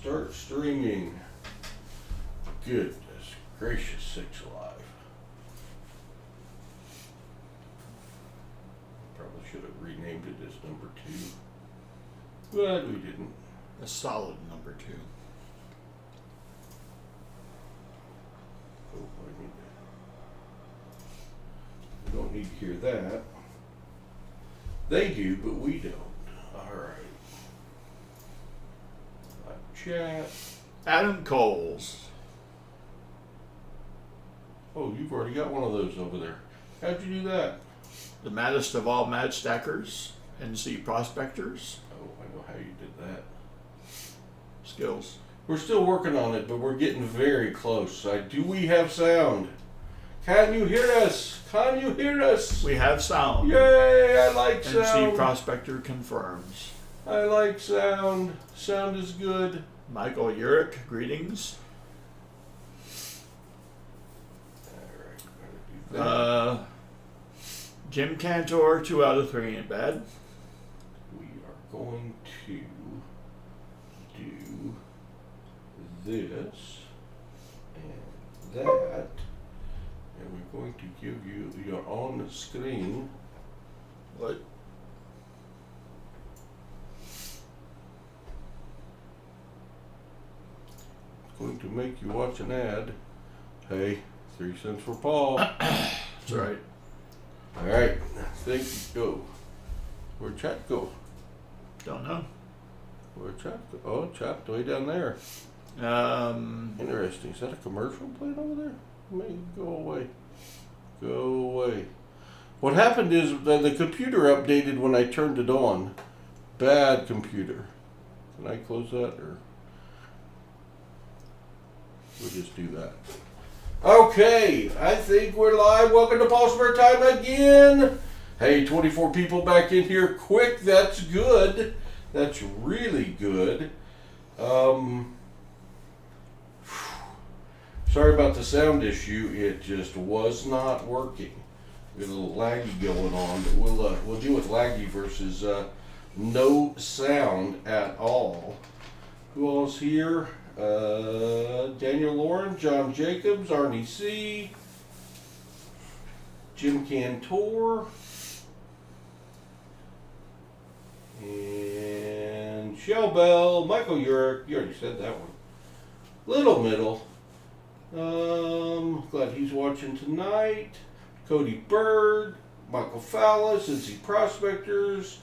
start streaming. Goodness gracious sakes alive. Probably should have renamed it as number 2. But we didn't. A solid number 2. Oh, we don't need to hear that. They do, but we don't. Alright. Chat. Adam Coles. Oh, you've already got one of those over there. How'd you do that? The maddest of all mad stackers, NC prospectors. Oh, I know how you did that. Skills. We're still working on it, but we're getting very close. Do we have sound? Can you hear us? Can you hear us? We have sound. Yay, I like NC sound. prospector confirms. I like sound. Sound is good. Michael Urich, greetings. Alright, we're gonna do that. Jim Cantor, 2 out of 3 ain't bad. We are going to do this and that, and we're going to give you your own screen. What? Going to make you watch an ad. Hey, 3 cents for Paul. That's right. Alright, thank you. Go. Where'd chat go? Don't know. Where'd chat go? Oh, chat way down there. Interesting. Is that a commercial playing over there? Maybe go away. Go away. What happened is the computer updated when I turned it on. Bad computer. Can I close that or we'll just do that? Okay, I think we're live. Welcome to PasSpareTime again. Hey, 24 people back in here quick. That's good. That's really good. Sorry about the sound issue. It just was not working. We had a little laggy going on, but we'll deal with laggy versus no sound at all. Who else here? Daniel Lauren, John Jacobs, Arnie C, Jim Cantor, and Shell Bell, Michael Urich. You already said that one. Little Middle. Glad he's watching tonight. Cody Bird, Michael Fallis, NC Prospectors.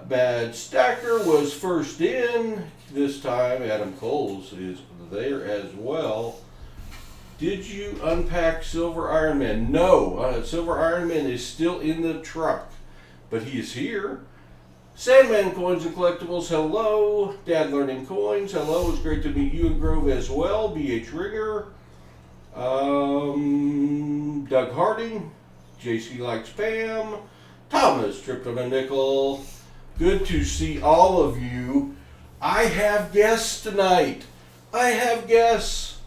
Bad Stacker was first in. This time Adam Coles is there as well. Did you unpack Silver Iron Man? No, Silver Iron Man is still in the truck, but he is here. Sandman Coins and Collectibles, hello. Dad Learning Coins, hello. It's great to meet you in Grove as well. BH Ringer. Doug Harding. JC Likes Pam. Thomas tripped on a nickel. Good to see all of you. I have guests tonight. I have guests.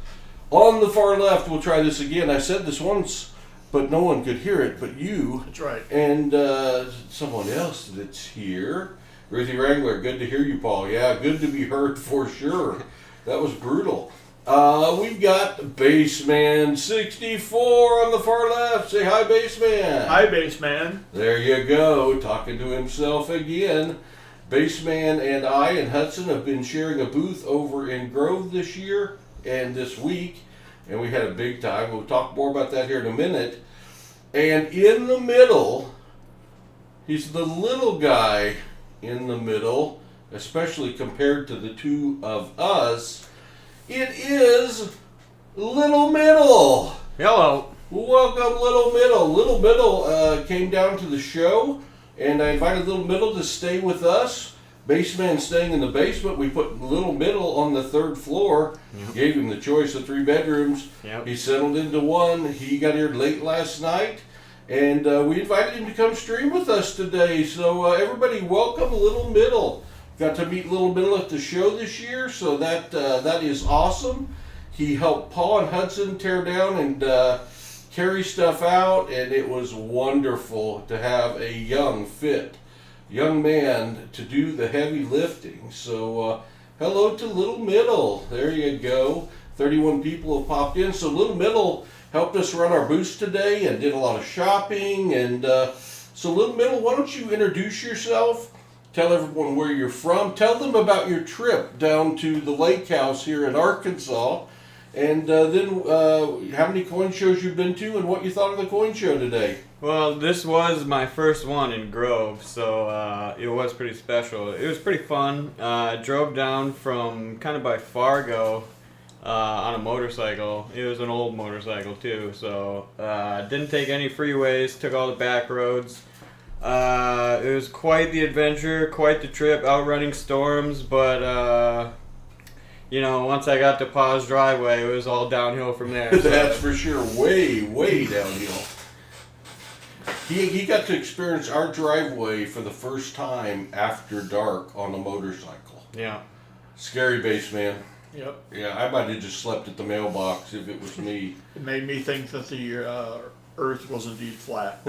On the far left, we'll try this again. I said this once, but no one could hear it but you. That's right. And someone else that's here. Ruthie Wrangler, good to hear you, Paul. Yeah, good to be heard for sure. That was brutal. We've got Baseman 64 on the far left. Say hi, Baseman. Hi, Baseman. There you go, talking to himself again. Baseman and I and Hudson have been sharing a booth over in Grove this year and this week, and we had a big time. We'll talk more about that here in a minute. And in the middle, he's the little guy in the middle, especially compared to the two of us. It is Little Middle. Hello. Welcome, Little Middle. Little Middle came down to the show, and I invited Little Middle to stay with us. Baseman staying in the basement. We put Little Middle on the 3rd floor. Yep. Gave him the choice of 3 bedrooms. Yep. He settled into one. He got here late last night, and we invited him to come stream with us today. So everybody, welcome Little Middle. Got to meet Little Middle at the show this year, so that is awesome. He helped Paul and Hudson tear down and carry stuff out, and it was wonderful to have a young, fit young man to do the heavy lifting. So Hello to Little Middle. There you go. 31 people have popped in. So Little Middle helped us run our booths today and did a lot of shopping. And so Little Middle, why don't you introduce yourself? Tell everyone where you're from. Tell them about your trip down to the lake house here in Arkansas. And then how many coin shows you've been to and what you thought of the coin show today. Well, this was my first one in Grove, so it was pretty special. It was pretty fun. I drove down from kind of by Fargo on a motorcycle. It was an old motorcycle too, so didn't take any freeways, took all the back roads. It was quite the adventure, quite the trip, outrunning storms, but you know, once I got to Pa's driveway, it was all downhill from there. So. That's for sure. Way downhill. He got to experience our driveway for the first time after dark on a motorcycle. Yeah. Scary base, man. Yep. Yeah, I might have just slept at the mailbox if it was me. It made me think that the Earth was indeed flat.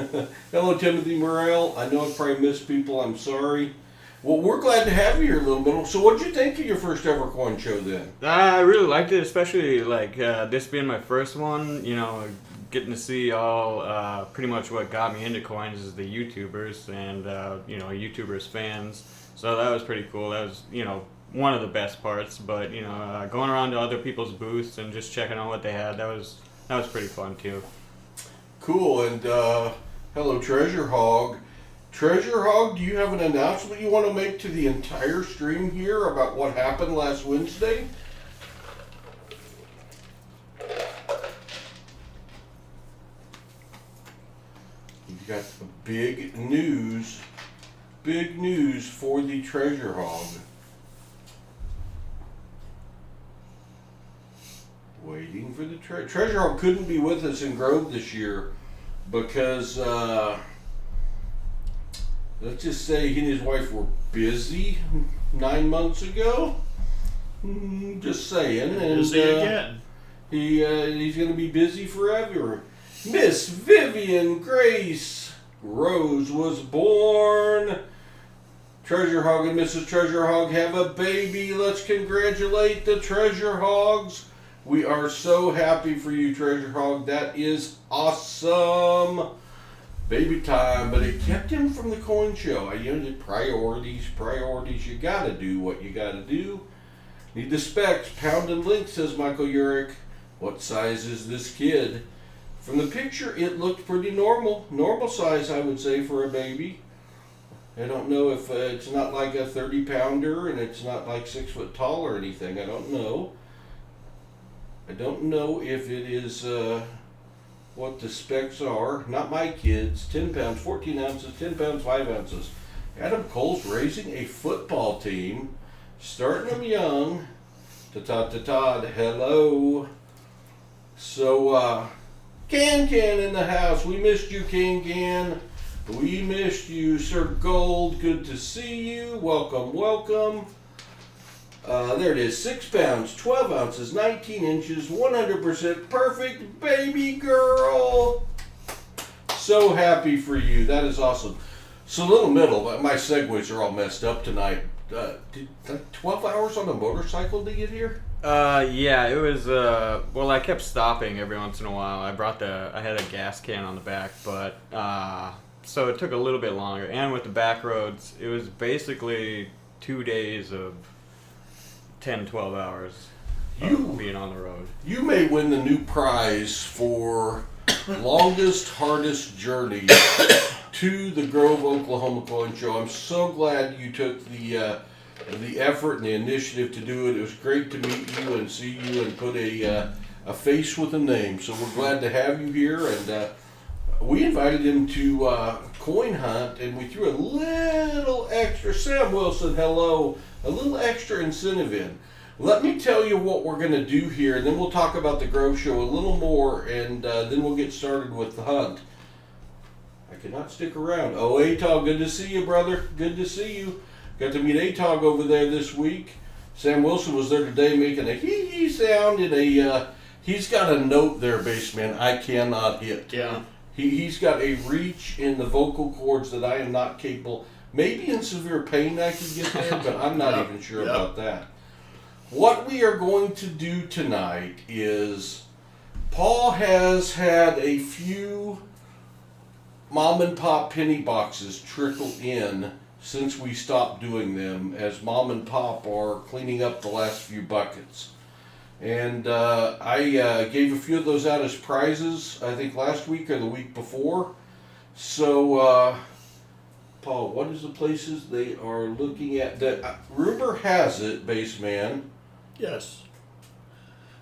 Hello, Timothy Morrell. I know I probably missed people. I'm sorry. Well, we're glad to have you here, Little Middle. So what did you think of your first ever coin show then? I really liked it, especially like this being my first one, you know, getting to see all pretty much what got me into coins is the YouTubers and, you know, YouTubers fans. So that was pretty cool. That was, you know, one of the best parts. But, you know, going around to other people's booths and just checking out what they had, that was pretty fun too. Cool. And hello, Treasure Hog. Treasure Hog, do you have an announcement you want to make to the entire stream here about what happened last Wednesday? You've got big news for the Treasure Hog. Waiting for the Treasure Hog couldn't be with us in Grove this year because let's just say he and his wife were busy 9 months ago. Just saying. And Busy again. He's going to be busy forever. Miss Vivian Grace Rose was born. Treasure Hog and Mrs. Treasure Hog have a baby. Let's congratulate the Treasure Hogs. We are so happy for you, Treasure Hog. That is awesome. Baby time, but it kept him from the coin show. You know, priorities. You gotta do what you gotta do. Need the specs. Pound and link, says Michael Urich. What size is this kid? From the picture, it looked pretty normal. Normal size, I would say, for a baby. I don't know if it's not like a 30-pounder and it's not like 6 foot tall or anything. I don't know. I don't know if it is what the specs are. Not my kids. 10 pounds, 14 ounces, 10 pounds, 5 ounces. Adam Cole's raising a football team, starting them young. Ta-ta-ta-ta, hello. So, Can in the house. We missed you, Can. We missed you, Sir Gold. Good to see you. Welcome. There it is. 6 pounds, 12 ounces, 19 inches, 100% perfect baby girl. So happy for you. That is awesome. So Little Middle, my segues are all messed up tonight. Did 12 hours on a motorcycle to get here? Yeah, it was, well, I kept stopping every once in a while. I had a gas can on the back, but, so it took a little bit longer. And with the back roads, it was basically 2 days of 10, 12 hours being on the road. You may win the new prize for longest, hardest journey to the Grove, Oklahoma Coin Show. I'm so glad you took the effort and the initiative to do it. It was great to meet you and see you and put a face with a name. So we're glad to have you here. And we invited him to coin hunt, and we threw a little extra. Sam Wilson, hello. A little extra incentive in. Let me tell you what we're going to do here, and then we'll talk about the Grove Show a little more, and then we'll get started with the hunt. I cannot stick around. Oh, Atog, good to see you, brother. Good to see you. Got to meet Atog over there this week. Sam Wilson was there today making a hee-hee sound in a, he's got a note there, bassman, I cannot hit. Yeah. He's got a reach in the vocal cords that I am not capable. Maybe in severe pain I could get there, but I'm not even sure about that. what we are going to do tonight is Paul has had a few mom and pop penny boxes trickle in since we stopped doing them, as mom and pop are cleaning up the last few buckets. And I gave a few of those out as prizes, I think last week or the week before. So, Paul, what is the places they are looking at? That rumor has it, Baseman. Yes.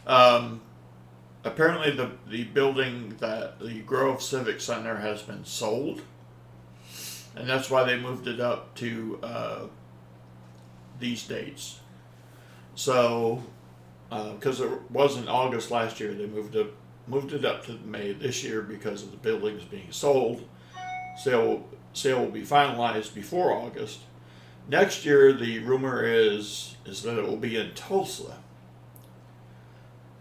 Apparently the building that the Grove Civic Center has been sold, and that's why they moved it up to these dates. So, because it wasn't August last year, they moved it up to May this year because of the buildings being sold. Sale will be finalized before August. Next year, the rumor is that it will be in Tulsa.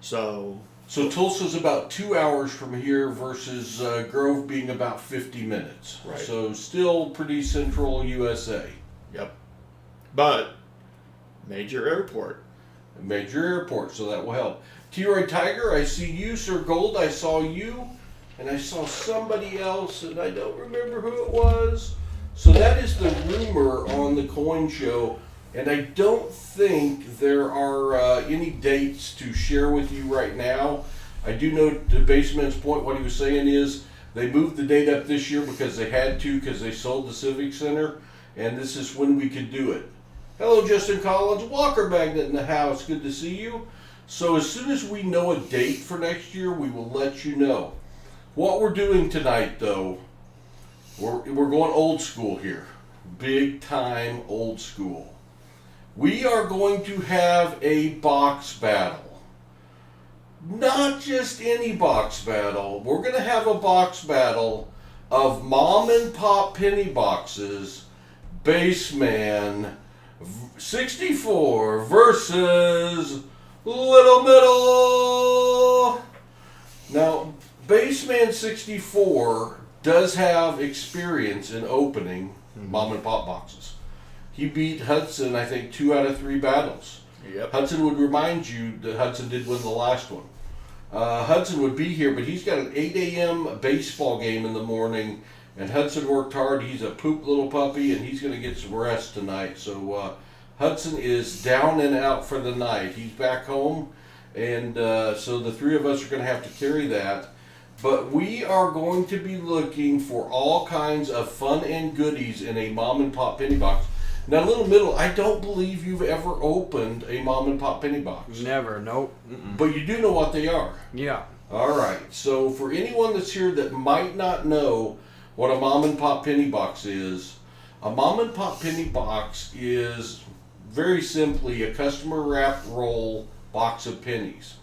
So Tulsa's about 2 hours from here versus Grove being about 50 minutes. Right. So still pretty central USA. Yep. But major airport. A major airport, so that will help. T-Roy Tiger, I see you. Sir Gold, I saw you. And I saw somebody else, and I don't remember who it was. So that is the rumor on the coin show. And I don't think there are any dates to share with you right now. I do know, to Baseman's point, what he was saying is they moved the date up this year because they had to, because they sold the Civic Center, and this is when we could do it. Hello, Justin Collins, Walker Magnet in the house. Good to see you. So as soon as we know a date for next year, we will let you know. What we're doing tonight, though, we're going old school here. Big time old school. We are going to have a box battle. Not just any box battle. We're going to have a box battle of mom and pop penny boxes, Baseman 64 versus Little Middle. Now, Baseman 64 does have experience in opening mom and pop boxes. He beat Hudson, I think, 2 out of 3 battles. Yep. Hudson would remind you that Hudson did win the last one. Hudson would be here, but he's got an 8 a.m. baseball game in the morning, and Hudson worked hard. He's a poop little puppy, and he's going to get some rest tonight. So Hudson is down and out for the night. He's back home, and so the 3 of us are going to have to carry that. But we are going to be looking for all kinds of fun and goodies in a mom and pop penny box. Now, Little Middle, I don't believe you've ever opened a mom and pop penny box. Never, nope. Mm-mm. But you do know what they are. Yeah. All right. So for anyone that's here that might not know what a mom and pop penny box is, a mom and pop penny box is very simply a customer wrapped roll box of pennies.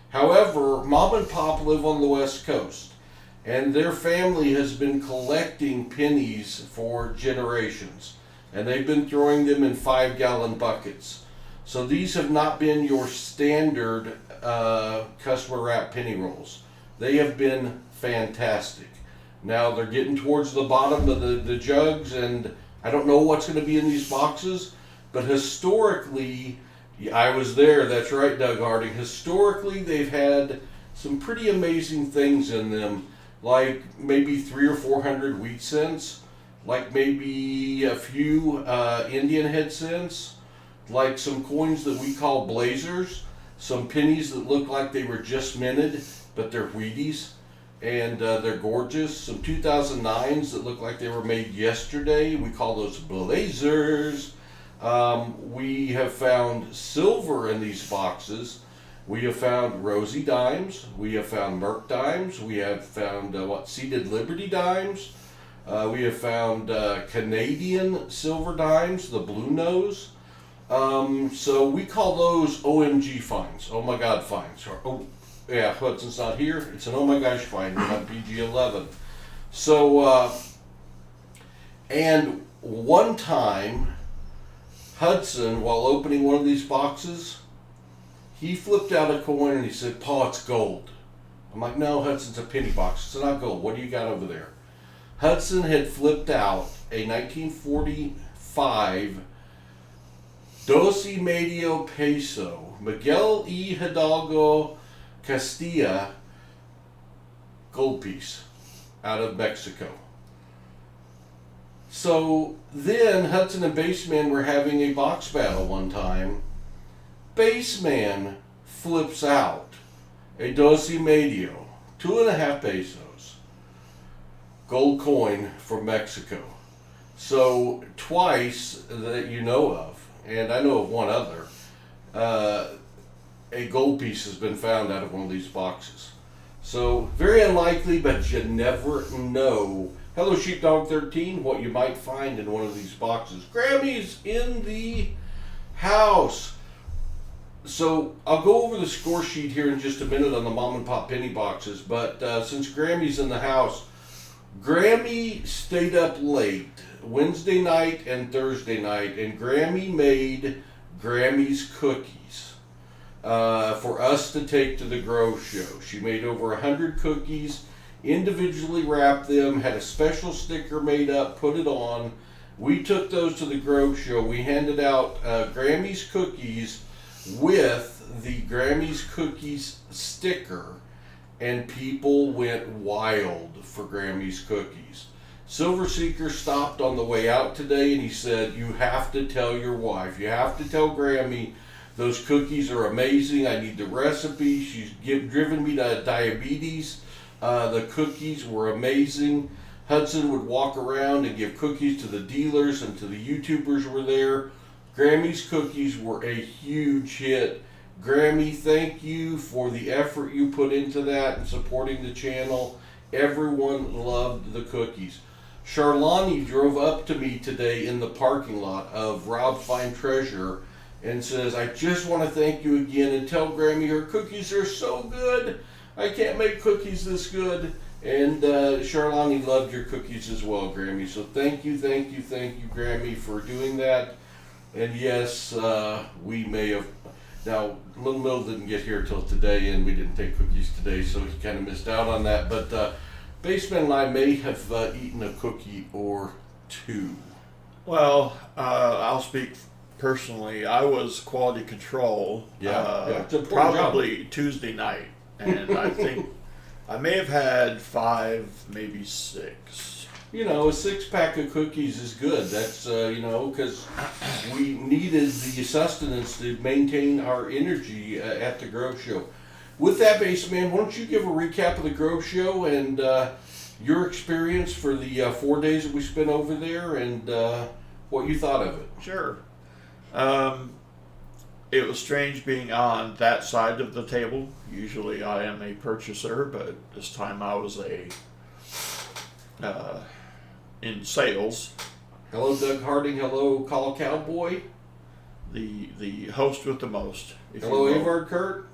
However, mom and pop live on the West Coast, and their family has been collecting pennies for generations. And they've been throwing them in 5-gallon buckets. So these have not been your standard customer wrap penny rolls. They have been fantastic. Now they're getting towards the bottom of the jugs, and I don't know what's going to be in these boxes, but historically, I was there, that's right, Doug Harding. Historically, they've had some pretty amazing things in them, like maybe 300 or 400 wheat cents. Like maybe a few Indian head cents, like some coins that we call blazers, some pennies that look like they were just minted, but they're Wheaties, and they're gorgeous. Some 2009s that look like they were made yesterday, we call those blazers. We have found silver in these boxes. We have found Rosie dimes, we have found Merc dimes, we have found Seated Liberty dimes. We have found Canadian silver dimes, the blue nose. So we call those OMG finds. Oh my God finds. Oh yeah, Hudson's not here. It's an oh my gosh find on PG-11. So, and one time, Hudson, while opening one of these boxes, he flipped out a coin and he said, "Paul, it's gold." I'm like, "No, Hudson's a penny box. It's not gold. What do you got over there?" Hudson had flipped out a 1945 12 medio peso. Miguel E. Hidalgo Castilla gold piece out of Mexico. So then Hudson and Baseman were having a box battle one time. Baseman flips out a 12 medio, 2.5 pesos, gold coin from Mexico. So twice that you know of, and I know of one other, a gold piece has been found out of one of these boxes. So very unlikely, but you never know. Hello Sheepdog 13, what you might find in one of these boxes. Grammy's in the house. So I'll go over the score sheet here in just a minute on the mom and pop penny boxes, but since Grammy's in the house, Grammy stayed up late Wednesday night and Thursday night, and Grammy made Grammy's cookies for us to take to the Grove show. She made over 100 cookies, individually wrapped them, had a special sticker made up, put it on. We took those to the Grove show. We handed out Grammy's cookies with the Grammy's cookies sticker, and people went wild for Grammy's cookies. Silver Seeker stopped on the way out today and he said, you have to tell your wife, you have to tell Grammy those cookies are amazing. I need the recipe. She's driven me to diabetes. The cookies were amazing. Hudson would walk around and give cookies to the dealers and to the YouTubers were there. Grammy's cookies were a huge hit. Grammy, thank you for the effort you put into that and supporting the channel. Everyone loved the cookies. Charlani drove up to me today in the parking lot of Rob's Fine Treasure and says, I just want to thank you again and tell Grammy her cookies are so good. I can't make cookies this good. And Charlani loved your cookies as well, Grammy. So thank you, Grammy, for doing that. And yes, we may have. Now, Little Mill didn't get here till today, and we didn't take cookies today, so he kind of missed out on that. But Baseman and I may have eaten a cookie or two. Well, I'll speak personally. I was quality control. It's a poor probably job. Tuesday night, and I think I may have had 5, maybe 6. You know, a 6-pack of cookies is good. That's, because we needed the sustenance to maintain our energy at the Grove Show. With that, Baseman, why don't you give a recap of the Grove Show and your experience for the 4 days that we spent over there and what you thought of it? Sure. It was strange being on that side of the table. Usually I am a purchaser, but this time I was in sales. Hello, Doug Harding. Hello, Call Cowboy. The host with the most. Hello, Avard Kurt.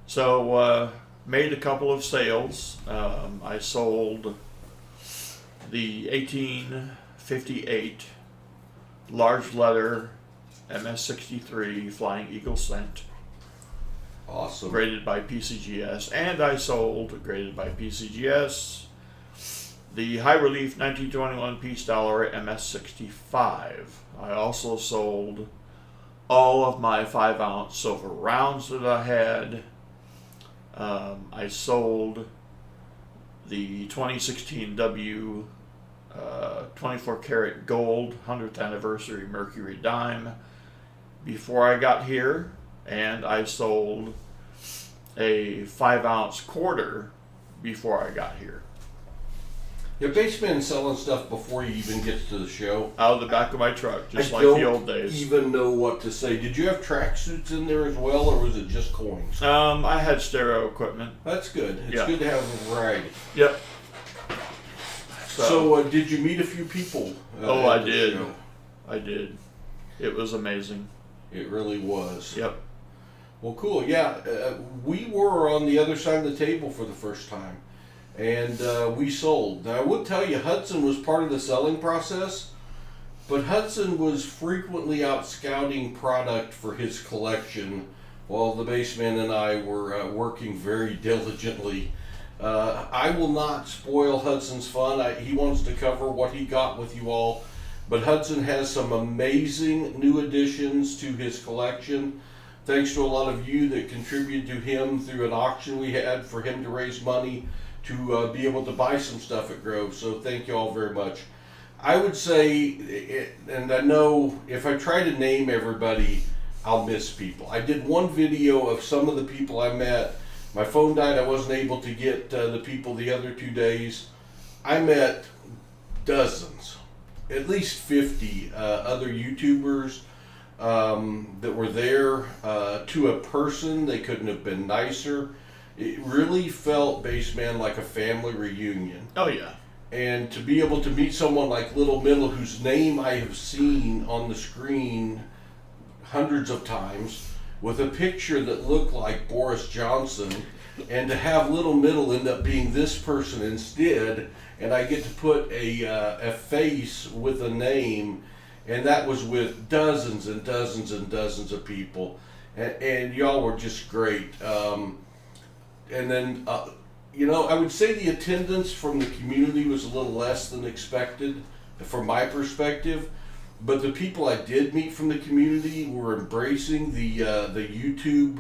So, made a couple of sales. I sold the 1858 large letter MS63 Flying Eagle Scent. Awesome. Graded by PCGS. And I sold, graded by PCGS, the High Relief 1921 Peace Dollar MS65. I also sold all of my 5-ounce silver rounds that I had. I sold the 2016 W 24 karat gold 100th anniversary Mercury dime before I got here, and I sold a 5-ounce quarter before I got here. Your Baseman selling stuff before you even get to the show. Out of the back of my truck, just like the old days. I don't even know what to say. Did you have tracksuits in there as well, or was it just coins? I had stereo equipment. That's good. It's Yeah. good to have a variety. Yep. So did you meet a few people? I at the did. show? I did. It was amazing. It really was. Yep. Well, cool. Yeah, we were on the other side of the table for the first time, and we sold. Now, I would tell you, Hudson was part of the selling process, but Hudson was frequently out scouting product for his collection, while the Baseman and I were working very diligently. I will not spoil Hudson's fun. He wants to cover what he got with you all But Hudson has some amazing new additions to his collection. Thanks to a lot of you that contributed to him through an auction we had for him to raise money to be able to buy some stuff at Grove. So thank you all very much. I would say, and I know if I try to name everybody, I'll miss people. I did one video of some of the people I met. My phone died. I wasn't able to get the people the other 2 days. I met dozens, at least 50 other YouTubers that were there to a person. They couldn't have been nicer. It really felt, Baseman, like a family reunion. Oh yeah. And to be able to meet someone like Little Middle, whose name I have seen on the screen hundreds of times, with a picture that looked like Boris Johnson, and to have Little Middle end up being this person instead, and I get to put a face with a name, and that was with dozens and dozens and dozens of people, and y'all were just great. And then, I would say the attendance from the community was a little less than expected from my perspective, but the people I did meet from the community were embracing the YouTube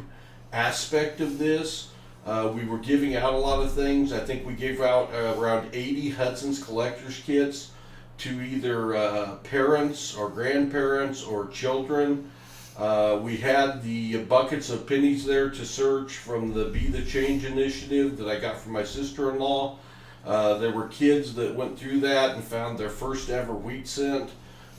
aspect of this. We were giving out a lot of things. I think we gave out around 80 Hudsons Collectors Kits to either parents or grandparents or children. We had the buckets of pennies there to search from the Be the Change initiative that I got from my sister-in-law. There were kids that went through that and found their first ever wheat cent.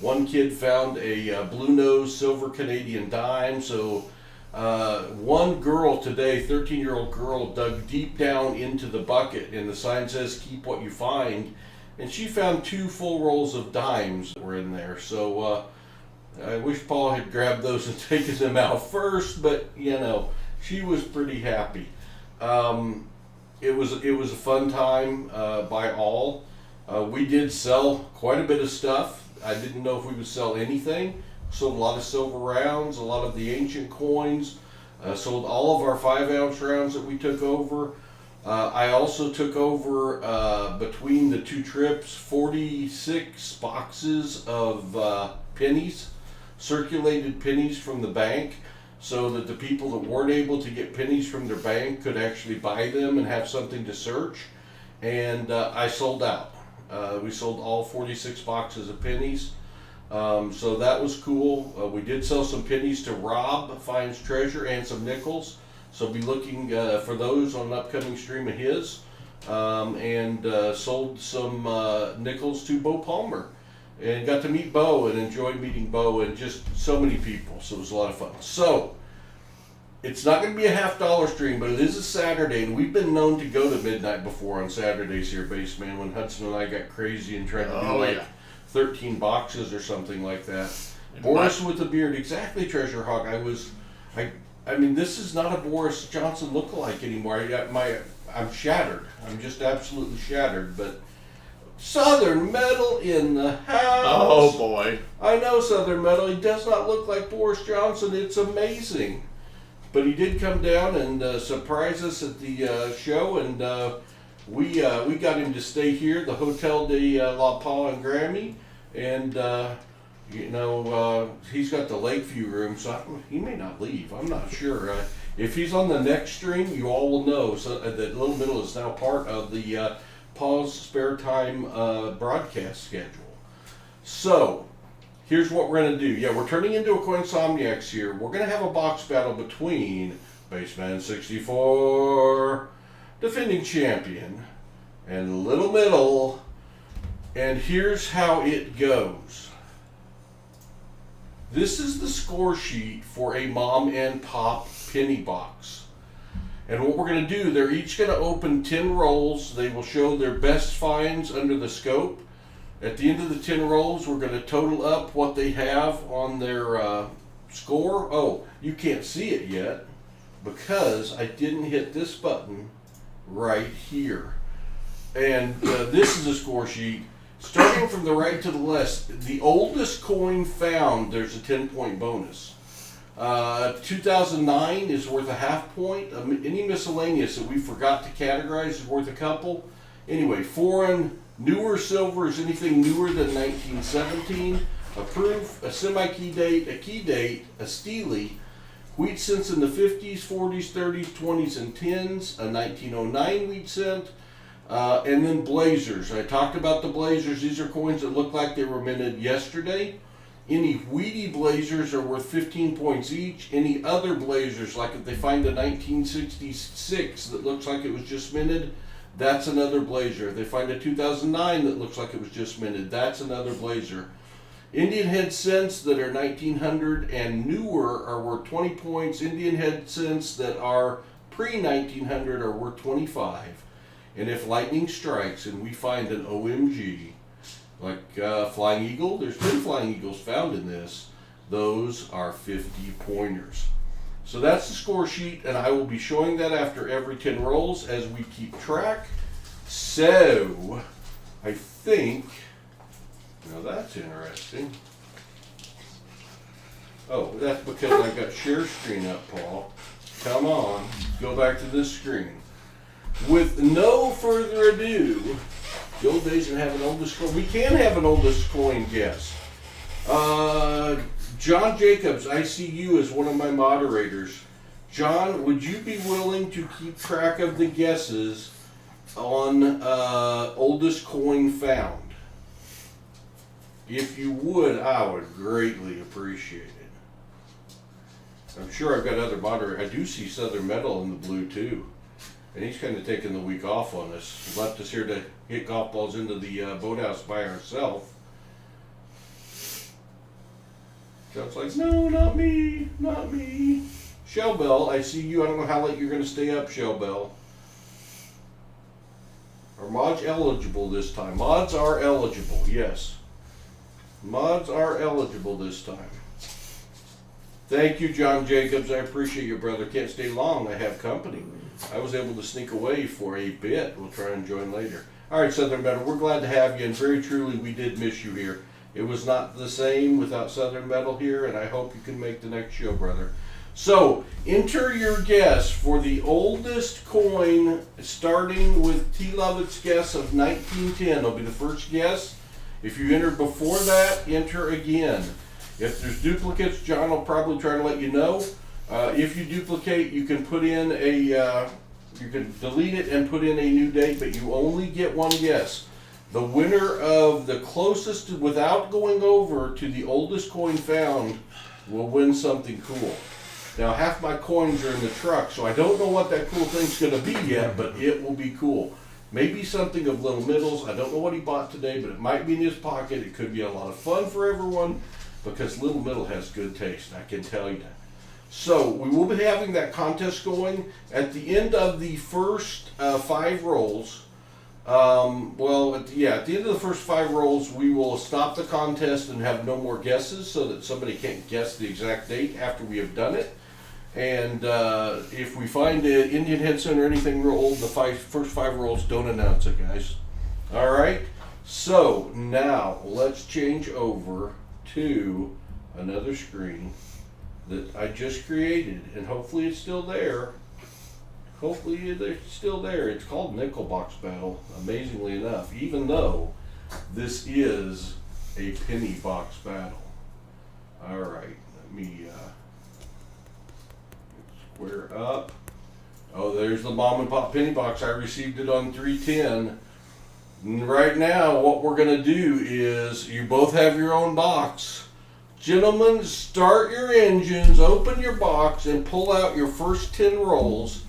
One kid found a Blue Nose silver Canadian dime. So one girl today, 13-year-old girl, dug deep down into the bucket, and the sign says, "Keep what you find." And she found 2 full rolls of dimes that were in there. So I wish Paul had grabbed those and taken them out first, but she was pretty happy. It was a fun time by all. We did sell quite a bit of stuff. I didn't know if we would sell anything. Sold a lot of silver rounds, a lot of the ancient coins. Sold all of our 5-ounce rounds that we took over. I also took over, between the 2 trips, 46 boxes of pennies, circulated pennies from the bank, so that the people that weren't able to get pennies from their bank could actually buy them and have something to search. And I sold out. We sold all 46 boxes of pennies. So that was cool. We did sell some pennies to Rob Finds Treasure and some nickels. So be looking for those on an upcoming stream of his. And sold some nickels to Bo Palmer. And got to meet Bo and enjoyed meeting Bo and just so many people. So it was a lot of fun. So it's not going to be a $50 stream, but it is a Saturday, and we've been known to go to midnight before on Saturdays here, Baseman, when Hudson and I got crazy and tried to do 13 boxes or something like that. And Boris with the beard, exactly, Treasure Hawk. I mean, this is not a Boris Johnson lookalike anymore. I'm shattered. I'm just absolutely shattered. But Southern Metal in the house. Oh boy! I know Southern Metal. He does not look like Boris Johnson. It's amazing. But he did come down and surprise us at the show, and we got him to stay here, the Hotel de La Pa and Grammy, and he's got the Lakeview room, so he may not leave. I'm not sure. If he's on the next stream, you all will know that Little Middle is now part of the PasSpareTime broadcast schedule. So here's what we're going to do. Yeah, we're turning into a Coinsomniacs here. We're going to have a box battle between Baseman 64, defending champion, and Little Middle. And here's how it goes. This is the score sheet for a Mom and Pop penny box. And what we're going to do, they're each going to open 10 rolls. They will show their best finds under the scope. At the end of the 10 rolls, we're going to total up what they have on their score. Oh, you can't see it yet because I didn't hit this button right here. And this is a score sheet. Starting from the right to the left, the oldest coin found, there's a 10-point bonus. 2009 is worth a half point. Any miscellaneous that we forgot to categorize is worth a couple. Anyway, foreign, Newer silver is anything newer than 1917. A proof, a semi-key date, a key date, a steely. Wheat cents in the 50s, 40s, 30s, 20s, and 10s. A 1909 wheat cent. And then blazers. I talked about the blazers. These are coins that look like they were minted yesterday. Any wheaty blazers are worth 15 points each. Any other blazers, like if they find a 1966 that looks like it was just minted, that's another blazer. If they find a 2009 that looks like it was just minted, that's another blazer. Indian head cents that are 1900 and newer are worth 20 points. Indian head cents that are pre-1900 are worth 25. And if lightning strikes and we find an OMG, like Flying Eagle, there's 10 Flying Eagles found in this, those are 50 pointers. So that's the score sheet, and I will be showing that after every 10 rolls as we keep track. So, I think, now that's interesting. Oh, that's because I got share screen up, Paul. Come on, go back to this screen. With no further ado, the old days and have an oldest coin. We can have an oldest coin guess. John Jacobs, I see you as one of my moderators. John, would you be willing to keep track of the guesses on oldest coin found? If you would, I would greatly appreciate it. I'm sure I've got other moderators. I do see Southern Metal in the blue too. And he's kind of taking the week off on us. He left us here to hit golf balls into the boathouse by ourselves. John's like, no, not me, not me. Shell Bell, I see you. I don't know how late you're going to stay up, Shell Bell. Are mods eligible this time? Mods are eligible, yes. Mods are eligible this time. Thank you, John Jacobs. I appreciate you, brother. Can't stay long. I have company. I was able to sneak away for a bit. We'll try and join later. All right, Southern Metal, we're glad to have you, and very truly, we did miss you here. It was not the same without Southern Metal here, and I hope you can make the next show, brother. So, enter your guess for the oldest coin, starting with T. Lovett's guess of 1910. It'll be the first guess. If you entered before that, enter again. If there's duplicates, John will probably try to let you know. If you duplicate, you can put in you can delete it and put in a new date, but you only get one guess. The winner of the closest, without going over to the oldest coin found, will win something cool. Now, half my coins are in the truck, so I don't know what that cool thing's going to be yet, but it will be cool. Maybe something of Little Middles. I don't know what he bought today, but it might be in his pocket. It could be a lot of fun for everyone, because Little Middle has good taste, I can tell you. So, we will be having that contest going at the end of the first 5 rolls. At the end of the first 5 rolls, we will stop the contest and have no more guesses so that somebody can't guess the exact date after we have done it. And if we find an Indian head center or anything real old in the first 5 rolls, don't announce it, guys. All right? So, now let's change over to another screen that I just created, and hopefully it's still there. Hopefully it's still there. It's called Nickel Box Battle, amazingly enough, even though this is a penny box battle. All right, let me square up. Oh, there's the mom and pop penny box. I received it on 310. And right now, what we're gonna do is, you both have your own box. Gentlemen, start your engines, open your box, and pull out your first 10 rolls,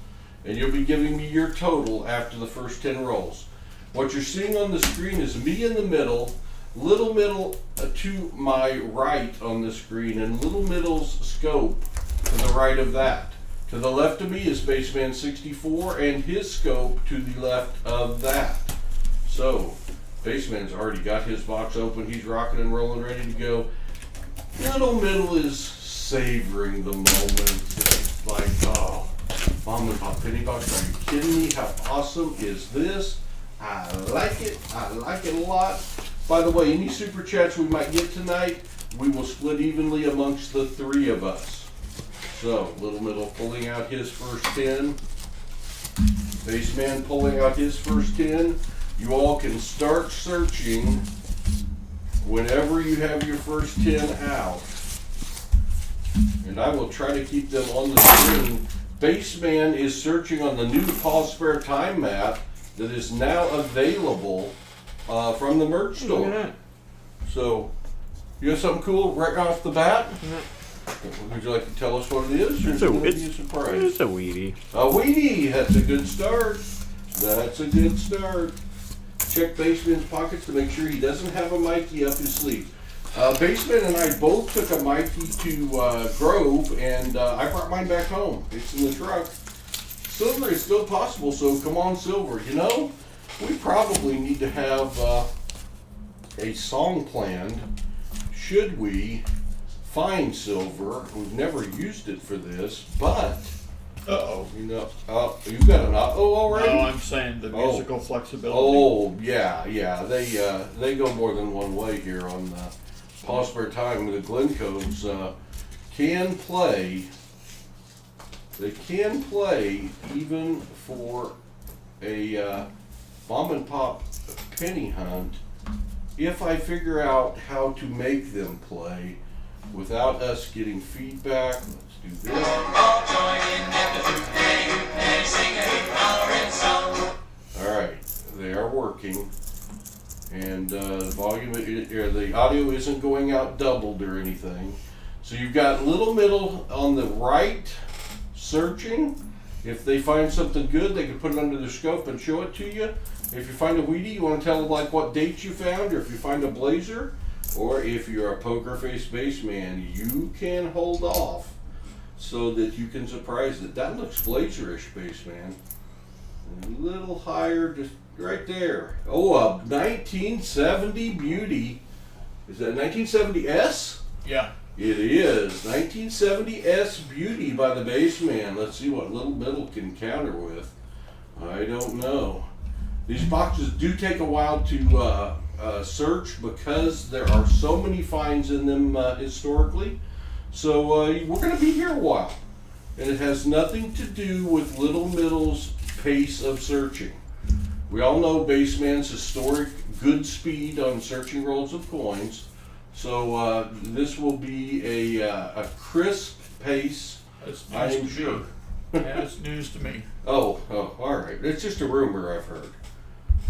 and you'll be giving me your total after the first 10 rolls. What you're seeing on the screen is me in the middle, Little Middle to my right on the screen, and Little Middle's scope to the right of that. To the left of me is Spaceman 64, and his scope to the left of that. So, Spaceman's already got his box open, he's rocking and rolling, ready to go. Little Middle is savoring the moment. Like, oh, mom and pop penny box, are you kidding me? How awesome is this? I like it. I like it a lot. By the way, any super chats we might get tonight, we will split evenly amongst the 3 of us. So, Little Middle pulling out his first 10. Baseman pulling out his first 10. You all can start searching whenever you have your first 10 out. And I will try to keep them on the screen. Baseman is searching on the new PasSpareTime map that is now available from the merch store. Look at that. So, you have something cool right off the bat? Would you like to tell us what it is? Or is it going to be a surprise? It's a weedy. A weedy! That's a good start. That's a good start. Check Baseman's pockets to make sure he doesn't have a Mikey up his sleeve. Baseman and I both took a Mikey to Grove, and I brought mine back home. It's in the truck. Silver is still possible, so come on, Silver. You know, we probably need to have a song planned should we find silver. We've never used it for this, but you know, you've got an already. No, I'm saying the musical flexibility. Oh yeah, they go more than one way here on PasSpareTime. The Glencoes can play. They can play even for a mom and pop penny hunt if I figure out how to make them play without us getting feedback. Let's do this. Alright, they are working. And the volume, the audio isn't going out doubled or anything. So you've got little middle on the right searching. If they find something good, they can put it under the scope and show it to you. If you find a weedy, you want to tell them like what dates you found, or if you find a blazer, or if you're a poker face baseman, you can hold off so that you can surprise it. That looks blazerish, baseman. A little higher, just right there. Oh, a 1970 beauty. Is that 1970S? Yeah. It is 1970S beauty by the baseman. Let's see what little middle can counter with. I don't know. These boxes do take a while to search because there are so many finds in them historically. So we're going to be here a while. And it has nothing to do with Little Middle's pace of searching. We all know Baseman's historic good speed on searching rolls of coins. So this will be a crisp pace, That's news I am to sure. me. Yeah, it's news to me. Oh, all right. It's just a rumor I've heard.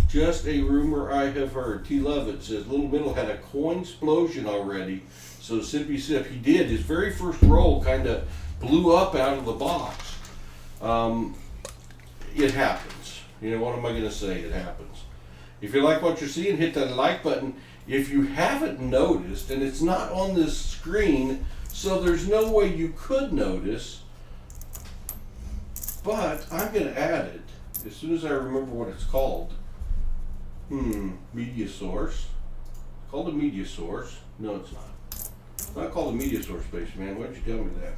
Just a rumor I have heard. T. Lovett says Little Middle had a coin explosion already. So sippy sip. He did. His very first roll kind of blew up out of the box. It happens. You know, what am I going to say? It happens. If you like what you're seeing, hit that like button. If you haven't noticed, and it's not on this screen, so there's no way you could notice, but I'm going to add it as soon as I remember what it's called. Media source. Called a media source. No, it's not. It's not called a media source, Spaceman. Why did you tell me that?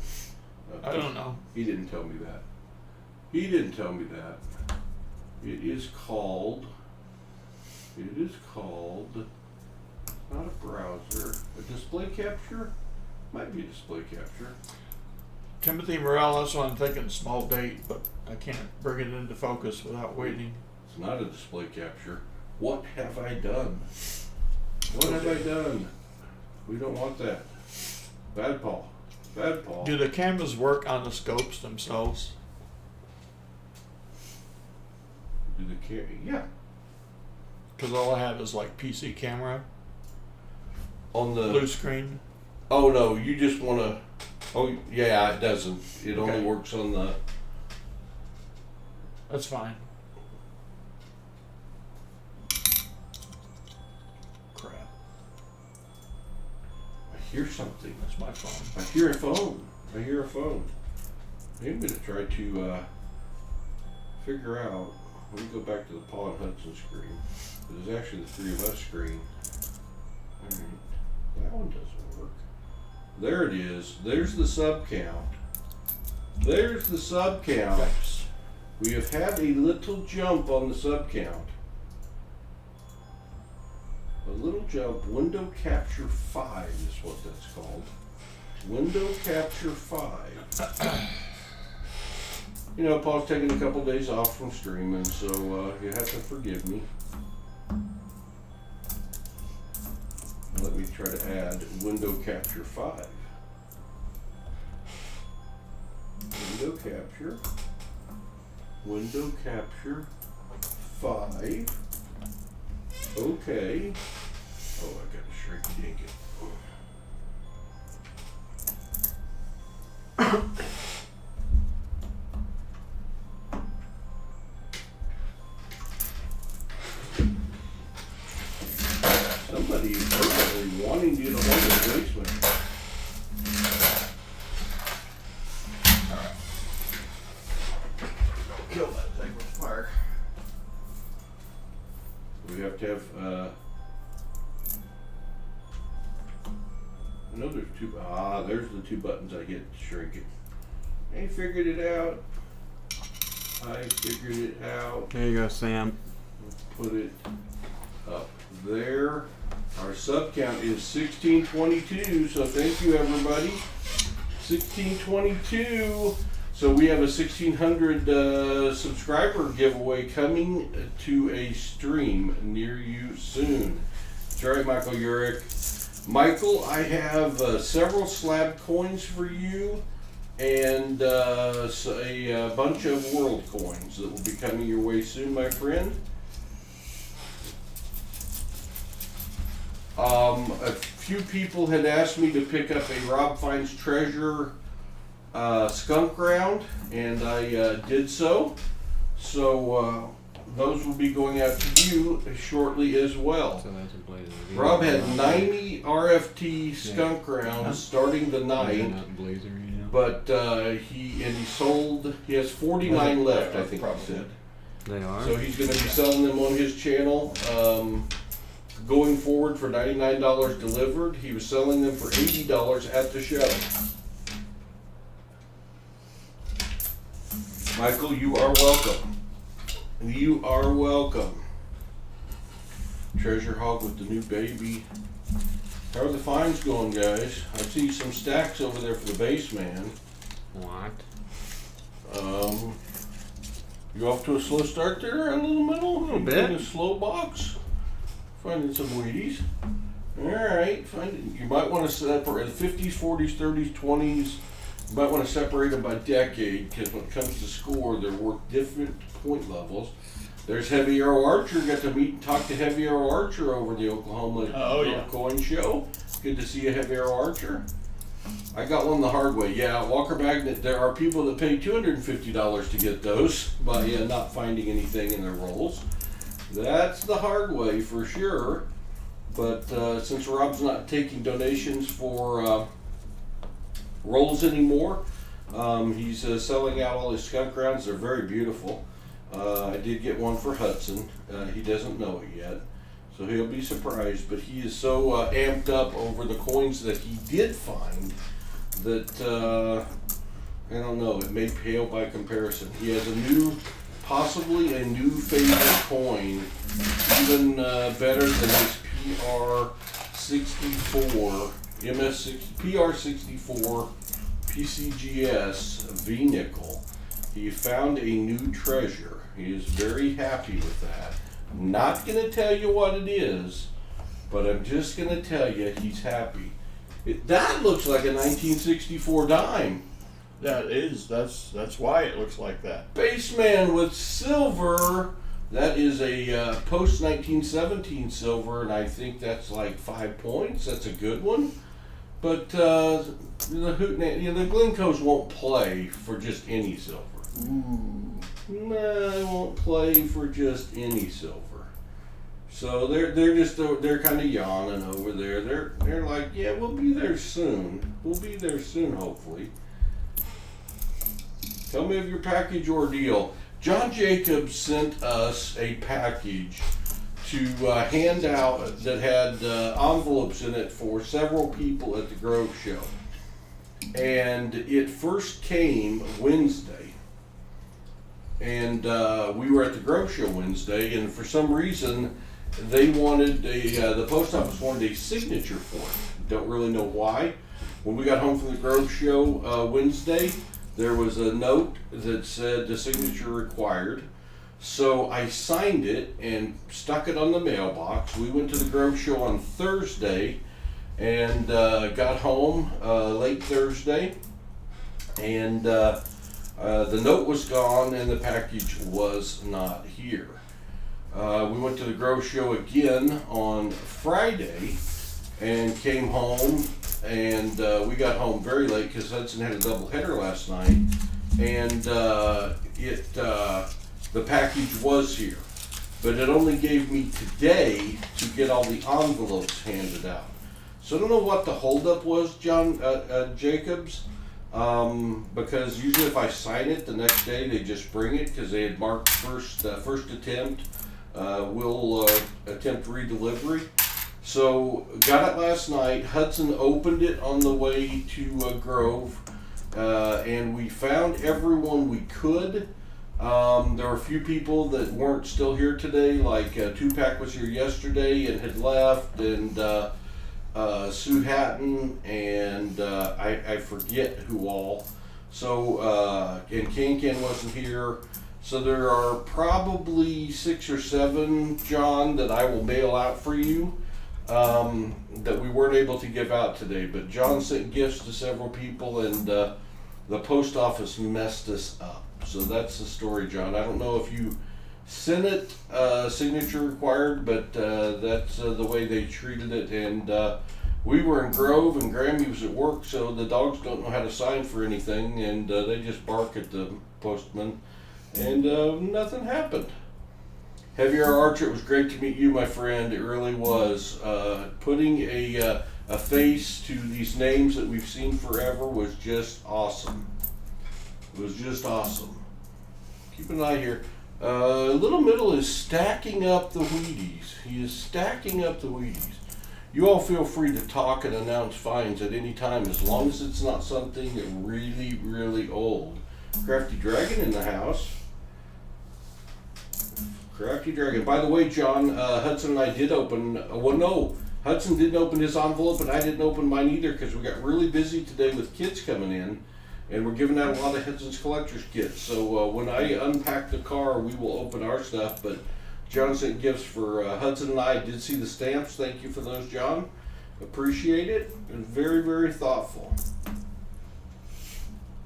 I don't know. He didn't tell me that. He didn't tell me that. It is called, not a browser, a display capture? Might be a display capture. Timothy Morell, that's what I'm thinking, small date, but I can't bring it into focus without waiting. It's not a display capture. What have I done? What have I done? We don't want that. Bad Paul. Bad Paul. Do the cameras work on the scopes themselves? Do the yeah. Because all I have is like PC camera, On the blue screen. Oh no, you just want to. Oh yeah, it doesn't. It only Okay. works on the. That's fine. Crap. I hear something. That's my phone. I hear a phone. I hear a phone. I'm gonna try to figure out. Let me go back to the Paul and Hudson screen. There's actually the three of us screen. All right, that one doesn't work. There it is. There's the sub count. There's the sub count. We have had a little jump on the sub count. A little jump. Window capture 5 is what that's called. Window capture 5. You know, Paul's taking a couple days off from streaming, so you have to forgive me. try to add window capture 5. Window capture 5. Okay. Oh, I gotta shrink dink it. Somebody is urgently wanting to get a hold of the basement. Kill that thing with fire. We have to have, I know there's two, there's the two buttons I hit to shrink it. I figured it out. There you go, Sam. Let's put it up there. Our sub count is 1622, so thank you everybody. 1622. So we have a 1600 subscriber giveaway coming to a stream near you soon. That's right, Michael Urich. Michael, I have several slab coins for you and a bunch of world coins that will be coming your way soon, my friend. A few people had asked me to pick up a Rob Finds Treasure skunk round, and I did so. So those will be going out to you shortly as well. So that's a blazer. Rob had 90 RFT skunk rounds starting the night, but he sold. He has 49 left, I think he said. They are. So he's going to be selling them on his channel. Going forward for $99 delivered. He was selling them for $80 at the show. Michael, you are welcome. You are welcome. Treasure Hog with the new baby. How are the finds going, guys? I see some stacks over there for the base man. What? You off to a slow start there in the middle? A little bit. In a slow box. Finding some Wheaties. Alright, you might want to separate 50s, 40s, 30s, 20s. You might want to separate them by decade, because when it comes to score, they're worth different point levels. There's Heavy Arrow Archer. Got to meet and talk to Heavy Arrow Archer over the Oklahoma Grove Coin Show. Good to see you, Heavy Arrow Archer. I got one the hard way. Yeah, Walker Magnet, there are people that pay $250 to get those by not finding anything in their rolls. That's the hard way for sure. But since Rob's not taking donations for rolls anymore, he's selling out all his skunk rounds. They're very beautiful. I did get one for Hudson. He doesn't know it yet, so he'll be surprised. But he is so amped up over the coins that he did find that I don't know. It may pale by comparison. He has possibly a new favorite coin, even better than his PR64 PR64 PCGS V nickel. He found a new treasure. He is very happy with that. I'm not going to tell you what it is, but I'm just going to tell you he's happy. That looks like a 1964 dime. That's why it looks like that. Baseman with silver. That is a post 1917 silver, and I think that's like 5 points. That's a good one. But the Glencoes won't play for just any silver. Ooh. No, they won't play for just any silver. So they're kind of yawning over there. They're like, yeah, we'll be there soon. We'll be there soon, hopefully. Tell me of your package ordeal. John Jacobs sent us a package to hand out that had envelopes in it for several people at the Grove Show. And it first came Wednesday. And we were at the Grove Show Wednesday, and for some reason, they wanted the post office wanted a signature for it. Don't really know why. When we got home from the Grove Show Wednesday, there was a note that said the signature required. So I signed it and stuck it on the mailbox. We went to the Grove Show on Thursday, and got home late Thursday, and the note was gone and the package was not here. We went to the Grove show again on Friday and came home, and we got home very late because Hudson had a double header last night, and the package was here, but it only gave me today to get all the envelopes handed out. So I don't know what the holdup was, John Jacobs, because usually if I sign it the next day they just bring it because they had marked first attempt. We'll attempt redelivery. So got it last night. Hudson opened it on the way to Grove, and we found everyone we could. There were a few people that weren't still here today, like Tupac was here yesterday and had left, and Sue Hatton, and I forget who all. So, and Can wasn't here. So there are probably 6 or 7, John, that I will mail out for you, that we weren't able to give out today. But John sent gifts to several people, and the post office messed us up. So that's the story, John. I don't know if you sent it, signature required, but that's the way they treated it. And we were in Grove and Grammy was at work, so the dogs don't know how to sign for anything, and they just bark at the postman, and nothing happened. Heavier Archer, it was great to meet you, my friend. It really was. Putting a face to these names that we've seen forever was just awesome. It was just awesome. Keep an eye here. Little Middle is stacking up the Wheaties. He is stacking up the Wheaties. You all feel free to talk and announce finds at any time, as long as it's not something really, really old. Crafty Dragon in the house. Crafty Dragon. By the way, John, Hudson and I did open, well, no, Hudson didn't open his envelope, and I didn't open mine either because we got really busy today with kids coming in, and we're giving out a lot of Hudsons Collectors Kits. So when I unpack the car, we will open our stuff, but John sent gifts for Hudson and I. Did see the stamps. Thank you for those, John. Appreciate it. And very, very thoughtful.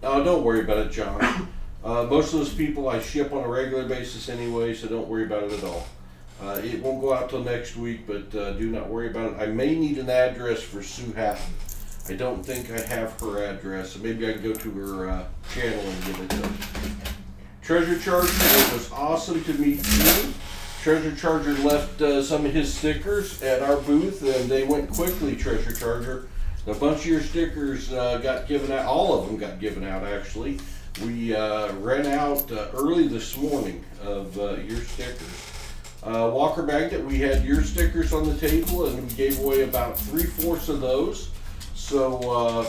Oh, don't worry about it, John. Most of those people I ship on a regular basis anyway, so don't worry about it at all. It won't go out till next week, but do not worry about it. I may need an address for Sue Hatton. I don't think I have her address, so maybe I can go to her channel and give it to her. Treasure Charger, it was awesome to meet you. Treasure Charger left some of his stickers at our booth, and they went quickly, Treasure Charger. A bunch of your stickers got given out. All of them got given out, actually. We ran out early this morning of your stickers. Walker Magnet, we had your stickers on the table, and we gave away about 3/4 of those. So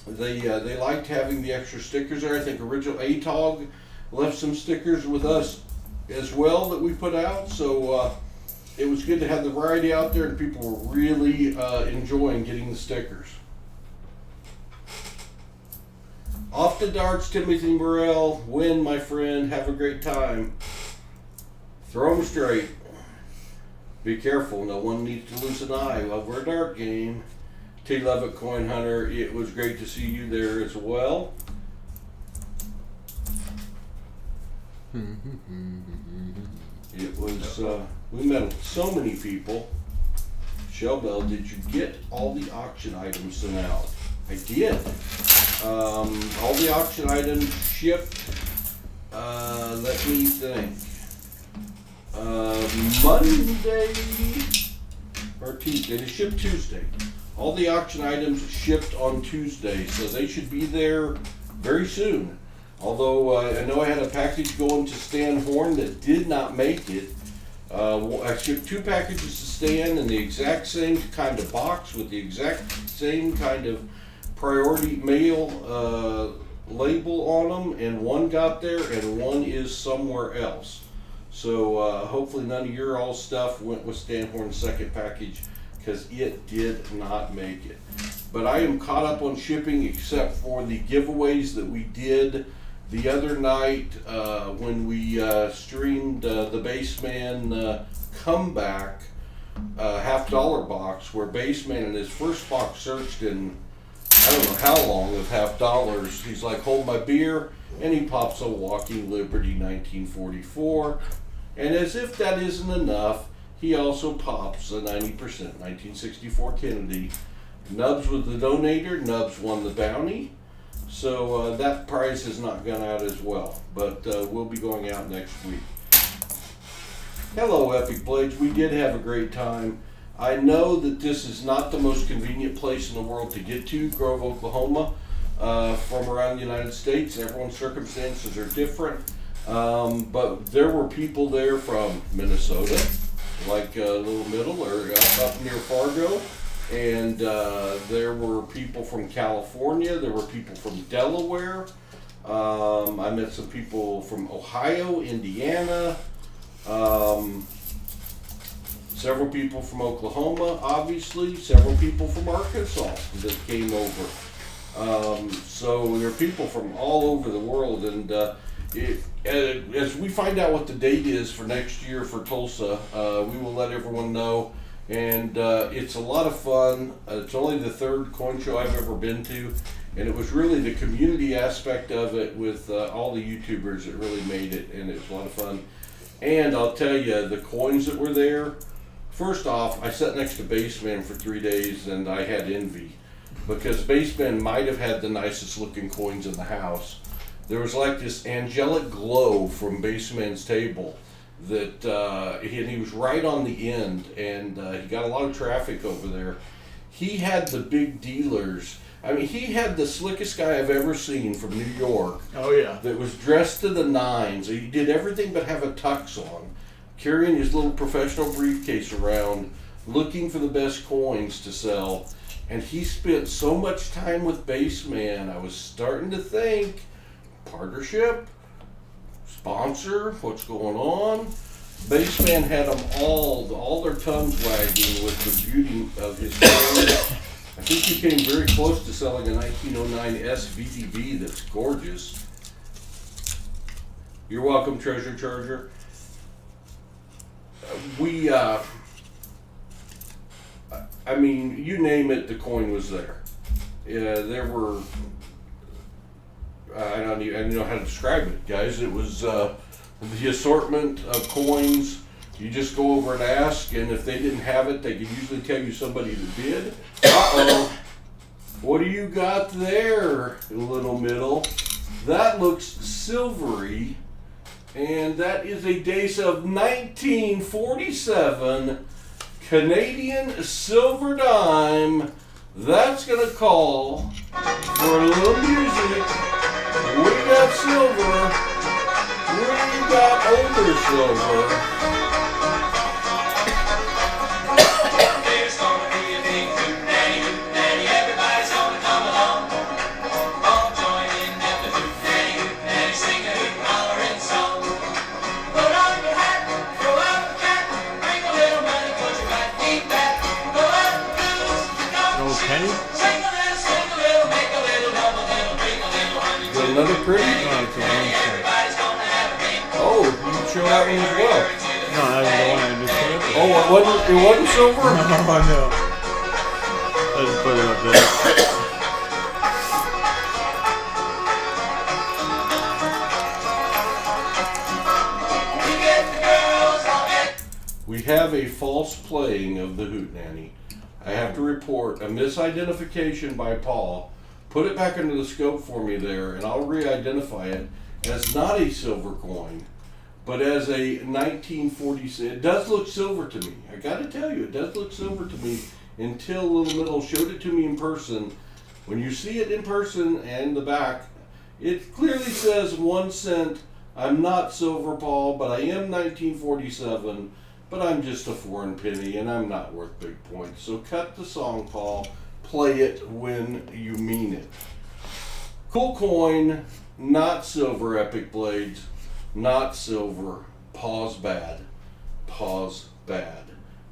they liked having the extra stickers there. I think Original ATOG left some stickers with us as well that we put out. So it was good to have the variety out there, and people were really enjoying getting the stickers. Off to darts, Timothy Morrell. Win, my friend. Have a great time. Throw them straight. Be careful. No one needs to lose an eye over a dart game. T. Levitt Coin Hunter. It was great to see you there as well. It was, we met so many people. Shellbell, did you get all the auction items sent out? I did. All the auction items shipped, let me think, Monday or Tuesday. They shipped Tuesday. All the auction items shipped on Tuesday, so they should be there very soon. Although I know I had a package going to Stan Horn that did not make it. I shipped 2 packages to Stan in the exact same kind of box with the exact same kind of priority mail label on them, and one got there and one is somewhere else. So hopefully none of your all stuff went with Stan Horn's second package, because it did not make it. But I am caught up on shipping, except for the giveaways that we did the other night when we streamed the Baseman comeback $50 box where Bassman in his first box searched in I don't know how long of $50. He's like, hold my beer, and he pops a Walking Liberty 1944. And as if that isn't enough, he also pops a 90% 1964 Kennedy. Nubs was the donator. Nubs won the bounty. So that prize has not gone out as well, but will be going out next week. Hello, Epic Blades. We did have a great time. I know that this is not the most convenient place in the world to get to, Grove, Oklahoma, from around the United States. Everyone's circumstances are different, but there were people there from Minnesota, like Little Middle, or up near Fargo, and there were people from California. There were people from Delaware. I met some people from Ohio, Indiana. Several people from Oklahoma, obviously. Several people from Arkansas that came over. So there are people from all over the world, and as we find out what the date is for next year for Tulsa, we will let everyone know. And it's a lot of fun. It's only the third coin show I've ever been to, and it was really the community aspect of it with all the YouTubers that really made it, and it was a lot of fun. And I'll tell you, the coins that were there, first off, I sat next to Bassman for 3 days and I had envy because Bassman might have had the nicest looking coins in the house. There was like this angelic glow from Bassman's table that he was right on the end, and he got a lot of traffic over there. He had the big dealers. I mean, he had the slickest guy I've ever seen from New York. Oh, yeah. That was dressed to the nines. He did everything but have a tux on, carrying his little professional briefcase around, looking for the best coins to sell. And he spent so much time with Bassman, I was starting to think, partnership, sponsor, what's going on? Bassman had them all their tongues wagging with the beauty of his coins. I think he came very close to selling a 1909 SVDV that's gorgeous. You're welcome, Treasure Charger. I mean, you name it, the coin was there. There were, I don't even know how to describe it, guys. It was the assortment of coins. You just go over and ask, and if they didn't have it, they could usually tell you somebody that did. Uh-oh. What do you got there, Little Middle? That looks silvery, and that is a dace of 1947 Canadian silver dime. That's going to call for a little music. We got silver. We got older silver. Another pretty? No, it's a one cent. Oh, you can show that one as well. No, that's the one I just put up there. Oh, it wasn't silver? No, no. I just put it up there. We have a false playing of the Hootenanny. I have to report a misidentification by Paul. Put it back into the scope for me there, and I'll re-identify it as not a silver coin, but as a 1946. It does look silver to me. I got to tell you, it does look silver to me until Little Middle showed it to me in person. When you see it in person and the back, it clearly says 1 cent. I'm not silver, Paul, but I am 1947, but I'm just a foreign penny, and I'm not worth big points. So cut the song, Paul. Play it when you mean it. Cool coin, not silver, Epic Blades, not silver. Pause bad. Pause bad.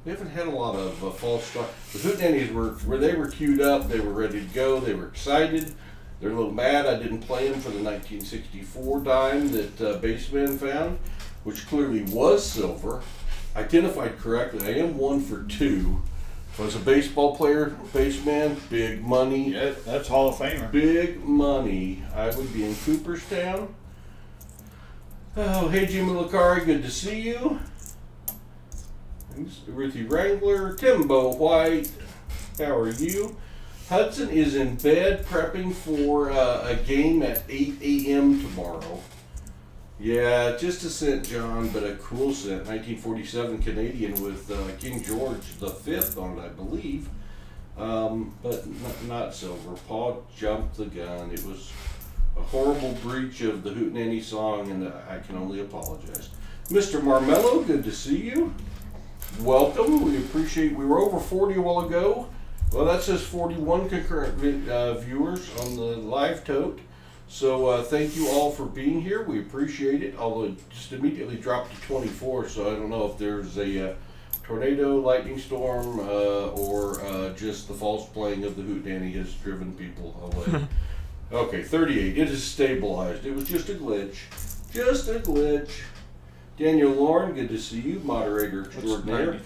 We haven't had a lot of false stock. The Hootenannies were queued up, they were ready to go, they were excited. They're a little mad I didn't play them for the 1964 dime that Bassman found, which clearly was silver. identified correctly, I am 1 for 2. I was a baseball player, baseman, big money. Yeah, that's Hall of Famer. Big money. I would be in Cooperstown. Oh, hey Jimmy Lacari, good to see you. Ruthie Wrangler, Timbo White, how are you? Hudson is in bed prepping for a game at 8 a.m. tomorrow. Yeah, just a cent, John, but a cool cent. 1947 Canadian with King George V on it, I believe. But not silver. Paul jumped the gun. It was a horrible breach of the Hootenanny song, and I can only apologize. Mr. Marmello, good to see you. Welcome. We appreciate. We were over 40 a while ago. Well, that says 41 concurrent viewers on the live tote. So thank you all for being here. We appreciate it. Although it just immediately dropped to 24, so I don't know if there's a tornado, lightning storm, or just the false playing of the Hootenanny has driven people away. Okay, 38. It is stabilized. It was just a glitch. Just a glitch. Daniel Lauren, good to see you, moderator extraordinaire.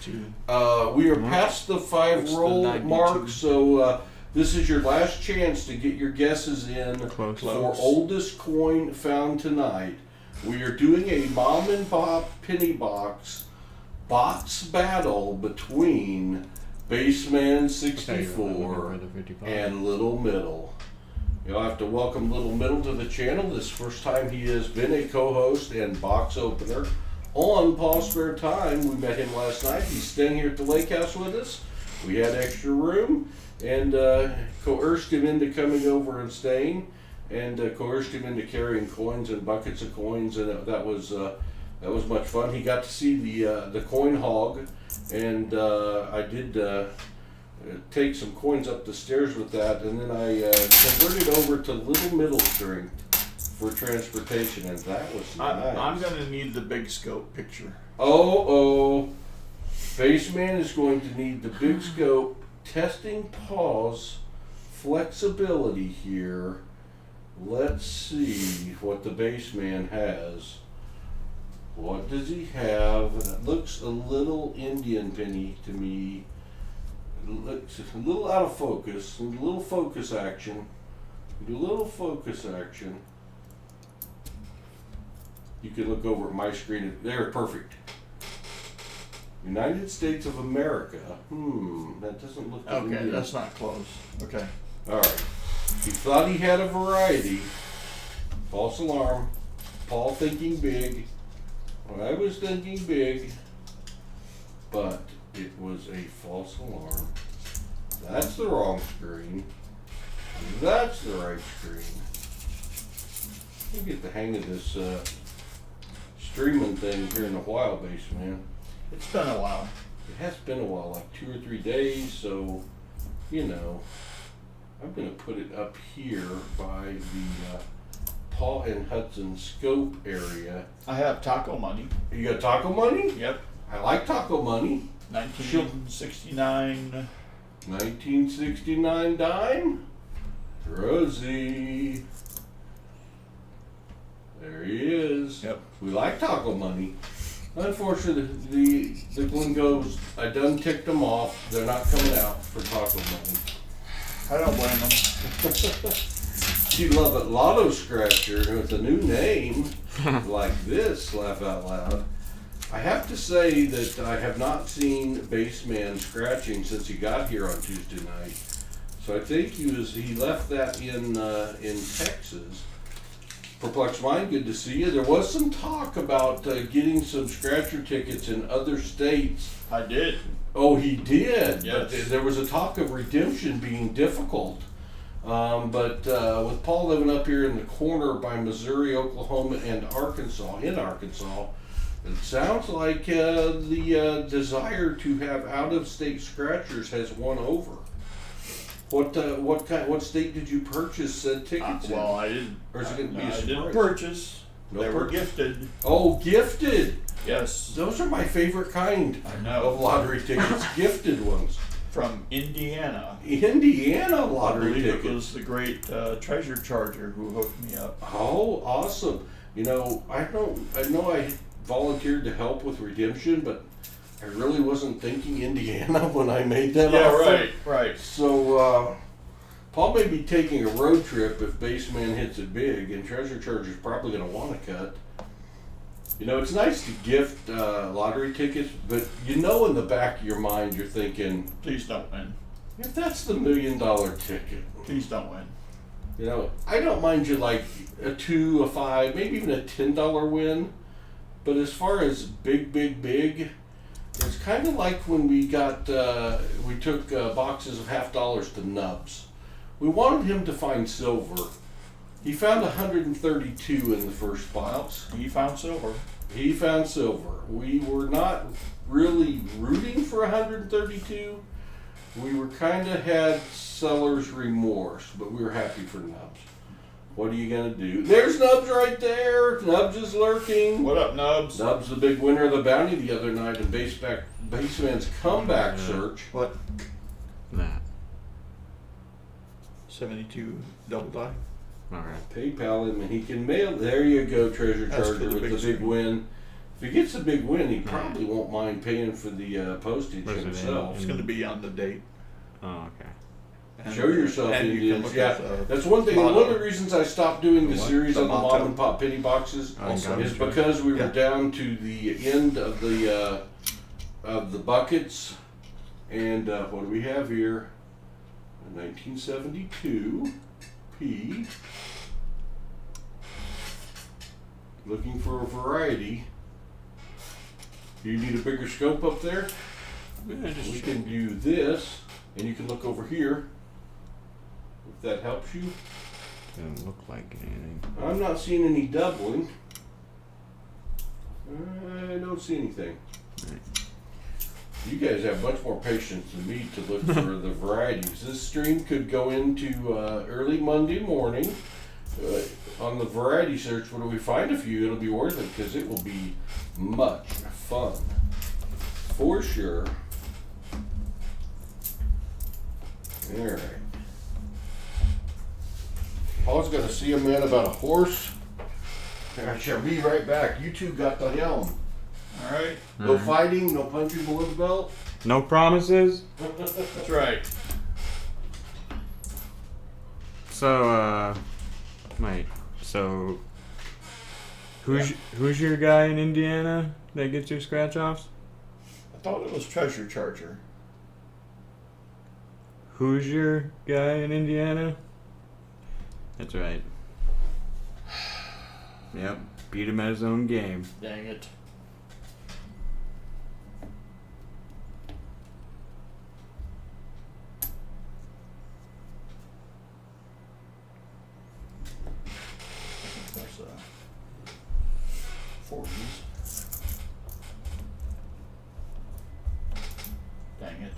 We are past the 5 roll mark, so this is your last chance to get your guesses in for oldest coin found tonight. We are doing a mom and pop penny box battle between Baseman 64 and Little Middle. You'll have to welcome Little Middle to the channel. This first time he has been a co-host and box opener on PasSpareTime. We met him last night. He's staying here at the lake house with us. We had extra room and coerced him into coming over and staying, and coerced him into carrying coins and buckets of coins, and that was much fun. He got to see the coin hog, and I did take some coins up the stairs with that, and then I converted over to Little Middle Strength for transportation, and that was nice. I'm going to need the big scope picture. Oh, Baseman is going to need the big scope. Testing pause flexibility here. Let's see what the Baseman has. What does he have? That looks a little Indian penny to me. It looks a little out of focus. A little focus action. A little focus action. You can look over at my screen. There, perfect. United States of America. That doesn't look okay. Indian. That's not close. Okay. All right. He thought he had a variety. False alarm. Paul thinking big. Well, I was thinking big, but it was a false alarm. That's the wrong screen. That's the right screen. We'll get the hang of this streaming thing here in a while, Baseman. It's been a while. It has been a while, like 2 or 3 days, so, you know, I'm going to put it up here by the Paul and Hudson scope area. I have taco money. You got taco money? Yep. I like taco money. 1969. 1969 dime. Rosie. There he is. Yep. We like taco money. Unfortunately, the Glingos, I done ticked them off. They're not coming out for taco money. I don't blame them. You love it, Lotto Scratcher with a new name like this, laugh out loud. I have to say that I have not seen Baseman scratching since he got here on Tuesday night. So I think he left that in Texas. Perplexed Mind, good to see you. There was some talk about getting some scratcher tickets in other states. I did. Oh, he did. Yes. But there was a talk of redemption being difficult. But with Paul living up here in the corner by Missouri, Oklahoma, and Arkansas, it sounds like the desire to have out-of-state scratchers has won over. What state did you purchase said tickets in? Well, I didn't. Or is it going to be a I surprise? didn't purchase. No they were purchase. gifted. Oh, gifted. Yes. Those are my favorite kind I know. of lottery tickets. Gifted ones. From Indiana. Indiana I lottery believe tickets. it was the great treasure charger who hooked me up. Oh, awesome. You know, I know I volunteered to help with redemption, but I really wasn't thinking Indiana when I made that Yeah, offer. right. So, Paul may be taking a road trip if Baseman hits it big, and Treasure Charger's probably going to want to cut. You know, it's nice to gift lottery tickets, but you know in the back of your mind you're thinking, Please don't win. if that's the $1 million ticket, Please don't win. you know, I don't mind you like a 2, a 5, maybe even a $10 win, but as far as big, it's kind of like when we got, we took boxes of $half to Nubs. We wanted him to find silver. He found 132 in the first box. He found silver. He found silver. We were not really rooting for 132. We were kind of had seller's remorse, but we were happy for Nubs. What are you going to do? There's Nubs right there. Nubs is lurking. What up, Nubs? Nubs, the big winner of the bounty the other night in Baseman's comeback search. What? That. 72 double die. All right. PayPal him and he can mail. There you go, Treasure That's Charger for the with big the big screen. win. If he gets a big win, he probably won't mind paying for the postage Where's it himself. It's going to be on the date. Oh, okay. And- Show yourself, and you can Indians. look Yeah, at, that's one thing. And one of motto. the reasons I stopped doing the The what? series The on the motto. mom and pop penny boxes Also, is because we were Yeah. down to the end of the buckets. And what do we have here? A 1972 P. Looking for a variety. Do you need a bigger scope up there? Yeah, just We show can do this, and you can look over here. If that helps you. Doesn't look like anything. I'm not seeing any doubling. I don't see anything. You guys have much more patience than me to look for the varieties. This stream could go into early Monday morning. On the variety search, when we find a few, it'll be worth it because it will be much fun. For sure. Alright. Paul's gonna see a man about a horse. I shall be right back. You two got the helm. All right. No fighting, no punching below the belt. No promises. That's right. So, wait. So, who's your guy in Indiana that gets your scratch offs? I thought it was Treasure Charger. Who's your guy in Indiana? That's right. Yep. Beat him at his own game. Dang it. There's 40s. Dang it.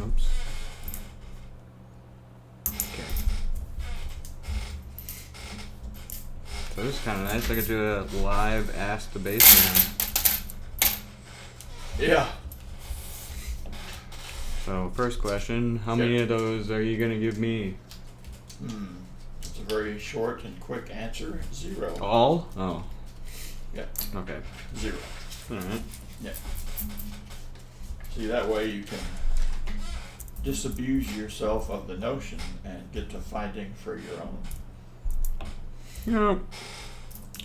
Oops. Okay. So this is kind of nice. I could do a live Ask the Baseman. Yeah. So first question, how many of those are you gonna give me? It's a very short and quick answer. 0. All? Oh. Yeah. Okay. 0. Alright. Yeah. See, that way you can disabuse yourself of the notion and get to finding for your own. You know,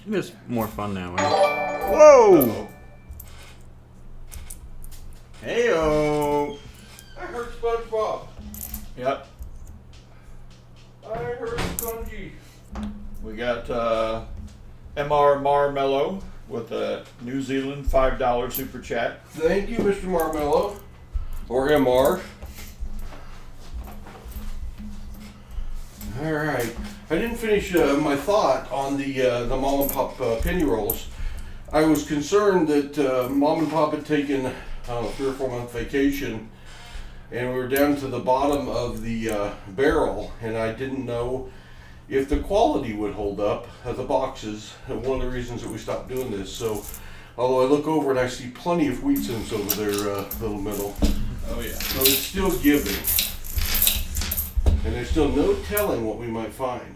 it's more fun that way. Whoa! Heyo! I heard SpongeBob. Yep. I heard Spongy. We got MR Marmello with a New Zealand $5 super chat. Thank you, Mr. Marmello. Or MR. Alright. I didn't finish my thought on the mom and pop penny rolls. I was concerned that mom and pop had taken, I don't know, 3 or 4 month vacation, and we were down to the bottom of the barrel, and I didn't know if the quality would hold up the boxes. And one of the reasons that we stopped doing this. So, although I look over and I see plenty of wheat cents over there, little middle. Oh yeah. So it's still giving. And there's still no telling what we might find.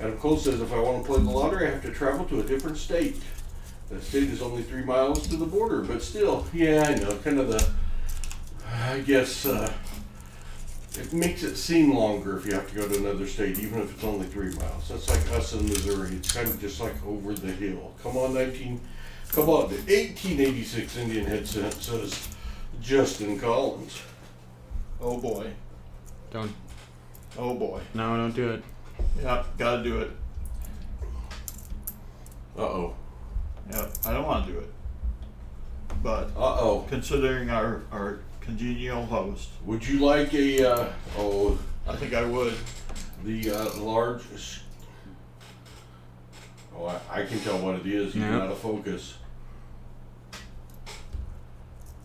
Adam Cole says, if I want to play the lottery, I have to travel to a different state. That state is only 3 miles to the border, but still, yeah, I know, kind of the, I guess, it makes it seem longer if you have to go to another state, even if it's only 3 miles. That's like us in Missouri. It's kind of just like over the hill. Come on, the 1886 Indian headset says Justin Collins. Oh boy. Don't. Oh boy. No, don't do it. Yep, gotta do it. Uh-oh. Yep, I don't want to do it. But Uh-oh. considering our congenial host, Would you like a, I think I would. the large... Oh, I can tell what it is, even Yeah. out of focus.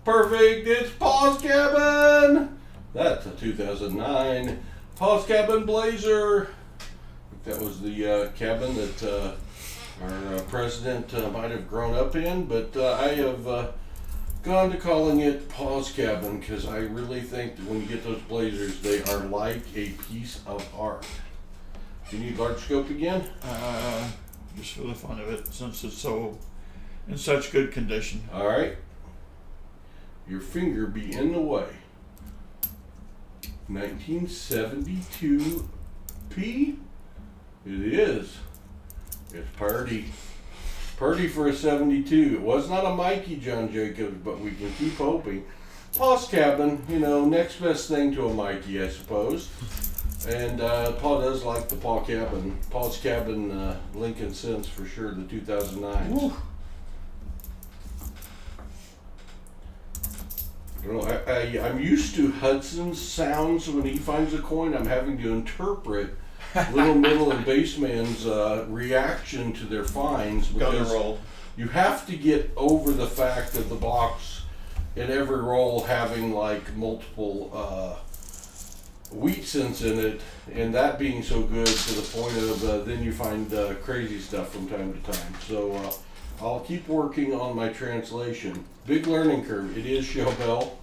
Perfect, it's Paul's Cabin! That's a 2009 Paul's Cabin Blazer. I think that was the cabin that our president might have grown up in, but I have gone to calling it Paul's Cabin because I really think that when you get those Blazers, they are like a piece of art. Do you need large scope again? Just for the fun of it, since it's so in such good condition. All right. Your finger be in the way. 1972 P. It is. It's party. Party for a 72. It was not a Mikey John Jacobs, but we can keep hoping. Paul's Cabin, you know, next best thing to a Mikey, I suppose. And Paul does like the Paul Cabin. Paul's Cabin Lincoln Sense for sure, the 2009. Woo. I don't know, I'm used to Hudson's sounds when he finds a coin. I'm having to interpret Little Middle and Baseman's reaction to their finds Gonna because roll. you have to get over the fact of the box in every roll having like multiple wheat cents in it, and that being so good to the point of then you find crazy stuff from time to time. So I'll keep working on my translation. Big learning curve. It is Chauvel.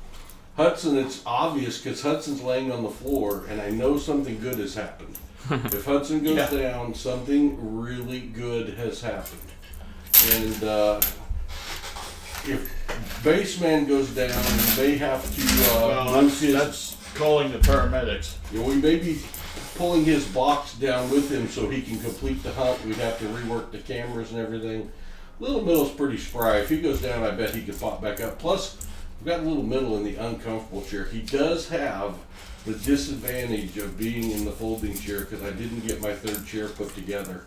Hudson, it's obvious because Hudson's laying on the floor, and I know something good has happened. If Hudson goes down, something really good has happened. And if Baseman goes down, they have to Well, move his... that's calling the paramedics. You know, we may be pulling his box down with him so he can complete the hunt. We'd have to rework the cameras and everything. Little Middle's pretty spry. If he goes down, I bet he could pop back up. Plus, we've got Little Middle in the uncomfortable chair. He does have the disadvantage of being in the folding chair because I didn't get my third chair put together.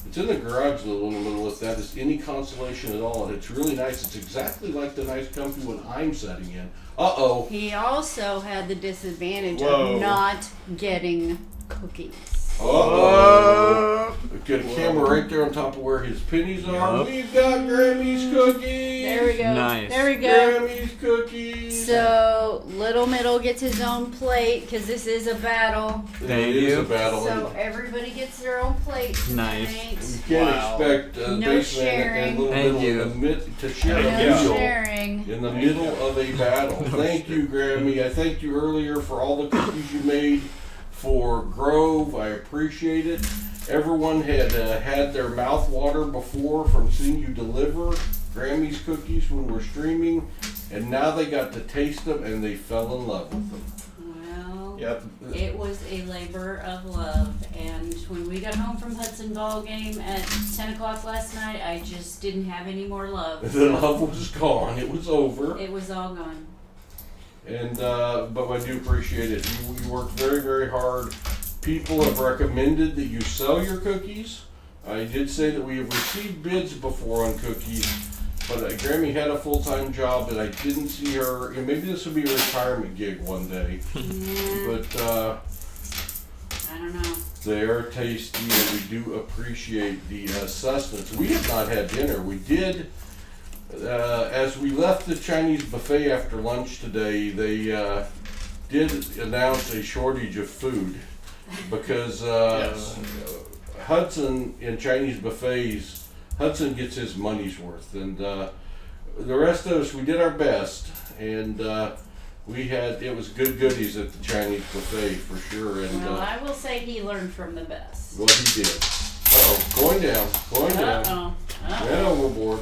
It's in the garage, Little Middle, if that is any consolation at all. And it's really nice. It's exactly like the nice comfy one I'm setting in. Uh-oh. He also had the disadvantage Whoa. of not getting cookies. Uh-oh. Get a camera right there on top of where his pennies are. Yup. We've got Grammy's cookies. There we go. Nice. There we go. Grammy's cookies. So Little Middle gets his own plate because this is a battle. Thank It is you. a battle. So everybody gets their own plate Nice. tonight. You can't Wow. expect No Baseman sharing. and Little Thank Middle you. in the to share Thank a you. No meal sharing. in the middle of a battle. Thank you, Grammy. I thanked you earlier for all the cookies you made for Grove. I appreciate it. Everyone had had their mouth water before from seeing you deliver Grammy's cookies when we're streaming, and now they got to taste them and they fell in love with them. Well, Yep. it was a labor of love, and when we got home from Hudson ball game at 10 o'clock last night, I just didn't have any more love. The love was gone. It was over. It was all gone. And but I do appreciate it. You worked very, very hard. People have recommended that you sell your cookies. I did say that we have received bids before on cookies, but Grammy had a full-time job, and I didn't see her. And maybe this will be a retirement gig one day. Yeah, But I don't know. they are tasty, and we do appreciate the sustenance. We have not had dinner. We did. As we left the Chinese buffet after lunch today, they did announce a shortage of food because Yes. Hudson in Chinese buffets, Hudson gets his money's worth, and the rest of us, we did our best, and it was good goodies at the Chinese buffet for sure. And Well, I will say he learned from the best. well, he did. Uh-oh, going down. Uh-oh. Ran overboard.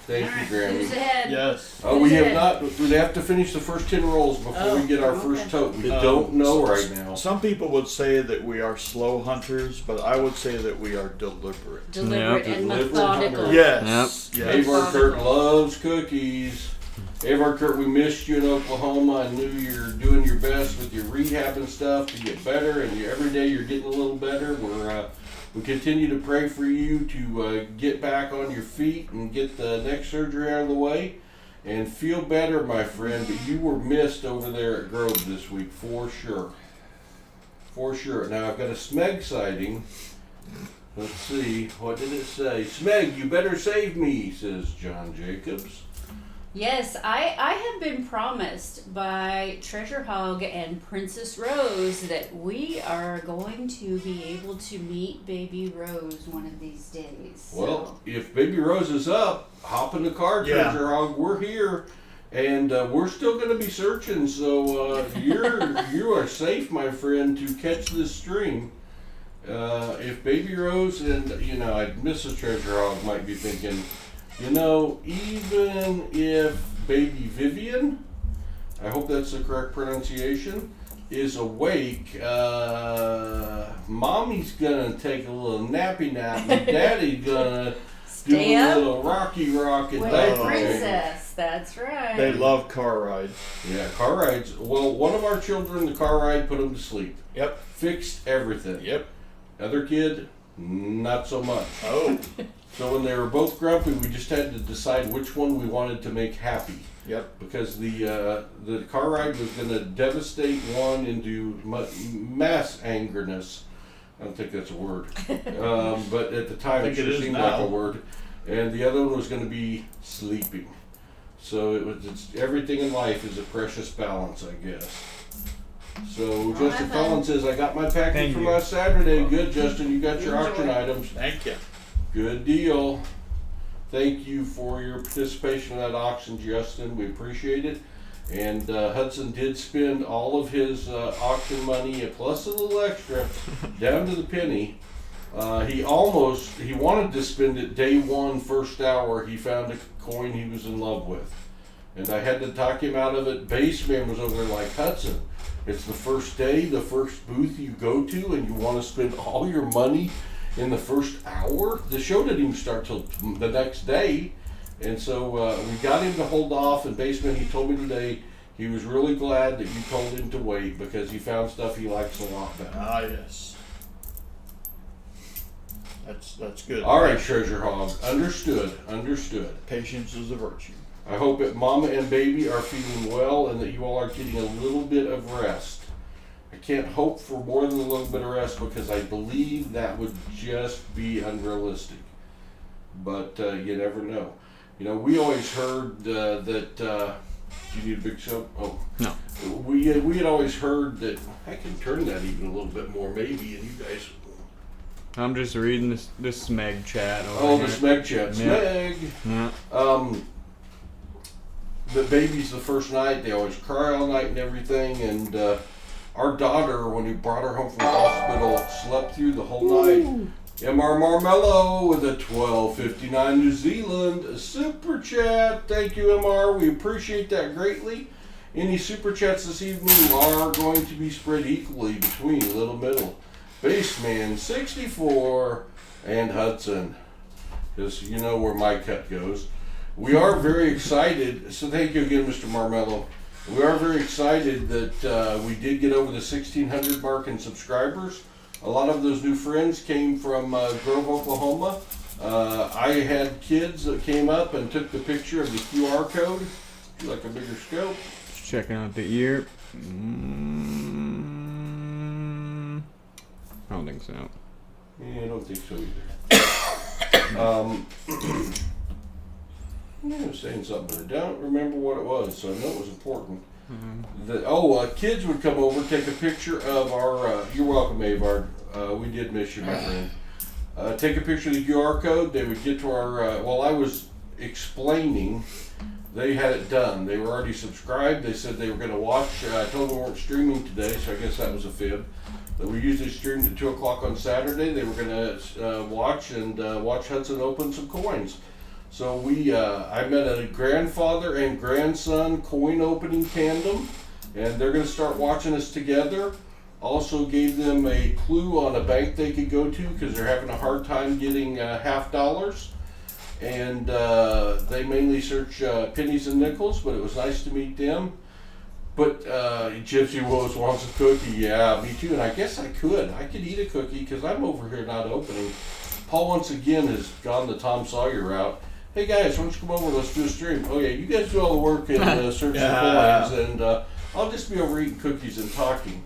Thank All right, you, Grammy. who's ahead? Yes. Oh, we Who's have ahead? not. We have to finish the first 10 rolls before we get our first okay. tote. We don't know right now. Some people would say that we are slow hunters, but I would say that we are deliberate. Deliberate Yep. and Deliberate methodical. hunter. Yes. Avar Yes. Kurt loves cookies. Avar Kurt, we missed you in Oklahoma. I knew you're doing your best with your rehab and stuff to get better, and every day you're getting a little better. We continue to pray for you to get back on your feet and get the neck surgery out of the way and feel better, my friend. But you were missed over there at Grove this week, for sure. For sure. Now, I've got a Smeg sighting. Let's see. What did it say? Smeg, you better save me, says John Jacobs. Yes, I have been promised by Treasure Hog and Princess Rose that we are going to be able to meet Baby Rose one of these days. Well, if Baby Rose is up, hop in the car, Yeah. Treasure Hog. We're here, and we're still going to be searching. So you are safe, my friend, to catch this stream. If Baby Rose and Mrs. Treasure Hog might be thinking, even if Baby Vivian, I hope that's the correct pronunciation, is awake, Mommy's gonna take a little nappy nap, and Daddy's gonna Stay do a up little rocky rock and with that the thing. princess. That's right. They love car rides. Yeah, car rides. Well, one of our children, the car ride put him to sleep. Yep. Fixed everything. Yep. Other kid, not so much. Oh. So when they were both grumpy, we just had to decide which one we wanted to make happy. Yep. Because the car ride was going to devastate one into mass angerness. I don't think that's a word, but at the time it think it sure is seemed now. like a word. And the other one was going to be sleeping. So everything in life is a precious balance, I guess. So Justin have fun. Collins says, "I got my package Thank from you. last Saturday." Good, Justin. You got your Enjoy. auction items. Thank you. Good deal. Thank you for your participation in that auction, Justin. We appreciate it. And Hudson did spend all of his auction money, plus a little extra, down to the penny. He wanted to spend it day one, first hour. He found a coin he was in love with. And I had to talk him out of it. Baseman was over there like, Hudson, it's the first day, the first booth you go to, and you want to spend all your money in the first hour? The show didn't even start till the next day. And so we got him to hold off, and Baseman, he told me today he was really glad that you told him to wait because he found stuff he likes a lot better. Ah, yes. That's good. All right, Treasure Hog. Understood. Patience is a virtue. I hope that Mama and Baby are feeling well and that you all are getting a little bit of rest. I can't hope for more than a little bit of rest because I believe that would just be unrealistic. But you never know. We always heard that. Do you need a big soap? Oh. No. We had always heard that. I can turn that even a little bit more maybe, and you guys. I'm just reading this Smeg chat over Oh, here. the Smeg chat. Yeah. Smeg! Yeah. The baby's the first night. They always cry all night and everything. And our daughter, when we brought her home from the hospital, slept through the whole night. MR Marmello with a $12.59 New Zealand super chat. Thank you, MR. We appreciate that greatly. Any super chats this evening are going to be spread equally between Little Middle, Baseman 64, and Hudson. Because you know where my cut goes. We are very excited. So thank you again, Mr. Marmello. We are very excited that we did get over the 1,600 mark in subscribers. A lot of those new friends came from Grove, Oklahoma. I had kids that came up and took the picture of the QR code. Would you like a bigger scope? Just checking out the ear. I don't think so. Yeah, I don't think so either. I was saying something, but I don't remember what it was, so I know it was important. Kids would come over, take a picture of our, you're welcome, Avard. We did miss you, my friend. Take a picture of the QR code. They would get to our, while I was explaining they had it done. They were already subscribed. They said they were going to watch. I told them we weren't streaming today, so I guess that was a fib. But we usually streamed at 2 o'clock on Saturday. They were going to watch Hudson open some coins. So I met a grandfather and grandson coin opening tandem, and they're going to start watching us together. Also gave them a clue on a bank they could go to because they're having a hard time getting $50. And they mainly search pennies and nickels, but it was nice to meet them. But Gypsy Rose wants a cookie. Yeah, me too. And I guess I could eat a cookie because I'm over here not opening. Paul once again has gone the Tom Sawyer route. Hey guys, why don't you come over? Let's do a stream. Oh yeah, you guys do all the work and search the coins, and I'll just be over eating cookies and talking.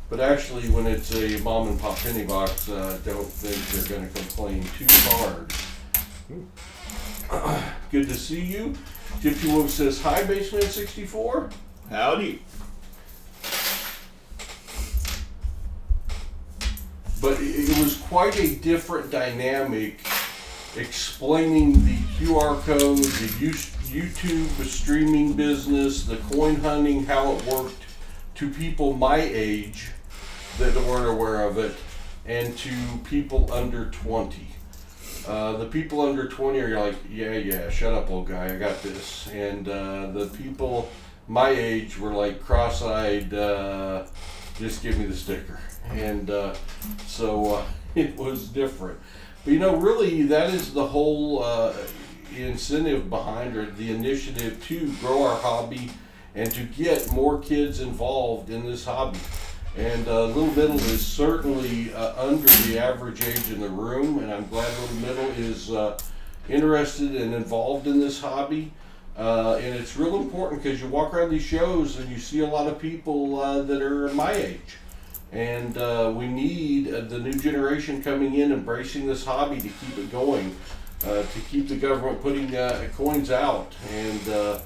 But actually, when it's a mom and pop penny box, I don't think they're going to complain too hard. Good to see you. Gypsy Wolf says, hi, Baseman64. Howdy. But it was quite a different dynamic explaining the QR code, the YouTube streaming business, the coin hunting, how it worked to people my age that weren't aware of it, and to people under 20. The people under 20 are like, yeah, shut up, old guy, I got this. And the people my age were like cross-eyed, just give me the sticker. And so it was different. But really, that is the whole incentive behind it, the initiative to grow our hobby and to get more kids involved in this hobby. And Little Middle is certainly under the average age in the room, and I'm glad Little Middle is interested and involved in this hobby. And it's real important because you walk around these shows and you see a lot of people that are my age. And we need the new generation coming in, embracing this hobby to keep it going, to keep the government putting coins out, and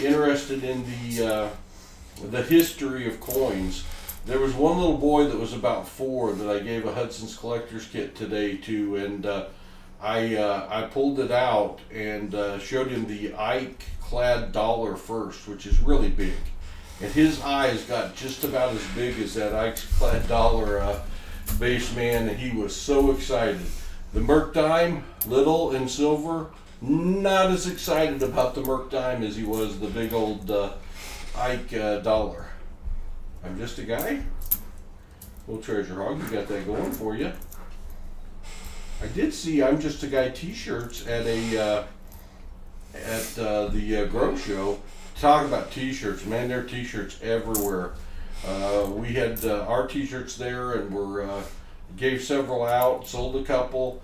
interested in the history of coins. There was one little boy that was about 4 that I gave a Hudsons Collectors Kit today to, and I pulled it out and showed him the Ike Clad dollar first, which is really big. And his eyes got just about as big as that Ike's Clad dollar base man, and he was so excited. The Merc dime, little and silver, not as excited about the Merc dime as he was the big old Ike dollar. I'm just a guy. Little treasure hog, you got that going for you. I did see I'm Just a Guy t-shirts at the Grove Show. Talk about t-shirts, man, there are t-shirts everywhere. We had our t-shirts there, and gave several out, sold a couple,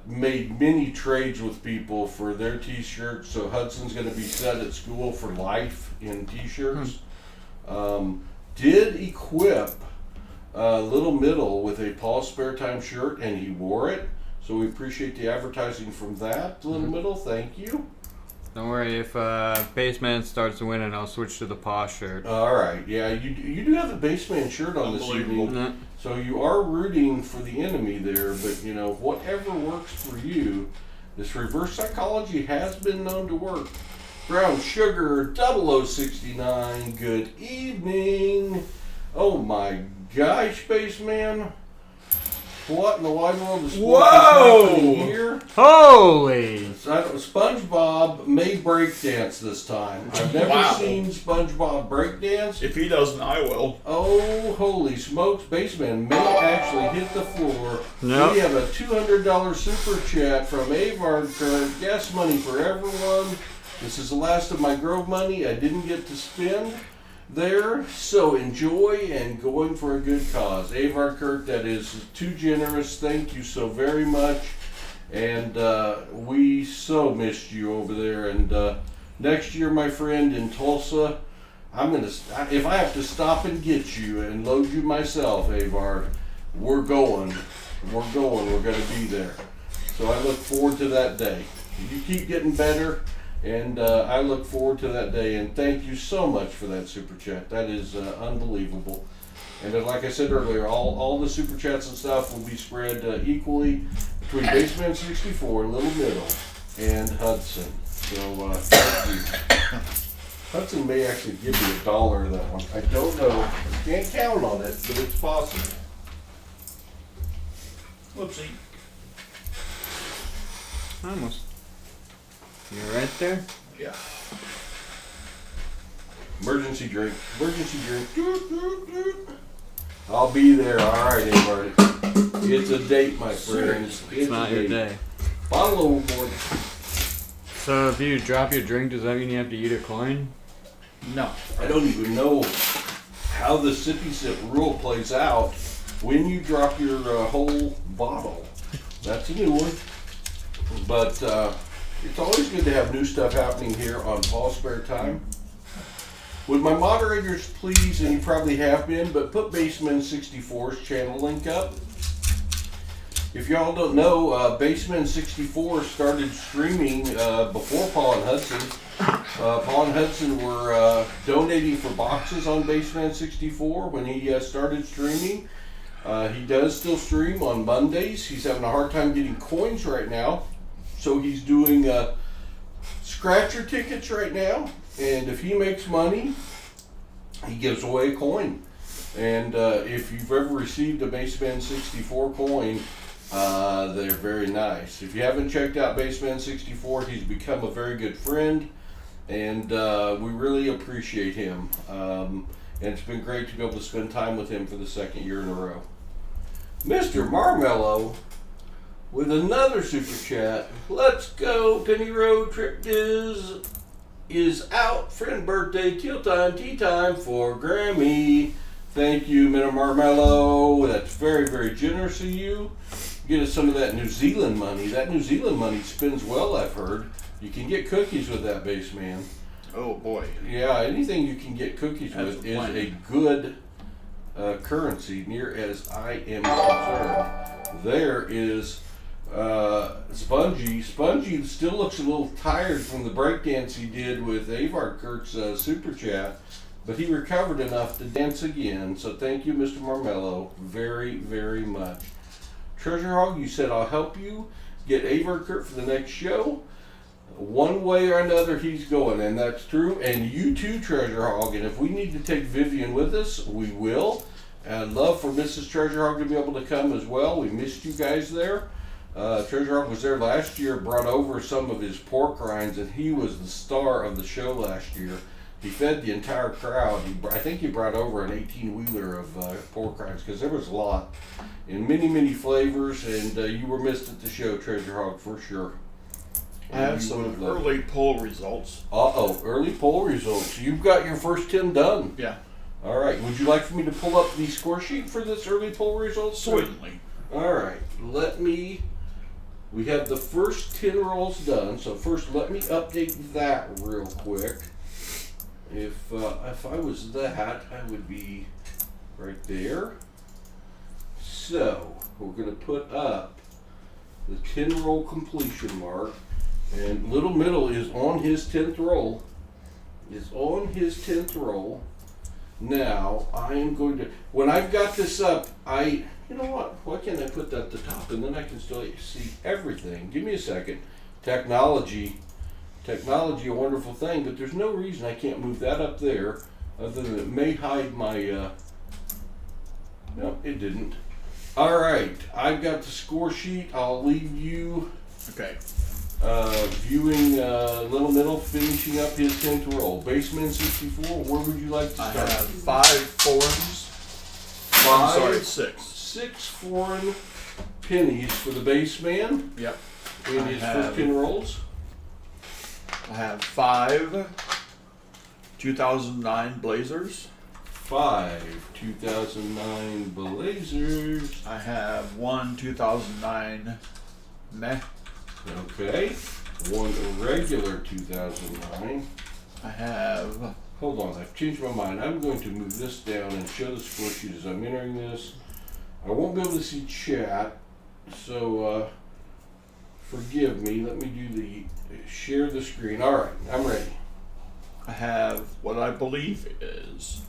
made many trades with people for their t-shirts. So Hudson's going to be set at school for life in t-shirts. Did equip Little Middle with a PasSpareTime shirt, and he wore it. So we appreciate the advertising from that, Little Middle. Thank you. Don't worry, if Baseman starts winning, I'll switch to the Paw shirt. All right, yeah, you do have the Baseman shirt on this evening, so you are rooting for the enemy there. But whatever works for you, this reverse psychology has been known to work. Brown Sugar 0069, good evening. Oh my gosh, Spaceman. What in the wide world is happening here? Holy! SpongeBob may breakdance this time. I've never seen SpongeBob breakdance. If he doesn't, I will. Oh, holy smokes. Baseman may actually hit the floor. Nope. We have a $200 super chat from Avard Kurt. Gas money for everyone. This is the last of my Grove money I didn't get to spend there, so enjoy and going for a good cause. Avard Kurt, that is too generous. Thank you so very much, and we so missed you over there. And next year, my friend, in Tulsa, if I have to stop and get you and load you myself, Avard, we're going to be there. So I look forward to that day. You keep getting better. And I look forward to that day, and thank you so much for that super chat. That is unbelievable. And then, like I said earlier, all the super chats and stuff will be spread equally between Baseman 64, Little Middle, and Hudson. So thank you. Hudson may actually give you $1 of that one. I don't know. Can't count on it, but it's possible. Whoopsie. Almost. You're right there. Yeah. Emergency drink. Emergency drink. Doot, doot, doot. I'll be there. All right, everybody. It's a date, my friends. It's not your day. Bottle overboard. So if you drop your drink, does that mean you have to eat a coin? No. I don't even know how the sippy sip rule plays out when you drop your whole bottle. That's a new one. But it's always good to have new stuff happening here on Paul's Spare Time. Would my moderators please, and you probably have been, but put Baseman 64's channel link up. If y'all don't know, Baseman 64 started streaming before Paul and Hudson. Paul and Hudson were donating for boxes on Baseman 64 when he started streaming. He does still stream on Mondays. He's having a hard time getting coins right now. So he's doing scratcher tickets right now. And if he makes money, he gives away a coin. And if you've ever received a Baseman 64 coin, they're very nice. If you haven't checked out Baseman 64, he's become a very good friend. And we really appreciate him. And it's been great to be able to spend time with him for the second year in a row. Mr. Marmello with another super chat. Let's go. Penny Road Trip is out. Friend birthday, teal time, tea time for Grammy. Thank you, Mr. Marmello. That's very, very generous of you. Get us some of that New Zealand money. That New Zealand money spins well, I've heard. You can get cookies with that, base man. Oh boy. Yeah, anything you can get cookies with is a good currency, near as I am concerned. There is Spongy. Spongy still looks a little tired from the breakdance he did with Avar Kurt's super chat, but he recovered enough to dance again. So thank you, Mr. Marmello, very, very much. Treasure Hog, you said I'll help you get Avar Kurt for the next show. One way or another, he's going, and that's true. And you too, Treasure Hog. And if we need to take Vivian with us, we will. And I'd love for Mrs. Treasure Hog to be able to come as well. We missed you guys there. Treasure Hog was there last year, brought over some of his pork rinds, and he was the star of the show last year. He fed the entire crowd. I think he brought over an 18-wheeler of pork rinds, because there was a lot in many, many flavors, and you were missed at the show, Treasure Hog, for sure. I have some early poll results. Uh-oh, early poll results. You've got your first 10 done. Yeah. All right. Would you like for me to pull up the score sheet for this early poll results? Certainly. All right. We have the first 10 rolls done. So first, let me update that real quick. If I was that, I would be right there. So we're going to put up the 10 roll completion mark. And Little Middle is on his 10th roll. Now, I am going to, when I've got this up, you know what? Why can't I put that at the top and then I can still see everything? Give me a second. Technology, a wonderful thing, but there's no reason I can't move that up there other than it may hide my, no, it didn't. All right, I've got the score sheet. I'll leave you. Okay. Viewing Little Middle finishing up his 10th roll. Baseman 64, where would you like to start? I have 5 foreigns. Five? I'm sorry, 6. 6 foreign pennies for the baseman. Yep. In his first 10 rolls. I have 5 2009 Blazers. 5 2009 Blazers. I have 1 2009 Meh. Okay. 1 regular 2009. I have. Hold on, I've changed my mind. I'm going to move this down and show the score sheet as I'm entering this. I won't be able to see chat, so forgive me. Let me do the share the screen. All right, I'm ready. I have what I believe is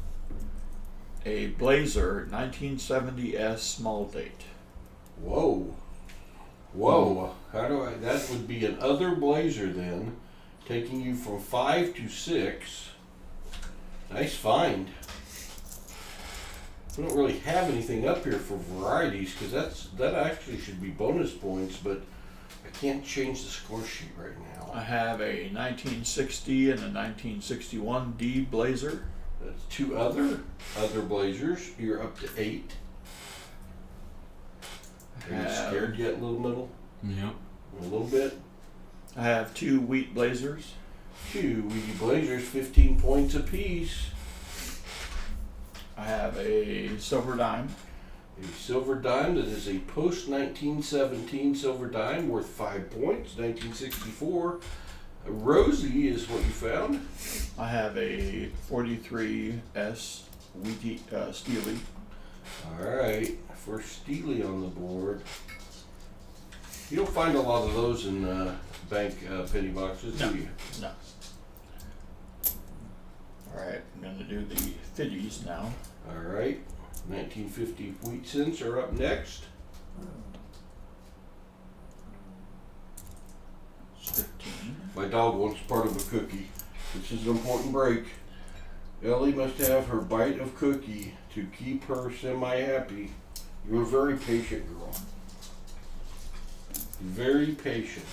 a Blazer 1970S small date. Whoa. Whoa. How do I, that would be an other Blazer then. taking you from 5 to 6. Nice find. We don't really have anything up here for varieties because that actually should be bonus points, but I can't change the score sheet right now. I have a 1960 and a 1961 D Blazer. That's 2 other Blazers. You're up to 8. Are you scared yet, Little Middle? Yep. A little bit. I have 2 Wheat Blazers. 2 Wheatie Blazers, 15 points apiece. I have a Silver Dime. A silver dime that is a post 1917 silver dime worth 5 points. 1964. A Rosie is what you found. I have a 43S Wheatie Steely. Alright, first Steely on the board. You don't find a lot of those in bank penny boxes, No. do you? No. Alright, I'm going to do the 50s now. Alright, 1950 wheat cents are up next. It's 15. My dog wants part of a cookie. This is an important break. Ellie must have her bite of cookie to keep her semi-happy. You're a very patient girl. Very patient.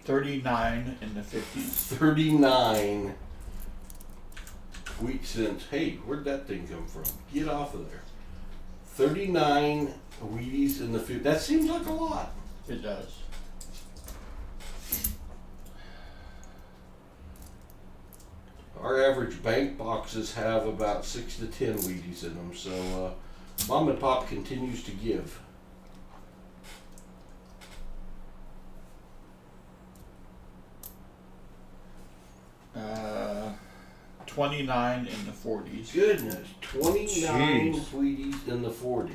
$39 in the 50s. 39 wheat cents. Hey, where'd that thing come from? Get off of there. 39 Wheaties in the 50s. That seems like a lot. It does. Our average bank boxes have about 6 to 10 Wheaties in them, so Mom and Pop continues to give. Uh, 29 in the 40s. Goodness, 29 Jeez. Wheaties in the 40s.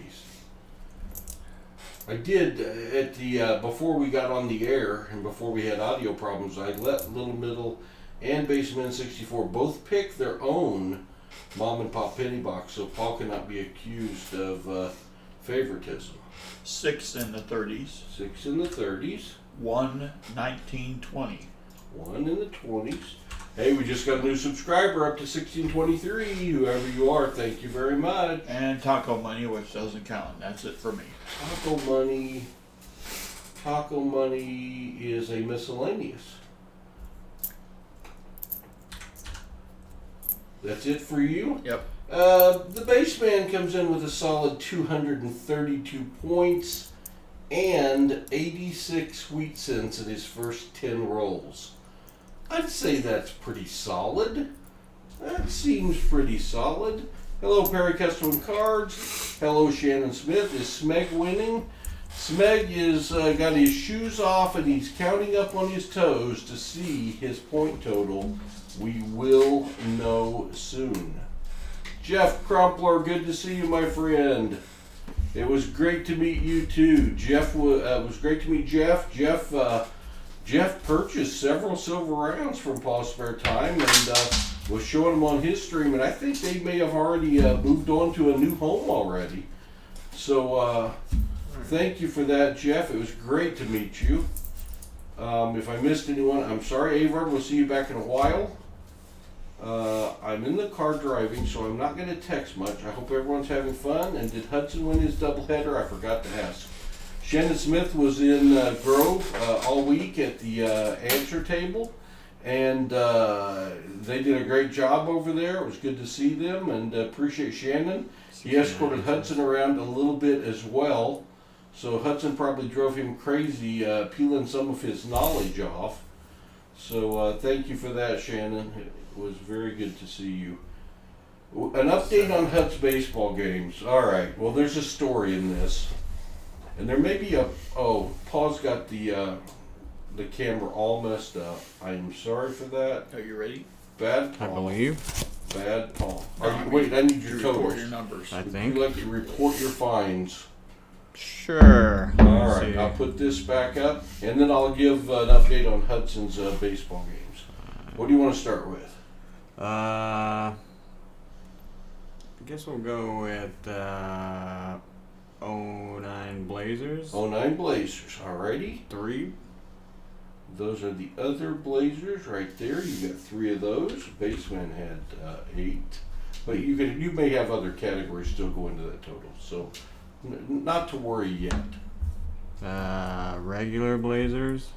I did at the before we got on the air and before we had audio problems, I let Little Middle and Baseman 64 both pick their own Mom and Pop penny box, so Paul cannot be accused of favoritism. 6 in the 30s. 6 in the 30s, 1 1920. 1 in the 20s. Hey, we just got a new subscriber up to 1623. Whoever you are, thank you very much. And Taco Money, which doesn't count. That's it for me. Taco Money is a miscellaneous. That's it for you? Yep. The base man comes in with a solid 232 points and 86 wheat cents in his first 10 rolls. I'd say that's pretty solid. That seems pretty solid. Hello, Perry Custom Cards. Hello, Shannon Smith. Is Smeg winning? Smeg is got his shoes off and he's counting up on his toes to see his point total. We will know soon. Jeff Crumpler, good to see you, my friend. It was great to meet you too. Jeff was great to meet Jeff. Jeff purchased several silver rounds from PasSpareTime and was showing them on his stream, and I think they may have already moved on to a new home already. So thank you for that, Jeff. It was great to meet you. If I missed anyone, I'm sorry, Avard. We'll see you back in a while. I'm in the car driving, so I'm not going to text much. I hope everyone's having fun. And did Hudson win his doubleheader? I forgot to ask. Shannon Smith was in Grove all week at the answer table, and they did a great job over there. It was good to see them, and appreciate Shannon. He escorted Hudson around a little bit as well, so Hudson probably drove him crazy peeling some of his knowledge off. So thank you for that, Shannon. It was very good to see you. An update on Hut's baseball games. All right, well, there's a story in this. And there may be Paul's got the camera all messed up. I'm sorry for that. Are you ready? Bad I Paul. believe. Bad Paul. Wait, I need your report totals. your numbers. I Would think. you like to report your fines? Sure. All Let's right, see. I'll put this back up, and then I'll give an update on Hudson's baseball games. What do you want to start with? I guess we'll go with 09 Blazers. 09 Blazers. Alrighty. 3. Those are the other Blazers right there. You got 3 of those. Baseman had 8. But you may have other categories still go into that total. So not to worry yet. Regular Blazers.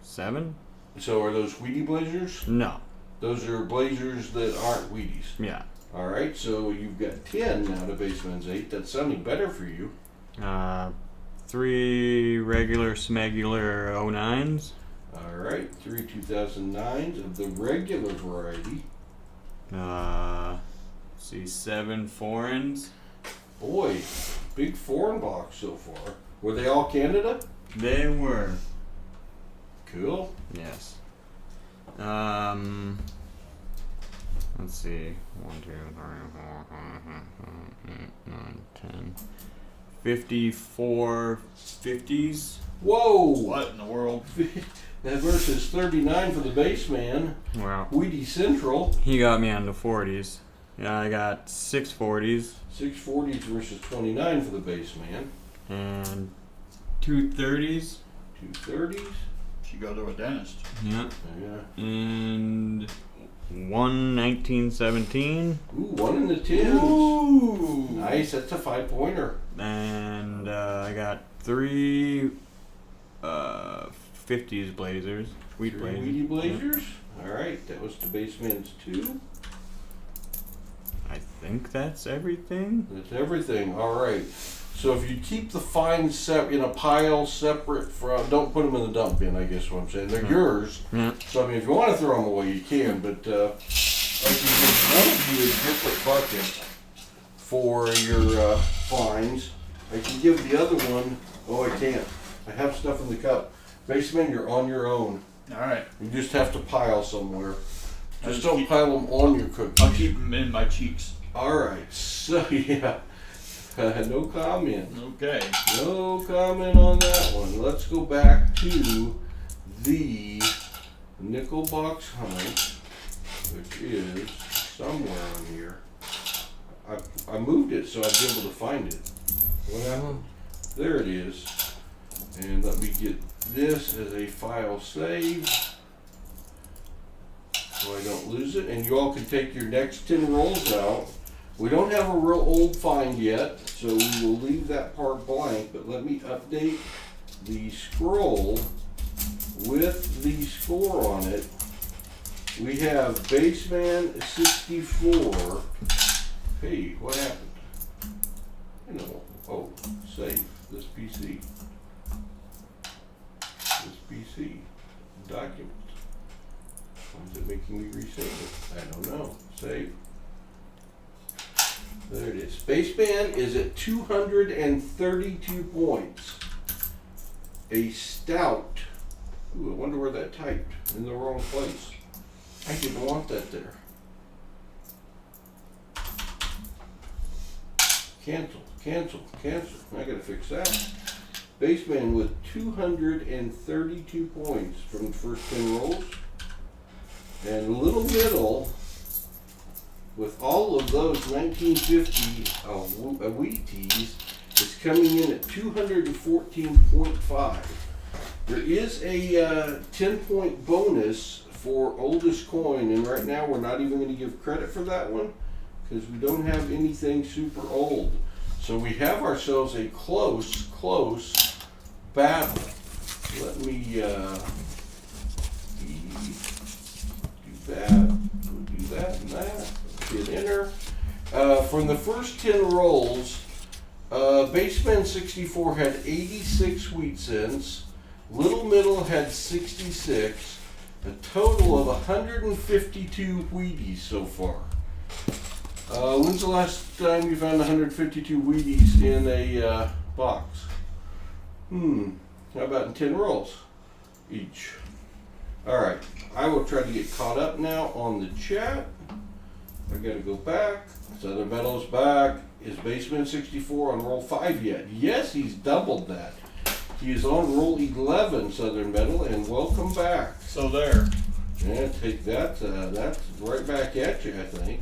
7. So are those Wheatie Blazers? No. Those are Blazers that aren't Wheaties. Yeah. Alright, so you've got 10 now to Baseman's 8. That's sounding better for you. 3 regular Smegular 09s. Alright, 3 2009s of the regular variety. See 7 foreigns. Boy, big foreign box so far. Were they all Canada? They were. Cool. Yes. Let's see. 1, 2, 3, 4, 5, 6, 7, 8, 9, 10. 54 50s. Whoa! What in the world? That versus 39 for the Baseman. Wow. Wheatie Central. He got me on the 40s. Yeah, I got 6 40s. 6 40s versus 29 for the Baseman. And 2 30s. 2 30s. Should go to a dentist. Yeah. Yeah. And 1 1917. Ooh, 1 in the 10s. Ooh! Nice, that's a 5-pointer. And I got 3 50s Blazers. Wheat 3 Blazers. Wheatie Blazers. Alright, that was the Baseman's 2. I think that's everything. That's everything. Alright. So if you keep the fines in a pile separate from, don't put them in the dump bin, I guess what I'm saying. They're yours. Yeah. So I mean, if you want to throw them away, you can. But I can give one of you a different bucket for your fines. I can give the other one. Oh, I can't. I have stuff in the cup. Baseman, you're on your own. Alright. You just have to pile somewhere. I'll Just just don't keep- pile them on your cookies. I'll keep them in my cheeks. Alright, so yeah. No comment. Okay. No comment on that one. Let's go back to the nickel box hunt, which is somewhere on here. I moved it so I'd be able to find it. What happened? There it is. And let me get this as a file save so I don't lose it. And you all can take your next 10 rolls out. We don't have a real old find yet, so we will leave that part blank, but let me update the scroll with the score on it. We have Baseman 64. Hey, what happened? You know, oh, save this PC. This PC document. Why is it making me resave it? I don't know. Save. There it is. Baseman is at 232 points. A stout. Ooh, I wonder where that typed. In the wrong place. I didn't want that there. Cancel, cancel, cancel. I gotta fix that. Baseman with 232 points from the first 10 rolls. And Little Middle with all of those 1950 Wheaties is coming in at 214.5. There is a 10-point bonus for oldest coin, and right now we're not even going to give credit for that one because we don't have anything super old. So we have ourselves a close battle. Let me do that, we'll do that and that. Hit enter. From the first 10 rolls, Baseman 64 had 86 wheat cents. Little Middle had 66. A total of 152 Wheaties so far. When's the last time you found 152 Wheaties in a box? How about in 10 rolls each? Alright, I will try to get caught up now on the chat. I gotta go back. Southern Meadows back. Is Baseman 64 on roll 5 yet? Yes, he's doubled that. He is on roll 11, Southern Meadow, and welcome back. So there. Yeah, take that. That's right back at you, I think.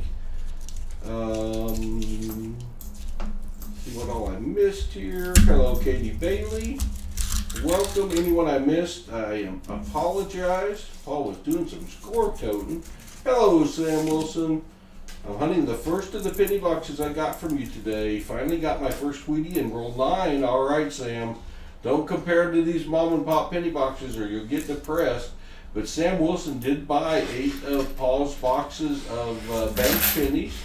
See what all I missed here. Hello, Katie Bailey. Welcome. Anyone I missed, I apologize. Paul was doing some score toting. Hello, Sam Wilson. I'm hunting the first of the penny boxes I got from you today. Finally got my first Tweety and rolled 9. All right, Sam. Don't compare to these mom and pop penny boxes or you'll get depressed. But Sam Wilson did buy 8 of Paul's boxes of bank pennies.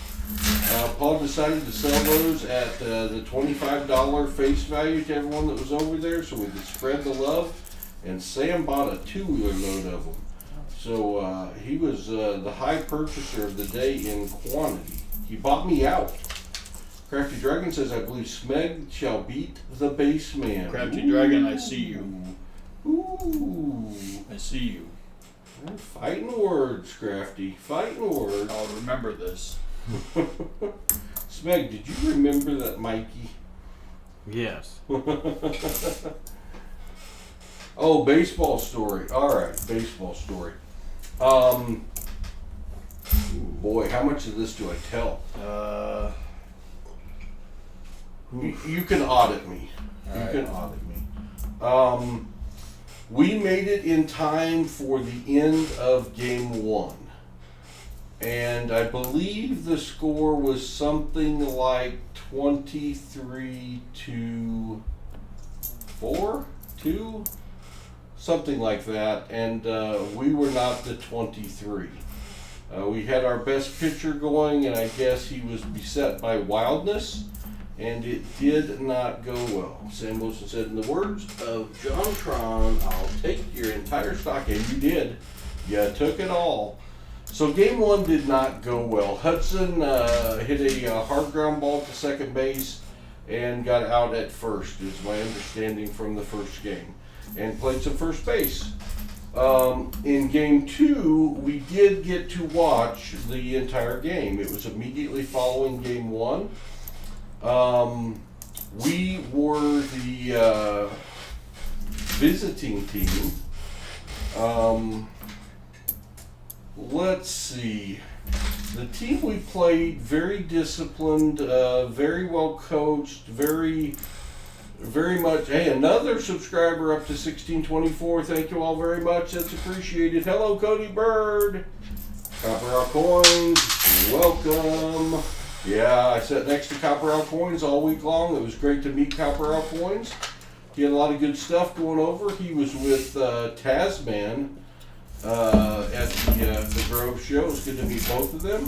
Paul decided to sell those at the $25 face value to everyone that was over there so we could spread the love. And Sam bought a 2-wheeler load of them. So he was the high purchaser of the day in quantity. He bought me out. Crafty Dragon says, I believe Smeg shall beat the baseman. Crafty Dragon, I see you. Ooh. I see you. Fighting words, Crafty. Fighting words. I'll remember this. Smeg, did you remember that Mikey? Yes. Oh, baseball story. Alright, baseball story. Boy, how much of this do I tell? You can audit me. You can audit me. We made it in time for the end of game 1. And I believe the score was something like 23-4, 2, something like that. And we were not the 23. We had our best pitcher going, and I guess he was beset by wildness, and it did not go well. Sam Wilson said, in the words of John Tron, I'll take your entire stock, and you did. You took it all. So game 1 did not go well. Hudson hit a hard ground ball to second base and got out at first, is my understanding from the first game, and played some first base. In game 2, we did get to watch the entire game. It was immediately following game 1. We were the visiting team. Let's see. The team we played, very disciplined, very well coached, very much. Hey, another subscriber up to 1624. Thank you all very much. That's appreciated. Hello, Cody Bird. Copper Out Coins. Welcome. Yeah, I sat next to Copper Out Coins all week long. It was great to meet Copper Out Coins. He had a lot of good stuff going over. He was with Tasman at the Grove show. It was good to meet both of them.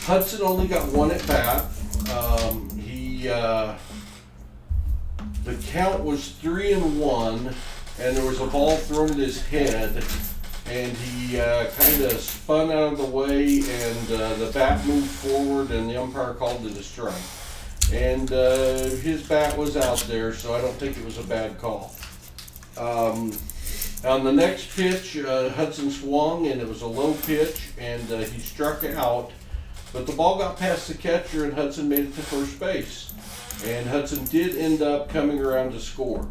Hudson only got 1 at bat. The count was 3-1, and there was a ball thrown at his head, and he kind of spun out of the way, and the bat moved forward, and the umpire called it a strike. And his bat was out there, so I don't think it was a bad call. On the next pitch, Hudson swung, and it was a low pitch, and he struck out. But the ball got past the catcher, and Hudson made it to first base. And Hudson did end up coming around to score.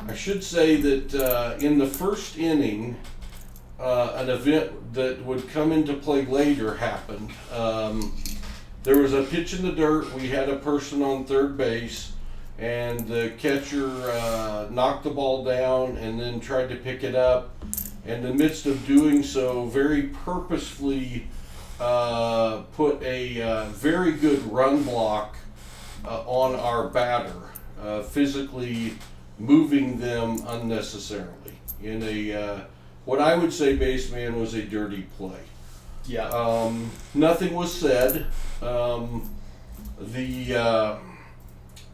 I should say that in the first inning, an event that would come into play later happened. There was a pitch in the dirt. We had a person on third base, and the catcher knocked the ball down and then tried to pick it up. And in the midst of doing so, very purposefully put a very good run block on our batter, physically moving them unnecessarily in a what I would say baseman was a dirty play. Yeah. Nothing was said.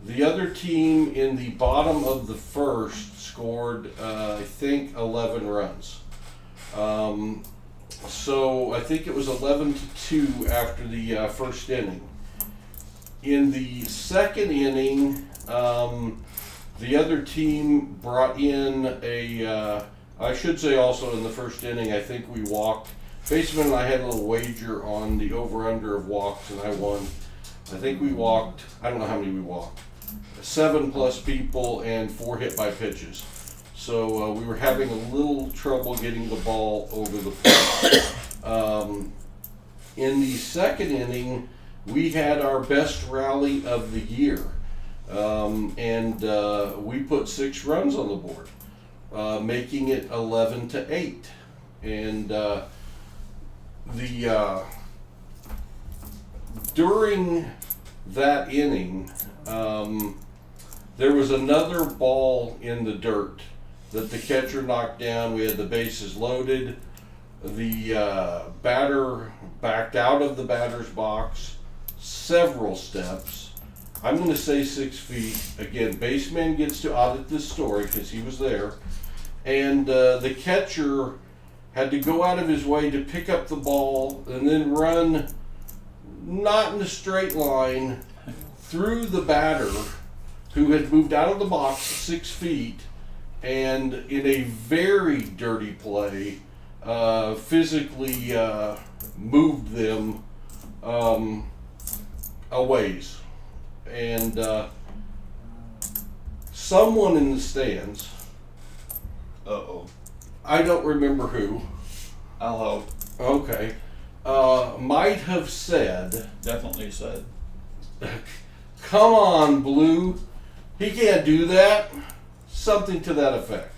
The other team in the bottom of the first scored, I think, 11 runs. So I think it was 11-2 after the first inning. In the second inning, the other team brought in I should say also in the first inning, I think we walked. Baseman and I had a little wager on the over-under of walks, and I won. I think we walked, I don't know how many we walked, 7+ people and 4 hit by pitches. So we were having a little trouble getting the ball over the plate. In the second inning, we had our best rally of the year. And we put 6 runs on the board, making it 11-8. And during that inning, there was another ball in the dirt that the catcher knocked down. We had the bases loaded. The batter backed out of the batter's box several steps. I'm going to say 6 feet. Again, baseman gets to audit this story because he was there. And the catcher had to go out of his way to pick up the ball and then run, not in a straight line, through the batter who had moved out of the box 6 feet, and in a very dirty play, physically moved them a ways. And someone in the stands, I don't remember who. I'll hope. Okay. Might have said, Definitely said. "Come on, Blue. He can't do that." Something to that effect.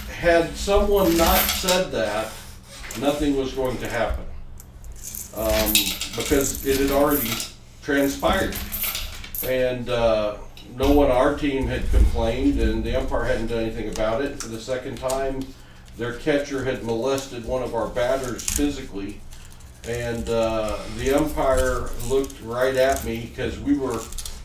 Had someone not said that, nothing was going to happen. Because it had already transpired. And no one on our team had complained, and the umpire hadn't done anything about it. For the second time, their catcher had molested one of our batters physically. And the umpire looked right at me because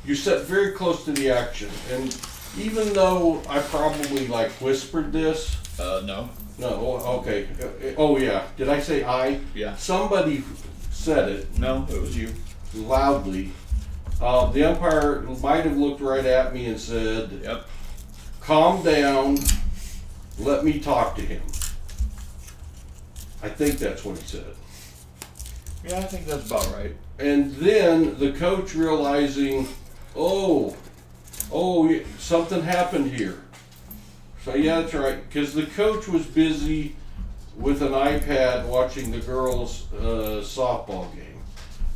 you sat very close to the action. And even though I probably whispered this. No. No, okay. Oh yeah, did I say I? Yeah. Somebody said it. No, it was you. Loudly. The umpire might have looked right at me and said, Yep. "Calm down, let me talk to him." I think that's what he said. Yeah, I think that's about right. And then the coach realizing, oh, something happened here. So yeah, that's right, because the coach was busy with an iPad watching the girls' softball game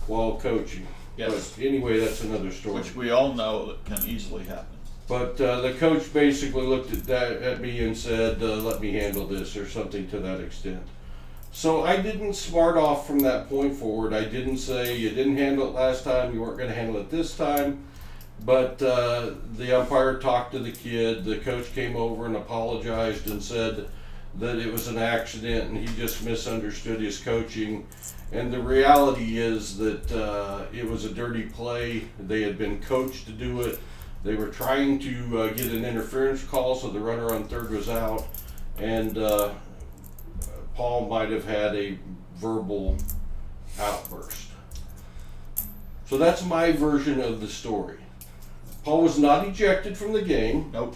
while coaching. Yes. But anyway, that's another story. Which we all know that can easily happen. But the coach basically looked at me and said, "Let me handle this," or something to that extent. So I didn't smart off from that point forward. I didn't say, "You didn't handle it last time, you weren't going to handle it this time." But the umpire talked to the kid. The coach came over and apologized and said that it was an accident and he just misunderstood his coaching. And the reality is that it was a dirty play. They had been coached to do it. They were trying to get an interference call so the runner on third was out. And Paul might have had a verbal outburst. So that's my version of the story. Paul was not ejected from the game. Nope.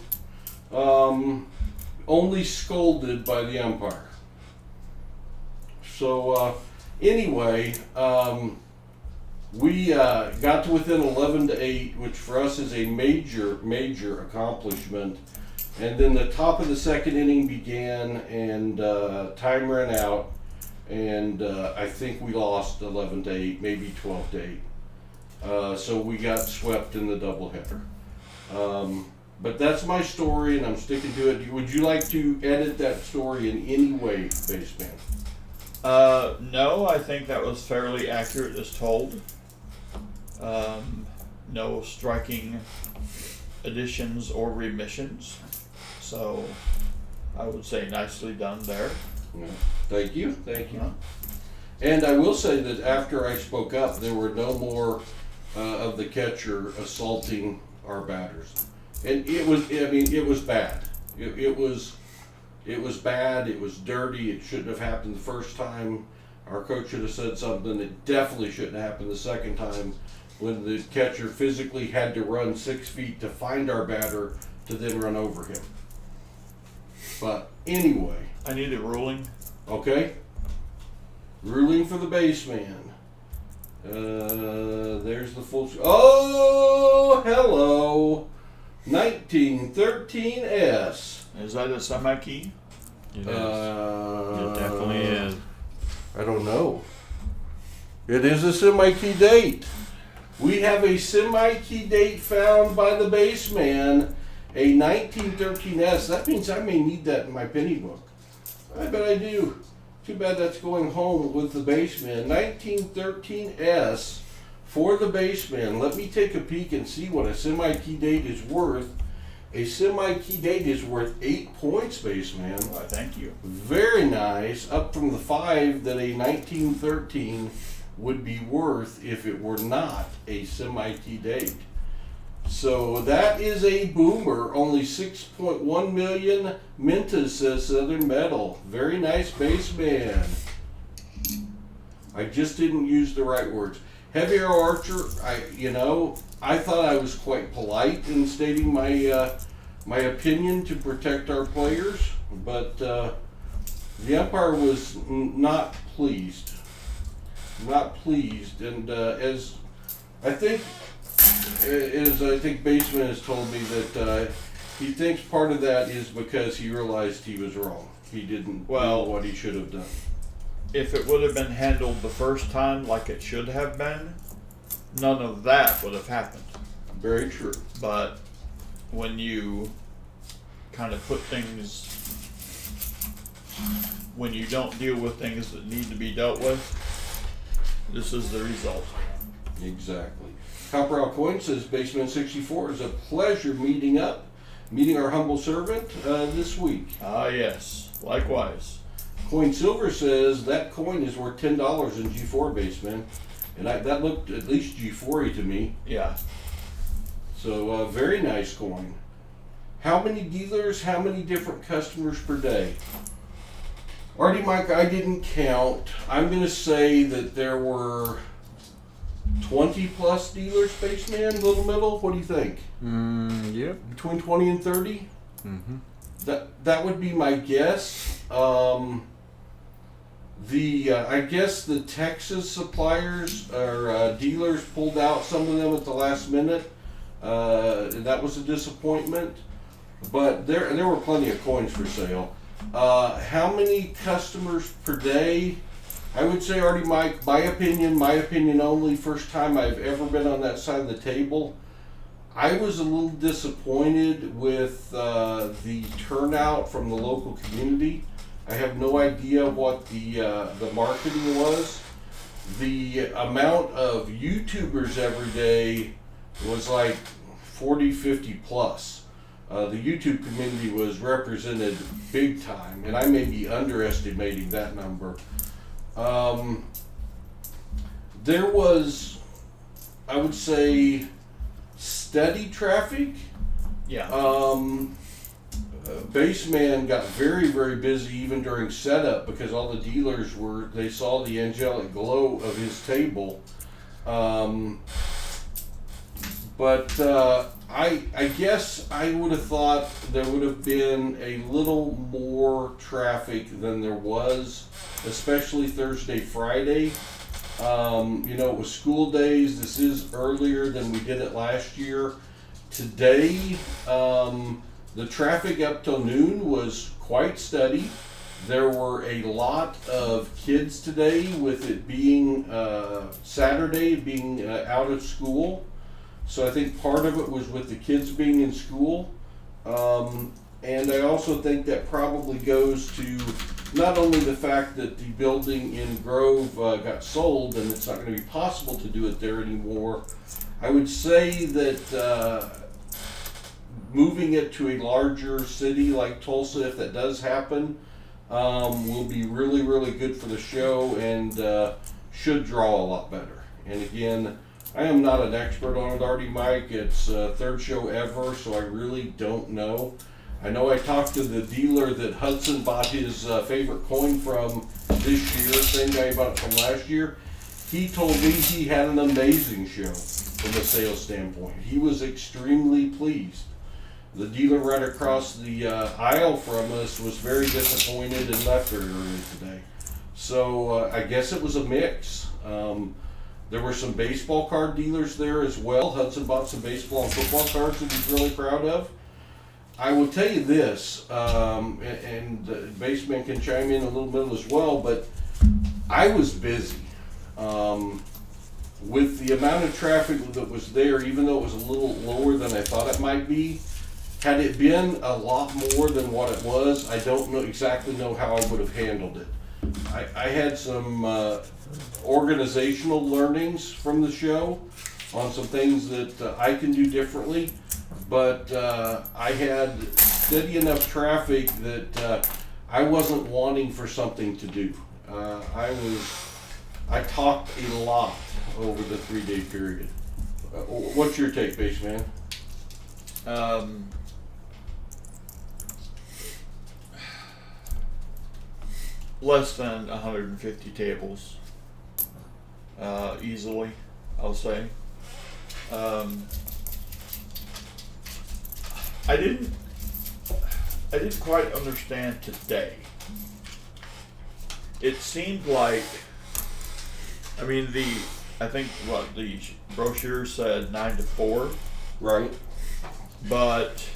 Only scolded by the umpire. So anyway, we got to within 11-8, which for us is a major accomplishment. And then the top of the second inning began, and time ran out, and I think we lost 11-8, maybe 12-8. So we got swept in the doubleheader. But that's my story, and I'm sticking to it. Would you like to edit that story in any way, Baseman? No, I think that was fairly accurate as told. No striking additions or remissions. So I would say nicely done there. Yeah. Thank you. And I will say that after I spoke up, there were no more of the catcher assaulting our batters. And it was bad. It was bad. It was dirty. It shouldn't have happened the first time. Our coach should have said something. It definitely shouldn't have happened the second time when the catcher physically had to run 6 feet to find our batter to then run over him. But anyway. I need a ruling. Okay. Ruling for the baseman. There's the full. Oh, hello. 1913S. Is that a semi-key? It is. It definitely is. I don't know. It is a semi-key date. We have a semi-key date found by the baseman, a 1913S. That means I may need that in my penny book. I bet I do. Too bad that's going home with the baseman. 1913S for the baseman. Let me take a peek and see what a semi-key date is worth. A semi-key date is worth 8 points, baseman. Why, thank you. Very nice, up from the 5 that a 1913 would be worth if it were not a semi-key date. So that is a boomer, only 6.1 million. Minta says Southern Metal. Very nice, baseman. I just didn't use the right words. Heavy Arrow Archer, I thought I was quite polite in stating my opinion to protect our players, but the umpire was not pleased. Not pleased, and as I think Baseman has told me that he thinks part of that is because he realized he was wrong. He didn't know what he should have done. If it would have been handled the first time like it should have been, none of that would have happened. Very true. But when you kind of put things, when you don't deal with things that need to be dealt with, this is the result. Exactly. Copper Out Coin says Baseman 64 is a pleasure meeting our humble servant this week. Ah, yes. Likewise. Coin Silver says that coin is worth $10 in G4, Baseman, and that looked at least G4-y to me. Yeah. So very nice coin. How many dealers? How many different customers per day? Artie, Mike, I didn't count. I'm going to say that there were 20 plus dealers, Spaceman, Little Middle. What do you think? Yep. Between 20 and 30? Mm-hmm. That would be my guess. I guess the Texas suppliers or dealers pulled out some of them at the last minute. That was a disappointment. But there were plenty of coins for sale. How many customers per day? I would say, Artie, Mike, my opinion only, first time I've ever been on that side of the table. I was a little disappointed with the turnout from the local community. I have no idea what the marketing was. The amount of YouTubers every day was like 40, 50 plus. The YouTube community was represented big time, and I may be underestimating that number. There was, I would say, steady traffic. Yeah. Baseman got very, very busy even during setup because all the dealers they saw the angelic glow of his table. I guess I would have thought there would have been a little more traffic than there was, especially Thursday, Friday. It was school days. This is earlier than we did it last year. Today, the traffic up till noon was quite steady. There were a lot of kids today with it being Saturday, being out of school. So I think part of it was with the kids being in school. And I also think that probably goes to not only the fact that the building in Grove got sold and it's not going to be possible to do it there anymore. I would say that moving it to a larger city like Tulsa, if that does happen, will be really, really good for the show and should draw a lot better. And again, I am not an expert on it, Artie, Mike. It's third show ever, so I really don't know. I know I talked to the dealer that Hudson bought his favorite coin from this year, same guy he bought it from last year. He told me he had an amazing show from a sales standpoint. He was extremely pleased. The dealer right across the aisle from us was very disappointed and left very early today. So I guess it was a mix. There were some baseball card dealers there as well. Hudson bought some baseball and football cards that he's really proud of. I will tell you this, and Baseman can chime in a little bit as well, but I was busy. With the amount of traffic that was there, even though it was a little lower than I thought it might be, had it been a lot more than what it was, I don't exactly know how I would have handled it. I had some organizational learnings from the show on some things that I can do differently, but I had steady enough traffic that I wasn't wanting for something to do. I talked a lot over the 3-day period. What's your take, Baseman? Less than 150 tables, easily, I'll say. I didn't quite understand today. It seemed like, I think what the brochure said 9 to 4, Right. but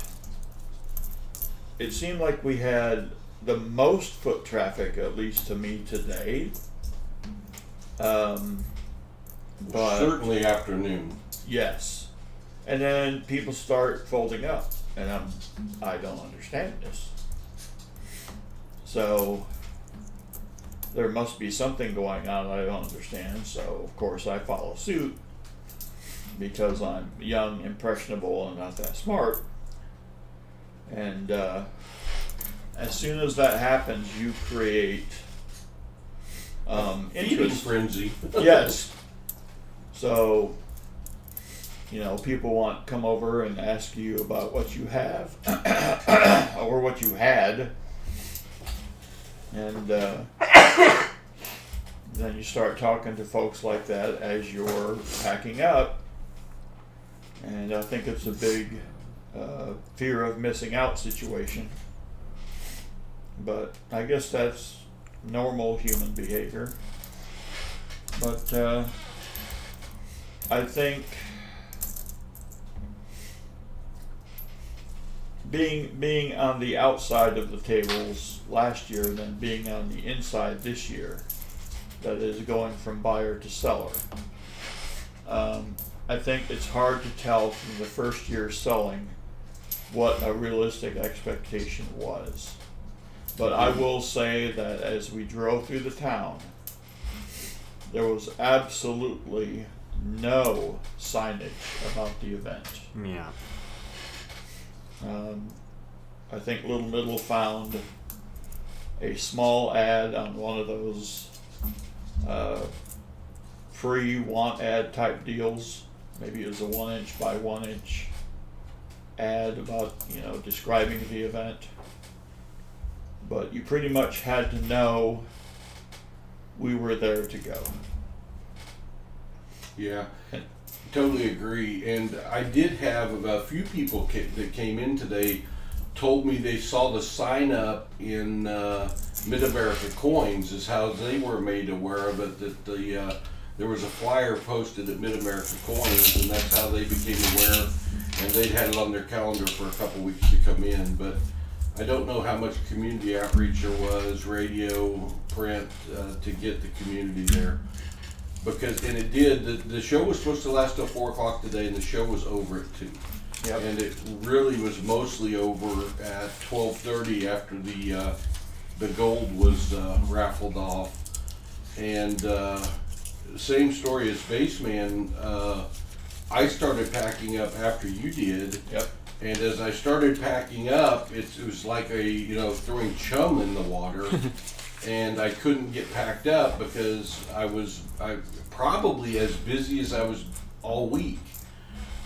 it seemed like we had the most foot traffic, at least to me today. But Certainly afternoon. yes, and then people start folding up, and I don't understand this. So there must be something going on that I don't understand. So of course I follow suit because I'm young, impressionable, and not that smart. And as soon as that happens, you create Feeding interest. frenzy. Yes. So, people come over and ask you about what you have or what you had, and then you start talking to folks like that as you're packing up, and I think it's a big fear of missing out situation. But I guess that's normal human behavior. But I think being on the outside of the tables last year and then being on the inside this year, that is going from buyer to seller, I think it's hard to tell from the first year selling what a realistic expectation was. But I will say that as we drove through the town, there was absolutely no signage about the event. Yeah. I think Little Middle found a small ad on one of those free want ad type deals. Maybe it was a 1-inch by 1-inch ad about, describing the event. But you pretty much had to know we were there to go. Yeah, totally agree. And I did have a few people that came in today told me they saw the sign up in Mid-America Coins is how they were made aware of it, that there was a flyer posted at Mid-America Coins, and that's how they became aware, and they'd had it on their calendar for a couple weeks to come in. But I don't know how much community outreach there was, radio, print, to get the community there. And it did, the show was supposed to last till 4 o'clock today, and the show was over at 2. Yep. And it really was mostly over at 12:30 after the gold was raffled off. And same story as Baseman, I started packing up after you did. Yep. And as I started packing up, it was like throwing chum in the water. And I couldn't get packed up because I probably as busy as I was all week.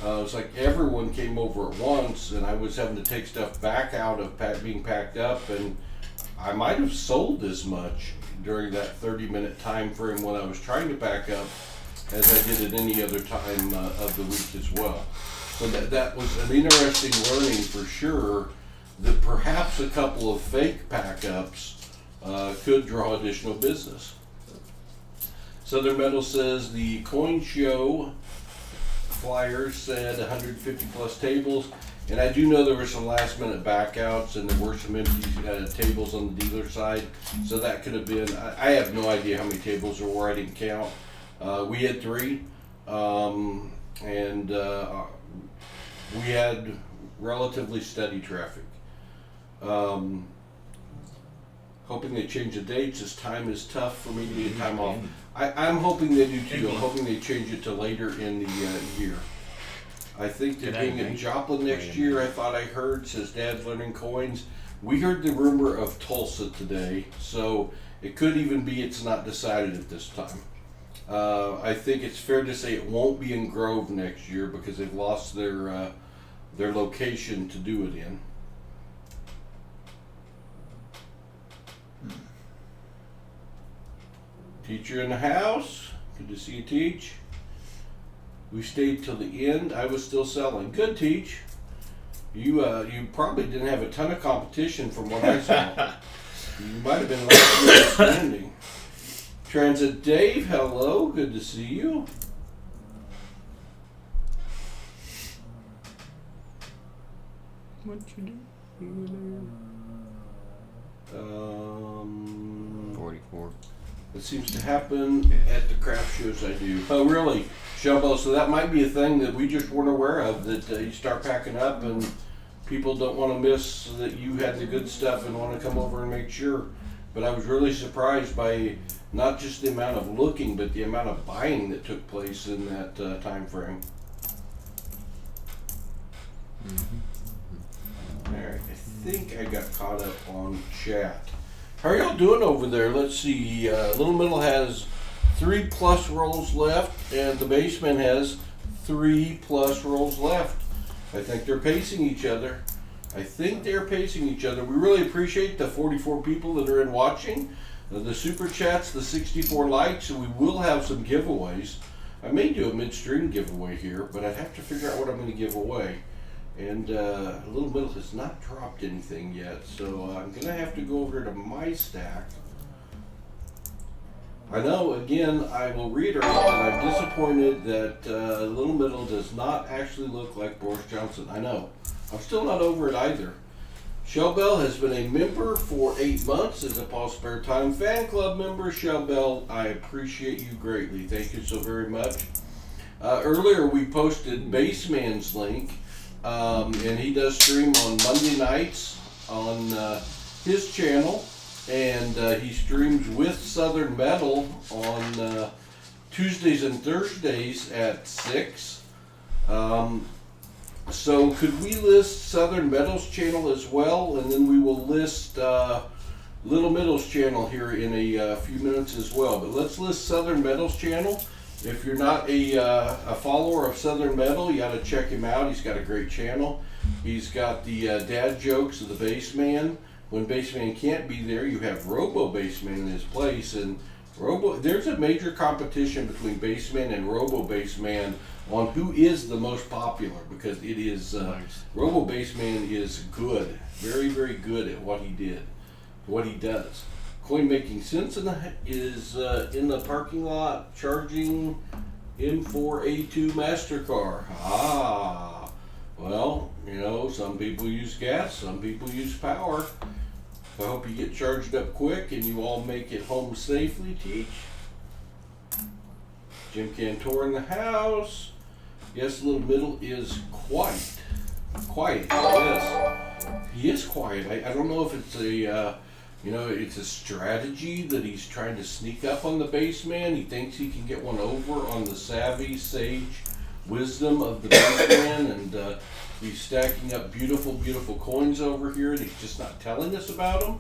It was like everyone came over at once, and I was having to take stuff back out of being packed up, and I might have sold as much during that 30-minute time frame when I was trying to pack up as I did at any other time of the week as well. So that was an interesting learning for sure, that perhaps a couple of fake pack-ups could draw additional business. Southern Metal says the coin show flyer said 150 plus tables, And I do know there were some last minute backouts and there were some empty tables on the dealer side. So that could have been, I have no idea how many tables there were, I didn't count. We had 3, and we had relatively steady traffic. Hoping they change the dates, as time is tough for me to get time off. I'm hoping they do too. I'm hoping they change it to later in the year. I think they're being in Joplin next year. I thought I heard, says Dad's learning coins. We heard the rumor of Tulsa today, so it could even be it's not decided at this time. I think it's fair to say it won't be in Grove next year because they've lost their location to do it in. Teacher in the house. Good to see you, Teach. We stayed till the end. I was still selling. Good, Teach. You probably didn't have a ton of competition from what I saw. You might have been last year standing. Transit Dave, hello. Good to see you. What you do? 44. It seems to happen at the craft shows I do. Oh, really? Showboat. So that might be a thing that we just weren't aware of, that you start packing up and people don't want to miss that you had the good stuff and want to come over and make sure. But I was really surprised by not just the amount of looking, but the amount of buying that took place in that time frame. All right, I think I got caught up on chat. How are y'all doing over there? Let's see. Little Middle has 3+ rolls left, and the Basement has 3+ rolls left. I think they're pacing each other. We really appreciate the 44 people that are in watching, the super chats, the 64 likes, and we will have some giveaways. I may do a midstream giveaway here, but I'd have to figure out what I'm going to give away. And Little Middle has not dropped anything yet, so I'm going to have to go over to my stack. I know, again, I will reiterate that I'm disappointed that Little Middle does not actually look like Boris Johnson. I know. I'm still not over it either. Shellbell has been a member for 8 months as a PasSpareTime fan club member. Shellbell, I appreciate you greatly. Thank you so very much. Earlier we posted Baseman's link. And he does stream on Monday nights on his channel, and he streams with Southern Metal on Tuesdays and Thursdays at 6. So could we list Southern Metal's channel as well, and then we will list Little Middle's channel here in a few minutes as well. But let's list Southern Metal's channel. If you're not a follower of Southern Metal, you got to check him out. He's got a great channel. He's got the dad jokes of the Bassman. When Bassman can't be there, you have Robo Bassman in his place. And there's a major competition between Bassman and Robo Bassman on who is the most popular, because it is Robo Bassman is good, very, very good at what he does. Coin Making Sense is in the parking lot charging M4A2 MasterCard. Well, some people use gas, some people use power. I hope you get charged up quick and you all make it home safely, Teach. Jim Cantor in the house. Yes, Little Middle is quiet. Yes, he is quiet. I don't know if it's it's a strategy that he's trying to sneak up on the Bassman. He thinks he can get one over on the savvy, sage wisdom of the Bassman, and he's stacking up beautiful, beautiful coins over here, and he's just not telling us about them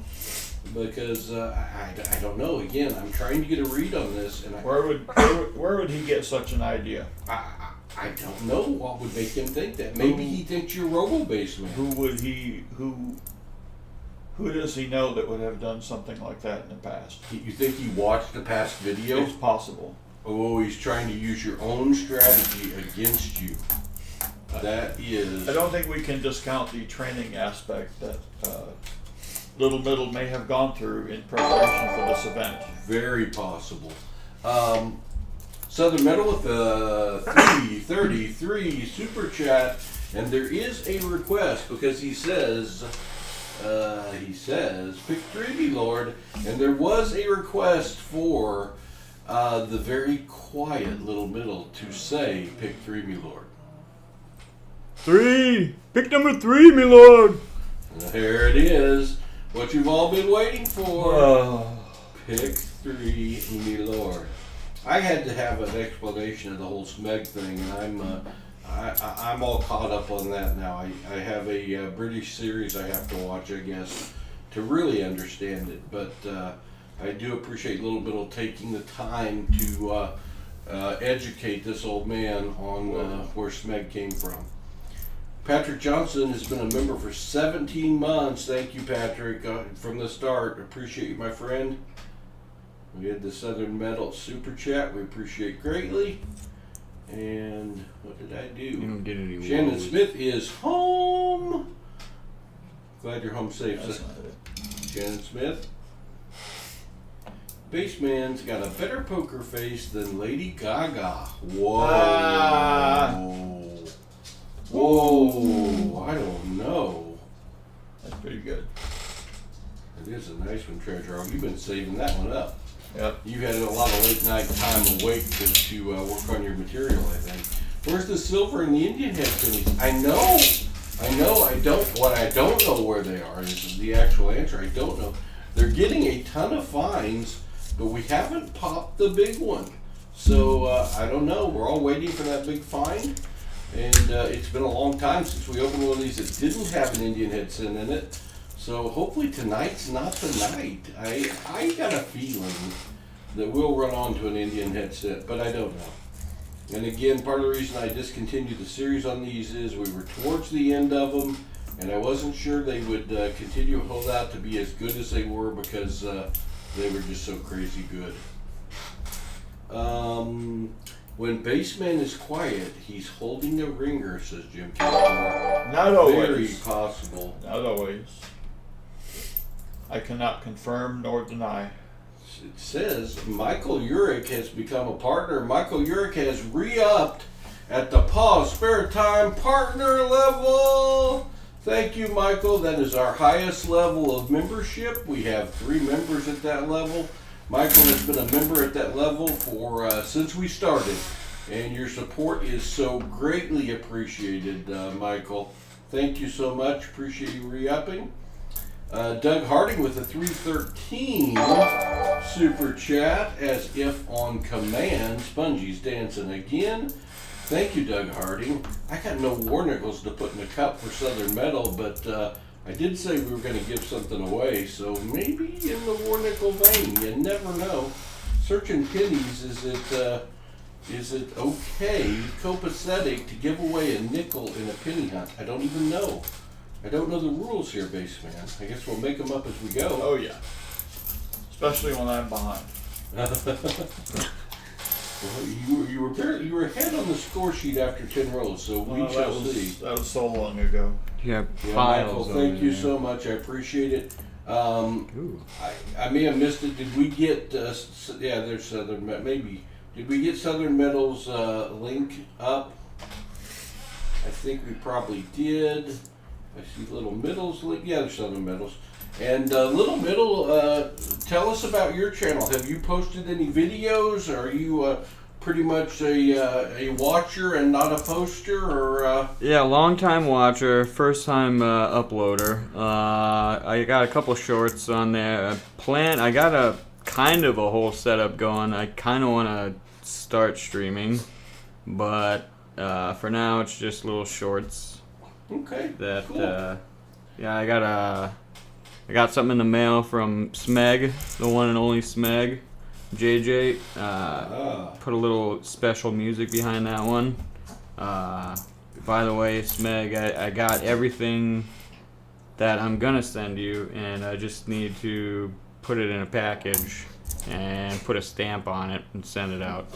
because I don't know. Again, I'm trying to get a read on this, and Where would he get such an idea? I don't know what would make him think that. Maybe he thinks you're Robo Bassman. Who does he know that would have done something like that in the past? You think he watched the past video? It's possible. Oh, he's trying to use your own strategy against you. That is... I don't think we can discount the training aspect that Little Middle may have gone through in preparation for this event. Very possible. Southern Metal with the 333 super chat. And there is a request because he says, pick 3, me lord. And there was a request for the very quiet little middle to say, pick 3, me lord. 3! Pick number 3, me lord! There it is. What you've all been waiting for. Pick 3, me lord. I had to have an explanation of the whole Smeg thing, and I'm all caught up on that now. I have a British series I have to watch, I guess, to really understand it. But I do appreciate Little Middle taking the time to educate this old man on where Smeg came from. Patrick Johnson has been a member for 17 months. Thank you, Patrick, from the start. Appreciate you, my friend. We had the Southern Metal Super Chat. We appreciate greatly. And what did I do? You don't get any Shannon woes. Smith is home. Glad you're home safe. That's not it. Shannon Smith. Baseman's got a better poker face than Lady Gaga. Whoa. Whoa. I don't know. That's pretty good. It is a nice one, Treasure. You've been saving that one up. Yep. You had a lot of late night time awake to work on your material, I think. Where's the silver and the Indian head pennies? I know. What I don't know where they are. This is the actual answer. I don't know. They're getting a ton of fines, but we haven't popped the big one. So I don't know. We're all waiting for that big fine. And it's been a long time since we opened one of these that didn't have an Indian head sin in it. So hopefully tonight's not the night. I got a feeling that we'll run onto an Indian headset, but I don't know. And again, part of the reason I discontinued the series on these is we were towards the end of them, and I wasn't sure they would continue to hold out to be as good as they were because they were just so crazy good. When Baseman is quiet, he's holding a ringer, says Jim California. Not always. Very possible. Not always. I cannot confirm nor deny. It says Michael Urich has become a partner. Michael Urich has re-upped at the PasSpareTime partner level. Thank you, Michael. That is our highest level of membership. We have 3 members at that level. Michael has been a member at that level for since we started, and your support is so greatly appreciated, Michael. Thank you so much. Appreciate you re-upping. Doug Harding with a 313 super chat, as if on command. Spongy's dancing again. Thank you, Doug Harding. I got no war nickels to put in a cup for Southern Metal, but I did say we were going to give something away, so maybe in the war nickel vein. You never know. Searching pennies, is it okay, copacetic to give away a nickel in a penny hunt? I don't even know. I don't know the rules here, Baseman. I guess we'll make them up as we go. Oh yeah. Especially when I'm behind. Well, you were ahead on the score sheet after 10 rolls, so we shall see. That was so long ago. Yeah, Yeah, piles. Michael, thank you there. so much. I appreciate it. Ooh. I may have missed it. Did we get? Yeah, there's Southern. Maybe. Did we get Southern Metal's link up? I think we probably did. I see Little Middle's link. Yeah, there's Southern Metals. And Little Middle, tell us about your channel. Have you posted any videos? Are you pretty much a watcher and not a poster? Or Yeah, long time watcher, first time uploader. I got a couple shorts on there. I got a kind of a whole setup going. I kind of want to start streaming, but for now it's just little shorts. Okay, That cool. yeah, I got something in the mail from Smeg, the one and only Smeg, JJ. Put a little special music behind that one. By the way, Smeg, I got everything that I'm gonna send you, and I just need to put it in a package and put a stamp on it and send it out.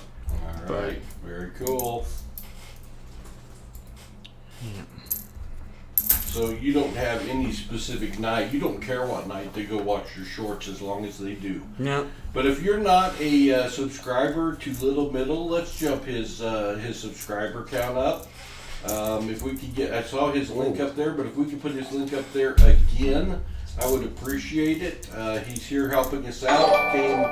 All right, very cool. Yeah. So you don't have any specific night. You don't care what night they go watch your shorts as long as they do. No. But if you're not a subscriber to Little Middle, let's jump his subscriber count up. If we could get, I saw his link up there, but if we could put his link up there again, I would appreciate it. He's here helping us out. Came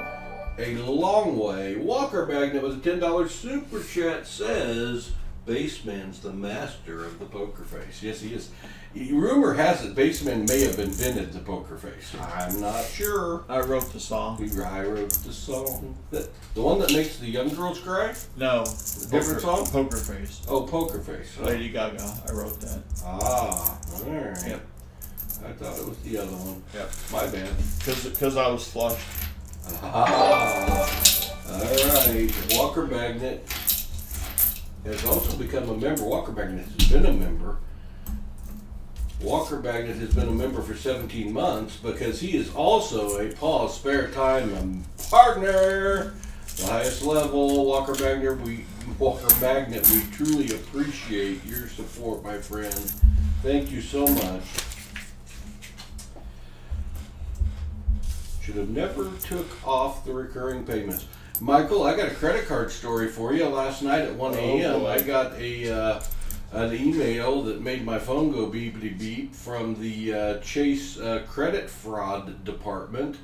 a long way. Walker Magnet with a $10 super chat says, Baseman's the master of the poker face. Yes, he is. Rumor has it Baseman may have invented the poker face. I'm not sure. I wrote the song. I wrote the song. The one that makes the young girls cry? No. Different song? Poker Face. Oh, Poker Face. Lady Gaga. I wrote that. Ah, alright. Yep. I thought it was the other one. Yep. My bad. Because I was flushed. Ah, alright. Walker Magnet has also become a member. Walker Magnet has been a member. Walker Magnet has been a member for 17 months because he is also a PasSpareTime partner. The highest level. Walker Magnet, we truly appreciate your support, my friend. Thank you so much. Should have never took off the recurring payments. Michael, I got a credit card story for you. Last night at 1 a.m. I got an email that made my phone go beepity beep from the Chase credit fraud department,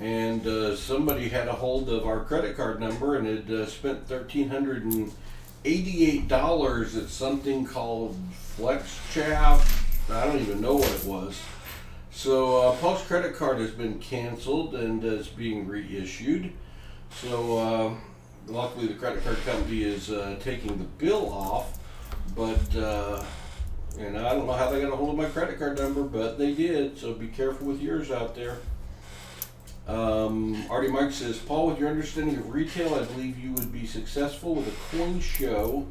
and somebody had a hold of our credit card number and had spent $1,388 at something called Flex Chaff. I don't even know what it was. So Paul's credit card has been canceled and is being reissued. So luckily the credit card company is taking the bill off, but and I don't know how they got a hold of my credit card number, but they did. So be careful with yours out there. Artie Mike says, Paul, with your understanding of retail, I believe you would be successful with a coin show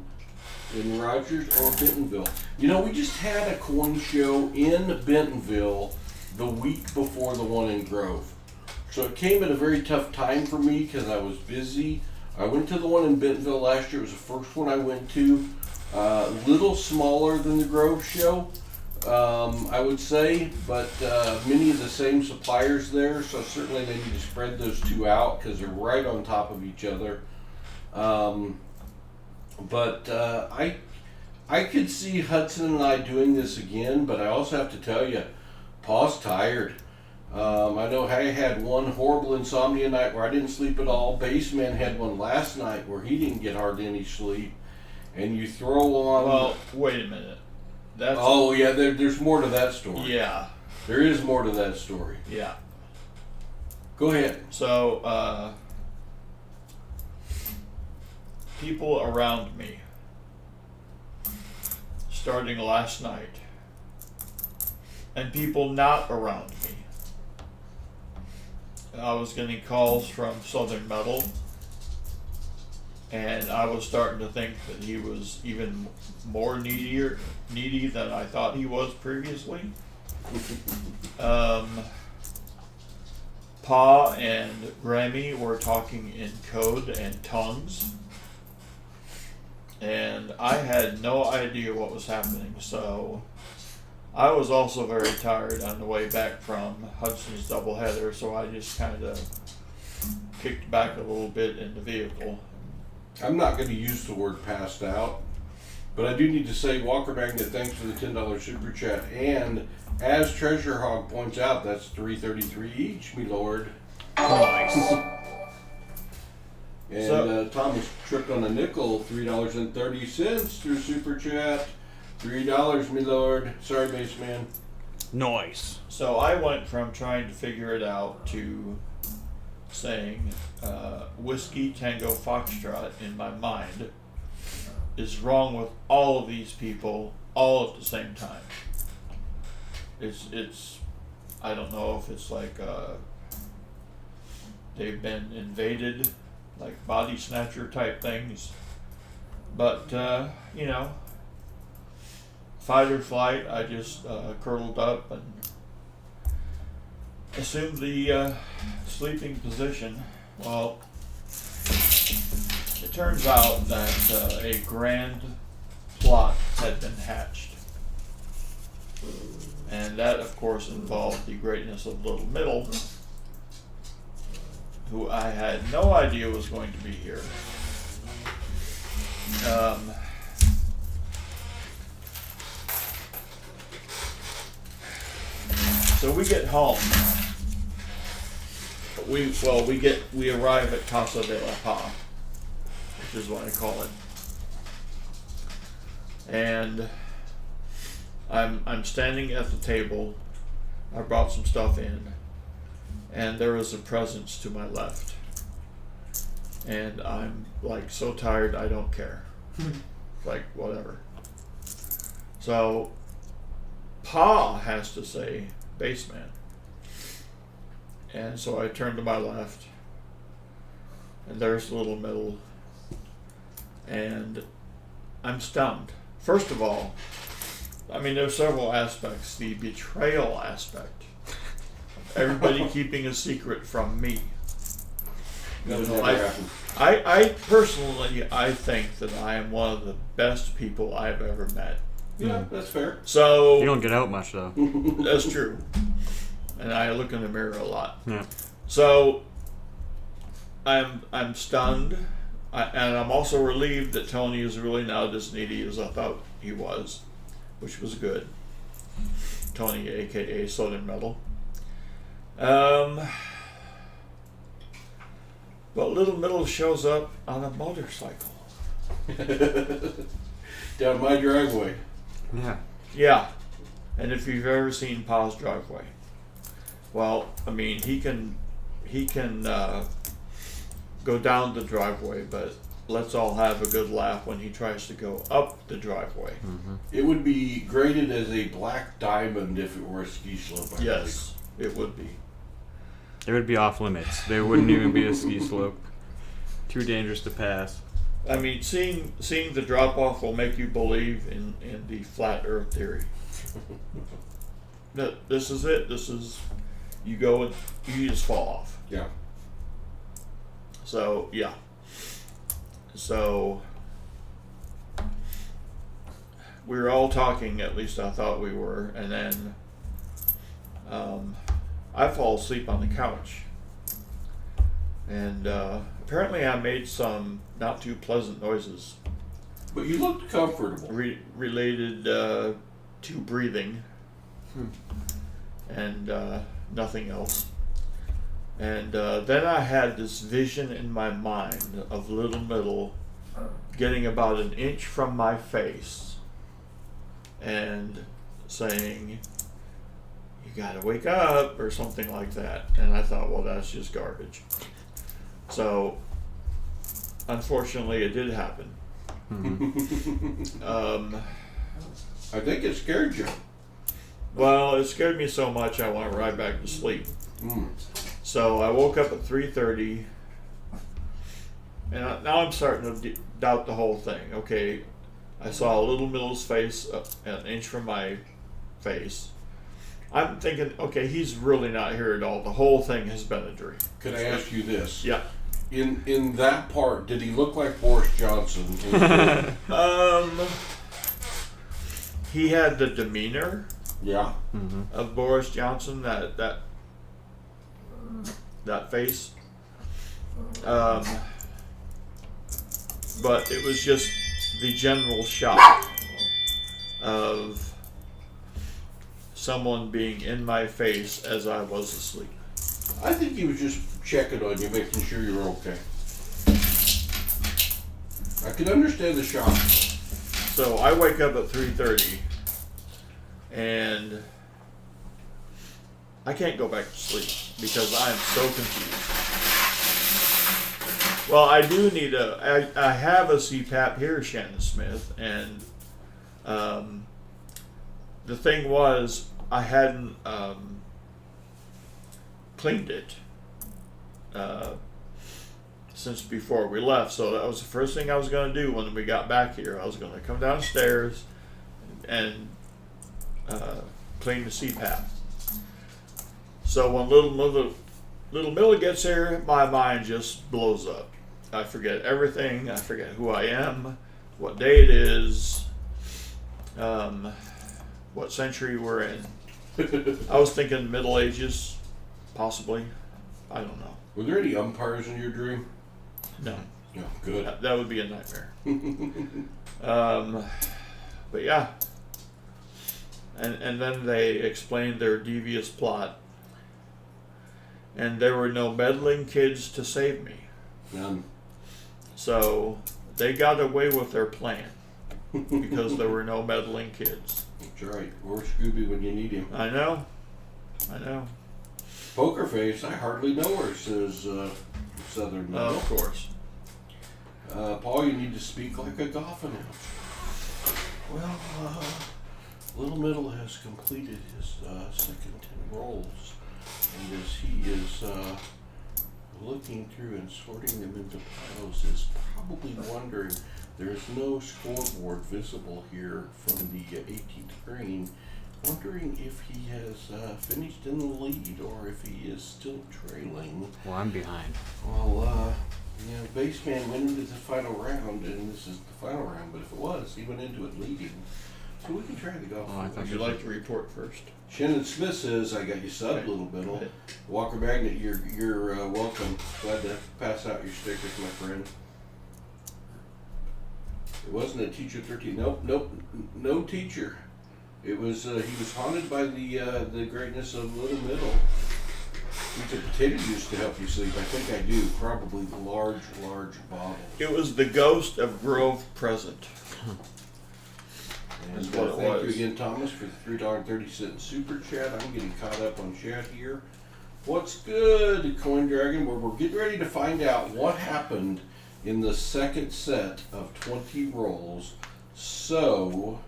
in Rogers or Bentonville. You know, we just had a coin show in Bentonville the week before the one in Grove. So it came at a very tough time for me because I was busy. I went to the one in Bentonville last year. It was the first one I went to. Little smaller than the Grove show, I would say, but many of the same suppliers there, so certainly they need to spread those two out because they're right on top of each other. But I could see Hudson and I doing this again, but I also have to tell you, Paul's tired. I know I had one horrible insomnia night where I didn't sleep at all. Baseman had one last night where he didn't get hardly any sleep. And you throw on... Well, wait a minute. That's yeah, there's more to that story. Yeah. There is more to that story. Yeah. Go ahead. So, people around me, starting last night, and people not around me. I was getting calls from Southern Metal, and I was starting to think that he was even more needy than I thought he was previously. Pa and Grammy were talking in code and tongues, and I had no idea what was happening, so I was also very tired on the way back from Hudson's doubleheader, so I just kind of kicked back a little bit in the vehicle. I'm not going to use the word passed out, but I do need to say, Walker Magnet, thanks for the $10 super chat. And as Treasure Hog points out, that's $3.33 each, me lord. Nice. And Thomas tripped on a nickel, $3.30 through super chat. $3, me lord. Sorry, Baseman. Nice. So I went from trying to figure it out to saying Whiskey Tango Foxtrot in my mind is wrong with all of these people all at the same time. It's I don't know if it's like they've been invaded, like body snatcher type things, but you know, fight or flight. I just curled up and assumed the sleeping position. Well, it turns out that a grand plot had been hatched. And that, of course, involved the greatness of Little Middle, who I had no idea was going to be here. So we get home. We arrive at Casa de la Pa, which is what I call it. And I'm standing at the table. I brought some stuff in, and there is a presence to my left. And I'm like so tired I don't care. Like whatever. So Pa has to say bassman. And so I turn to my left, and there's Little Middle, and I'm stunned. First of all, I mean, there's several aspects. The betrayal aspect. Everybody keeping a secret from me. That'll never happen. I personally, I think that I am one of the best people I've ever met. Yeah, that's fair. So You don't get out much though. that's true. And I look in the mirror a lot. Yeah. So I'm stunned, and I'm also relieved that Tony is really not as needy as I thought he was, which was good. Tony, aka Southern Metal. But Little Middle shows up on a motorcycle. Down my driveway. Yeah. Yeah, and if you've ever seen Pa's driveway, well, I mean, he can go down the driveway, but let's all have a good laugh when he tries to go up the driveway. Mm-hmm. It would be graded as a black diamond if it were a ski slope. I Yes, it would be. It would be off limits. There wouldn't even be a ski slope. Too dangerous to pass. I mean, seeing the drop off will make you believe in the flat Earth theory. That this is it. This is you go and you just fall off. Yeah. So yeah. So we were all talking. At least I thought we were, and then I fall asleep on the couch, and apparently I made some not too pleasant noises But you looked comfortable. related to breathing and nothing else. And then I had this vision in my mind of Little Middle getting about an inch from my face and saying, "You gotta wake up," or something like that. And I thought, well, that's just garbage. So unfortunately it did happen. I think it scared you. Well, it scared me so much I went right back to sleep. Mm. So I woke up at 3:30, and now I'm starting to doubt the whole thing. Okay, I saw Little Middle's face an inch from my face. I'm thinking, okay, he's really not here at all. The whole thing has been a dream. Could I ask you this? Yeah. In that part, did he look like Boris Johnson? He had the demeanor Yeah. of Boris Johnson. That face. But it was just the general shock of someone being in my face as I was asleep. I think he was just checking on you, making sure you're okay. I can understand the shock. So I wake up at 3:30 and I can't go back to sleep because I am so confused. Well, I do need I have a CPAP here, Shannon Smith, and the thing was I hadn't cleaned it since before we left, so that was the first thing I was going to do when we got back here. I was going to come downstairs and clean the CPAP. So when Little Middle gets here, my mind just blows up. I forget everything. I forget who I am, what day it is, what century we're in. I was thinking Middle Ages, possibly. I don't know. Were there any umpires in your dream? No. No, good. That would be a nightmare. But yeah. And then they explained their devious plot. And there were no meddling kids to save me. None. So they got away with their plan because there were no meddling kids. That's right. Or Scooby when you need him. I know. Poker Face, I hardly know her, says Southern Middle. Of course. Paul, you need to speak like a Goffin. Well, Little Middle has completed his second 10 rolls, and as he is looking through and sorting them into piles, is probably wondering there's no scoreboard visible here from the 18th green, wondering if he has finished in the lead or if he is still trailing. Well, I'm behind. Well, Baseman went into the final round, and this is the final round, but if it was, he went into it leading. So we can try the golf. Would you like to report first? Shannon Smith says, I got you subbed, Little Biddle. Walker Magnet, you're welcome. Glad to pass out your stickers, my friend. It wasn't a teacher 13. Nope, no teacher. It was, he was haunted by the greatness of Little Middle. It's a potato juice to help you sleep. I think I do. Probably the large bottle. It was the ghost of Grove Present. And That's what it thank you was. again, Thomas, for the $3.30 super chat. I'm getting caught up on chat here. What's good, Coin Dragon? We're getting ready to find out what happened in the second set of 20 rolls. So,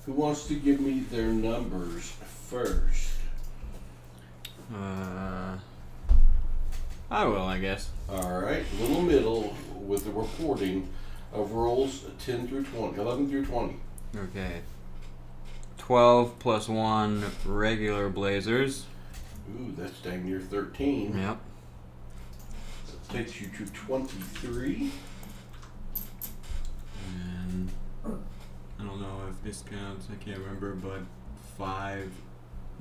who wants to give me their numbers first? I will, I guess. All right, Little Middle with the reporting of rolls 11 through 20. Okay. 12 plus 1 regular blazers. Ooh, that's dang near 13. Yep. Takes you to 23. And I don't know if this counts, I can't remember, but 5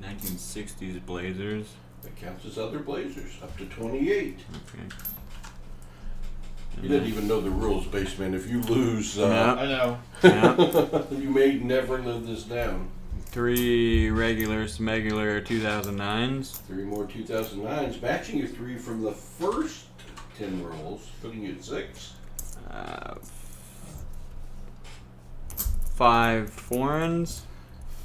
1960s blazers. That counts as other blazers, up to 28. Okay. You didn't even know the rules, Baseman. If you lose, Yeah. I know. Yeah. you may never live this down. 3 regular smegular 2009s. 3 more 2009s, matching your 3 from the first 10 rolls, putting you at 6. 5 foreigns.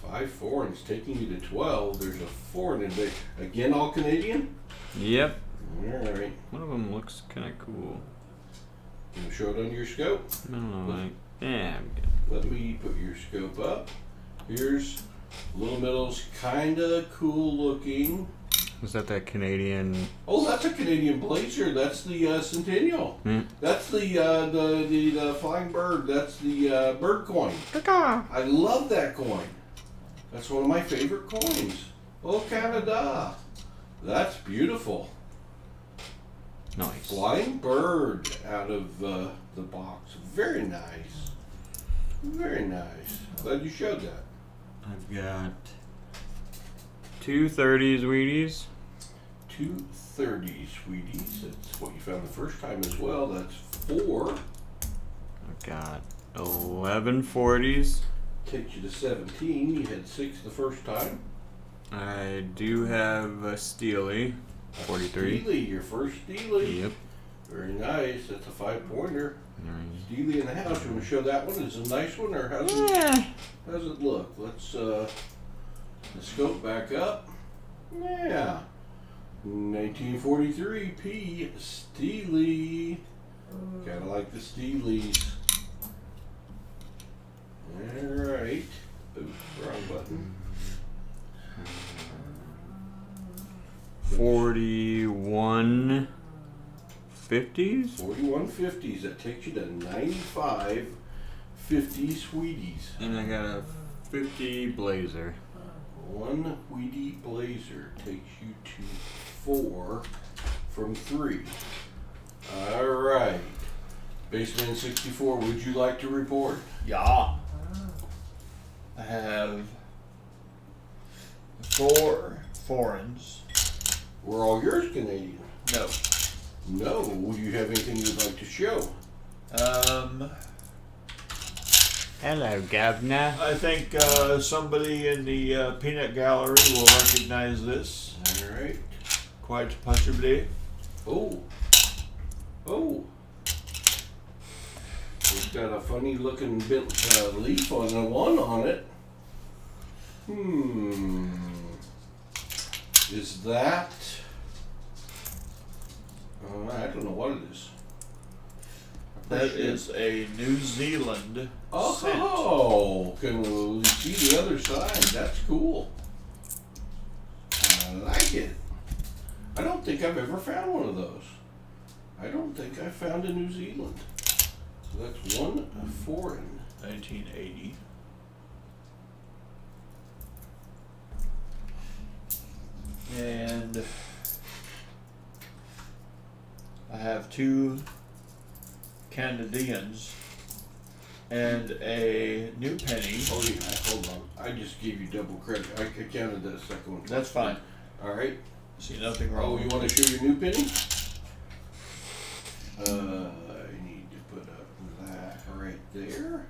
5 foreigns, taking you to 12. There's a foreign in there. Again, all Canadian? Yep. Alright. One of them looks kind of cool. You want to show it on your scope? I don't know, like, yeah, I'm good. Let me put your scope up. Here's Little Middle's kinda cool looking. Was that Canadian? Oh, that's a Canadian blazer. That's the Centennial. That's the flying bird. That's the bird coin. I love that coin. That's one of my favorite coins. Oh, Canada. That's beautiful. Nice. Flying bird out of the box. Very nice. Very nice. Glad you showed that. I've got 2 30s Wheaties. 2 30 Sweeties. That's what you found the first time as well. That's 4. I've got 11 40s. Takes you to 17. You had 6 the first time. I do have a Steely, 43. Steely, your first Steely. Yep. Very nice. That's a 5-pointer. Nice. Steely in the house. You want to show that one? Is it a nice one, or how's it look? Let's the scope back up. Yeah. 1943 P. Steely. Kinda like the Steelies. Alright. Oops, wrong button. 41 50s. 41 50s. That takes you to 95 50 Sweeties. And I got a 50 Blazer. 1 Wheatie Blazer takes you to 4 from 3. Alright. Baseman 64, would you like to report? Yeah. I have 4 foreigns. Were all yours Canadian? No. No. Would you have anything you'd like to show? Hello, Governor. I think somebody in the peanut gallery will recognize this All right. quite possibly. Oh. Oh. It's got a funny looking leaf on the one on it. Is that? I don't know what it is. That is a New Zealand scent. Oh, can we see the other side? That's cool. I like it. I don't think I've ever found one of those. I don't think I found a New Zealand. So that's one foreign. 1980. And I have 2 Canadians and a new penny. Oh yeah, hold on. I just gave you double credit. I counted that second one. That's fine. All right. See nothing wrong. Oh, you want to show your new penny? I need to put up that right there.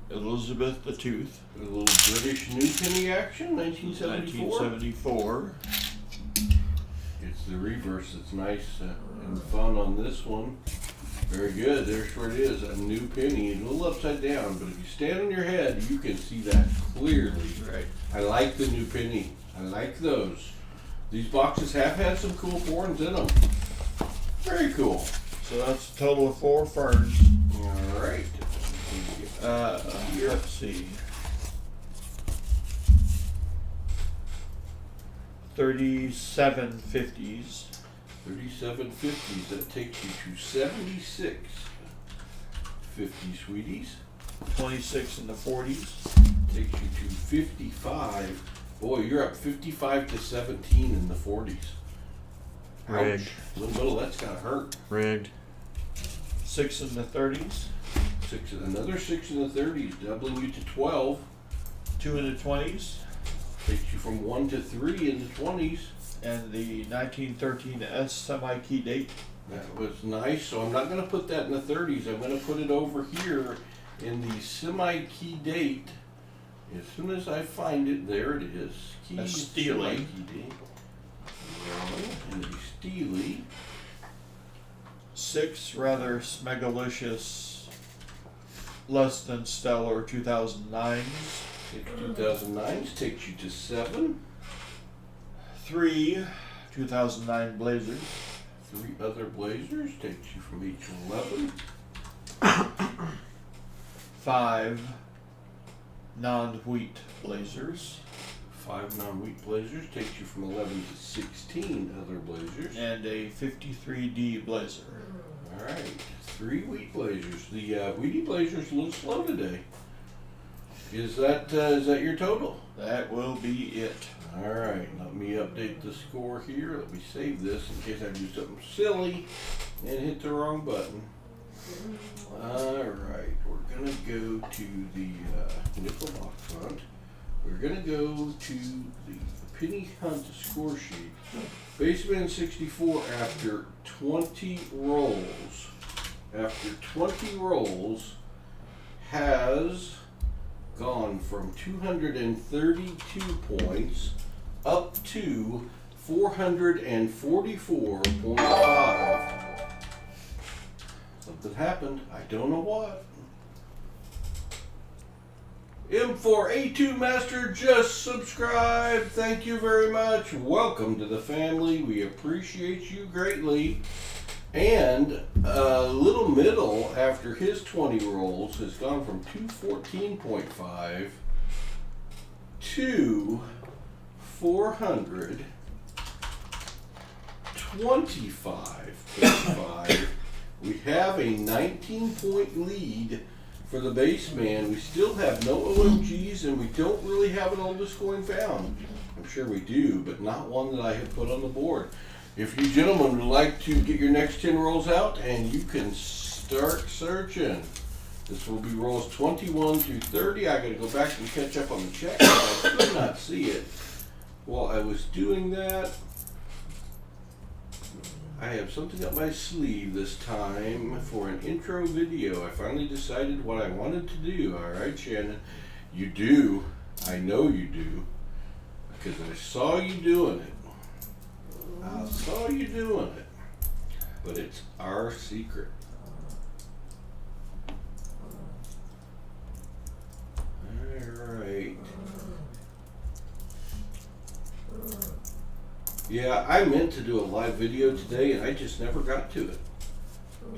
Elizabeth the Tooth. A little British new penny action, 1974. 1974. It's the reverse that's nice and fun on this one. Very good. There's where it is. A new penny. A little upside down, but if you stand on your head, you can see that clearly. Right. I like the new penny. I like those. These boxes have had some cool foreigns in them. Very cool. So that's a total of 4 ferns. All right. Let's see. 37 50s. 37.50s. That takes you to 76. 50 sweeties. 26 in the 40s. Takes you to 55. Boy, you're up 55 to 17 in the 40s. Rigged. Ouch. Little, that's gotta hurt. Rigged. 6 in the 30s. Another 6 in the 30s, doubling you to 12. 2 in the 20s. Takes you from 1 to 3 in the 20s. And the 1913 S semi-key date. That was nice. So I'm not going to put that in the 30s. I'm going to put it over here in the semi-key date. As soon as I find it, there it is. Key A Steely. semi-key date. And the Steely. 6 rather smegalicious, less than stellar 2009s. 2009s takes you to 7. 3 2009 Blazers. 3 other Blazers takes you from each 11. 5 non-wheat Blazers. 5 non-wheat Blazers takes you from 11 to 16 other Blazers. And a 53D Blazer. All right, 3 wheat Blazers. The wheaty Blazer's a little slow today. Is that your total? That will be it. All right, let me update the score here. Let me save this in case I do something silly and hit the wrong button. All right, we're gonna go to the nickel box hunt. We're gonna go to the penny hunt score sheet. Baseman 64 after 20 rolls. After 20 rolls has gone from 232 points up to 444.5. Something happened. I don't know what. M4A2 Master just subscribed. Thank you very much. Welcome to the family. We appreciate you greatly. And Little Middle, after his 20 rolls, has gone from 214.5 to 425.5. We have a 19-point lead for the base man. We still have no OMGs, and we don't really have an oldest coin found. I'm sure we do, but not one that I have put on the board. If you gentlemen would like to get your next 10 rolls out, and you can start searching. This will be rolls 21 to 30. I gotta go back and catch up on the check. I could not see it while I was doing that. I have something up my sleeve this time for an intro video. I finally decided what I wanted to do. Alright, Shannon. You do. I know you do. Because I saw you doing it. I saw you doing it. But it's our secret. Alright. Yeah, I meant to do a live video today and I just never got to it.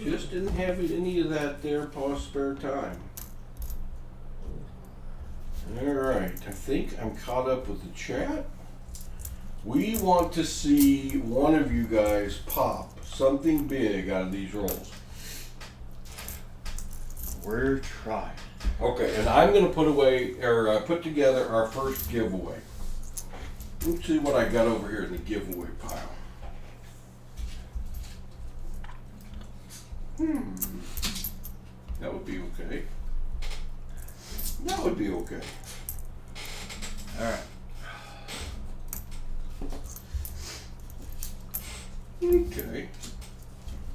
Just didn't have any of that there PasSpareTime. Alright, I think I'm caught up with the chat. We want to see one of you guys pop something big out of these rolls. We're trying. Okay, and I'm going to put away, or put together our first giveaway. Let's see what I got over here in the giveaway pile. That would be okay. That would be okay. Alright. Okay.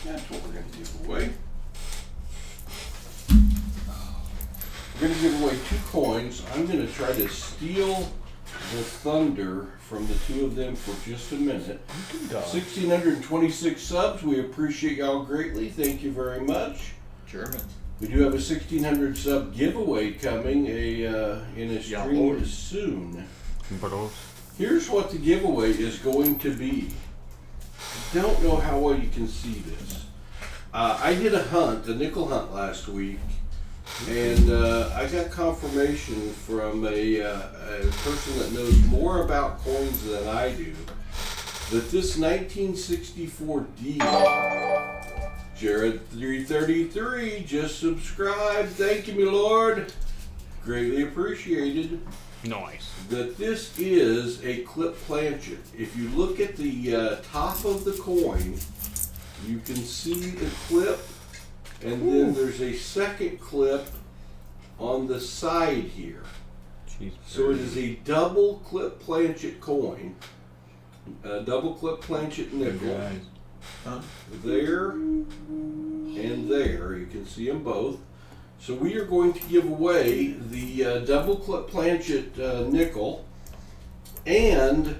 That's what we're going to give away. We're going to give away 2 coins. I'm going to try to steal the thunder from the 2 of them for just a minute. 1,626 subs. We appreciate y'all greatly. Thank you very much. German. We do have a 1,600 sub giveaway coming in a stream soon. Here's what the giveaway is going to be. I don't know how well you can see this. I did a hunt, a nickel hunt last week. And I got confirmation from a person that knows more about coins than I do that this 1964D, Jared333 just subscribed. Thank you, my lord. Greatly appreciated. Nice. That this is a clip planchet. If you look at the top of the coin, you can see the clip. And then there's a second clip on the side here. Jeez, so it is a double clip planchet coin, a double clip planchet nickel. There and there, you can see them both. So we are going to give away the double clip planchet nickel, and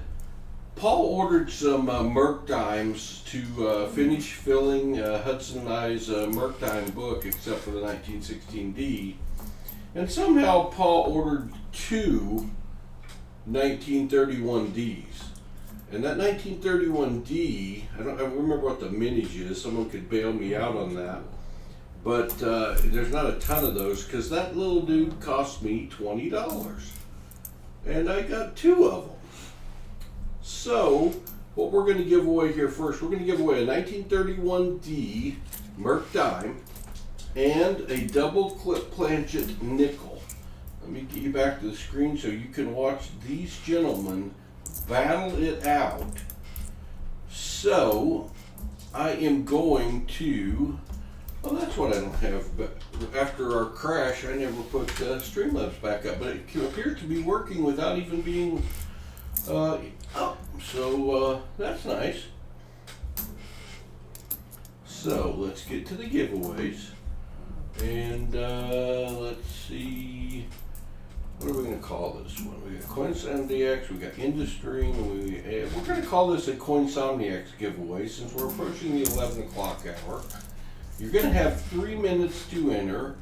Paul ordered some Merc dimes to finish filling Hudson and I's Merc dime book, except for the 1916D. And somehow Paul ordered 2 1931Ds. And that 1931D, I don't remember what the minage is. Someone could bail me out on that. But there's not a ton of those because that little dude cost me $20. And I got 2 of them. So, what we're going to give away here first, we're going to give away a 1931D Merc dime and a double clip planchet nickel. Let me get you back to the screen so you can watch these gentlemen battle it out. So, I am going to, well, that's what I don't have, but after our crash, I never put Streamlabs back up, but it appears to be working without even being up. So that's nice. So let's get to the giveaways, and let's see, what are we going to call this one? We got Coinsomniacs, we got Industry, and we're going to call this a Coinsomniacs giveaway since we're approaching the 11 o'clock hour. You're going to have 3 minutes to enter.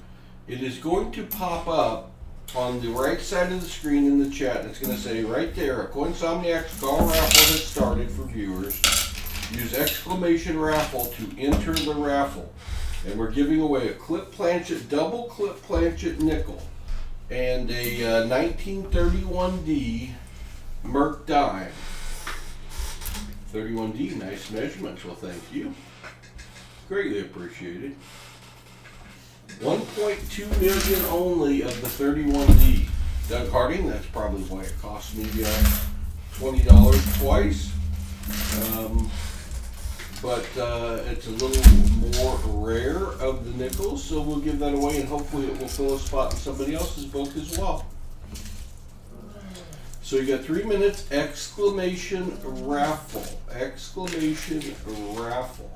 It is going to pop up on the right side of the screen in the chat. It's going to say right there, a Coinsomniacs call raffle has started for viewers. Use exclamation raffle to enter the raffle. And we're giving away a clip planchet, double clip planchet nickel, and a 1931D Merc dime. 31D, nice measurements, well thank you. Greatly appreciated. 1.2 million only of the 31D. Doug Harding, that's probably why it cost me $20 twice. But it's a little more rare of the nickels, so we'll give that away and hopefully it will fill a spot in somebody else's book as well. So you got 3 minutes, exclamation raffle. Exclamation raffle.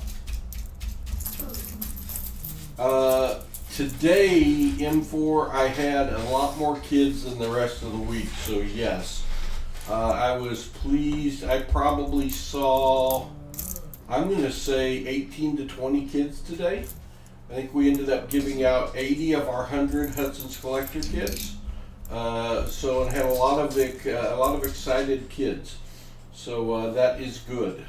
Today, M4, I had a lot more kids than the rest of the week, so yes. I was pleased. I probably saw, I'm going to say 18 to 20 kids today. I think we ended up giving out 80 of our 100 Hudsons Collector Kits. So it had a lot of excited kids. So that is good.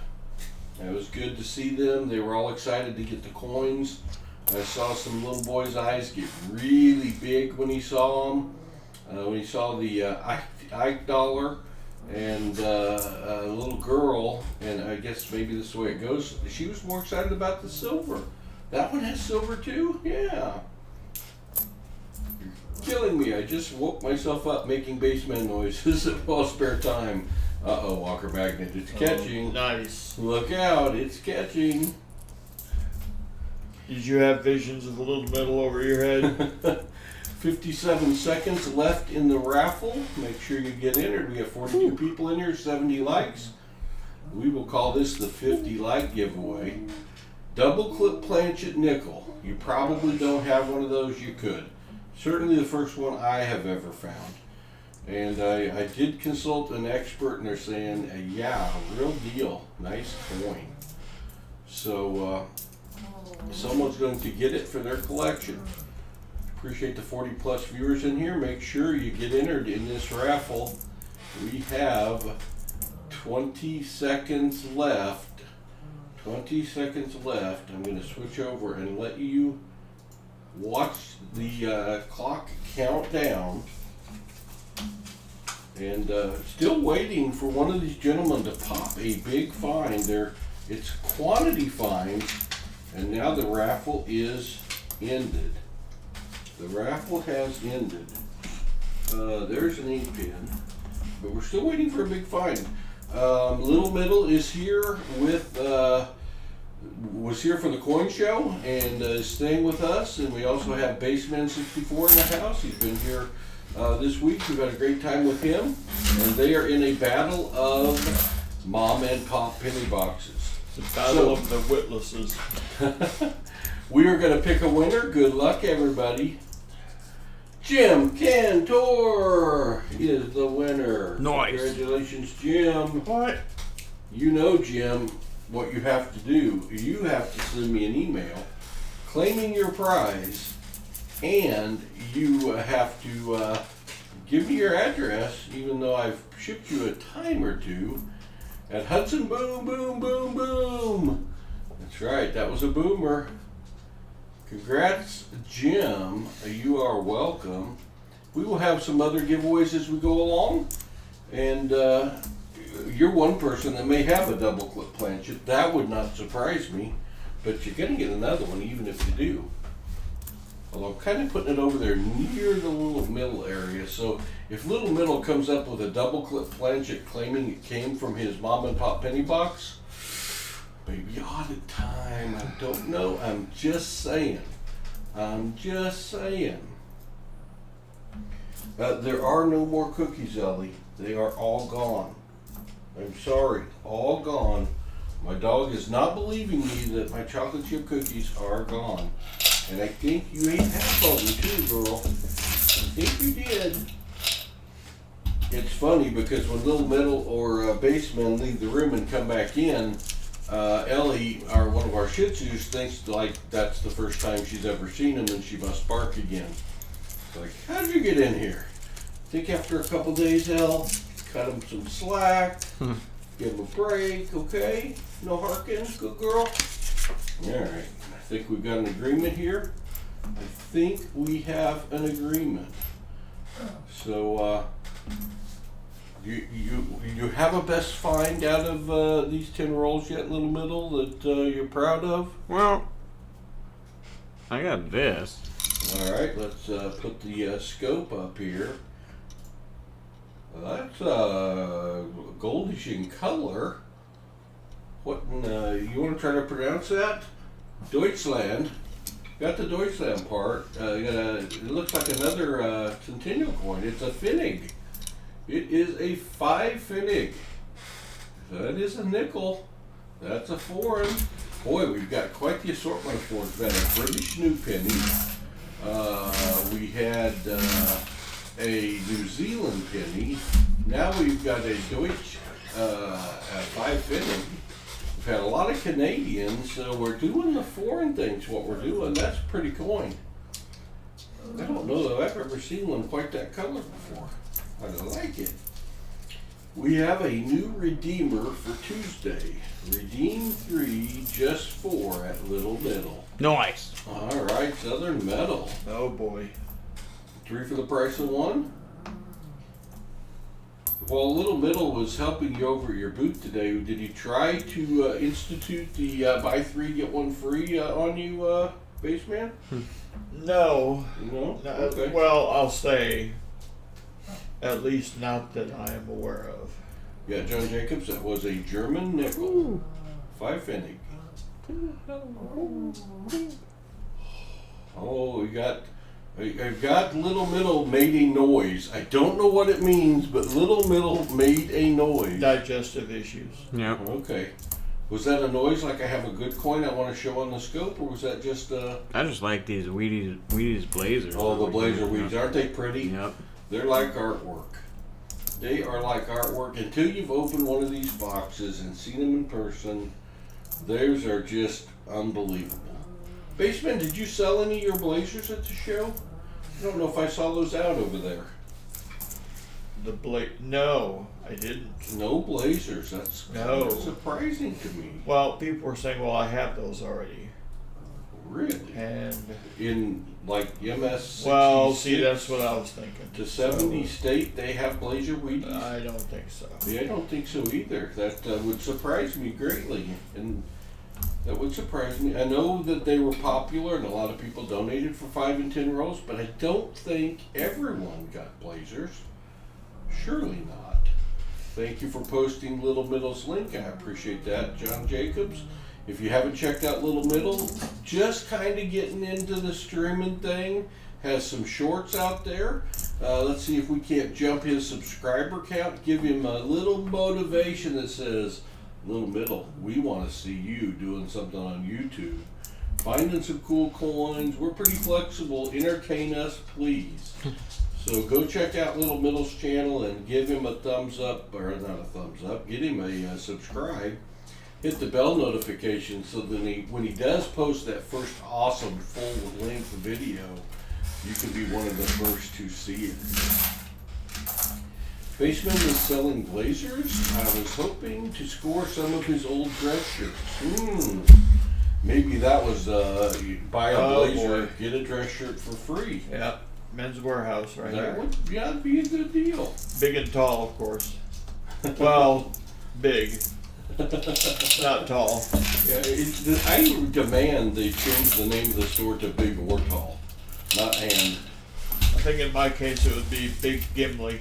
It was good to see them. They were all excited to get the coins. I saw some little boy's eyes get really big when he saw them. When he saw the Ike dollar and a little girl, and I guess maybe this is the way it goes, she was more excited about the silver. That one has silver too? Yeah. You're killing me. I just woke myself up making baseman noises at PasSpareTime. Uh-oh, Walker Magnet, it's catching. Nice. Look out, it's catching. Did you have visions of the little medal over your head? 57 seconds left in the raffle. Make sure you get entered. We have 42 people in here, 70 likes. We will call this the 50 like giveaway. Double clip planchet nickel. You probably don't have one of those. You could. Certainly the first one I have ever found. And I did consult an expert, and they're saying, yeah, real deal. Nice coin. So someone's going to get it for their collection. Appreciate the 40 plus viewers in here. Make sure you get entered in this raffle. We have 20 seconds left. 20 seconds left. I'm going to switch over and let you watch the clock count down. And still waiting for one of these gentlemen to pop a big find. It's quantity finds, and now the raffle is ended. The raffle has ended. There's an 8-pin, but we're still waiting for a big find. Little Middle is here with, was here for the coin show and is staying with us. And we also have Baseman64 in the house. He's been here this week. We've had a great time with him. And they are in a battle of mom and pop penny boxes. It's a battle of the witlesses. We are going to pick a winner. Good luck, everybody. Jim Cantor is the winner. Nice. Congratulations, Jim. What? You know, Jim, what you have to do. You have to send me an email claiming your prize, and you have to give me your address, even though I've shipped you a time or two, at Hudson Boom Boom Boom Boom. That's right, that was a boomer. Congrats, Jim. You are welcome. We will have some other giveaways as we go along. And you're one person that may have a double clip planchet. That would not surprise me. But you're going to get another one even if you do. Well, I'm kind of putting it over there near the Little Middle area. So if Little Middle comes up with a double clip planchet claiming it came from his mom and pop penny box, maybe audit time. I don't know. I'm just saying. I'm just saying. There are no more cookies, Ellie. They are all gone. I'm sorry. All gone. My dog is not believing me that my chocolate chip cookies are gone. And I think you ate half of them too, girl. I think you did. It's funny because when Little Middle or Baseman leave the room and come back in, Ellie, one of our Shih Tzus, thinks like that's the first time she's ever seen him and she must bark again. It's like, how'd you get in here? I think after a couple days, Elle, cut him some slack, give him a break, okay? No harking, good girl. Alright, I think we've got an agreement here. I think we have an agreement. So, you have a best find out of these 10 rolls yet, Little Middle, that you're proud of? Well, I got this. Alright, let's put the scope up here. That's goldish in color. What you want to try to pronounce that? Deutschland. Got the Deutschland part. It looks like another Centennial coin. It's a Pfennig. It is a 5 Pfennig. That is a nickel. That's a foreign. Boy, we've got quite the assortment of foreigns. We've got a British new penny. We had a New Zealand penny. Now we've got a Deutsch a 5 Pfennig. We've had a lot of Canadians, so we're doing the foreign things. What we're doing, that's a pretty coin. I don't know that I've ever seen one quite that color before. I like it. We have a new redeemer for Tuesday. Redeem 3, just 4 at Little Middle. Nice. All right, Southern Metal. Oh boy. 3 for the price of 1. While Little Middle was helping you over at your booth today, did he try to institute the buy 3 get 1 free on you, Baseman? No. No? No, Okay. well, I'll say, at least not that I am aware of. Yeah, John Jacobs, that was a German nickel. 5 Pfennig. Oh, I've got Little Middle made a noise. I don't know what it means, but Little Middle made a noise. Digestive issues. Yeah. Okay. Was that a noise like I have a good coin I want to show on the scope, or was that just I just like these Wheaties blazers. Oh, the blazer weeds. Aren't they pretty? Yep. They're like artwork. They are like artwork. Until you've opened one of these boxes and seen them in person, theirs are just unbelievable. Baseman, did you sell any of your blazers at the show? I don't know if I saw those out over there. No, I didn't. No blazers. That's No. surprising to me. Well, people were saying, well, I have those already. Really? And, In like MS 66 well, see, that's what I was thinking. to 70 state, they have blazer weedies? I don't think so. Yeah, I don't think so either. That would surprise me greatly, and that would surprise me. I know that they were popular, and a lot of people donated for 5 and 10 rolls, but I don't think everyone got blazers. Surely not. Thank you for posting Little Middle's link. I appreciate that, John Jacobs. If you haven't checked out Little Middle, just kind of getting into the streaming thing. Has some shorts out there. Let's see if we can't jump his subscriber count. Give him a little motivation that says, Little Middle, we want to see you doing something on YouTube. Finding some cool coins. We're pretty flexible. Entertain us, please. So go check out Little Middle's channel and give him a thumbs up, or not a thumbs up, get him a subscribe. Hit the bell notification so that when he does post that first awesome full-length video, you can be one of the first to see it. Baseman is selling blazers. I was hoping to score some of his old dress shirts. Maybe that was you buy a blazer, get a dress shirt for free. Yeah, Men's Warehouse right That here. would that'd be a good deal. Big and tall, of course. Well, big. Not tall. Yeah, I demand they change the name of the store to Big or Tall, not And. I think in my case it would be Big Gimli.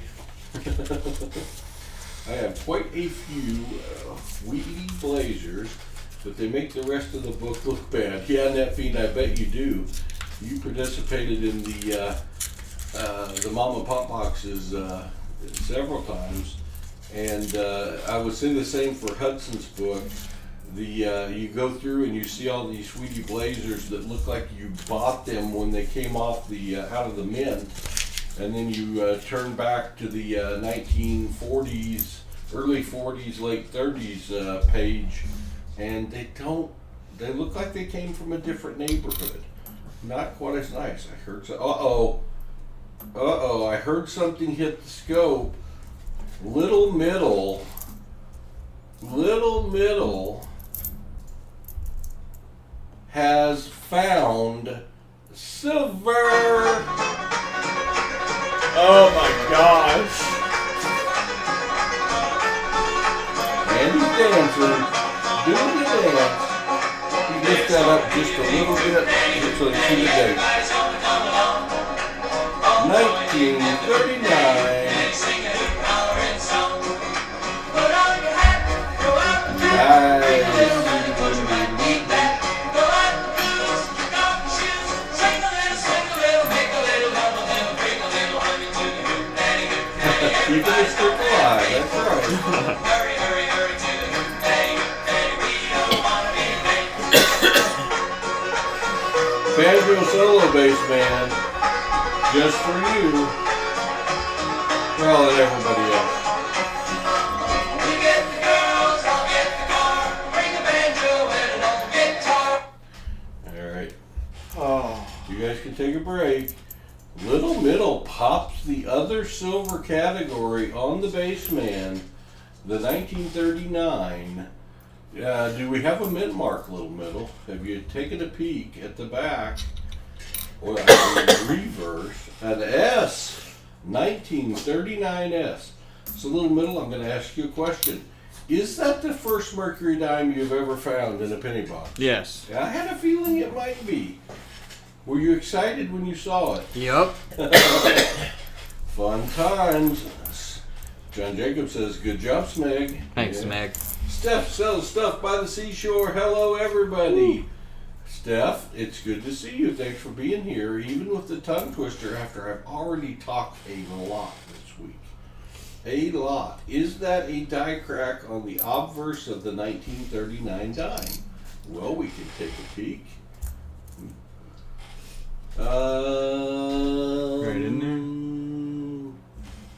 I have quite a few Wheatie blazers, but they make the rest of the book look bad. Yeah, and that feed, I bet you do. You participated in the mom and pop boxes several times, and I would say the same for Hudson's book. You go through and you see all these Sweetie blazers that look like you bought them when they came off the out of the mint, and then you turn back to the 1940s, early 40s, late 30s page, and they look like they came from a different neighborhood. Not quite as nice. I heard I heard something hit the scope. Little Middle has found silver. Oh my gosh. And he's dancing, doing the dance. He lifts that up just a little bit so you see the date. 1939. Keeping it banjo solo bass man, just for you. Well, and everybody else. We get the girls, I'll get the car, bring a banjo and an old guitar. All right, Oh, you guys can take a break. Little Middle pops the other silver category on the bassman, the 1939. Do we have a mint mark, Little Middle? Have you taken a peek at the back? Or reverse, an S, 1939 S. So, Little Middle, I'm going to ask you a question. Is that the first Mercury dime you've ever found in a penny box? Yes. I had a feeling it might be. Were you excited when you saw it? Yep. Fun times. John Jacob says, good job, Smeg. Thanks, Yeah. Meg. Steph sells stuff by the seashore. Hello, everybody. Steph, it's good to see you. Thanks for being here, even with the tongue twister after I've already talked a lot this week. A lot. Is that a die crack on the obverse of the 1939 dime? Well, we can take a peek. Right in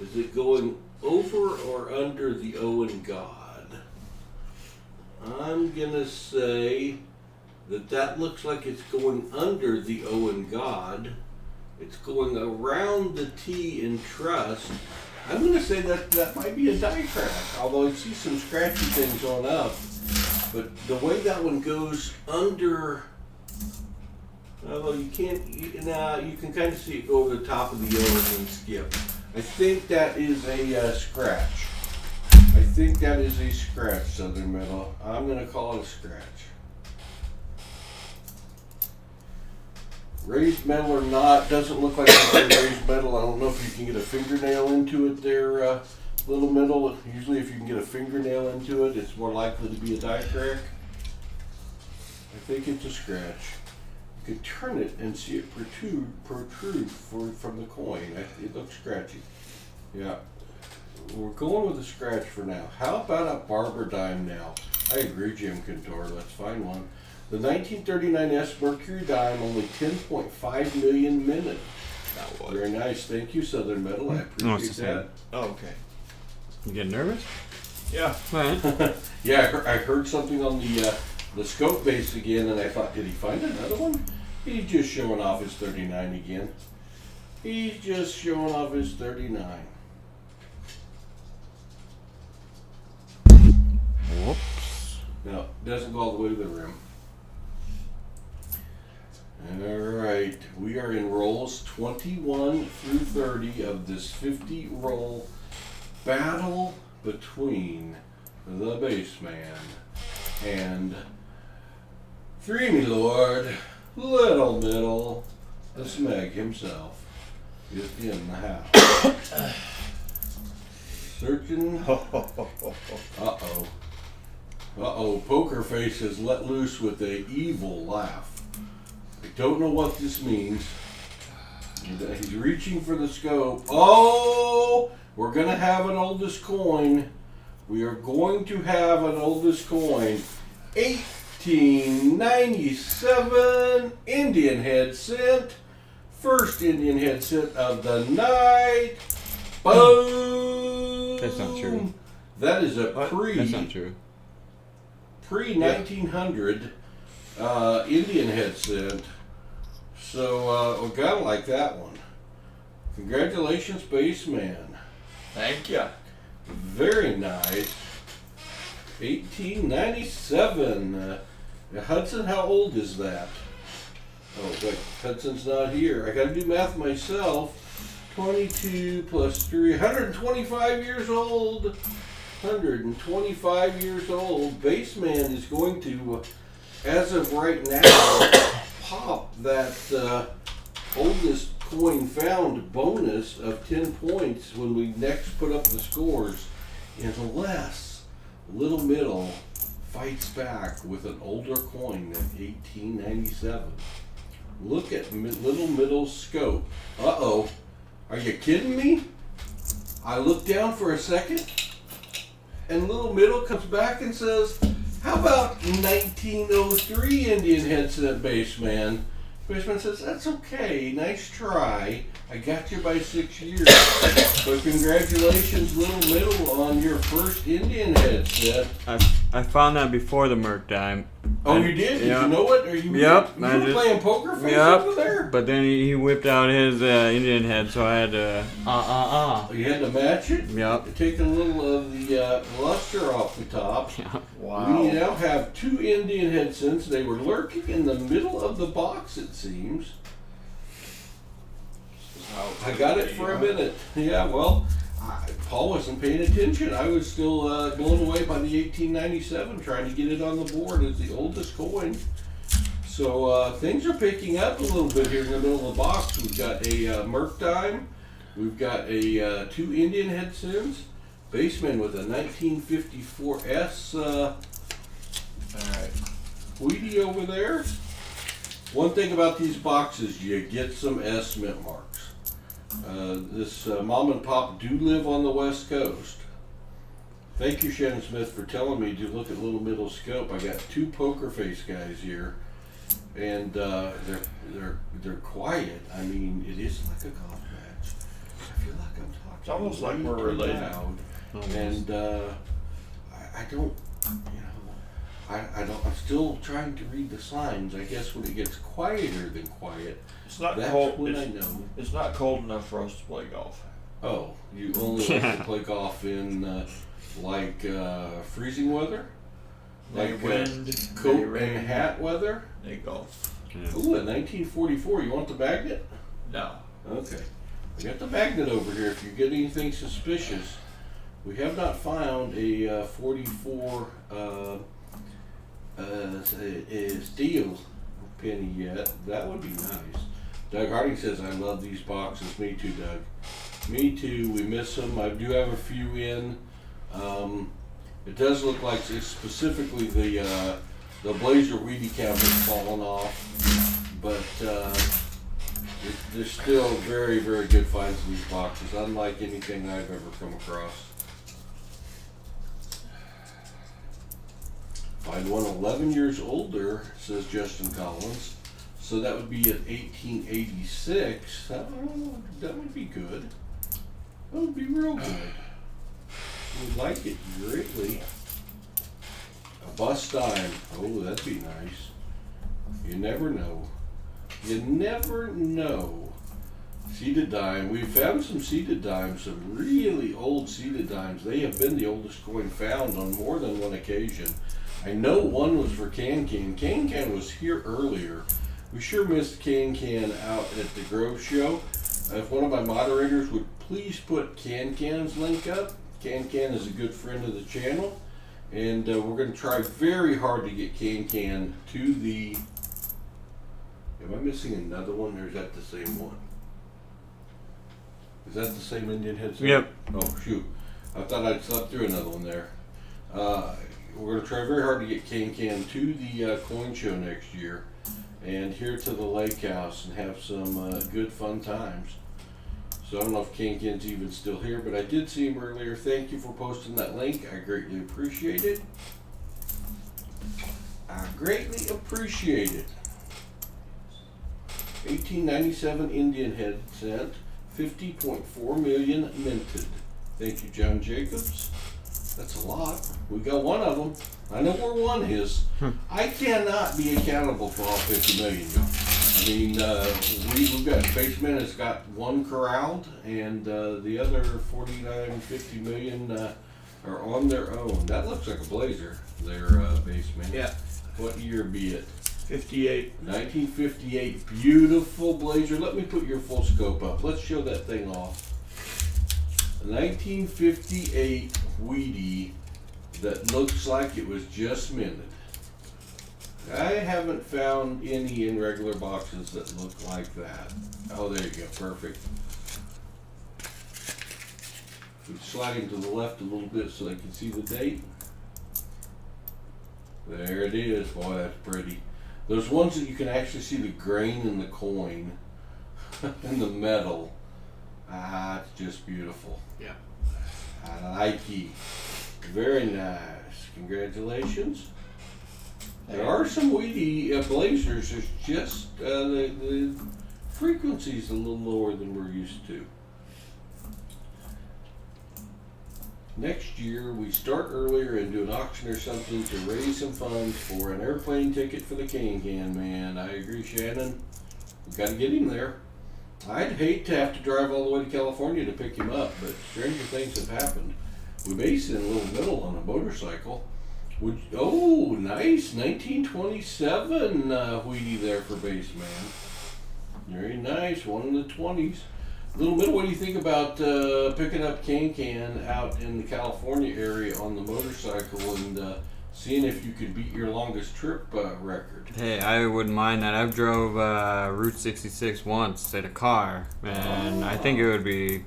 Is it going over or under the Owen God? I'm gonna say that looks like it's going under the Owen God. It's going around the T in trust. I'm gonna say that might be a die crack, although I see some scratchy things on up. But the way that one goes under, although you can't, you can kind of see it go over the top of the Owen and skip. I think that is a scratch. I think that is a scratch, Southern Metal. I'm going to call it a scratch. Raised metal or not, doesn't look like it's a raised metal. I don't know if you can get a fingernail into it there, Little Middle. Usually if you can get a fingernail into it, it's more likely to be a die crack. I think it's a scratch. You could turn it and see it protrude from the coin. It looks scratchy. Yeah. We're going with a scratch for now. How about a Barber dime now? I agree, Jim Cantor. Let's find one. The 1939 S Mercury dime, only 10.5 million minutes. Very nice. Thank you, Southern Metal. I appreciate that. oh, okay. You getting nervous? Yeah. Alright. Yeah, I heard something on the scope base again, and I thought, did he find another one? He's just showing off his 39 again. He's just showing off his 39. Whoops. No, doesn't go all the way to the rim. Alright, we are in rolls 21 through 30 of this 50 roll battle between the bassman and Dreamy Lord, Little Middle, the Smeg himself is in the house. Searching. Uh-oh. Uh-oh, Poker Face has let loose with a evil laugh. I don't know what this means. He's reaching for the scope. Oh! We're going to have an oldest coin. We are going to have an oldest coin. 1897 Indian head cent. First Indian head cent of the night. Boom! That's not true. That is a That's not true. pre-1900 Indian head cent. So we gotta like that one. Congratulations, bassman. Thank you. Very nice. 1897. Hudson, how old is that? Oh, wait, Hudson's not here. I gotta do math myself. 22 plus 3, 125 years old. 125 years old. Bassman is going to, as of right now, pop that oldest coin found bonus of 10 points when we next put up the scores, unless Little Middle fights back with an older coin than 1897. Look at Little Middle's scope. Uh-oh. Are you kidding me? I look down for a second, and Little Middle comes back and says, how about 1903 Indian head cent bassman? Fishman says, that's okay, nice try. I got you by 6 years. But congratulations, Little Middle, on your first Indian head set. I found that before the Merc time. Oh, you did? Did you know it? Or you Yep. You were playing poker face Yep. over there? But then he whipped out his Indian head, so I had to You had to match it? Yep. Take a little of the luster off the top. Wow. We now have 2 Indian head cents. They were lurking in the middle of the box, it seems. I got it for a minute. Yeah, well, Paul wasn't paying attention. I was still blown away by the 1897, trying to get it on the board as the oldest coin. So things are picking up a little bit here in the middle of the box. We've got a Merc dime. We've got a 2 Indian head cents. Baseman with a 1954 S Wheatie over there. One thing about these boxes, you get some S mint marks. This mom and pop do live on the West Coast. Thank you, Shannon Smith, for telling me to look at Little Middle Scope. I got 2 poker face guys here, and they're quiet. I mean, it is like a golf match. I feel like I'm talking. It's almost like way we're too related. loud. And I don't, I don't. I'm still trying to read the signs. I guess when it gets quieter than quiet, It's not that's cold. when I know. It's not cold enough for us to play golf. Oh, you only like to play golf in freezing weather, Like wind, coat maybe rain. and hat weather. They golf. Ooh, a 1944. You want the magnet? No. Okay, I got the magnet over here. If you get anything suspicious, we have not found a 44 steel penny yet. That would be nice. Doug Harding says, I love these boxes. Me too, Doug. Me too. We miss them. I do have a few in. It does look like it's specifically the Blazer Wheatie cap has fallen off, but there's still very, very good finds in these boxes, unlike anything I've ever come across. Find one 11 years older, says Justin Collins. So that would be at 1886. That would be good. That would be real good. We'd like it greatly. A bust dime. Oh, that'd be nice. You never know. You never know. Seeded dime. We found some seeded dimes, some really old seeded dimes. They have been the oldest coin found on more than one occasion. I know one was for Can Can. Can Can was here earlier. We sure missed Can Can out at the Grove Show. If one of my moderators would please put Can Can's link up. Can Can is a good friend of the channel. And we're going to try very hard to get Can Can to the... Am I missing another one, or is that the same one? Is that the same Indian head? Yep. Oh, shoot. I thought I'd slept through another one there. We're going to try very hard to get Can Can to the coin show next year and here to the lake house and have some good fun times. So I don't know if Can Can's even still here, but I did see him earlier. Thank you for posting that link. I greatly appreciate it. I greatly appreciate it. 1897 Indian head cent, 50.4 million minted. Thank you, John Jacobs. That's a lot. We got one of them. I know where one is. I cannot be accountable for all 50 million. I mean, we've got Baseman has got one corralled, and the other 49, 50 million are on their own. That looks like a Blazer, their Baseman. Yeah. What year be it? 58. 1958. Beautiful Blazer. Let me put your full scope up. Let's show that thing off. 1958 Wheatie that looks like it was just minted. I haven't found any in regular boxes that look like that. Oh, there you go. Perfect. We slide him to the left a little bit so they can see the date. There it is. Boy, that's pretty. Those ones that you can actually see the grain in the coin in the metal. Ah, it's just beautiful. Yeah. I like it. Very nice. Congratulations. There are some weedy blazers. It's just the frequency's a little lower than we're used to. Next year, we start earlier and do an auction or something to raise some funds for an airplane ticket for the Can Man. I agree, Shannon. We got to get him there. I'd hate to have to drive all the way to California to pick him up, but stranger things have happened. We based it in a little middle on a motorcycle. Oh, nice. 1927 Wheatie there for base man. Very nice. One in the 20s. Little Middle, what do you think about picking up Can out in the California area on the motorcycle and seeing if you could beat your longest trip record? Hey, I wouldn't mind that. I've drove Route 66 once in a car, and I think it would be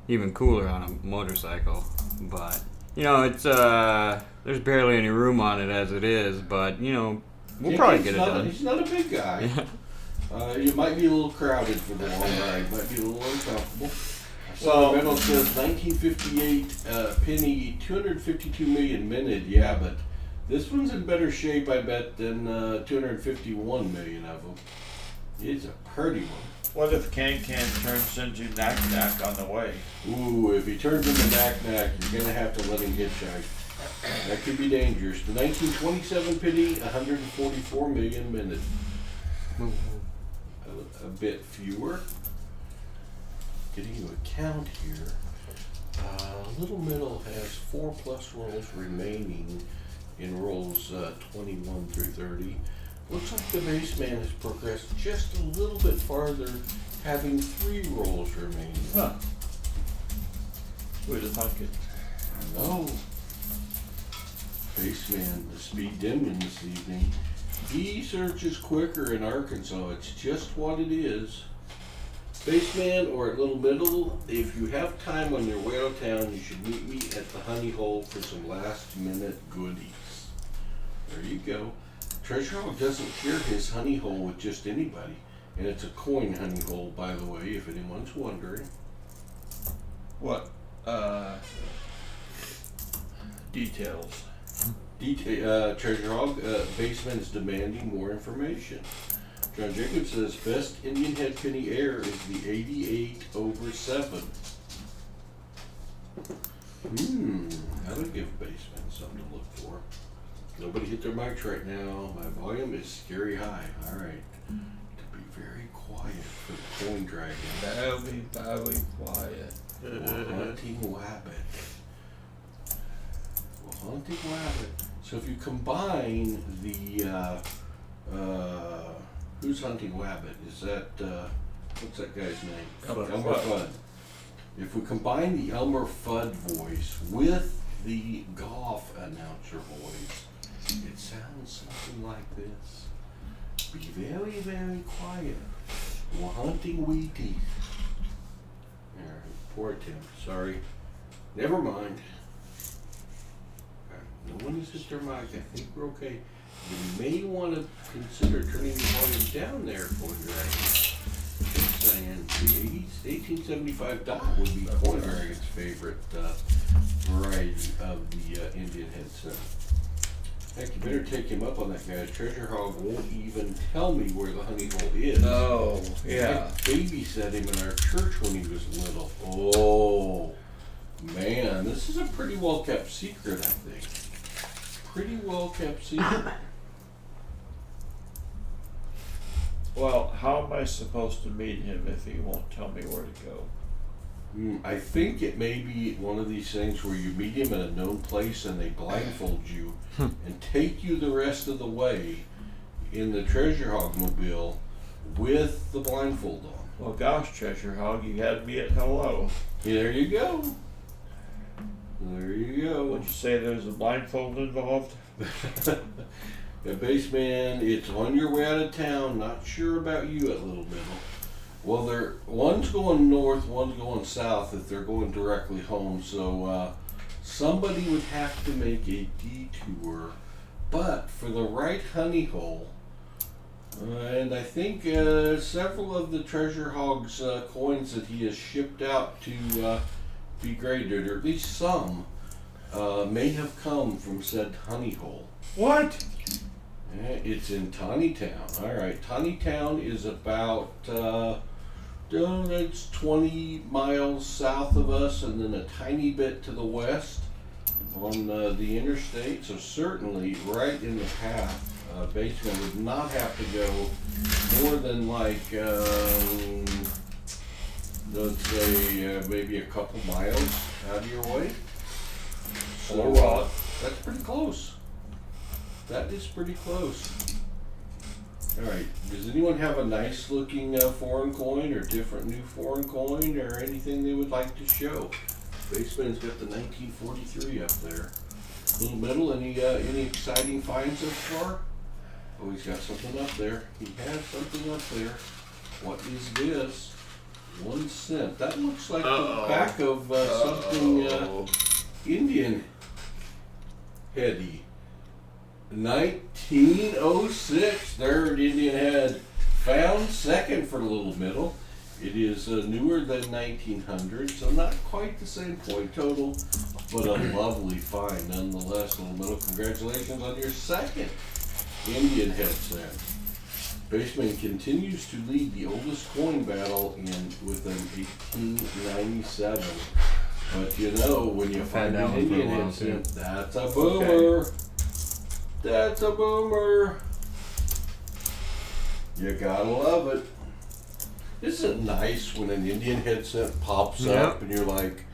even cooler on a motorcycle. But, you know, it's there's barely any room on it as it is, but, you know, we'll probably get it done. He's not a big guy. Yeah. It might be a little crowded for the long ride. Might be a little uncomfortable. Well, Reynolds says 1958 penny, 252 million minted. Yeah, but this one's in better shape, I bet, than 251 million of them. It's a pretty one. what if Can turns into Knack Knack on the way? Ooh, if he turns into Knack Knack, you're gonna have to let him hitchhike. That could be dangerous. The 1927 penny, 144 million minted. A bit fewer. Getting you a count here. Little Middle has 4+ rolls remaining in rolls 21 through 30. Looks like the base man has progressed just a little bit farther, having 3 rolls remaining. Huh. Who'd have thunk it? No. Baseman, the speed dimming this evening. He searches quicker in Arkansas. It's just what it is. Baseman or at Little Middle, if you have time on your way out of town, you should meet me at the Honey Hole for some last minute goodies. There you go. Treasure Hog doesn't share his honey hole with just anybody. And it's a coin honey hole, by the way, if anyone's wondering. What? Details. Treasure Hog, Baseman's demanding more information. John Jacobs says best Indian head penny air is the 88/7. That'll give Baseman something to look for. Nobody hit their mics right now. My volume is scary high. All right. To be very quiet for the coin dragon. That'll be very quiet. Hunting Wabbit. Well, Hunting Wabbit. So if you combine the who's Hunting Wabbit? Is that what's that guy's name? Elmer Fudd. If we combine the Elmer Fudd voice with the golf announcer voice, it sounds something like this. Be very, very quiet. We're hunting Wheaties. Alright, poor attempt. Sorry. Never mind. No one has hit their mic. I think we're okay. You may want to consider turning the volume down there for your Just saying, the 1875 dot would be Coin Dragon's favorite variety of the Indian headset. Heck, you better take him up on that, guy. Treasure Hog won't even tell me where the honey hole is. No, yeah. I babysat him in our church when he was little. Oh, man, this is a pretty well kept secret, I think. Pretty well kept secret. Well, how am I supposed to meet him if he won't tell me where to go? I think it may be one of these things where you meet him at a known place and they blindfold you and take you the rest of the way in the Treasure Hog mobile with the blindfold on. Well, gosh, Treasure Hog, you had me at hello. There you go. There you go. Would you say there's a blindfold involved? Baseman, it's on your way out of town. Not sure about you at Little Middle. Well, one's going north, one's going south if they're going directly home. So somebody would have to make a detour. But for the right honey hole, and I think several of the Treasure Hog's coins that he has shipped out to be graded, or at least some, may have come from said honey hole. What? Yeah, It's in Tawny Town. All right, Tawny Town is about it's 20 miles south of us, and then a tiny bit to the west on the interstate. So certainly right in the path. Basement would not have to go more than like let's say maybe a couple miles out of your way. So that's pretty close. That is pretty close. Alright, does anyone have a nice looking foreign coin or different new foreign coin or anything they would like to show? Baseman's got the 1943 up there. Little Middle, any exciting finds so far? Oh, he's got something up there. He has something up there. What is this? 1 cent. That looks like the back of something Indian heady. 1906, third Indian head, found second for Little Middle. It is newer than 1900, so not quite the same point total, but a lovely find nonetheless. Little Middle, congratulations on your second Indian head set. Baseman continues to lead the oldest coin battle with an 1897. But you know, when you find an Indian head set, that's a boomer. Okay. That's a boomer. You gotta love it. Isn't it nice when an Indian headset pops up and you're like,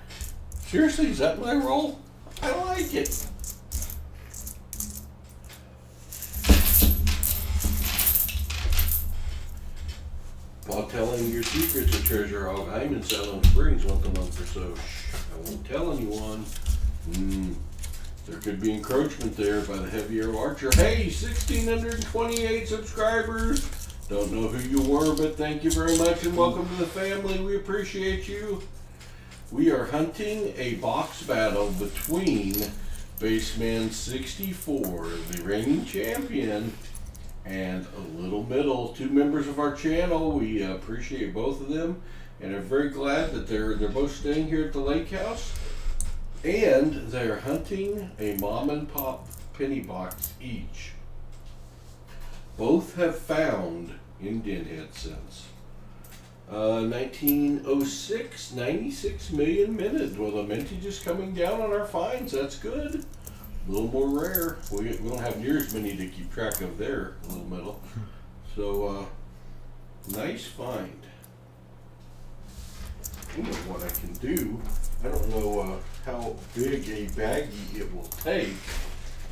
seriously, is that my roll? I like it. While telling your secrets to Treasure Hog, I'm in Salem Springs once a month or so. Shh, I won't tell anyone. There could be encroachment there by the heavier archer. Hey, 1,628 subscribers. Don't know who you were, but thank you very much and welcome to the family. We appreciate you. We are hunting a box battle between Baseman 64, the reigning champion, and a Little Middle, 2 members of our channel. We appreciate both of them and are very glad that they're both staying here at the lake house. And they're hunting a mom and pop penny box each. Both have found Indian head cents. 1906, 96 million minted. Well, the mintage is coming down on our finds. That's good. A little more rare. We don't have near as many to keep track of there, a Little Middle. So, nice find. You know what I can do. I don't know how big a baggie it will take,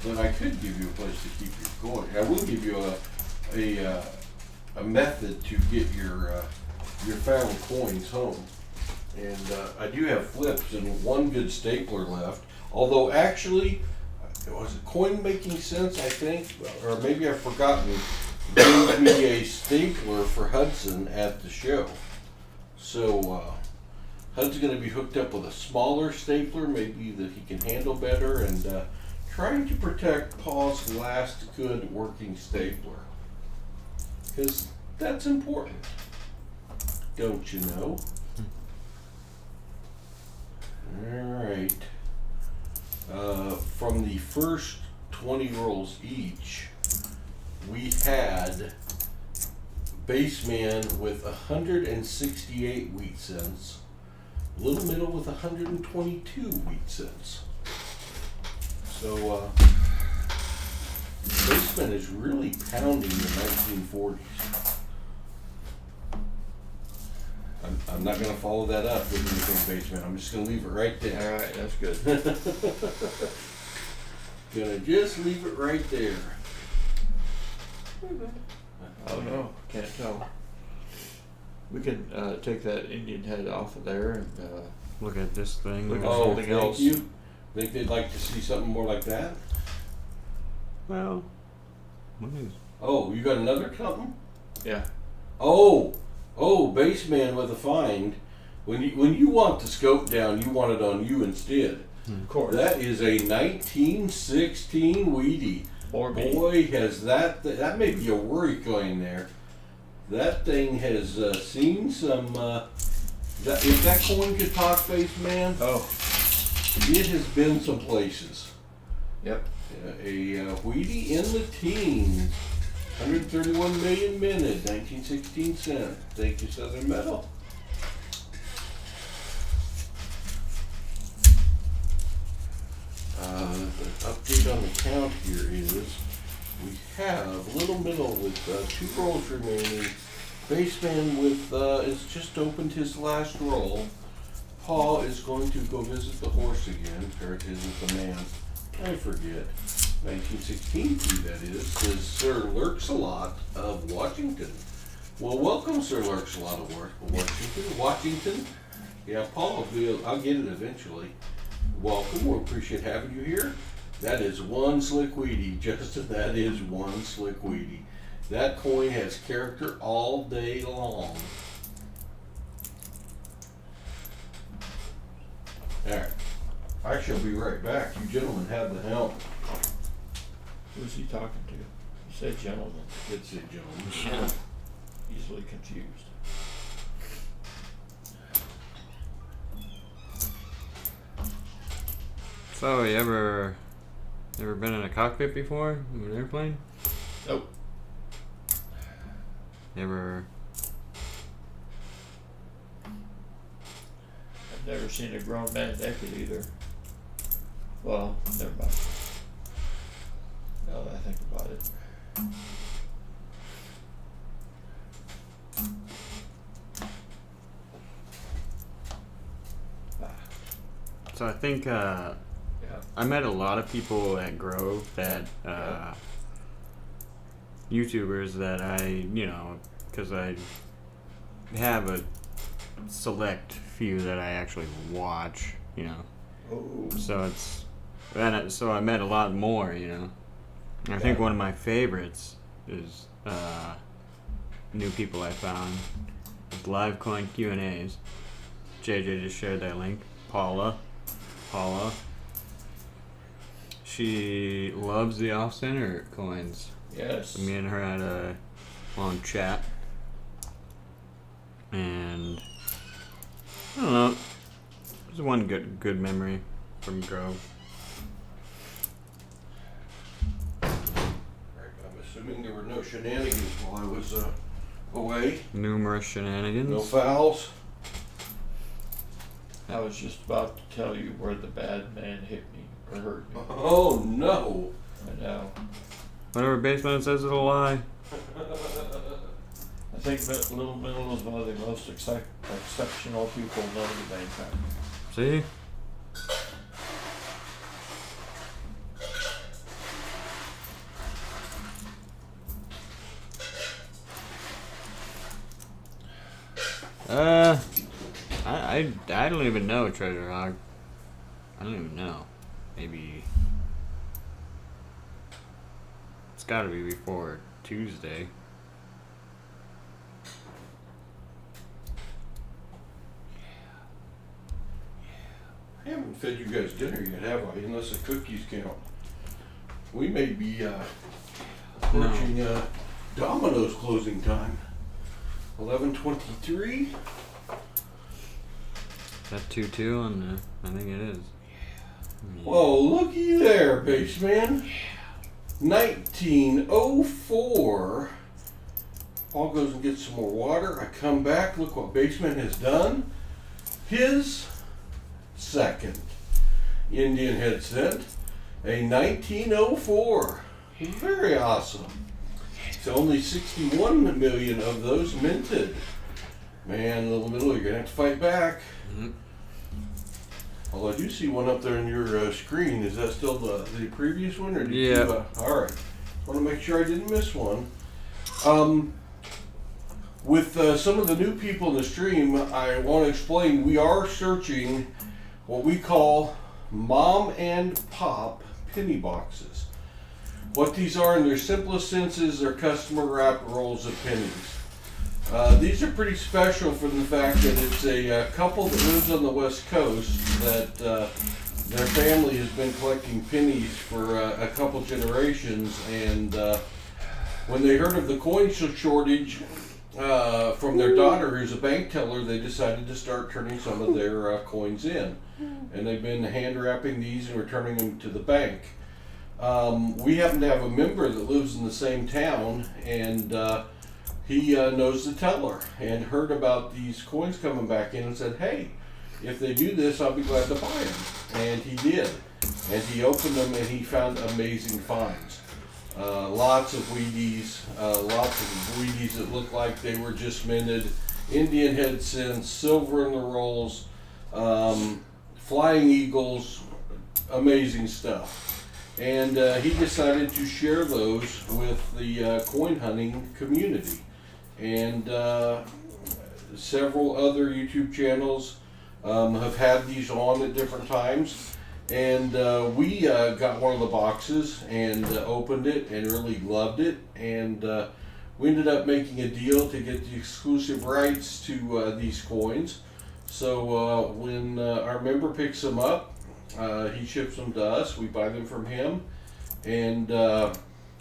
but I could give you a place to keep your coin. I will give you a method to get your found coins home. And I do have flips and 1 good stapler left. Although actually, was it Coin Making Sense, I think, or maybe I've forgotten, gave me a stapler for Hudson at the show. So Hudson's going to be hooked up with a smaller stapler, maybe that he can handle better, and trying to protect Paul's last good working stapler. Because that's important, don't you know? Alright. From the first 20 rolls each, we had Baseman with 168 wheat cents, Little Middle with 122 wheat cents. So, Baseman is really pounding the 1940s. I'm not going to follow that up with anything, Baseman. I'm just going to leave it right there. All right, that's good. Gonna just leave it right there. Oh no, can't tell. We can take that Indian head off of there and Look at this thing. Look at Oh, something thank else. you. Think they'd like to see something more like that? Well, what is? Oh, you got another something? yeah. Oh, Baseman with a find. When you want the scope down, you want it on you instead. Of course. That is a 1916 Wheatie. Or me. Boy, has that may be a worry coin there. That thing has seen some. If that coin could talk, Baseman, Oh. it has been some places. Yep. A Wheatie in the teens 131 million minted, 1916 cent. Thank you, Southern Metal. The update on the count here is we have Little Middle with 2 rolls remaining. Baseman with has just opened his last roll. Paul is going to go visit the horse again, or visit the man. I forget. 1916 that is. Says Sir Lurks-a-Lot of Washington. Well, welcome, Sir Lurks-a-Lot of Washington. Yeah, Paul, I'll get it eventually. Welcome. We appreciate having you here. That is one Slick Weedy. Justin, that is one Slick Weedy. That coin has character all day long. Alright. Actually, I'll be right back. You gentlemen have the helm. Who's he talking to? You said gentleman. It's a gentleman. Easily confused. So, you ever been in a cockpit before in an airplane? Nope. Never. I've never seen a grown man naked either. Well, never mind. Now that I think about it. So I think Yeah. I met a lot of people at Grove that YouTubers that I, because I have a select few that I actually watch, Oh. So I met a lot more, And I think one of my favorites is new people I found with live coin Q&As. JJ just shared that link. Paula. She loves the off-center coins. Yes. Me and her had a long chat, and I don't know. There's one good memory from Grove. I'm assuming there were no shenanigans while I was away. Numerous shenanigans. No fouls. I was just about to tell you where the bad man hit me or hurt me. Oh no. I know. Whatever basement says it'll lie. I think that Little Middle is one of the most exceptional people known to mankind. See? I don't even know, Treasure Hog. I don't even know. Maybe it's got to be before Tuesday. I haven't fed you guys dinner yet, have I? Unless the cookies count. We may be approaching Domino's closing time. 11:23. That 2-2 on the. I think it is. Whoa, looky there, baseman. 1904. Paul goes and gets some more water. I come back. Look what Baseman has done. His second Indian head cent. A 1904. Very awesome. So only 61 million of those minted. Man, Little Middle, you're going to have to fight back. Mm-hmm. Although I do see one up there on your screen. Is that still the previous one? Or did Yeah. you, all right. Want to make sure I didn't miss one. With some of the new people in the stream, I want to explain we are searching what we call mom and pop penny boxes. What these are in their simplest sense is they're customer wrapped rolls of pennies. These are pretty special for the fact that it's a couple that lives on the West Coast that their family has been collecting pennies for a couple generations, and when they heard of the coin shortage from their daughter, who's a bank teller, they decided to start turning some of their coins in. And they've been hand wrapping these and returning them to the bank. we happen to have a member that lives in the same town, and he knows the teller and heard about these coins coming back in and said, hey, if they do this, I'll be glad to buy them. And he did. And he opened them and he found amazing finds. Lots of Wheaties, that looked like they were just minted, Indian head cents, silver in the rolls, flying eagles, amazing stuff. And he decided to share those with the coin hunting community. And several other YouTube channels have had these on at different times. And we got one of the boxes and opened it and really loved it. And we ended up making a deal to get the exclusive rights to these coins. So when our member picks them up, he ships them to us. We buy them from him. And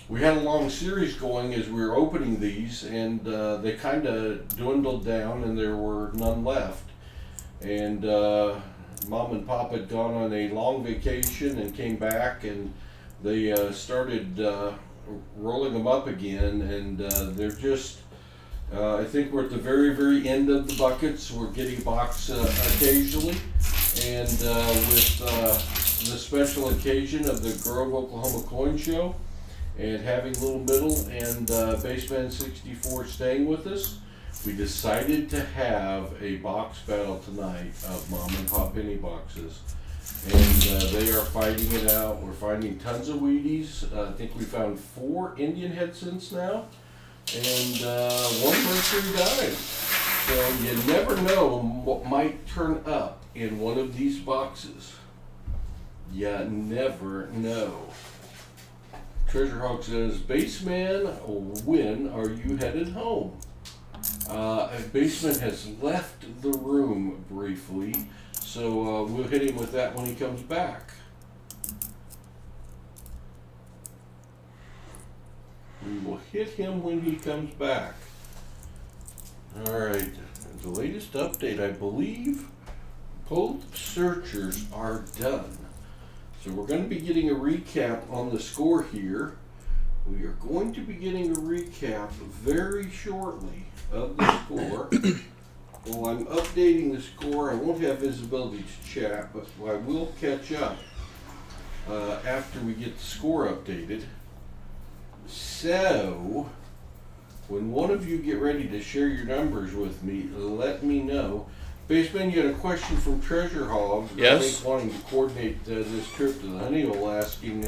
we had a long series going as we were opening these, and they kind of dwindled down and there were none left. And Mom and Pop had gone on a long vacation and came back, and they started rolling them up again, and they're just, I think we're at the very, very end of the buckets. We're getting box occasionally, and with the special occasion of the Grove, Oklahoma Coin Show, and having Little Middle and Baseman 64 staying with us, we decided to have a box battle tonight of Mom and Pop penny boxes. And they are fighting it out. We're finding tons of Wheaties. I think we found 4 Indian head cents now, and 1 Mercury dime. So you never know what might turn up in one of these boxes. You never know. Treasure Hawk says, Baseman, when are you headed home? Baseman has left the room briefly, so we'll hit him with that when he comes back. We will hit him when he comes back. Alright, the latest update, I believe both searchers are done. So we're going to be getting a recap on the score here. We are going to be getting a recap very shortly of the score. While I'm updating the score, I won't have visibility to chat, but I will catch up after we get the score updated. So, when one of you get ready to share your numbers with me, let me know. Baseman, you had a question from Treasure Hog. Yes. I think wanting to coordinate this trip to the Honey Hole, asking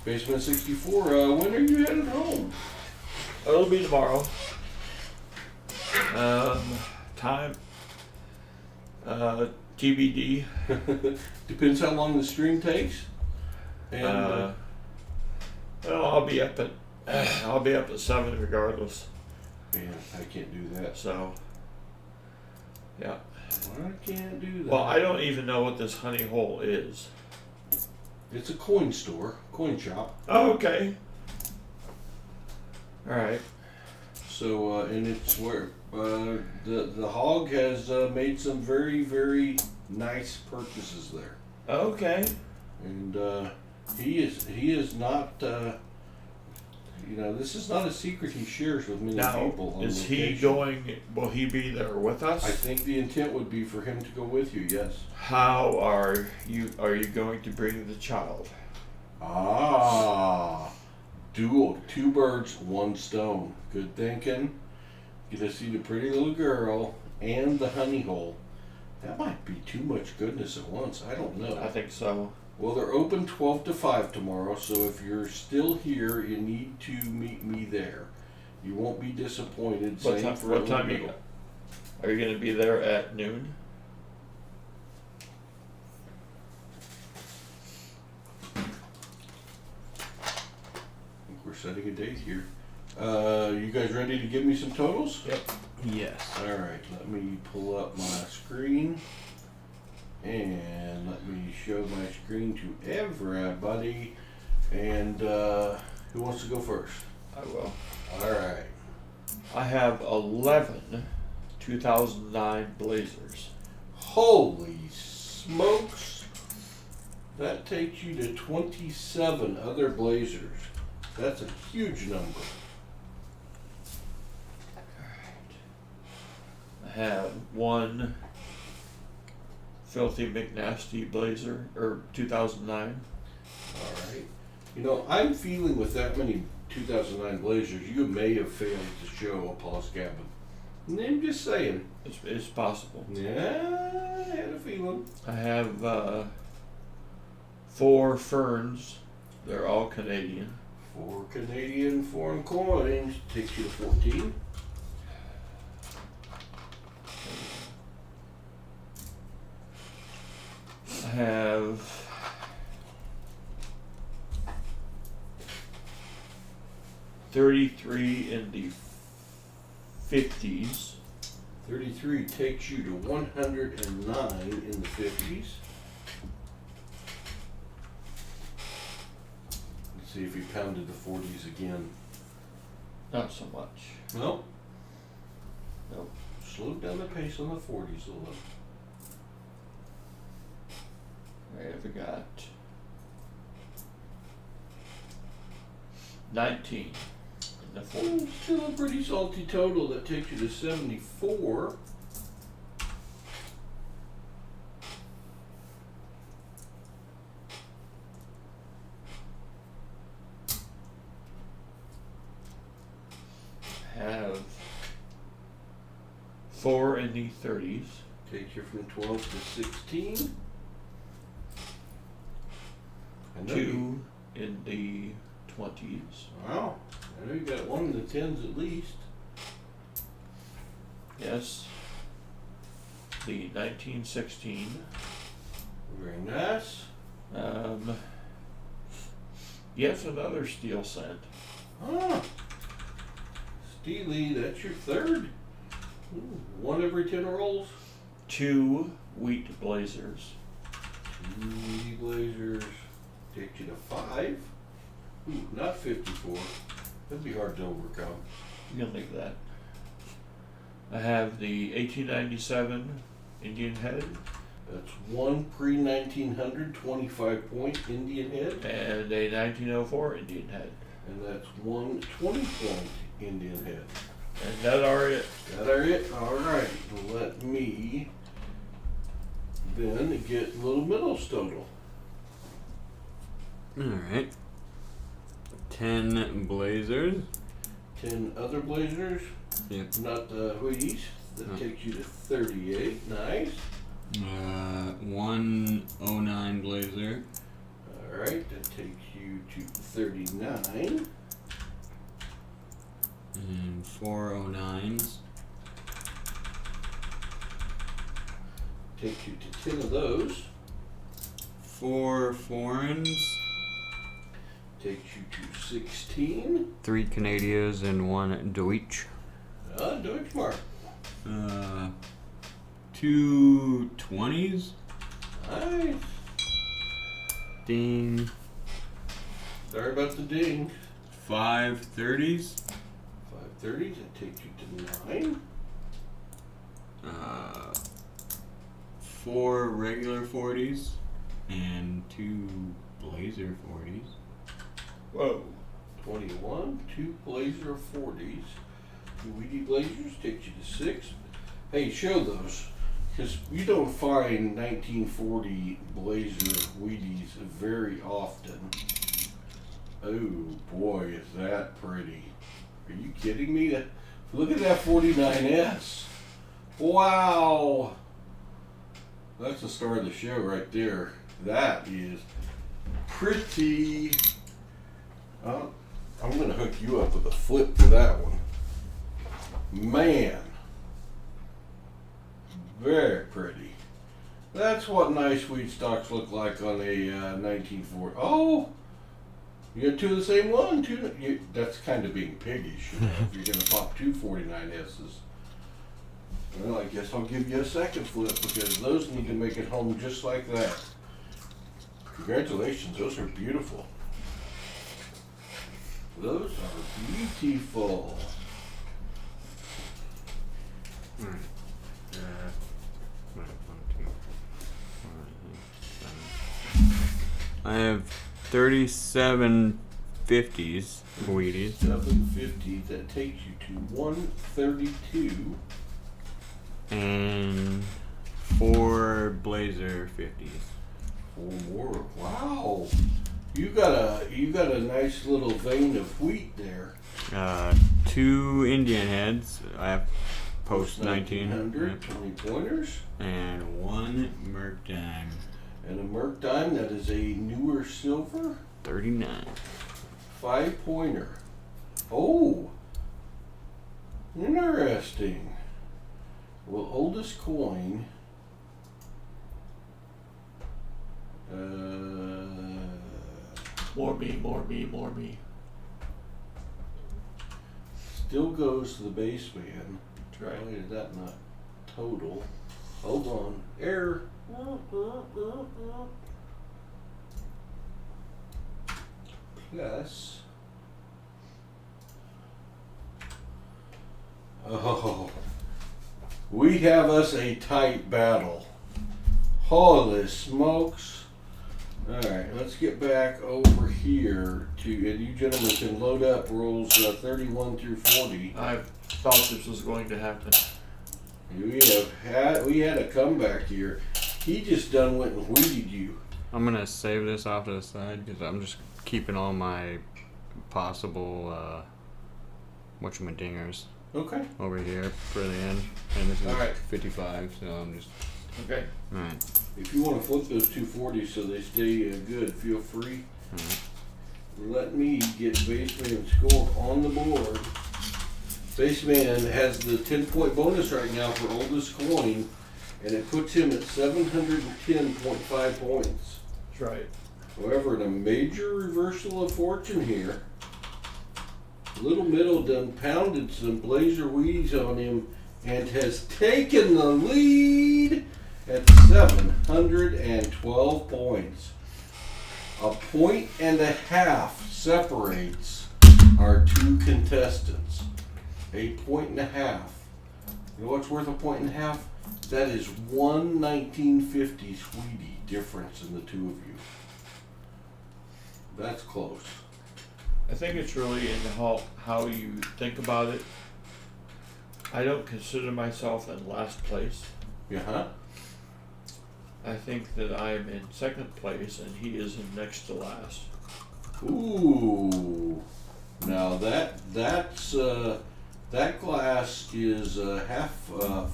Baseman 64, when are you headed home? It'll be tomorrow. Time. TBD. Depends how long the stream takes. And Well, I'll be up at 7 regardless. man, I can't do that. So, yeah. I can't do that. Well, I don't even know what this honey hole is. It's a coin store, coin shop. Oh, okay. All right. So, and it's where the hog has made some very, very nice purchases there. Okay. And he is not. This is not a secret he shares with many Now, people. On is he location. going? Will he be there with us? I think the intent would be for him to go with you. Yes. How are you? Are you going to bring the child? Ah, dual, 2 birds, 1 stone. Good thinking. Get to see the pretty little girl and the honey hole. That might be too much goodness at once. I don't know. I think so. Well, they're open 12 to 5 tomorrow, so if you're still here, you need to meet me there. You won't be disappointed. What Same time? for What Little time Middle. are you going to be there at noon? We're setting a date here. You guys ready to give me some totals? Yep. Yes. All right, let me pull up my screen and let me show my screen to everybody. And who wants to go first? I will. All right. I have 11 2009 Blazers. Holy smokes. That takes you to 27 other blazers. That's a huge number. I have one Filthy McNasty Blazer, or 2009. All right. You know, I'm feeling with that many 2009 blazers, you may have failed to show a Paul's Cabin. I'm just saying. It's possible. Yeah, I had a feeling. I have 4 Ferns. They're all Canadian. 4 Canadian foreign coins takes you to 14. I have 33 in the 50s. 33 takes you to 109 in the 50s. Let's see if he pounded the 40s again. Not so much. No? Nope. Slowed down the pace on the 40s a little. I have got 19 in the 40s. Still a pretty salty total. That takes you to 74. Have 4 in the 30s. Takes you from 12 to 16. I know 2 in the 20s. Wow. I know you got one in the 10s at least. Yes. The 1916. Very nice. Yes, another steel scent. Ah. Steely, that's your third. Ooh, 1 every 10 rolls. 2 wheat blazers. 2 Weedy Blazers. Takes you to 5. Ooh, not 54. That'd be hard to overcome. You can leave that. I have the 1897 Indian Head That's 1 pre-1900 25-point Indian head. and a 1904 Indian Head. And that's 1 20-point Indian head. And that are it. That are it? Alright. Let me then get Little Middle's total. Alright. 10 blazers. 10 other blazers. Yep. Not the hoodies. That No. takes you to 38. Nice. 109 blazer. Alright, that takes you to 39. And 409s. Takes you to 10 of those. 4 foreigns. Takes you to 16. 3 Canadians and 1 Deutsch. Deutschmark. 2 20s. Nice. Ding. Sorry about the ding. 5 30s. 530s, that takes you to 9. 4 regular 40s. And 2 blazer 40s. Whoa. 21. 2 Blazer 40s. 2 Weedy Blazers takes you to 6. Hey, show those. Because you don't find 1940 Blazer Wheaties very often. Oh boy, is that pretty. Are you kidding me? Look at that 49S. Wow. That's the star of the show right there. That is pretty. I'm going to hook you up with a flip for that one. Man. Very pretty. That's what nice wheat stocks look like on a 1940. Oh! You got 2 of the same one? That's kind of being piggish, you know, if you're going to pop 2 49S's. Well, I guess I'll give you a second flip because those need to make it home just like that. Congratulations, those are beautiful. Those are beautiful. Alright. 1, 2, 4, 5, 6, 7. 3750s Wheaties. 750. That takes you to 132. And 4 Blazer 50s. 4 more. Wow. You got a nice little vein of wheat there. 2 Indian heads. I have post 1900. 20 pointers. And 1 Merc dime. And a Merc dime, that is a newer silver. 39. 5 pointer. Oh, interesting. Well, oldest coin. More me. Still goes to the baseman. That's right. Why is that not total? Hold on. Error. Plus. Oh. We have us a tight battle. Holy smokes. Alright, let's get back over here to, and you gentlemen can load up rolls 31 through 40. I thought this was going to happen. We had a comeback here. He just done went and weeded you. I'm gonna save this off to the side because I'm just keeping all my possible whatchamadingers Okay. over here for the end. And this is Alright. 55, so I'm just Okay. alright. If you want to flip those 240s so they stay good, feel free. Alright. Let me get Baseman's score on the board. Baseman has the 10-point bonus right now for oldest coin, and it puts him at 710.5 points. That's right. However, in a major reversal of fortune here, Little Middle done pounded some Blazer Wheaties on him and has taken the lead at 712 points. A point and a half separates our two contestants. A point and a half. You know what's worth a point and a half? That is one 1950 Sweetie difference in the two of you. That's close. I think it's really in how you think about it. I don't consider myself in last place. Yeah. I think that I'm in second place and he is in next to last. Ooh. Now that glass is half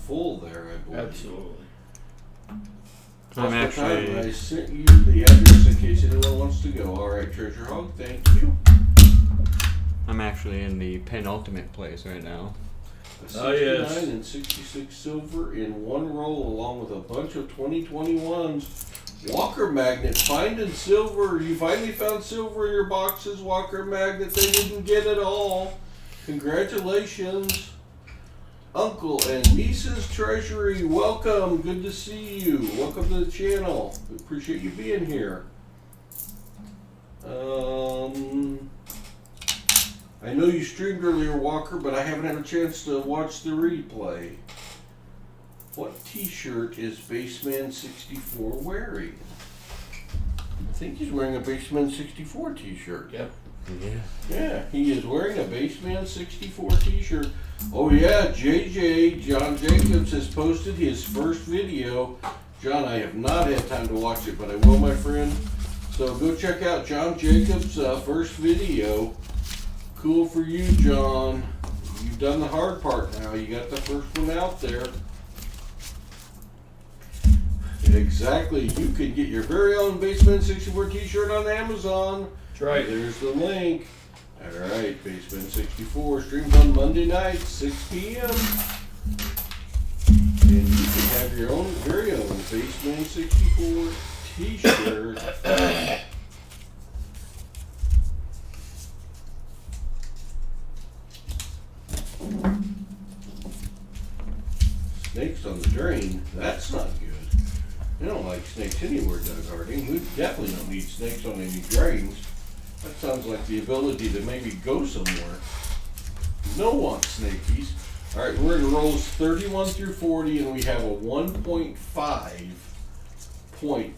full there, I believe. Absolutely. I'm actually I sent you the address in case anyone wants to go. All right, Treasure Hog, thank you. I'm actually in the penultimate place right now. A Oh, yes. 69 and 66 silver in one roll, along with a bunch of 2021s. Walker Magnet, finding silver. You finally found silver in your boxes, Walker Magnet. They didn't get it all. Congratulations. Uncle and Niece's Treasury, welcome. Good to see you. Welcome to the channel. We appreciate you being here. I know you streamed earlier, Walker, but I haven't had a chance to watch the replay. What t-shirt is Baseman 64 wearing? I think he's wearing a Baseman 64 t-shirt. Yep. Yeah. Yeah, he is wearing a Baseman 64 t-shirt. Oh yeah, JJ, John Jacobs has posted his first video. John, I have not had time to watch it, but I will, my friend. So go check out John Jacobs' first video. Cool for you, John. You've done the hard part now. You got the first one out there. Exactly. You can get your very own Baseman 64 t-shirt on Amazon. That's right. There's the link. Alright, Baseman 64 streams on Monday night, 6 p.m. And you can have your own, very own Baseman 64 t-shirt. Snakes on the drain, that's not good. I don't like snakes anywhere, Doug Harding. We definitely don't need snakes on any drains. That sounds like the ability to maybe go somewhere. No one snakies. Alright, we're in rolls 31 through 40 and we have a 1.5 point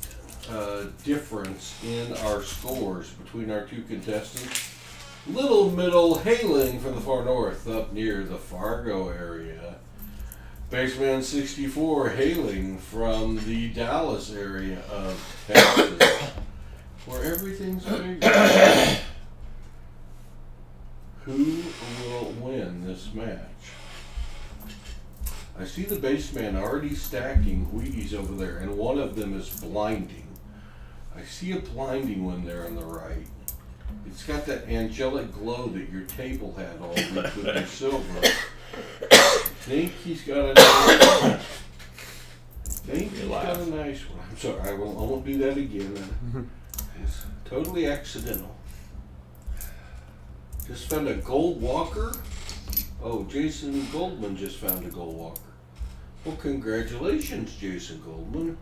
difference in our scores between our two contestants. Little Middle hailing from the far north up near the Fargo area. Baseman 64 hailing from the Dallas area of Texas, where everything's bigger. Who will win this match? I see the baseman already stacking Wheaties over there, and one of them is blinding. I see a blinding one there on the right. It's got that angelic glow that your table had all week with your silver. I think he's got a nice one. I'm sorry, I won't do that again. It's totally accidental. Just found a gold walker. Oh, Jason Goldman just found a gold walker. Well, congratulations, Jason Goldman.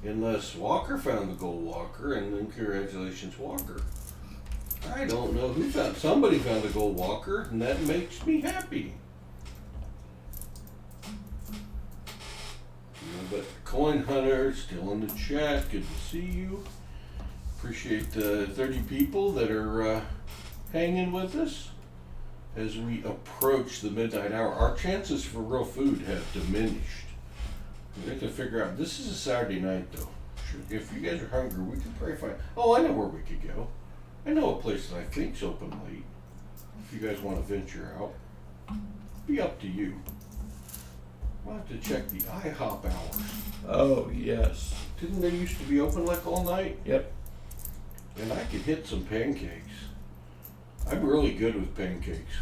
Unless Walker found the gold walker, and then congratulations, Walker. I don't know who found. Somebody found a gold walker, and that makes me happy. But Coin Hunter still in the chat. Good to see you. Appreciate the 30 people that are hanging with us as we approach the midnight hour. Our chances for real food have diminished. We have to figure out. This is a Saturday night, though. If you guys are hungry, we could probably find. Oh, I know where we could go. I know a place that I think's open late. If you guys want to venture out, be up to you. We'll have to check the IHOP hours. Oh, yes. Didn't they used to be open like all night? Yep. And I could hit some pancakes. I'm really good with pancakes.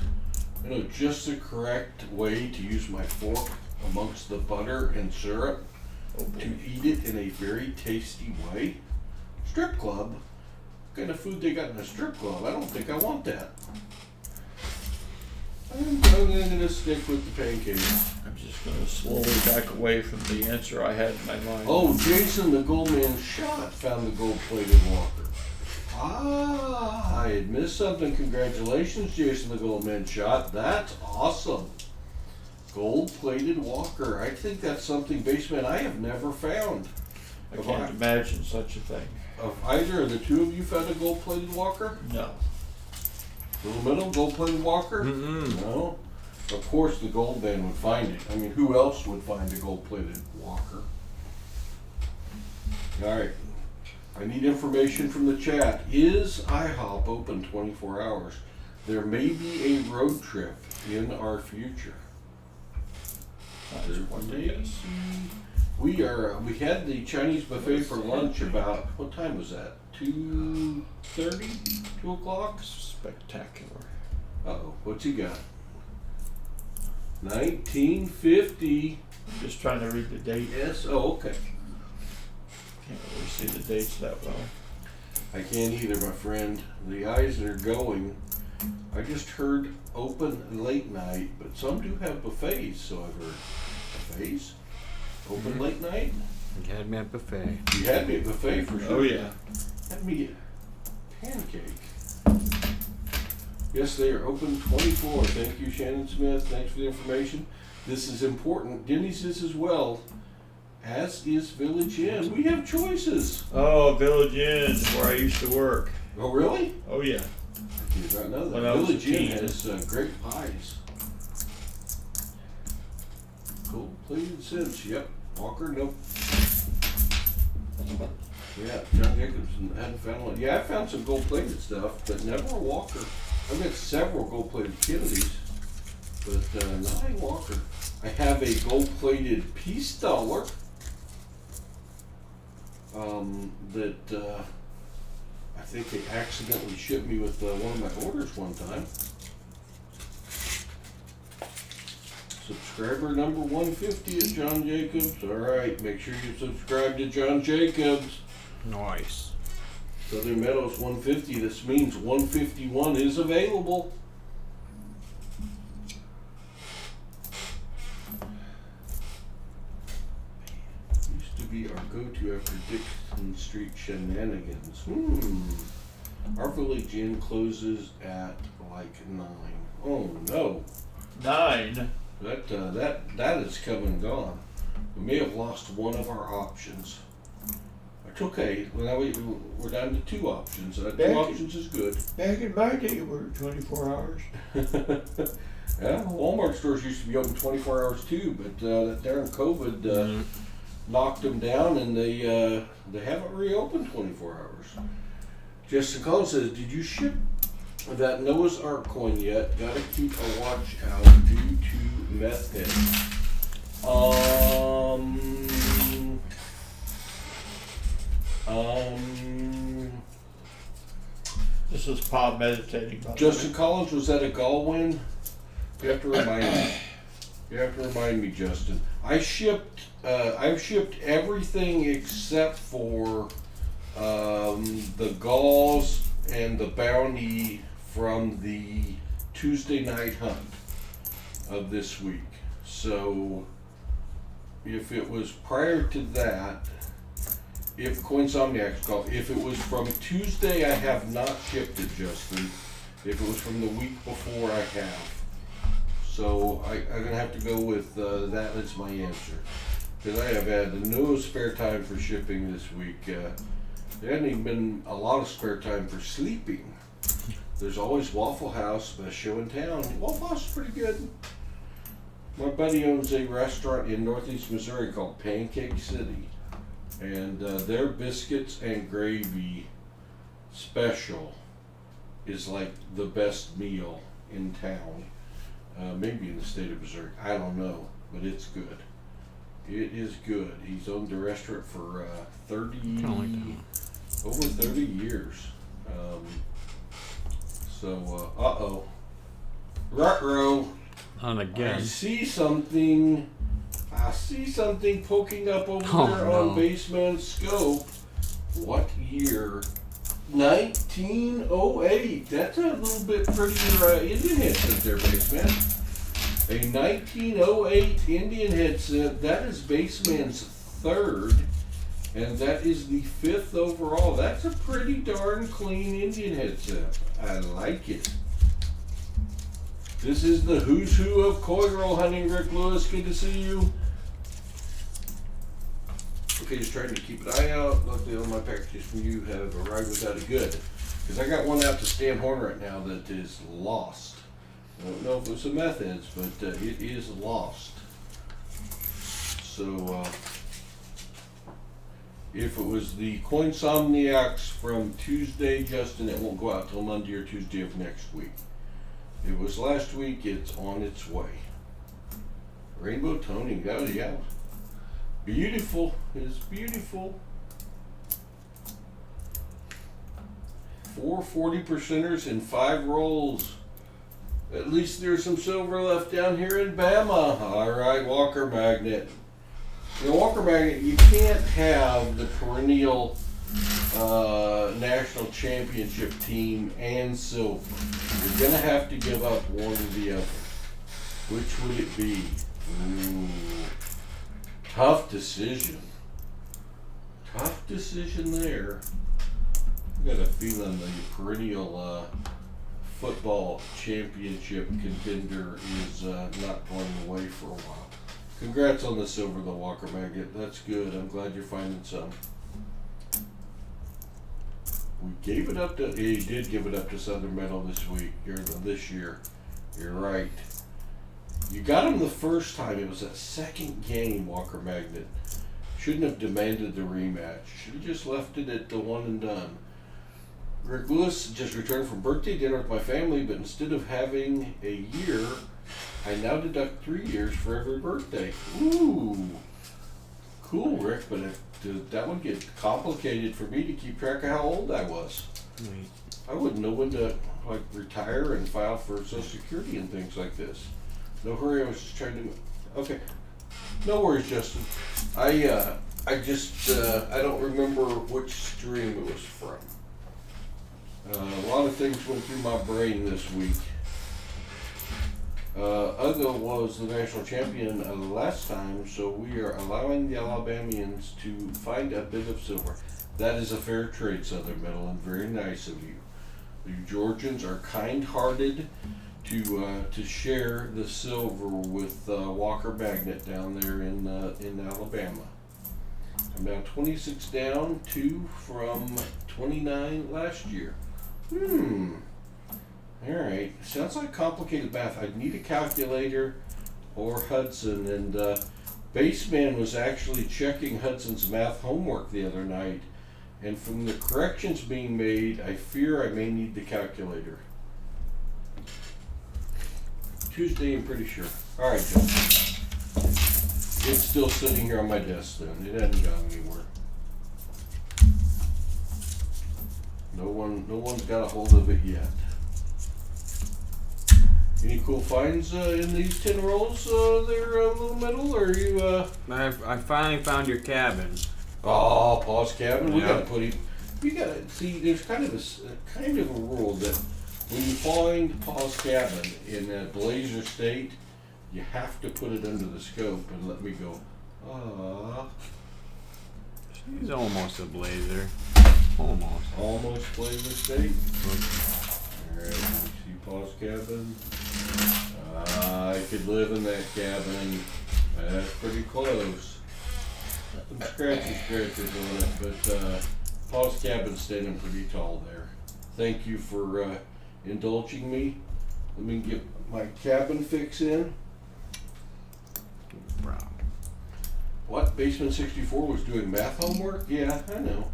I know just the correct way to use my fork amongst the butter and syrup to eat it in a very tasty way. Strip club? What kind of food they got in a strip club? I don't think I want that. I'm going to stick with the pancakes. I'm just going to slowly back away from the answer I had in my mind. Oh, Jason the Goldman Shot found the gold-plated walker. Ah, I had missed something. Congratulations, Jason the Goldman Shot. That's awesome. Gold-plated walker. I think that's something, Baseman, I have never found. I can't imagine such a thing. Of either of the two of you found a gold-plated walker? No. Little Middle, gold-plated walker? Mm-mm. No. Of course the gold man would find it. I mean, who else would find a gold-plated walker? Alright. I need information from the chat. Is IHOP open 24 hours? There may be a road trip in our future. That's one day, yes. We had the Chinese buffet for lunch about, what time was that? 2:30? 2 o'clock? Spectacular. Uh-oh, what's he got? 1950. Just trying to read the date. Yes, oh, okay. Can't really see the dates that well. I can't either, my friend. The eyes are going. I just heard open late night, but some do have buffets, so I've heard. Buffets? Open late night? You had me at buffet. You had me at buffet for sure. Oh, yeah. Had me a pancake. Yes, they are open 24. Thank you, Shannon Smith. Thanks for the information. This is important. Denny's is as well, as is Village Inn. We have choices. Oh, Village Inn is where I used to work. Oh, really? Oh, yeah. I did not know that. When I was a Village Inn teen. has great pies. Gold-plated cinch. Yep. Walker, nope. Yeah, John Jacobs hadn't found one. Yeah, I found some gold-plated stuff, but never a Walker. I've got several gold-plated Kennedys, but not a Walker. I have a gold-plated Peace Dollar that I think they accidentally shipped me with one of my orders one time. Subscriber number 150 at John Jacobs. Alright, make sure you subscribe to John Jacobs. Nice. Southern Meadows 150. This means 151 is available. Used to be our go-to after Dixon Street shenanigans. Our Village Inn closes at like 9. Oh no. 9. That is come and gone. We may have lost one of our options. I It's okay. Well, now we're down to 2 options. 2 Back- options is good. Back in my day, it was 24 hours. Yeah, Walmart stores used to be open 24 hours too, but that darn COVID knocked them down, and they haven't reopened 24 hours. Justin Collins says, "Did you ship that Noah's Ark coin yet? Gotta keep a watch out due to method." This is Pod meditating. by the Justin way. Collins, was that a gall win? You have to remind me. You have to remind me, Justin. I've shipped everything except for the galls and the bounty from the Tuesday night hunt of this week. So if it was prior to that, if Coinsomniac's call, if it was from Tuesday, I have not shipped it, Justin. If it was from the week before, I have. So I'm gonna have to go with that as my answer, because I have had no spare time for shipping this week. There hasn't even been a lot of spare time for sleeping. There's always Waffle House, best show in town. Waffle House is pretty good. My buddy owns a restaurant in Northeast Missouri called Pancake City, and their biscuits and gravy special is like the best meal in town. Maybe in the state of Missouri. I don't know, but it's good. It is good. He's owned the restaurant for over 30 years. Ruh-roh. On again. I see something poking up over there no. on Baseman's scope. What year? 1908. That's a little bit prettier Indian headset there, Baseman. A 1908 Indian headset. That is Baseman's 3rd, and that is the 5th overall. That's a pretty darn clean Indian headset. I like it. This is the who's who of koi roll hunting. Rick Lewis, good to see you. Okay, just trying to keep an eye out. Luckily, all my packages from you have arrived without a good. Because I got one out to Stan Horn right now that is lost. I don't know if it's a meth heads, but it is lost. So, if it was the Coinsomniacs from Tuesday, Justin, it won't go out till Monday or Tuesday of next week. It was last week, it's on its way. Rainbow toning, oh yeah. Beautiful, it's beautiful. 4 40%ers in 5 rolls. At least there's some silver left down here in Bama. Alright, Walker Magnet. The Walker Magnet, you can't have the perennial national championship team and silver. You're gonna have to give up one or the other. Which would it be? Ooh. Tough decision. Tough decision there. I got a feeling the perennial football championship contender is not going away for a while. Congrats on the silver, the Walker Magnet. That's good. I'm glad you're finding some. We gave it up to, he did give it up to Southern Metal this week, or this year. You're right. You got him the first time. It was that second game, Walker Magnet. Shouldn't have demanded the rematch. Should have just left it at the one and done. Rick Lewis just returned from birthday dinner with my family, but instead of having a year, I now deduct 3 years for every birthday. Ooh. Cool, Rick, but that would get complicated for me to keep track of how old I was. Wait. I wouldn't know when to retire and file for Social Security and things like this. No hurry, I was just trying to. Okay, no worries, Justin. I don't remember which stream it was from. A lot of things went through my brain this week. Ugo was the national champion last time, so we are allowing the Alabamians to find a bit of silver. That is a fair trade, Southern Metal, and very nice of you. You Georgians are kind-hearted to share the silver with Walker Magnet down there in Alabama. I'm now 26 down, 2 from 29 last year. Alright, sounds like complicated math. I'd need a calculator or Hudson, and Baseman was actually checking Hudson's math homework the other night, and from the corrections being made, I fear I may need the calculator. Tuesday, I'm pretty sure. Alright, Joe. It's still sitting here on my desk then. It hasn't gone anywhere. No one's got a hold of it yet. Any cool finds in these 10 rolls there, Little Metal? Or are you I finally found your cabin. Oh, Paul's cabin. We Yeah. gotta put him. We gotta see. There's kind of a rule that when you find Paul's cabin in a blazer state, you have to put it under the scope and let me go. She's almost a blazer. Almost blazer state. All right. See Paul's cabin. I could live in that cabin. That's pretty close. Some scratches on it, but Paul's cabin's standing pretty tall there. Thank you for indulging me. Let me get my cabin fix in. Brown. What? Basement 64 was doing math homework? Yeah, I know.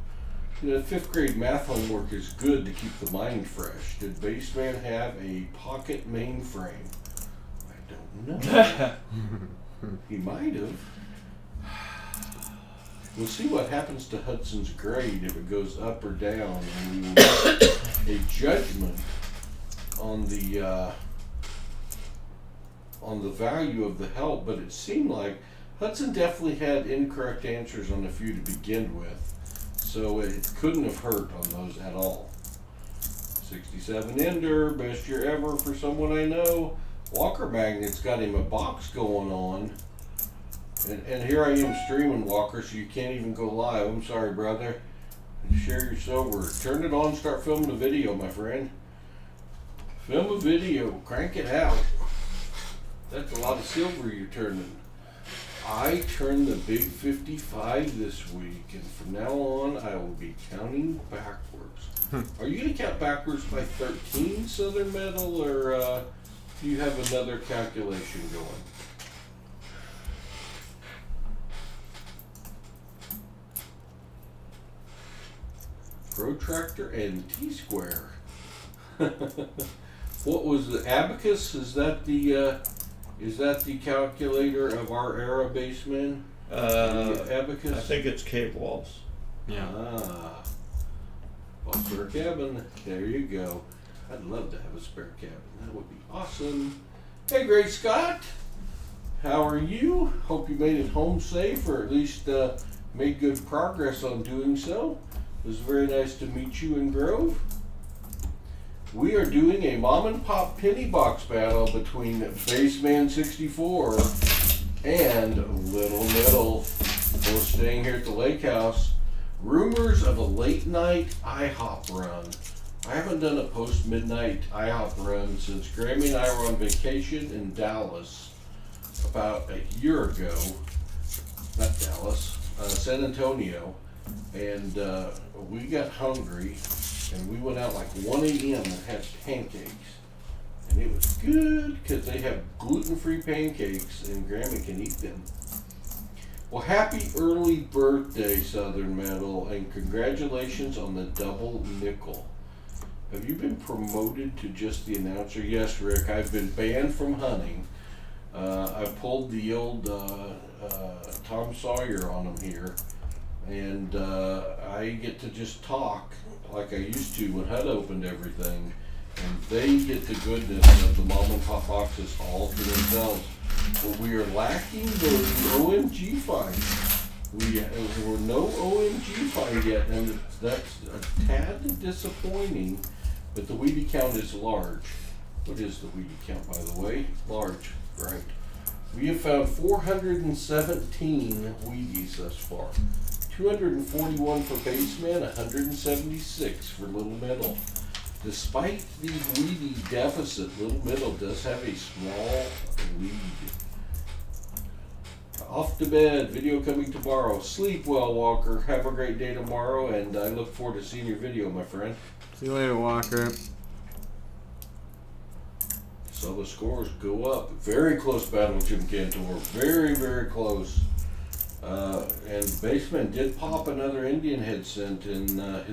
You know, 5th grade math homework is good to keep the mind fresh. Did Baseman have a pocket mainframe? I don't know. He might have. We'll see what happens to Hudson's grade if it goes up or down, and we will make a judgment on the value of the help. But it seemed like Hudson definitely had incorrect answers on a few to begin with, so it couldn't have hurt on those at all. 67 Ender, best year ever for someone I know. Walker Magnet's got him a box going on. And here I am streaming, Walker, so you can't even go live. I'm sorry, brother. Share your silver. Turn it on, start filming a video, my friend. Film a video, crank it out. That's a lot of silver you're turning. I turned the big 55 this week, and from now on, I will be counting backwards. Are you going to count backwards by 13, Southern Metal, or do you have another calculation going? Protractor and T-square. What was the abacus? Is that the calculator of our era, Baseman? Abacus? I think it's cave walls. Yeah. Well, spare cabin. There you go. I'd love to have a spare cabin. That would be awesome. Hey, Great Scott. How are you? Hope you made it home safe, or at least made good progress on doing so. It was very nice to meet you in Grove. We are doing a mom and pop penny box battle between Baseman 64 and Little Middle. Both staying here at the lake house. Rumors of a late night IHOP run. I haven't done a post midnight IHOP run since Grammy and I were on vacation in Dallas about a year ago. Not Dallas, San Antonio. And we got hungry, and we went out like 1 a.m. and had pancakes. And it was good because they have gluten-free pancakes, and Grammy can eat them. Well, happy early birthday, Southern Metal, and congratulations on the double nickel. Have you been promoted to just the announcer? Yes, Rick, I've been banned from hunting. I pulled the old Tom Sawyer on them here. And I get to just talk like I used to when HUD opened everything, and they get the goodness of the mom and pop boxes all to themselves. But we are lacking those OMG finds. There were no OMG find yet, and that's a tad disappointing. But the Wheatie count is large. What is the Wheatie count, by the way? Large, right? We have found 417 Wheaties thus far. 241 for Baseman, 176 for Little Middle. Despite the Wheatie deficit, Little Middle does have a small lead. I'll off to bed. Video coming tomorrow. Sleep well, Walker. Have a great day tomorrow, and I look forward to seeing your video, my friend. See you later, Walker. So the scores go up. Very close battle, Jim Cantor. Very, very close. And Baseman did pop another Indian head scent in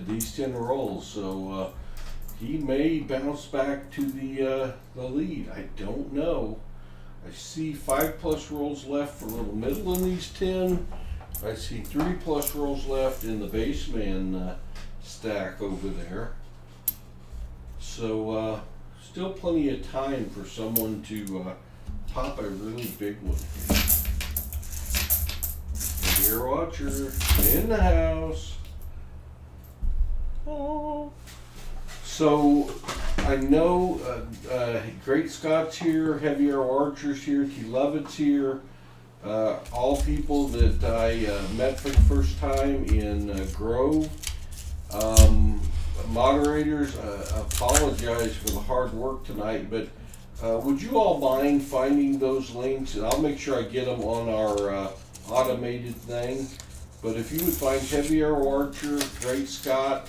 these 10 rolls, so he may bounce back to the lead. I don't know. I see 5+ rolls left for Little Middle in these 10. I see 3+ rolls left in the Baseman stack over there. So still plenty of time for someone to pop a really big one. Dear Watcher in the house. Oh. So I know Great Scott's here, Heavy Arrow Archer's here, T. Lovett's here. All people that I met for the first time in Grove. Moderators, apologize for the hard work tonight, but would you all mind finding those links? And I'll make sure I get them on our automated thing. But if you would find Heavy Arrow Archer, Great Scott,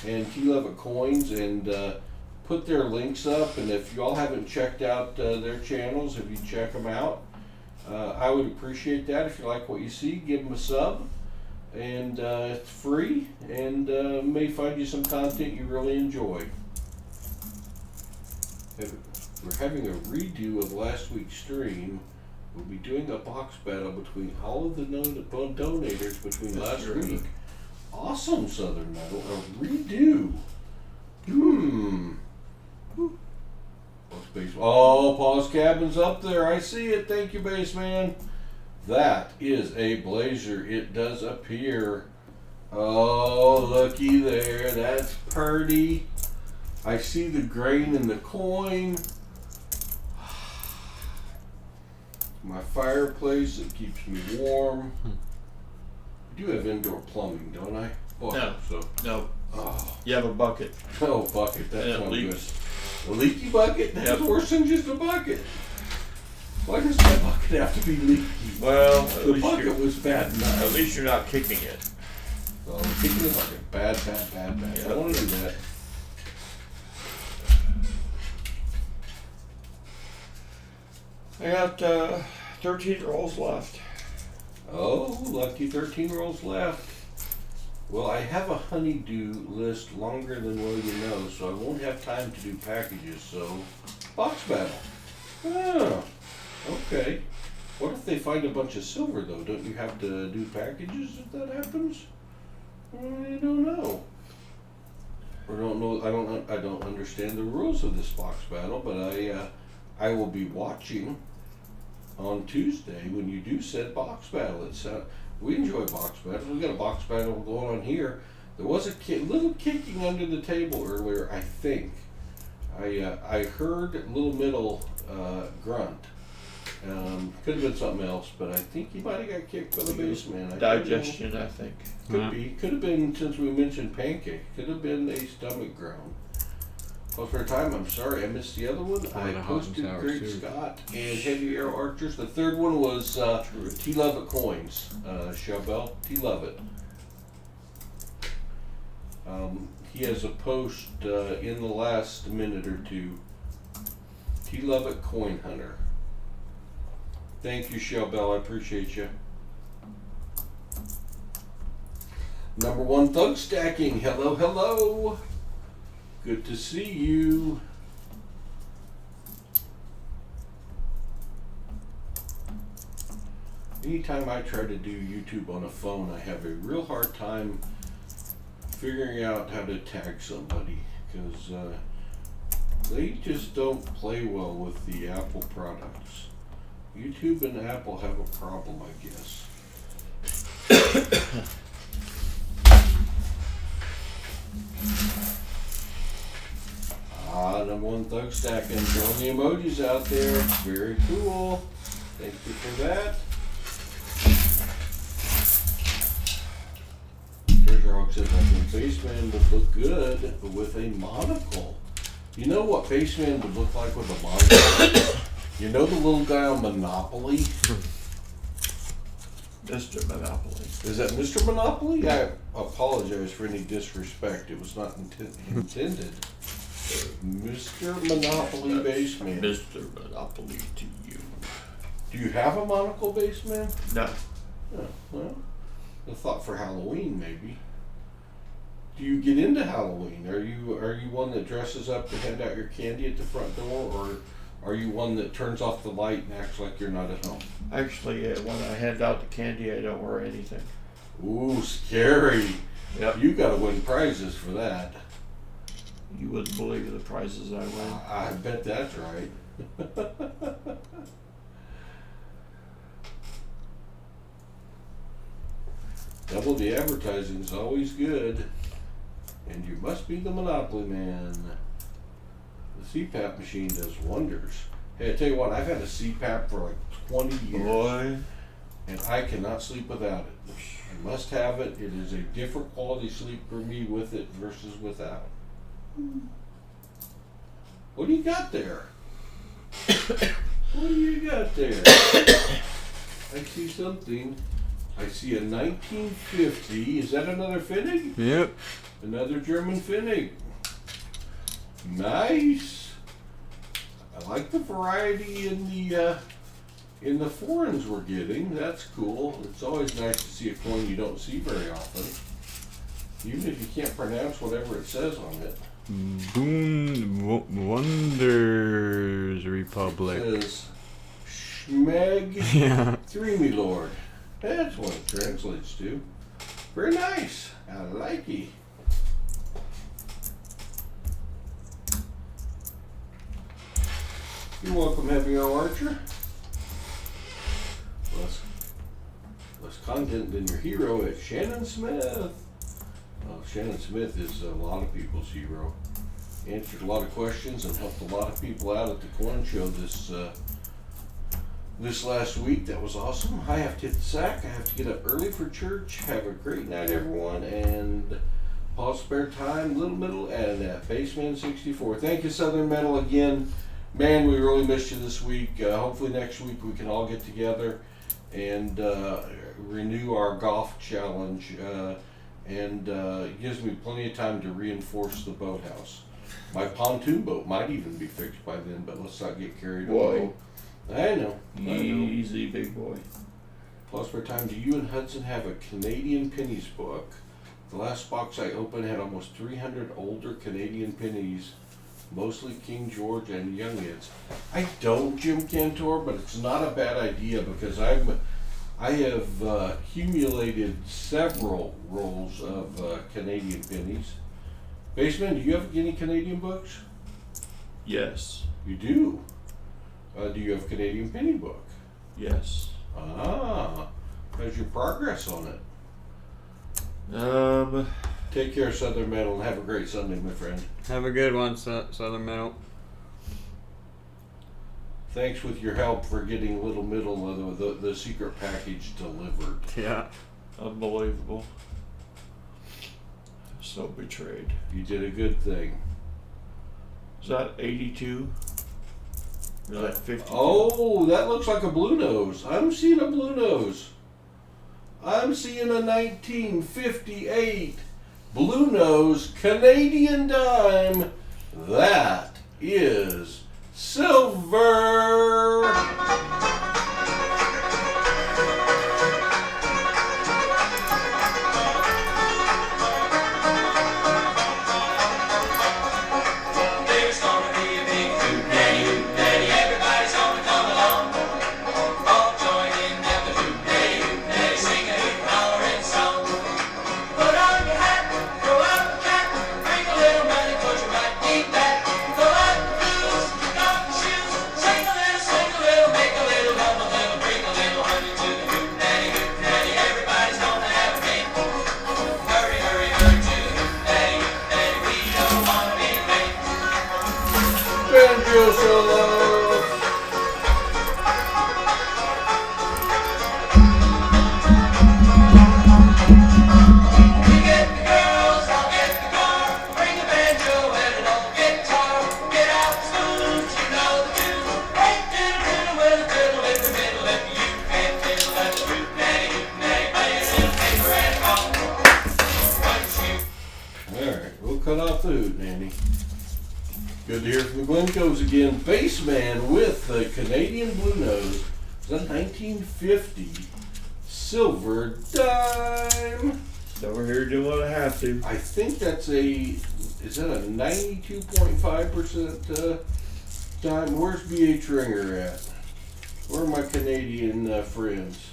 and T. Levitt Coins and put their links up, and if you all haven't checked out their channels, if you check them out, I would appreciate that. If you like what you see, give them a sub. And it's free, and may find you some content you really enjoy. We're having a redo of last week's stream. We'll be doing a box battle between all of the donators between last week. Awesome, Southern Metal. A redo. Oh, Paul's Cabin's up there. I see it. Thank you, Baseman. That is a blazer. It does appear. Oh, looky there. That's pretty. I see the grain in the coin. My fireplace, it keeps me warm. I do have indoor plumbing, don't I? Oh, No. So, No. oh, You have a bucket. no bucket. That's And it not leaks. good. A leaky bucket? That's Yep. worse than just a bucket. Why does my bucket have to be leaky? Well, The bucket was bad enough. at least you're not kicking it. Oh, kicking the bucket. Bad. I Yep. don't want to do that. I got 13 rolls left. Oh, lucky 13 rolls left. Well, I have a honeydew list longer than well you know, so I won't have time to do packages, so box battle. Oh, okay. What if they find a bunch of silver though? Don't you have to do packages if that happens? I don't know. Or don't know. I don't understand the rules of this box battle, but I will be watching on Tuesday when you do said box battle. It's we enjoy box battles. We got a box battle going on here. There was a little kicking under the table earlier. I think I heard Little Middle grunt. Could have been something else, but I think he might have got kicked by the baseman. Digestion, I think. Could be. Could have been, since we mentioned pancake. Could have been a stomach groan. Well, for a time, I'm sorry, I missed the other one. I the hot and posted sour Great soup. Scott and Heavy Arrow Archers. The third one was T. Levitt Coins. Shelbell, T. Levitt. He has a post in the last minute or two. T. Levitt Coin Hunter. Thank you, Shelbell. I appreciate you. Number one, Thug Stacking. Hello, hello. Good to see you. Anytime I try to do YouTube on a phone, I have a real hard time figuring out how to tag somebody because they just don't play well with the Apple products. YouTube and Apple have a problem, I guess. Number one Thug Stacking. Throwing the emojis out there. Very cool. Thank you for that. Treasure Hog says, I think Baseman would look good with a monocle. You know what Baseman would look like with a monocle? You know the little guy on Monopoly? Mr. Monopoly. Is that Mr. Monopoly? I apologize for any disrespect. It was not intended. Mr. Monopoly Baseman. Mr. Monopoly to you. Do you have a monocle, Baseman? No. Oh, well, I thought for Halloween maybe. Do you get into Halloween? Are you one that dresses up to hand out your candy at the front door, or are you one that turns off the light and acts like you're not at home? Actually, when I hand out the candy, I don't wear anything. Ooh, scary. Yep. You gotta win prizes for that. You wouldn't believe the prizes I win. I bet that's right. Double the advertising is always good. And you must be the Monopoly man. The CPAP machine does wonders. Hey, I tell you what, I've had a CPAP for like 20 years. Boy. And I cannot sleep without it. I must have it. It is a different quality sleep for me with it versus without. What do you got there? What do you got there? I see something. I see a 1950. Is that another Finnig? Yep. Another German Finnig. Nice. I like the variety in the foreigns we're getting. That's cool. It's always nice to see a coin you don't see very often, even if you can't pronounce whatever it says on it. Wonders Republic. It says Schmeg Yeah. 3, me lord. That's what it translates to. Very nice. I like it. You're welcome, Heavy O Archer. Less content than your hero at Shannon Smith. Well, Shannon Smith is a lot of people's hero. Answered a lot of questions and helped a lot of people out at the coin show this last week. That was awesome. I have to hit the sack. I have to get up early for church. Have a great night, everyone. And PasSpareTime, Little Middle, and Baseman 64. Thank you, Southern Metal, again. Man, we really missed you this week. Hopefully next week we can all get together and renew our golf challenge. It gives me plenty of time to reinforce the boathouse. My pontoon boat might even be fixed by then, but let's not get carried away. I know. Easy, big boy. PasSpareTime, do you and Hudson have a Canadian pennies book? The last box I opened had almost 300 older Canadian pennies, mostly King George and Youngids. I don't, Jim Cantor, but it's not a bad idea because I have accumulated several rolls of Canadian pennies. Baseman, do you have any Canadian books? Yes. You do? Do you have a Canadian penny book? Yes. Ah, how's your progress on it? Take care, Southern Metal, and have a great Sunday, my friend. Have a good one, Southern Metal. Thanks with your help for getting Little Middle the secret package delivered. Yeah. Unbelievable. So betrayed. You did a good thing. Is that 82? Or is that 52? Oh, that looks like a blue nose. I'm seeing a blue nose. I'm seeing a 1958 blue nose Canadian dime. That is silver. There's gonna be a big hoot-daddy, everybody's gonna come along. All join in at the hoot-daddy, sing a hoot-hollerin' song. Put on your hat, throw out the cat, bring a little money, put your right feet back. Throw out the blues, kick off the shoes, sing a little, make a little a hootenanny. Good to hear from the Glencos again. Bassman with the Canadian Blue Nose. It's a 1950 silver dime. Over here doing what I have to. I think that's is that a 92.5% dime? Where's BH Ringer at? Where are my Canadian friends?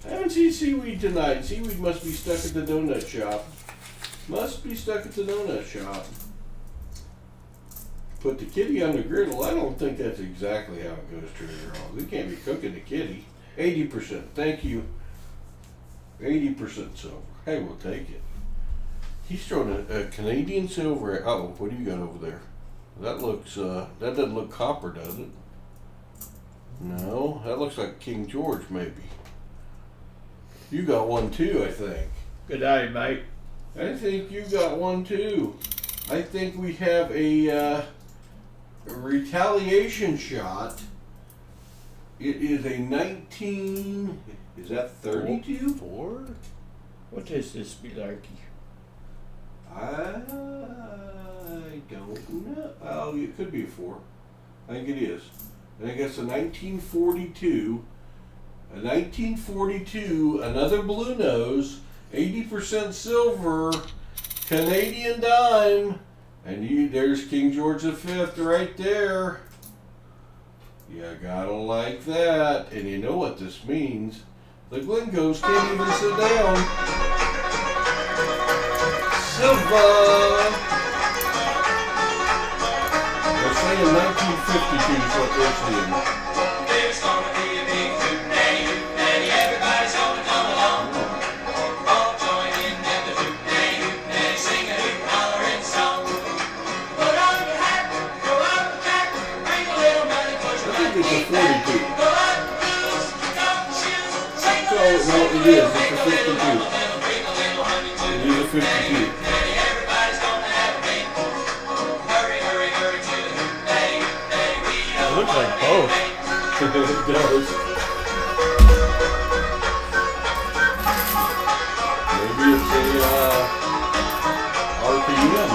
I haven't seen Seaweed tonight. Seaweed must be stuck at the donut shop. Must be stuck at the donut shop. Put the kitty on the griddle. I don't think that's exactly how it goes, Treasure Hall. We can't be cooking the kitty. 80%. Thank you. 80% silver. Hey, we'll take it. He's throwing a Canadian silver. Oh, what do you got over there? That looks, that doesn't look copper, does it? No, that looks like King George, maybe. You got one too, I think. Good day, mate. I think you got one too. I think we have a retaliation shot. It is a 19. Is that 32? 4? What is this, Belarkey? I don't know. Oh, it could be a 4. I think it is. I think it's a 1942. A 1942, another blue nose, 80% silver, Canadian dime, and there's King George V right there. You gotta like that, and you know what this means. The Glencos can't even sit down. Silver! They're saying 1952 is what they're saying. There's gonna be a big hootenanny, everybody's gonna come along. All join in at the hootenanny, sing a hoot, hollering song. Put on your hat, go out the back, bring a little money, push I think it's a 42. go out the blues, kick off the shoes, sing a No, little no, it is. It's a 52. bring a little honey to It is a 52. everybody's gonna have a big hurry, hurry, hurry to the hootenanny. It looks like both. It does. Maybe it's a RPM.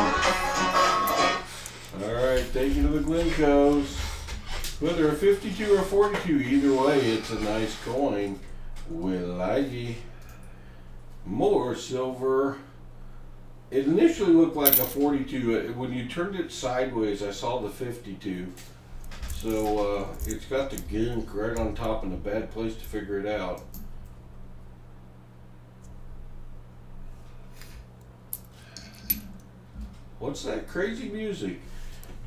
Alright, thank you to the Glencos. Whether a 52 or 42, either way, it's a nice coin. Will I? More silver. It initially looked like a 42. When you turned it sideways, I saw the 52. So it's got the gunk right on top and a bad place to figure it out. What's that crazy music?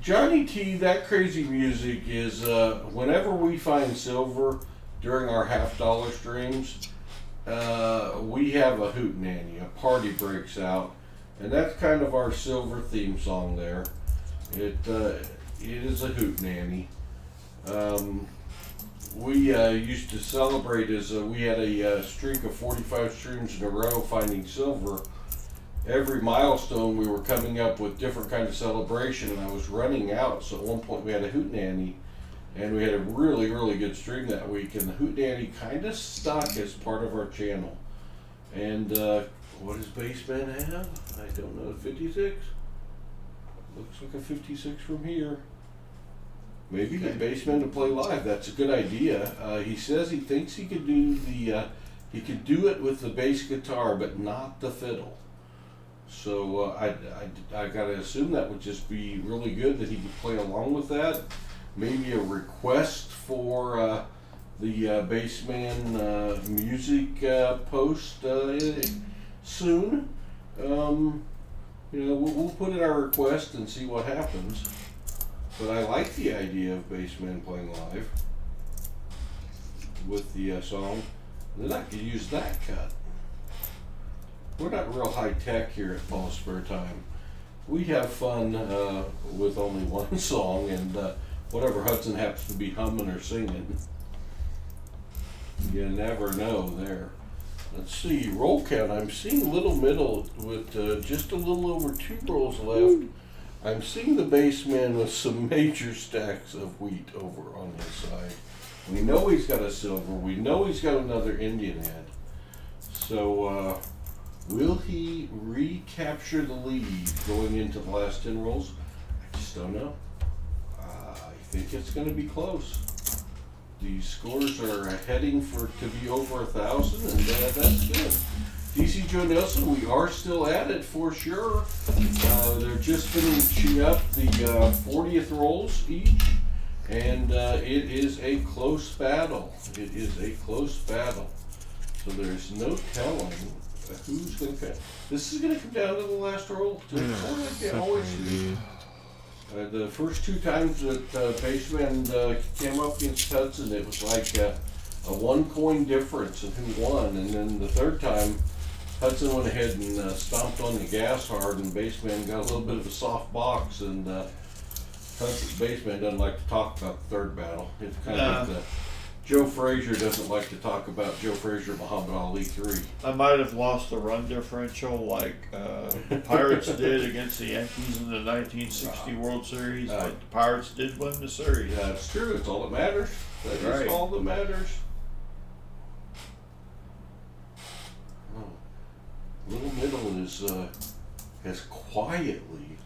Johnny T, that crazy music is whenever we find silver during our $50 streams, we have a hootenanny, a party breaks out, and that's kind of our silver theme song there. It is a hootenanny. We used to celebrate as we had a streak of 45 streams in a row finding silver. Every milestone we were coming up with different kind of celebration, and I was running out. So at one point we had a hootenanny, and we had a really, really good stream that week. And the hootenanny kind of stuck as part of our channel. And what does Bassman have? I don't know. 56? Looks like a 56 from here. Maybe get Bassman to play live. That's a good idea. He says he thinks he could do he could do it with the bass guitar, but not the fiddle. So I gotta assume that would just be really good that he could play along with that. Maybe a request for the Bassman music post soon. We'll put in our request and see what happens. But I like the idea of Bassman playing live with the song. Then I could use that cut. We're not real high tech here at PasSpareTime. We have fun with only one song and whatever Hudson happens to be humming or singing. You never know there. Let's see, roll count. I'm seeing Little Middle with just a little over 2 rolls left. I'm seeing the Bassman with some major stacks of wheat over on his side. We know he's got a silver. We know he's got another Indian head. So Will he recapture the lead going into the last 10 rolls? I just don't know. I think it's going to be close. The scores are heading to be over 1,000, and that's good. DC Joe Nelson, we are still at it for sure. They're just finishing up the 40th rolls each, and it is a close battle. It is a close battle. So there's no telling who's going to come. This is going to come down to the last roll. Like they always do. The first 2 times that Baseman came up against Hudson, it was like a 1 coin difference in who won. And then the 3rd time, Hudson went ahead and stomped on the gas hard, and Baseman got a little bit of a soft box. And Hudson's Baseman doesn't like to talk about the 3rd battle. It's kind of like the Joe Frazier doesn't like to talk about Joe Frazier, Muhammad Ali 3. I might have lost the run differential like the Pirates did against the Yankees in the 1960 World Series, but the Pirates did win the series. That's true. It's all that matters. That is all that matters. Oh. Little Middle has quietly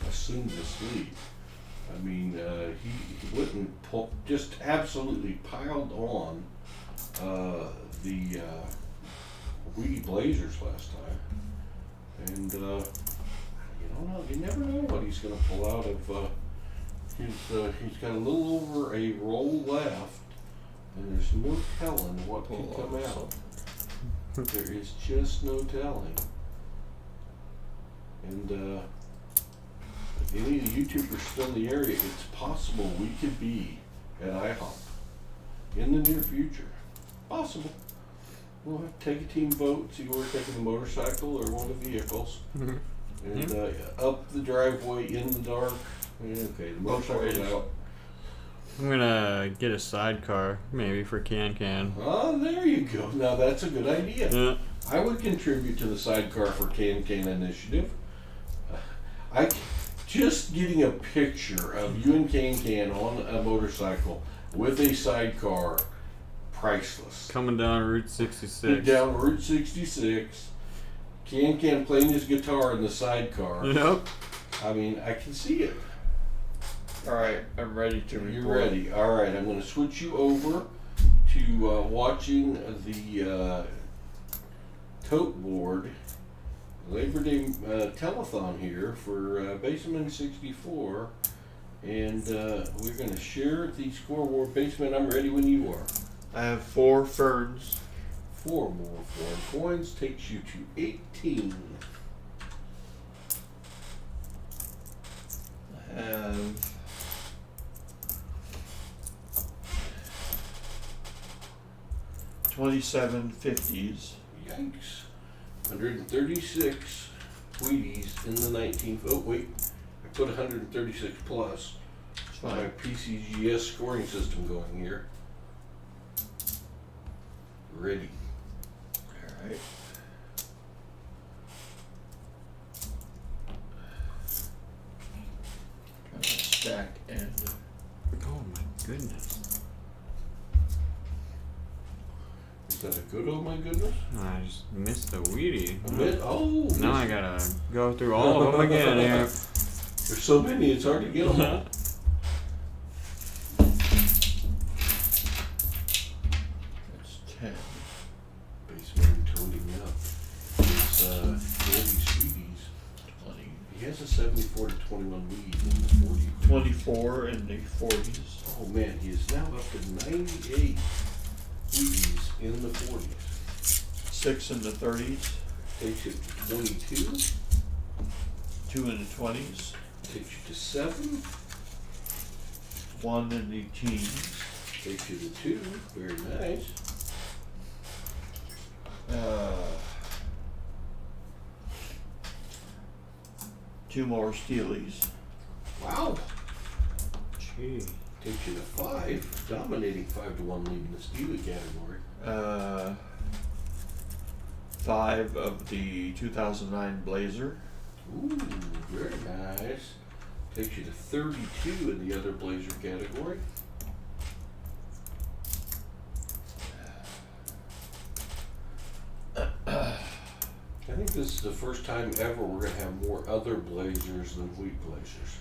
assumed this lead. I mean, he went and just absolutely piled on the Weedy Blazers last time. And you don't know, you never know what he's going to pull out of he's got a little over a roll left, and there's no telling what can come out. There is just no telling. And if any of the YouTubers still in the area, it's possible we could be at IHOP in the near future. Possible. We'll have to take a team vote, see where we're taking the motorcycle or one of the vehicles. And up the driveway in the dark. Okay, the motorcycle's out. I'm gonna get a sidecar, maybe for Can. Oh, there you go. Now that's a good idea. Yeah. I would contribute to the sidecar for Can initiative. Just getting a picture of you and Can on a motorcycle with a sidecar, priceless. Coming down Route 66. Down Route 66. Can playing his guitar in the sidecar. Yep. I mean, I can see it. All right, I'm ready to report. You're ready. All right, I'm going to switch you over to watching the tote board Labor Day telethon here for Baseman 64, and we're going to share the scoreboard. Baseman, I'm ready when you are. I have 4 ferns. 4 more foreign coins takes you to 18. I have 27 50s. Yikes. 136 Wheaties in the 19th. Oh, wait. I put 136 plus. It's My fine. PCGS scoring system going here. Ready. All right. Trying to stack and Oh my goodness. Is that a good, oh my goodness? I just missed the weedy. A bit? Oh. Now I gotta go through all of them again here. There's so many, it's hard to get them all. that's 10. Baseman toting up his 40 Sweeties. 20. He has a 74 to 21 lead in the 40. 24 in the 40s. Oh man, he is now up to 98 Sweeties in the 40s. 6 in the 30s. Takes you to 22. 2 in the 20s. Takes you to 7. 1 in the teens. Takes you to 2. Very nice. 2 more Steelies. Wow. Gee. Takes you to 5. Dominating 5 to 1 lead in the Steely category. 5 of the 2009 Blazer. Ooh, very nice. Takes you to 32 in the other Blazer category. I think this is the first time ever we're gonna have more other blazers than wheat blazers.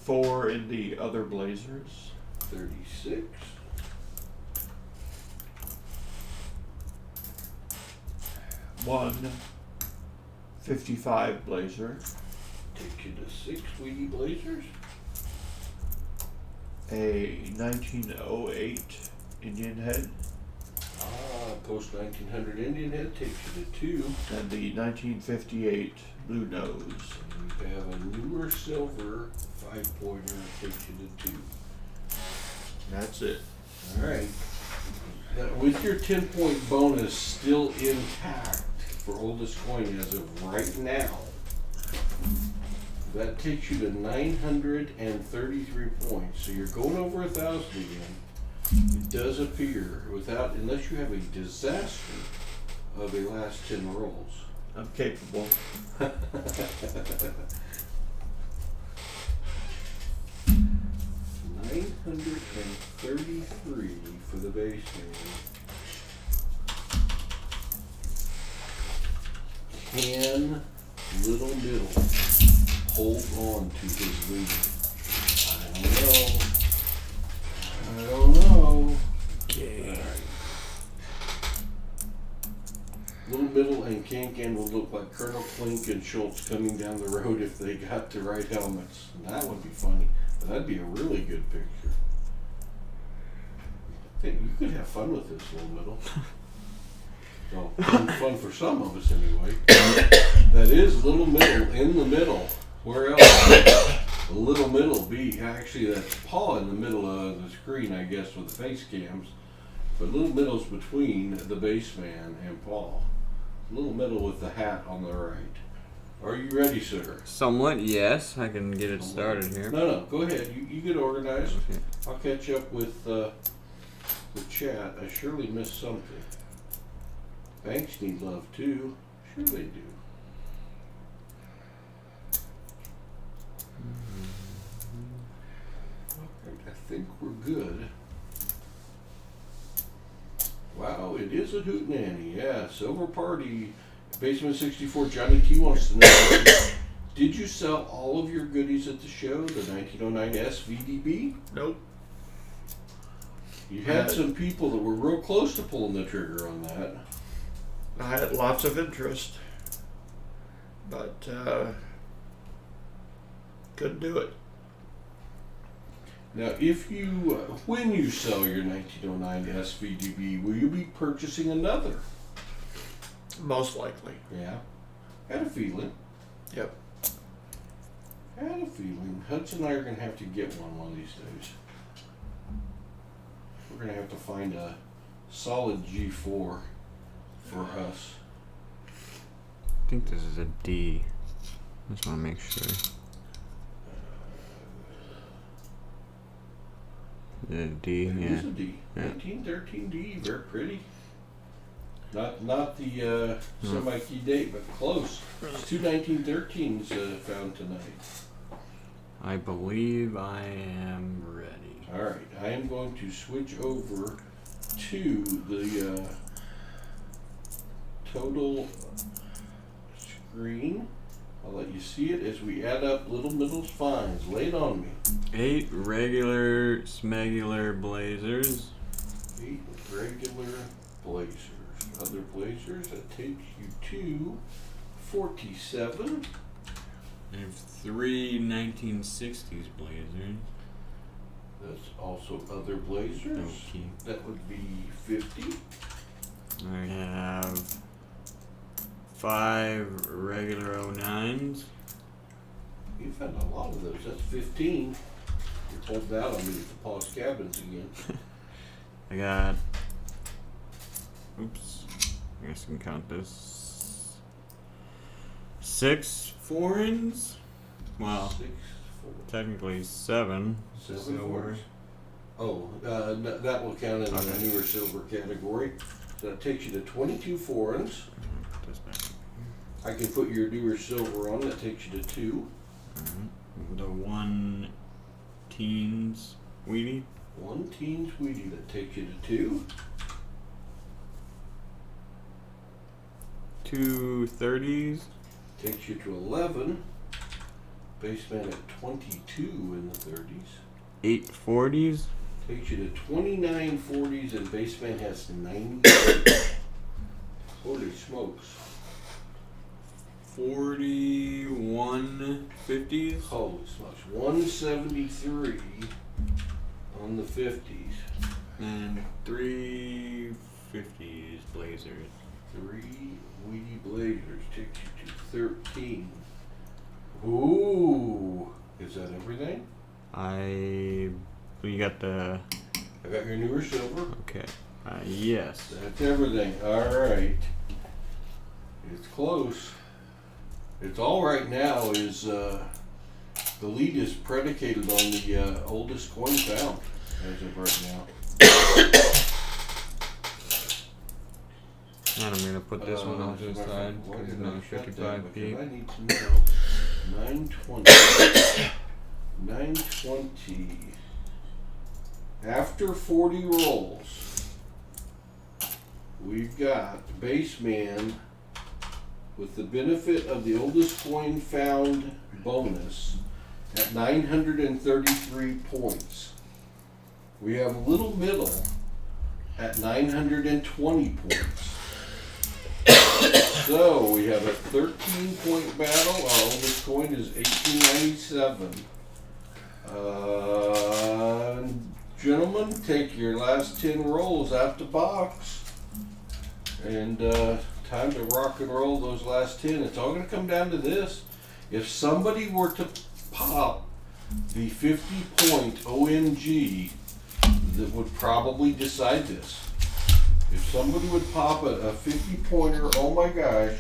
4 in the other blazers. 36. One 55 blazer. Takes you to 6 Wheatie blazers. A 1908 Indian head. Post 1900 Indian head takes you to 2. And the 1958 blue nose. And you have a newer silver 5-pointer takes you to 2. That's it. Alright. Now, with your 10-point bonus still intact for oldest coin as of right now, that takes you to 933 points. So you're going over 1,000 again. It does appear, unless you have a disaster of a last 10 rolls. I'm capable. 933 for the base man. Can Little Middle hold on to his lead? I don't know. Okay. Alright. Little Middle and Can will look like Colonel Klink and Schultz coming down the road if they got the right helmets. That would be funny. That'd be a really good picture. Hey, you could have fun with this, Little Middle. Well, fun for some of us anyway. That is Little Middle in the middle. Where else? Little Middle be actually that's Paul in the middle of the screen, I guess, with the face cams. But Little Middle's between the baseman and Paul. Little Middle with the hat on the right. Are you ready, sir? Somewhat, yes. I can get it started here. No, go ahead. You get organized. Okay. I'll catch up with the chat. I surely missed something. Banks need love too. Sure they do. I think we're good. Wow, it is a hootenanny. Yeah, Silver Party. Basement 64. Johnny T wants to know, did you sell all of your goodies at the show, the 1909 SVDB? Nope. You had some people that were real close to pulling the trigger on that. I had lots of interest, but couldn't do it. Now, if you, when you sell your 1909 SVDB, will you be purchasing another? Most likely. Yeah. Had a feeling. Yep. Had a feeling. Hudson and I are going to have to get one of these days. We're going to have to find a solid G4 for us. I think this is a D. I just want to make sure. Is it a D? It Yeah. is a D. Yeah. 1913 D. Very pretty. Not the semi-key date, but close. It's 2 1913s found tonight. I believe I am ready. All right, I am going to switch over to the total screen. I'll let you see it as we add up Little Middle's finds. Lay it on me. 8 regular smegular blazers. 8 regular blazers. Other blazers, that takes you to 47. I have 3 1960s blazers. That's also other blazers. Okay. That would be 50. I have 5 regular 09s. You found a lot of those. That's 15. You're holding out on me with the Paul's Cabins again. I got. Oops. I guess I can count this. 6 foreigns. Well, 6, 4, technically 7. 7 Silver. fours. Oh, that will count in the newer silver category. So that takes you to 22 foreigns. This back. I can put your newer silver on. That takes you to 2. Alright. The 1 teens Wheatie. 1 teen sweetie. That takes you to 2. 230s. Takes you to 11. Baseman at 22 in the 30s. 840s. Takes you to 29 40s, and Baseman has 90. Holy smokes. 41 50s. Holy smokes. 173 on the 50s. And 350s Blazers. 3 Weedy Blazers takes you to 13. Ooh. Is that everything? You got the. I got your newer silver. Okay. Yes. That's everything. Alright. It's close. It's all right now is the lead is predicated on the oldest coin found as of right now. And I'm going to put this one off to the side. Why Because did it's I not shut that? 55p. Because I need to know. 920. 920. After 40 rolls, we've got Baseman with the benefit of the oldest coin found bonus at 933 points. We have Little Middle at 920 points. So we have a 13-point battle. Our oldest coin is 1897. Gentlemen, take your last 10 rolls out the box. And time to rock and roll those last 10. It's all going to come down to this. If somebody were to pop the 50-point OMG, that would probably decide this. If somebody would pop a 50-pointer, oh my gosh,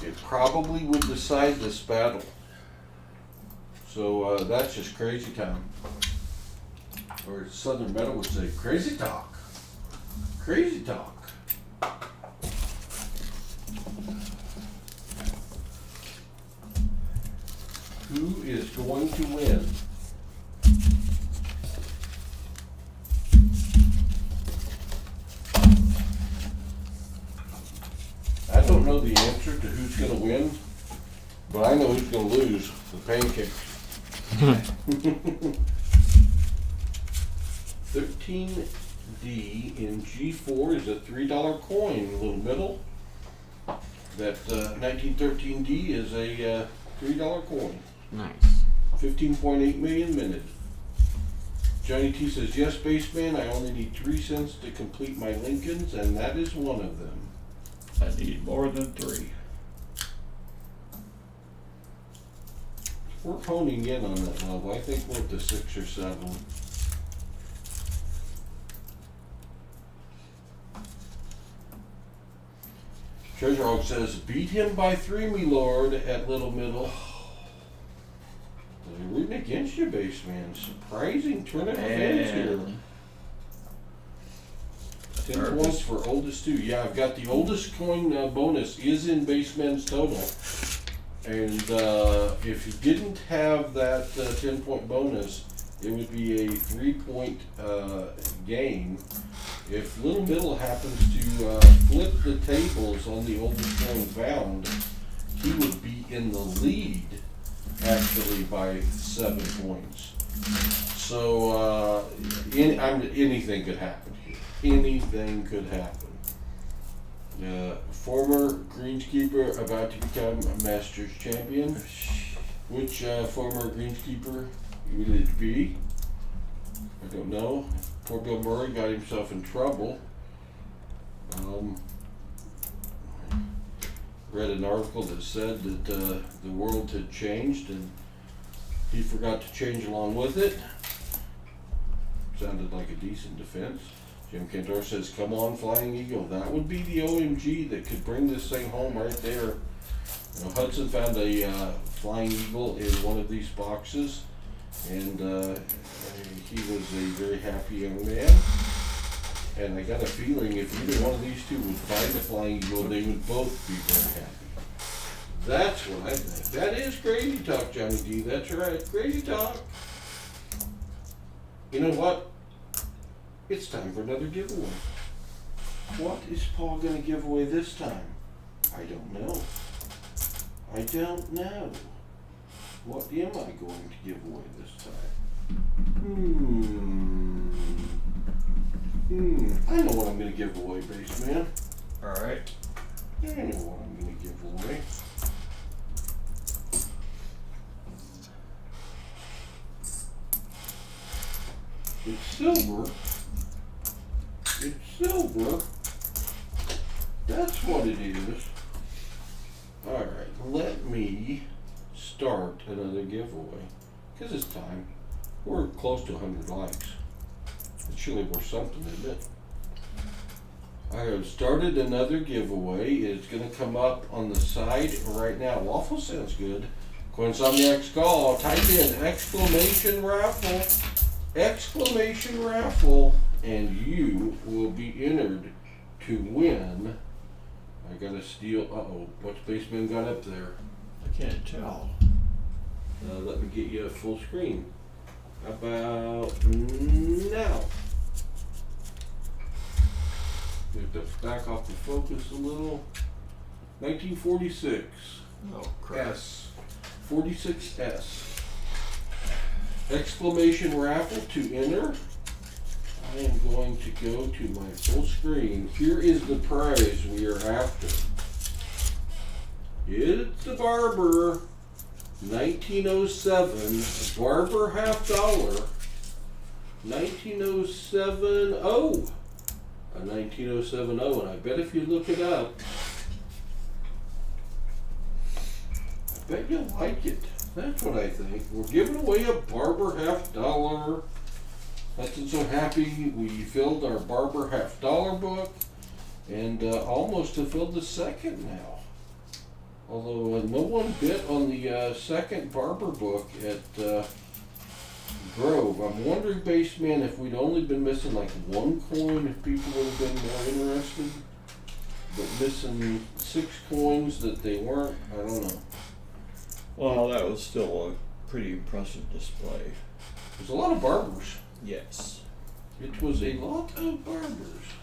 it probably would decide this battle. So that's just crazy time. Or Southern Metal would say, crazy talk. Crazy talk. Who is going to win? I don't know the answer to who's going to win, but I know who's going to lose. The pancakes. 13D in G4 is a $3 coin, Little Middle. That 1913D is a $3 coin. Nice. 15.8 million minted. Johnny T says, yes, Baseman, I only need 3 cents to complete my Lincolns, and that is one of them. I need more than 3. We're honing in on that level. I think we're at the 6 or 7. Treasure Hog says, beat him by 3, me lord, at Little Middle. They're rooting against you, Baseman. Surprising turn of events here. 10 points for oldest 2. Yeah, I've got the oldest coin bonus is in Baseman's total. And if you didn't have that 10-point bonus, it would be a 3-point game. If Little Middle happens to flip the tables on the oldest coin found, he would be in the lead actually by 7 points. So anything could happen here. Anything could happen. Former greenskeeper about to become a Masters champion. Which former greenskeeper will it be? I don't know. Poor Bill Murray got himself in trouble. Read an article that said that the world had changed and he forgot to change along with it. Sounded like a decent defense. Jim Cantor says, come on, Flying Eagle. That would be the OMG that could bring this thing home right there. You know, Hudson found a Flying Eagle in one of these boxes, and he was a very happy young man. And I got a feeling if either one of these two would find a Flying Eagle, they would both be very happy. That's what I think. That is crazy talk, Johnny D. That's right. Crazy talk. You know what? It's time for another giveaway. What is Paul going to give away this time? I don't know. I don't know. What am I going to give away this time? I know what I'm going to give away, Baseman. Alright. I know what I'm going to give away. It's silver. It's silver. That's what it is. Alright, let me start another giveaway. Because it's time. We're close to 100 likes. It's surely worth something, isn't it? I have started another giveaway. It's going to come up on the side right now. Waffle sounds good. Coinsomniac's call. Type in exclamation raffle. Exclamation raffle. And you will be entered to win. I got to steal. Uh-oh. What's Baseman got up there? I can't tell. Let me get you a full screen. About now. We have to back off the focus a little. 1946. Oh, crap. S. 46S. Exclamation raffle to enter. I am going to go to my full screen. Here is the prize we are after. It's the Barber 1907 Barber half dollar. 1907 a 1907 and I bet if you look it up, I bet you'll like it. That's what I think. We're giving away a Barber half dollar. Hudson's so happy we filled our Barber half dollar book and almost have filled the second now. Although no one bid on the second Barber book at Grove. I'm wondering, Baseman, if we'd only been missing like one coin, if people would have been more interested. But missing 6 coins that they weren't, I don't know. Well, that was still a pretty impressive display. There's a lot of Barbers. Yes. It was a lot of Barbers.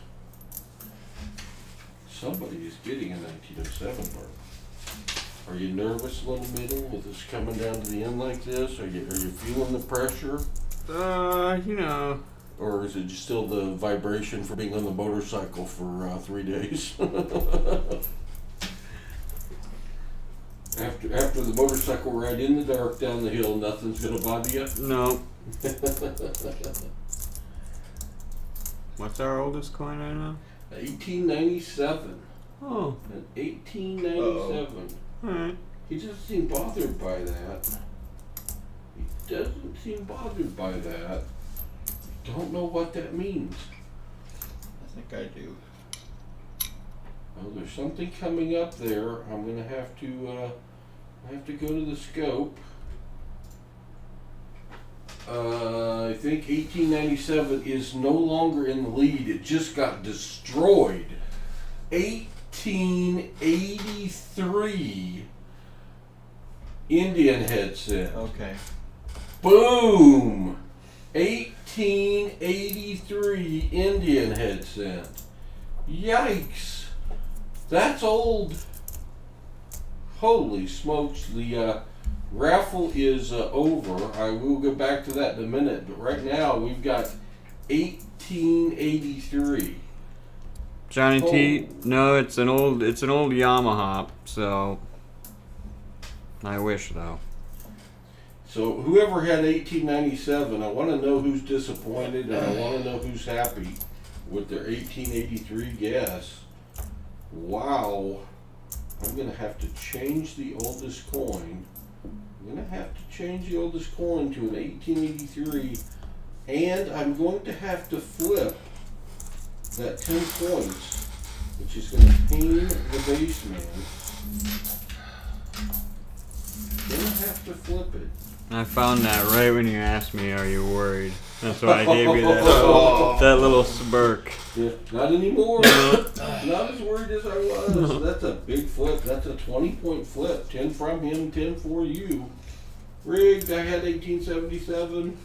Somebody is getting a 1907 Barber. Are you nervous, little middle, with this coming down to the end like this? Are you feeling the pressure? You know. Or is it just still the vibration for being on the motorcycle for 3 days? After the motorcycle ride in the dark down the hill, nothing's gonna bother you? No. What's our oldest coin right now? 1897. Oh, An 1897. alright. He doesn't seem bothered by that. He doesn't seem bothered by that. Don't know what that means. I think I do. Oh, there's something coming up there. I'm gonna have to go to the scope. I think 1897 is no longer in the lead. It just got destroyed. 1883 Indian head set. Okay. Boom! 1883 Indian head set. Yikes! That's old. Holy smokes, the raffle is over. I will go back to that in a minute, but right now we've got 1883. Johnny T. Oh. No, it's an old Yamaha. So I wish though. So whoever had 1897, I want to know who's disappointed and I want to know who's happy with their 1883 guess. Wow. I'm going to have to change the oldest coin. I'm going to have to change the oldest coin to an 1883, and I'm going to have to flip that 10 points, which is going to pain the base man. Gonna have to flip it. I found that right when you asked me, "Are you worried?" That's why I gave you that little smirk. Yeah, not anymore. Not as worried as I was. That's a big flip. That's a 20-point flip. 10 from him, 10 for you. Rigged. I had 1877.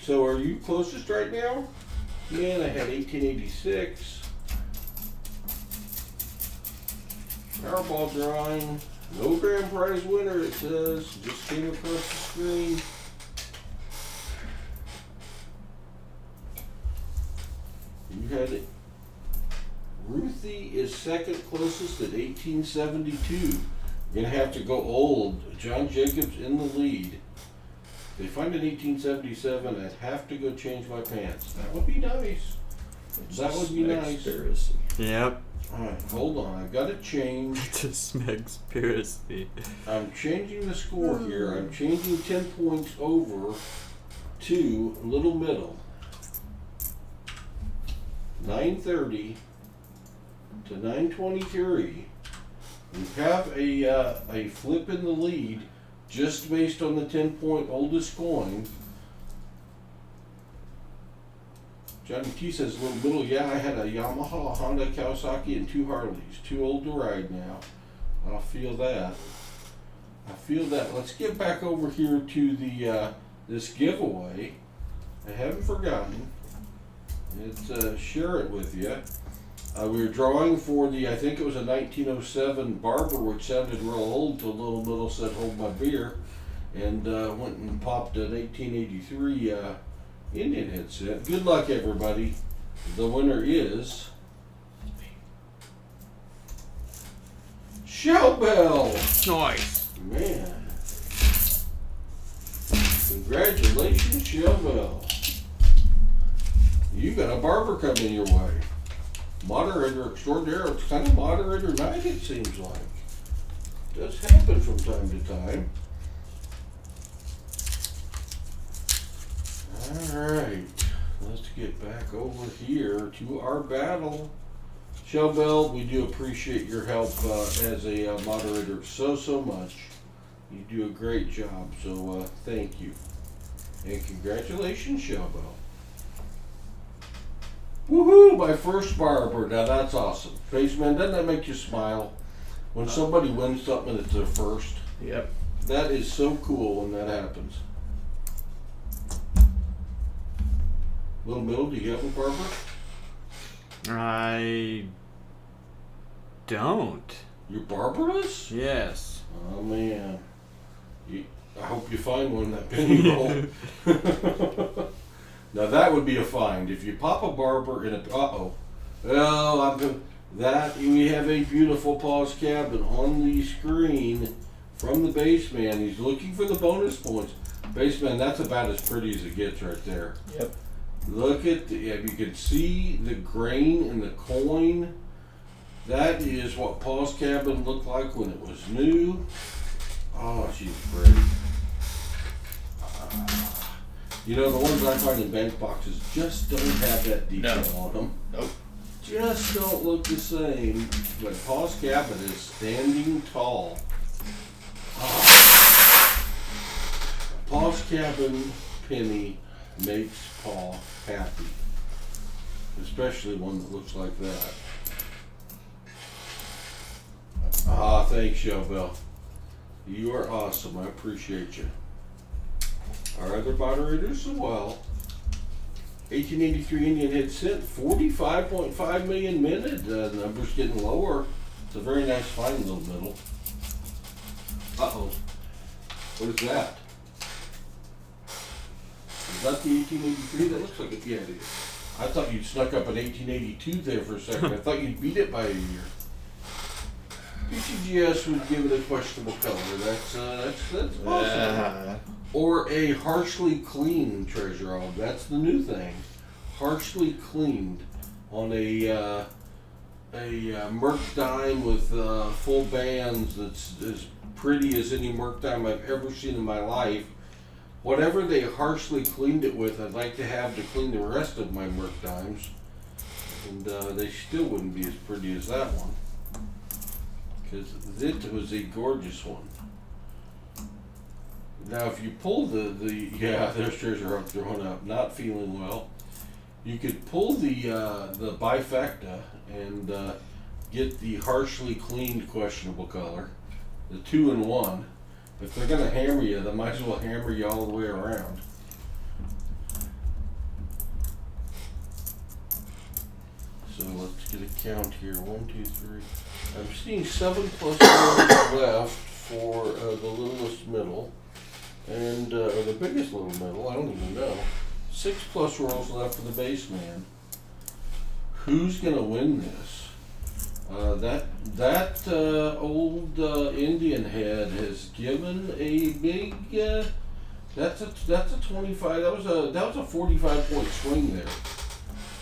So are you closest right now? Again, I had 1886. Powerball drawing. No grand prize winner, it says. Just came across the screen. You had it. Ruthie is second closest at 1872. You're gonna have to go old. John Jacobs in the lead. If they find an 1877, I'd have to go change my pants. That would be nice. That would be nice. Conspiracy. Yep. Alright, hold on. I've got to change. It's a smegspiracy. I'm changing the score here. I'm changing 10 points over to Little Middle. 930 to 923. We have a flip in the lead just based on the 10-point oldest coin. Johnny T says Little Middle, yeah, I had a Yamaha, a Honda, Kawasaki, and 2 Harleys. Too old to ride now. I feel that. I feel that. Let's get back over here to the this giveaway. I haven't forgotten. It's share it with you. We were drawing for the, I think it was a 1907 Barber, which sounded real old till Little Middle said, hold my beer, and went and popped an 1883 Indian headset. Good luck, everybody. The winner is Shellbell. Nice. Man. Congratulations, Shellbell. You got a Barber coming your way. Moderator extraordinaire. It's kind of moderator night, it seems like. Does happen from time to time. Alright, let's get back over here to our battle. Shellbell, we do appreciate your help as a moderator so much. You do a great job, so thank you. And congratulations, Shellbell. Woohoo! My first Barber. Now that's awesome. Faceman, doesn't that make you smile? When somebody wins something and it's their first. Yep. That is so cool when that happens. Little Middle, do you have a Barber? I don't. You're barberless? Yes. Oh man. I hope you find one, that penny roll. Now that would be a find. If you pop a Barber in a we have a beautiful Paws Cabin on the screen from the Baseman. He's looking for the bonus points. Baseman, that's about as pretty as it gets right there. Yep. Look at you can see the grain in the coin. That is what Paul's Cabin looked like when it was new. Oh, she's great. You know, the ones I find in bank boxes just don't have that detail on them. Nope. Just don't look the same. But Paul's Cabin is standing tall. Paul's Cabin penny makes Paul happy. Especially one that looks like that. Thanks, Shellbell. You are awesome. I appreciate you. Our other moderators as well. 1883 Indian head sent, 45.5 million minted. The number's getting lower. It's a very nice find, Little Middle. Uh-oh. What is that? Is that the 1883? That looks like it. Yeah, it is. I thought you'd snuck up an 1882 there for a second. I thought you'd beat it by a year. PCGS would give it a questionable color. That's awesome. Or a harshly cleaned treasure hog. That's the new thing. Harshly cleaned on a Merc dime with full bands that's as pretty as any Merc dime I've ever seen in my life. Whatever they harshly cleaned it with, I'd like to have to clean the rest of my Merc dimes. And they still wouldn't be as pretty as that one. Because it was a gorgeous one. Now, if you pull there's treasure hog throwing up, not feeling well. You could pull the bifecta and get the harshly cleaned questionable color, the 2-in-1. If they're gonna hammer you, they might as well hammer you all the way around. So let's get a count here. 1, 2, 3. I'm seeing 7 plus rolls left for the littlest middle, and or the biggest little middle. I don't even know. 6 plus rolls left for the base man. Who's gonna win this? That old Indian head has given a big. That's a 25. That was a 45-point swing there.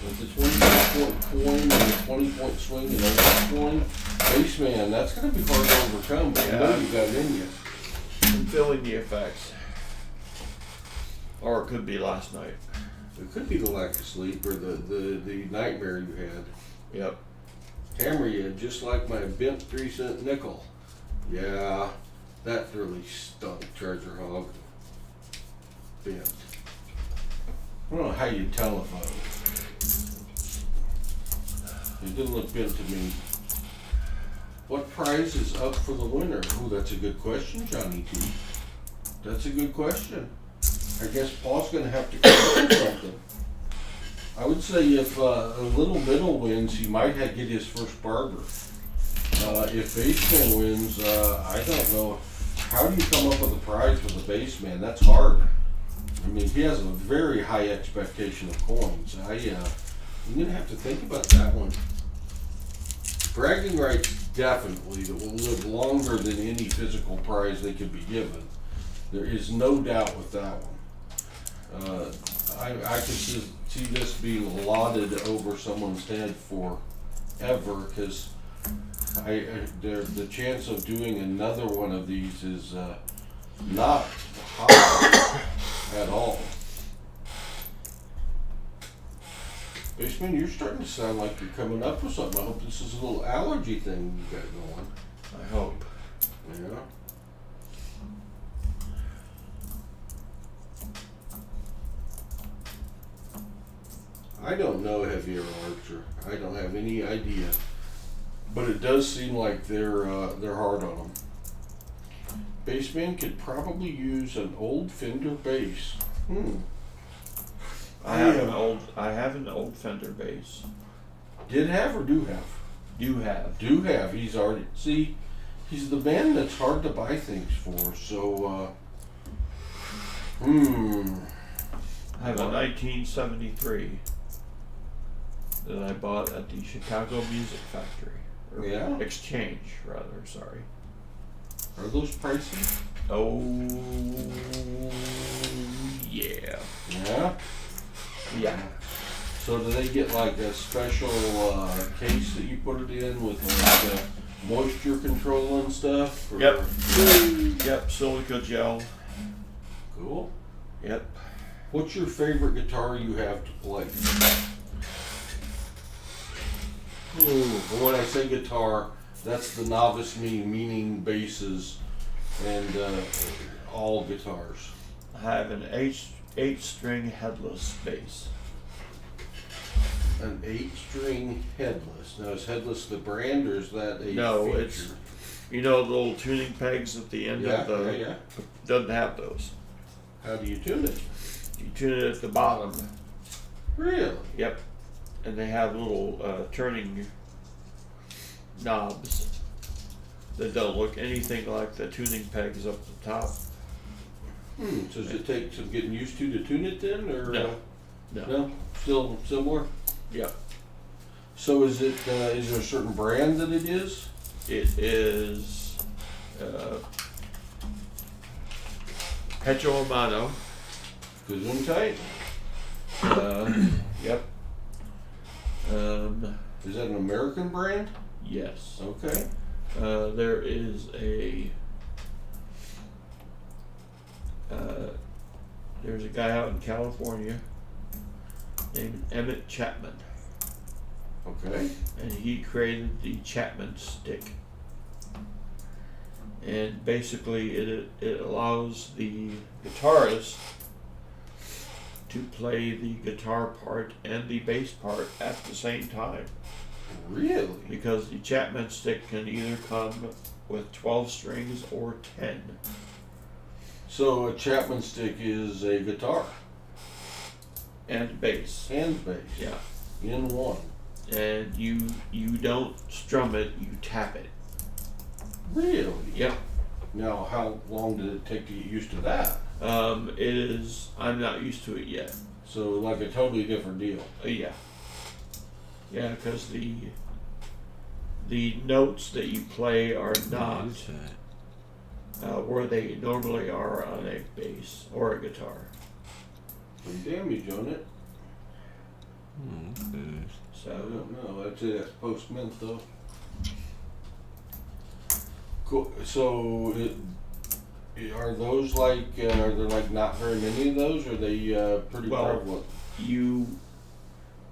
With the 25-point coin and the 20-point swing and another coin, base man, that's going to be hard to overcome. But you know you got it in you. I'm feeling the effects. Or it could be last night. It could be the lack of sleep or the nightmare you had. Yep. Hammer you just like my bent 3-cent nickel. Yeah, that really stunk, Treasure Hog. Bent. I don't know how you telephone. It didn't look bent to me. What prize is up for the winner? Ooh, that's a good question, Johnny T. That's a good question. I guess Paul's going to have to come up with something. I would say if a little middle wins, he might get his first Barber. If baseman wins, I don't know. How do you come up with a prize for the baseman? That's hard. I mean, he has a very high expectation of coins. I'm going to have to think about that one. Bragging rights definitely that will live longer than any physical prize they could be given. There is no doubt with that one. I can see this being lauded over someone's head forever because the chance of doing another one of these is not high at all. Baseman, you're starting to sound like you're coming up with something. I hope this is a little allergy thing you got going. I hope. Yeah. I don't know heavier archer. I don't have any idea. But it does seem like they're hard on them. Baseman could probably use an old Fender bass. I have an old Fender bass. Did have or do have? Do have. Do have. He's already he's the man that's hard to buy things for. So I have a 1973 that I bought at the Chicago Music Factory. Or Yeah. Exchange, rather. Sorry. Are those pricey? Oh yeah. Yeah. Yeah. So do they get like a special case that you put it in with like moisture control and stuff? Or? Yep. Yep. Silica gel. Cool. Yep. What's your favorite guitar you have to play? When I say guitar, that's the novice me, meaning basses and all guitars. I have an 8-string headless bass. An 8-string headless. Now is headless the brand or is that a No, feature? it's the little tuning pegs at the end of the. Yeah. Doesn't have those. How do you tune it? You tune it at the bottom. Really? Yep. And they have little turning knobs that don't look anything like the tuning pegs up the top. So does it take some getting used to tune it then, or No. no? Still similar. Yep. So is it? Is there a certain brand that it is? It is Pecho Amano. Gesundheit. Yep. Is that an American brand? Yes. Okay. There is there's a guy out in California named Emmett Chapman, Okay. and he created the Chapman stick. And basically, it allows the guitarist to play the guitar part and the bass part at the same time. Really? Because the Chapman stick can either come with 12 strings or 10. So a Chapman stick is a guitar And bass. and bass Yeah. in one. and you don't strum it, you tap it. Really? Yep. Now, how long did it take to get used to that? I'm not used to it yet. So, like a totally different deal. Yeah. Yeah, because the notes that you play are not where they normally are on a bass or a guitar. Some damage on it. I So don't know. I'd say that's post-mint though. Cool. So, are those like, are there like not very many of those? Or are they pretty Well, prevalent?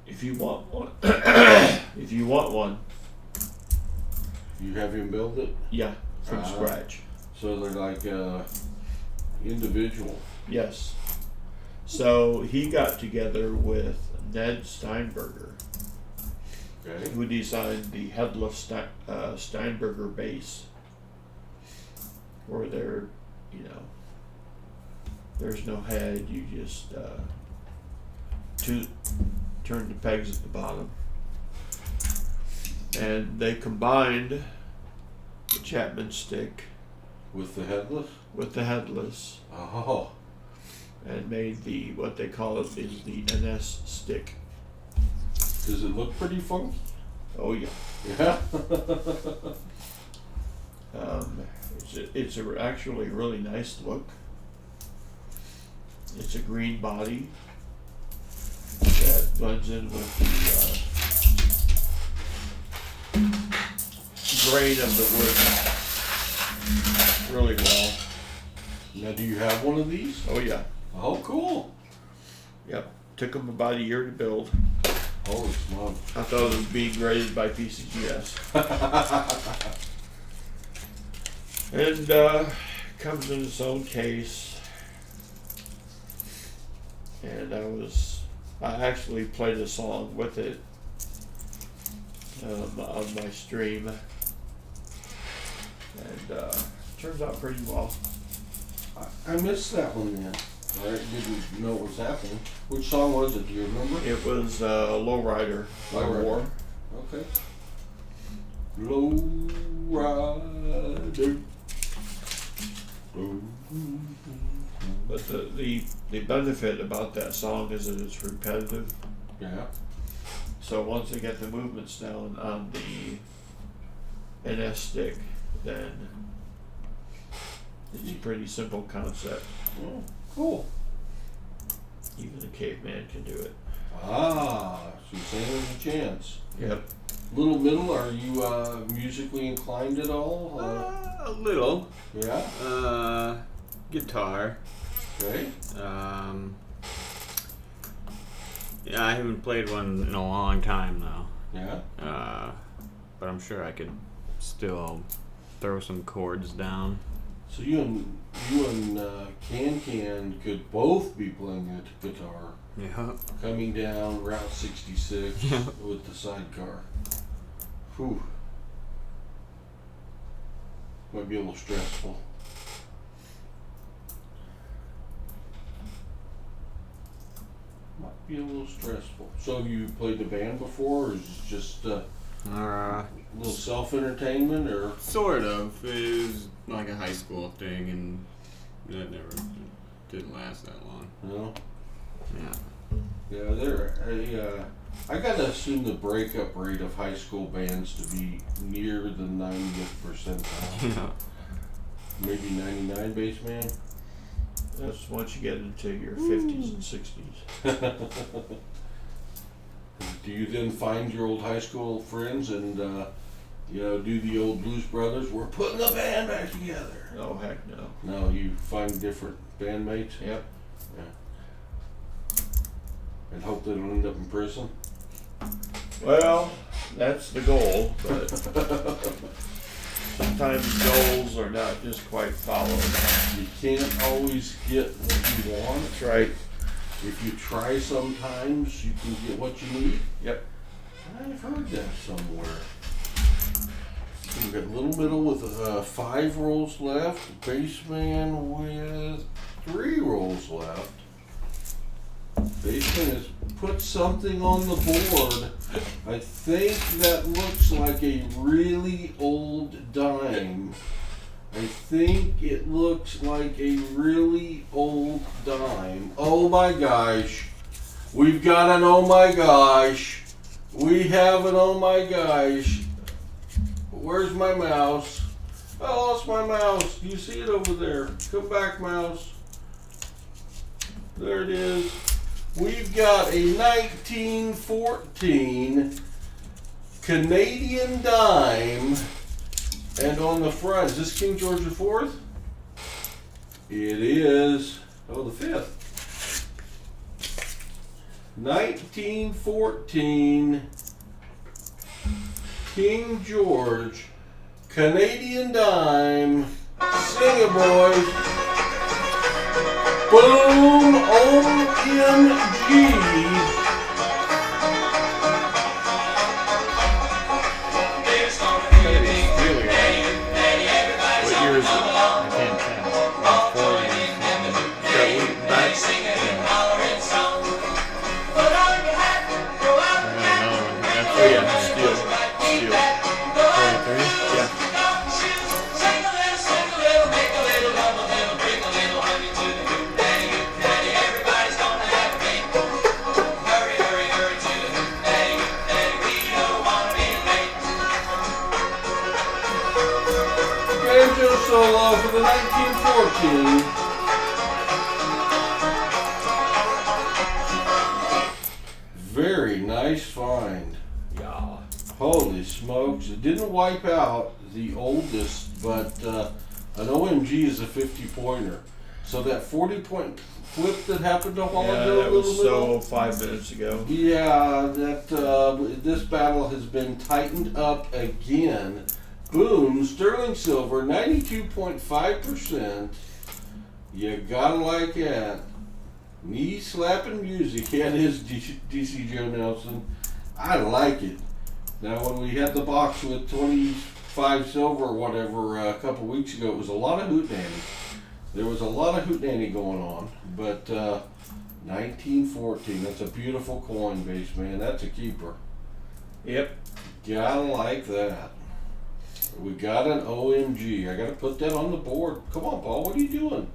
if you want one, if you want one, You have him build it? yeah, from Ah. scratch. So they're like individual. Yes. So he got together with Ned Steinberger, Okay. who designed the headless Steinberger bass, where there's no head. You just turn the pegs at the bottom, and they combined the Chapman stick With the headless? with the headless Oh. and made what they call it is the NS stick. Does it look pretty funky? Oh yeah. Yeah. It's actually a really nice look. It's a green body that blends in with the grain of the wood really well. Now, do you have one of these? Oh yeah. Oh, cool. Yep. Took them about a year to build. Holy smokes. I thought it was being graded by PCGS. And comes in its own case. And I actually played a song with it on my stream. And turns out pretty well. I missed that one then. I didn't know what was happening. Which song was it? Do you remember? It was Lowrider by Lowrider. War. Okay. Lowrider. But the benefit about that song is that it's repetitive. Yeah. So once they get the movements down on the NS stick, then it's a pretty simple concept. Oh, cool. Even a caveman can do it. Ah, so you're saying there's a chance. Yep. Little Middle, are you musically inclined at all? A little. Yeah. Guitar. Okay. Yeah, I haven't played one in a long time though. Yeah. But I'm sure I could still throw some chords down. So you and Can could both be playing a guitar, Yeah. coming down Route 66 Yeah. with the sidecar. Whew. Might be a little stressful. Might be a little stressful. So have you played the band before, or is it just a little self-entertainment, or? Sort of. It was like a high school thing, and that never didn't last that long. No? Yeah. Yeah, I gotta assume the breakup rate of high school bands to be near the 90th percentile. Yeah. Maybe 99, bass man. That's once you get into your 50s and 60s. Do you then find your old high school friends and do the old Blues Brothers? We're putting the band back together. Oh heck no. No, you find different bandmates. Yep. And hope they don't end up in prison. Well, that's the goal, but sometimes goals are not just quite followed. You can't always get what you want. That's right. If you try sometimes, you can get what you need. Yep. I've heard that somewhere. We've got Little Middle with 5 rolls left, Bassman with 3 rolls left. Bassman is put something on the board. I think that looks like a really old dime. I think it looks like a really old dime. Oh my gosh. We've got an oh my gosh. We have an oh my gosh. Where's my mouse? I lost my mouse. Do you see it over there? Come back, mouse. There it is. We've got a 1914 Canadian dime. And on the front, is this King George IV? It is. Oh, the 5th. 1914 King George Canadian dime. Sing it, boys. Boom! OMG! There's gonna be a big hootenanny, hootenanny, everybody's What year is gonna it? come along. I can't tell. All join in the hootenanny, hootenanny, singing and hollering song. Put on your hat, go out and I don't know. That's get yeah, steel. Steel. go out 43? Yeah. sing a little, make a little, love a little, bring a little honey to the hootenanny, hootenanny, everybody's gonna have a drink. Hurry, hurry, hurry to the hootenanny, hootenanny, we don't wanna be late. Banjo solo for the 1914. Very nice find. Yeah. Holy smokes. It didn't wipe out the oldest, but an OMG is a 50 pointer. So that 40 point flip that happened a while Yeah, ago, that was little so 5 minutes ago. Yeah, that this battle has been tightened up again. Boom, sterling silver, 92.5%. You gotta like that. Knee slapping music. Yeah, it is DC Joe Nelson. I like it. Now, when we had the box with 25 silver or whatever a couple weeks ago, it was a lot of hootenanny. There was a lot of hootenanny going on, but 1914, that's a beautiful coin base, man. That's a keeper. Yep. Gotta like that. We got an OMG. I gotta put that on the board. Come on, Paul, what are you doing?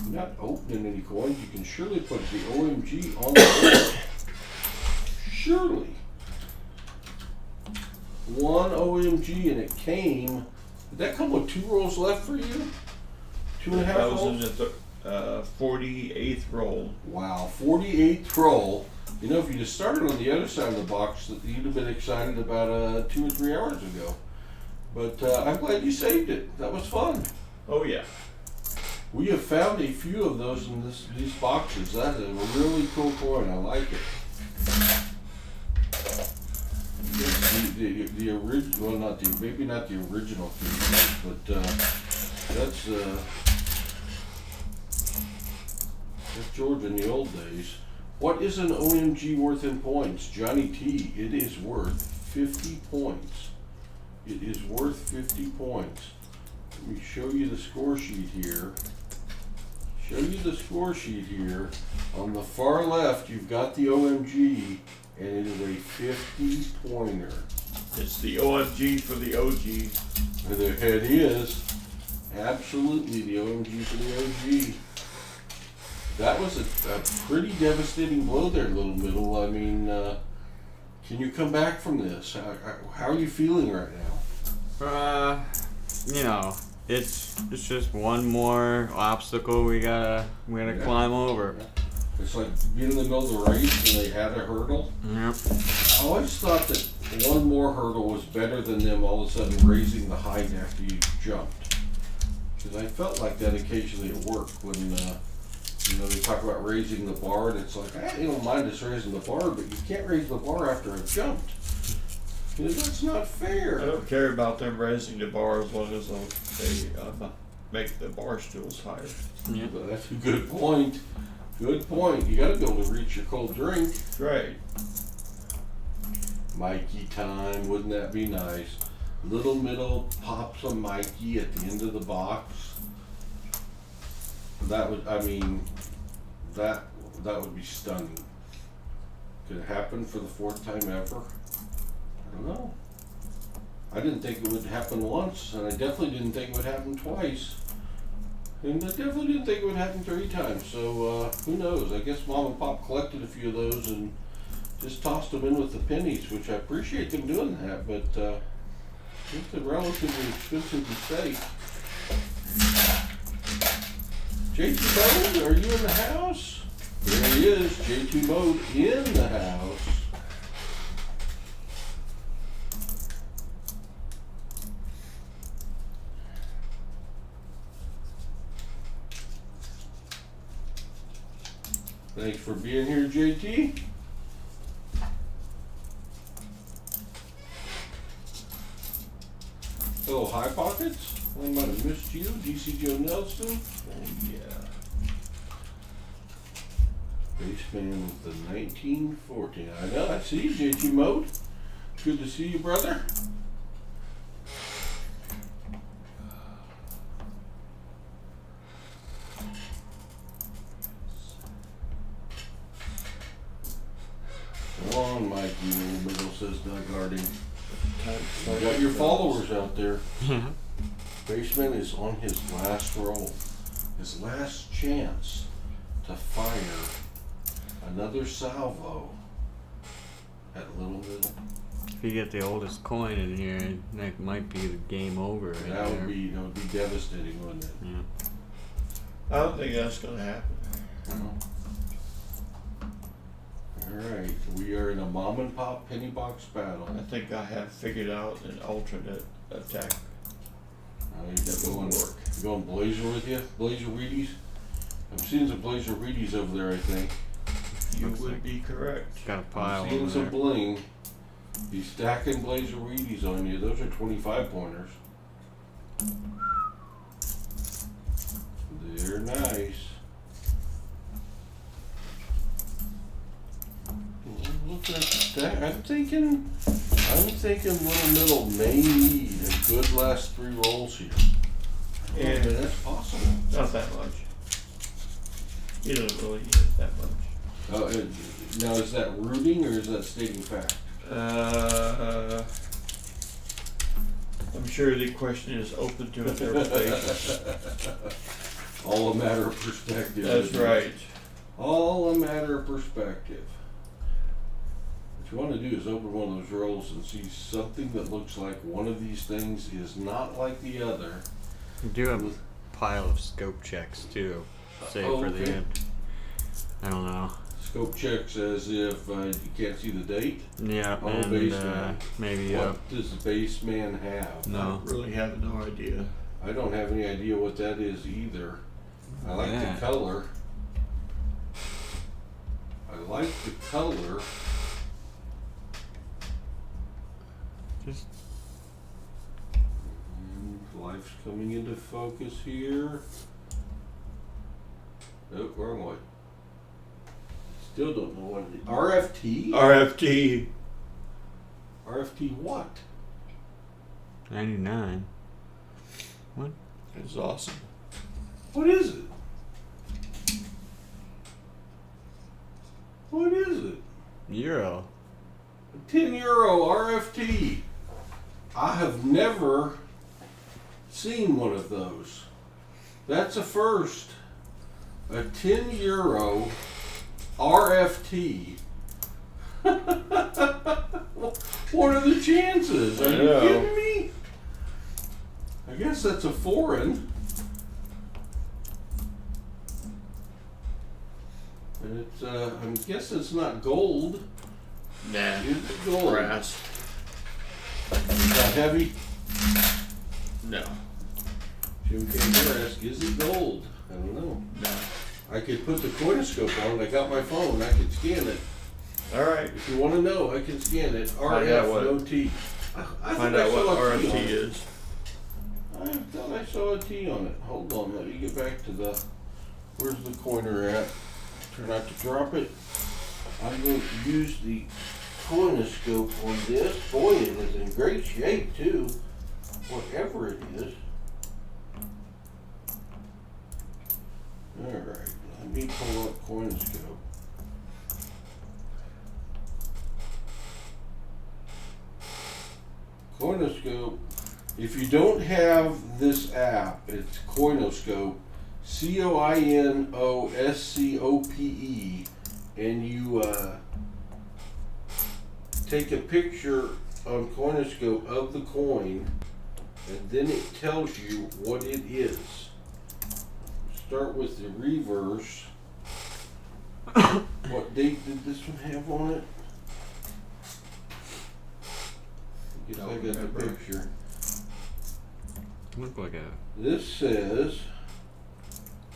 You're not opening any coins. You can surely put the OMG on the board. Surely. One OMG, and it came. Did that come with 2 rolls left for you? 2.5 That was in rolls? the 48th roll. Wow, 48th roll. You know, if you just started on the other side of the box, you'd have been excited about 2 or 3 hours ago. But I'm glad you saved it. That was fun. Oh yeah. We have found a few of those in these boxes. That is a really cool coin. I like it. The original, well, not the, maybe not the original piece, but that's George in the old days. What is an OMG worth in points? Johnny T, it is worth 50 points. It is worth 50 points. Let me show you the score sheet here. On the far left, you've got the OMG, and it is a 50 pointer. It's the OMG for the OG. It is. Absolutely the OMG for the OG. That was a pretty devastating blow there, Little Middle. I mean, can you come back from this? How are you feeling right now? You know, it's just one more obstacle we gotta climb over. It's like being in the middle of the race and they had a hurdle. Yep. I always thought that one more hurdle was better than them all of a sudden raising the height after you jumped. Because I felt like that occasionally at work when, you know, they talk about raising the bar and it's like, I don't mind us raising the bar, but you can't raise the bar after I've jumped. You know, that's not fair. I don't care about them raising the bar as long as they make the bar stools higher. Yep. But that's a good point. Good point. You gotta be able to reach your cold drink. Right. Mikey time, wouldn't that be nice? Little Middle pops a Mikey at the end of the box. That would, I mean, that would be stunning. Could it happen for the 4th time ever? I don't know. I didn't think it would happen once, and I definitely didn't think it would happen twice. And I definitely didn't think it would happen 3 times, so who knows? I guess Mom and Pop collected a few of those and just tossed them in with the pennies, which I appreciate them doing that, but it's a relatively expensive mistake. J2 Mode, are you in the house? There he is, J2 Mode in the house. Thanks for being here, JT. Oh, High Pockets? I might have missed you. DC Joe Nelson. Oh, yeah. Baseman with the 1914. I know, I see you, JT Mode. Good to see you, brother. Come on, Mikey, in the middle, says Doug Harding. You got your followers out there. Baseman is on his last roll. His last chance to fire another salvo at Little Middle. If you get the oldest coin in here, that might be the game over. Right That there. would be devastating, wouldn't it? Yeah. I don't think that's gonna happen. Alright, we are in a mom and pop penny box battle. I think I have figured out an alternate attack. You going Blazer with you? Blazer Reedies? I'm seeing some Blazer Reedies over there, I think. You Looks would like- be correct. Got a pile I'm seeing over some there. bling. He's stacking Blazer Reedies on you. Those are 25 pointers. They're nice. Look at that. I'm thinking Little Middle may need a good last 3 rolls here. Yeah. Yeah, that's possible. Not that much. He doesn't really need it that much. Oh, now is that rooting or is that stating fact? I'm sure the question is open to interpretation. All a matter of perspective. That's isn't it? right. All a matter of perspective. What you want to do is open one of those rolls and see something that looks like one of these things is not like the other. You do have a pile of scope checks too. Save for the okay. end. I don't know. Scope checks as if you can't see the date. Yeah, Oh, and baseman. maybe What does the baseman have? no. I really have no idea. I don't have any idea what that is either. I like Yeah. the color. I like the color. Just Life's coming into focus here. Oh, wrong way. Still don't know what it is. RFT? RFT. RFT what? 99. What? It's awesome. What is it? What is it? Euro. 10 euro RFT. I have never seen one of those. That's a first. A 10 euro RFT. What are the chances? Are I you know. kidding me? I guess that's a foreign. And it's, I guess it's not gold. Nah. It's gold. Brass. Is that heavy? No. Jim Campbell asked, is it gold? I don't know. No. I could put the coinoscope on. I got my phone. I could scan it. Alright. If you want to know, I can scan it. Find out what- RF, no T. I Find think I out what saw a T RFT on it. is. I thought I saw a T on it. Hold on, let me get back to the. Where's the coiner at? Try not to drop it. I'm going to use the coinoscope on this. Boy, it is in great shape too. Whatever it is. Alright, let me pull up coinoscope. Coinoscope. If you don't have this app, it's Coinoscope, Coinoscope, and you take a picture on Coinoscope of the coin, and then it tells you what it is. Start with the reverse. What date did this one have on it? I guess I got the November. picture. Look like a. This says, is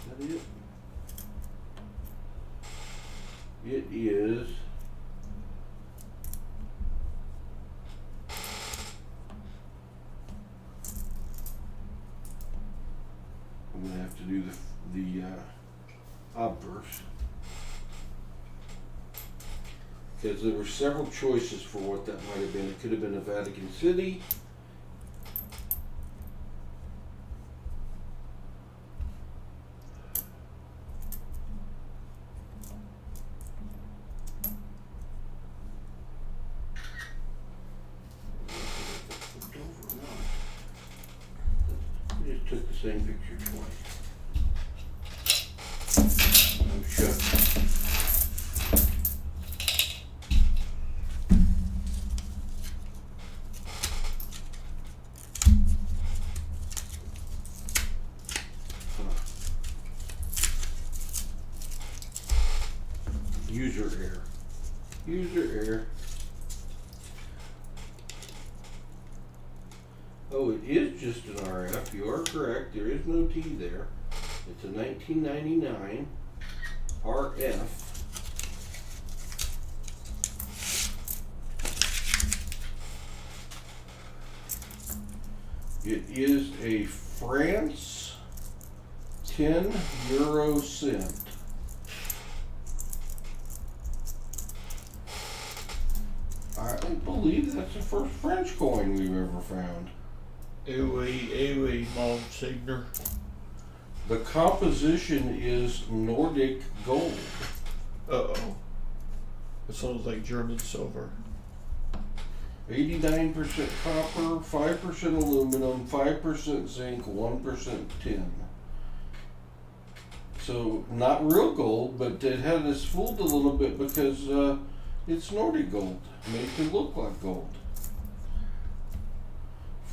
that it? It is I'm gonna have to do the obverse because there were several choices for what that might have been. It could have been a Vatican City. We just took the same picture twice. I'm sure. User error. User error. Oh, it is just an RF. You are correct. There is no T there. It's a 1999 RF. It is a France 10 euro cent. I believe that's the first French coin we've ever found. Ewe, Monsignor. The composition is Nordic gold. Uh-oh. It sounds like German silver. 89% copper, 5% aluminum, 5% zinc, 1% tin. So not real gold, but it had us fooled a little bit because it's Nordic gold. Made it look like gold.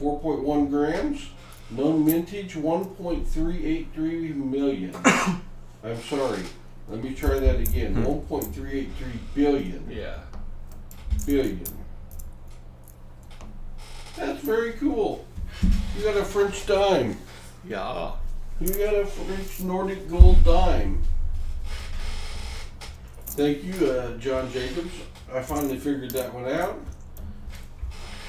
4.1 grams. Known mintage 1.383 million. I'm sorry. Let me try that again. 1.383 billion. Yeah. Billion. That's very cool. You got a French dime. Yeah. You got a French Nordic gold dime. Thank you, John Jacobs. I finally figured that one out.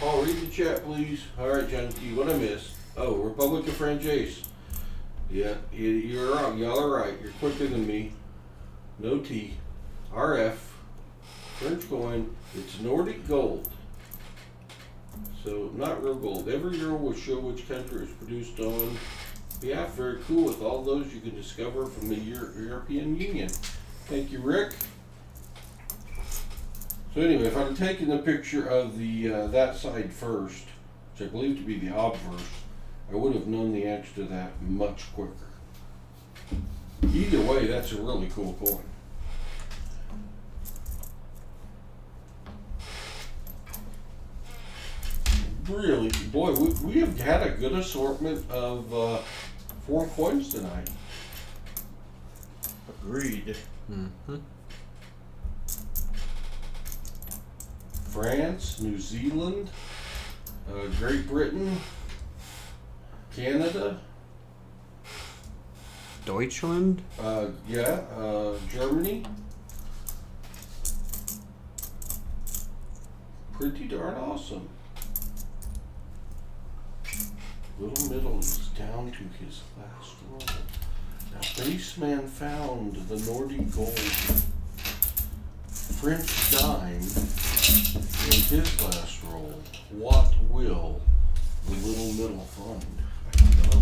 Paul, read the chat, please. All right, John T. What I missed? Oh, Republic of Franchise. Yeah, you're wrong. Y'all are right. You're quicker than me. No T. RF. French coin. It's Nordic gold. So, not real gold. Every euro will show which country it was produced on. Yeah, very cool with all those you can discover from the European Union. Thank you, Rick. So anyway, if I'd have taken the picture of the that side first, which I believe to be the obverse, I would have known the answer to that much quicker. Either way, that's a really cool coin. Really, boy, we have had a good assortment of foreign coins tonight. Agreed. Mm-hmm. France, New Zealand, Great Britain, Canada, Deutschland? Germany. Pretty darn awesome. Little Middle is down to his last roll. Now, Baseman found the Nordic gold French dime in his last roll. What will the Little Middle find? I don't know.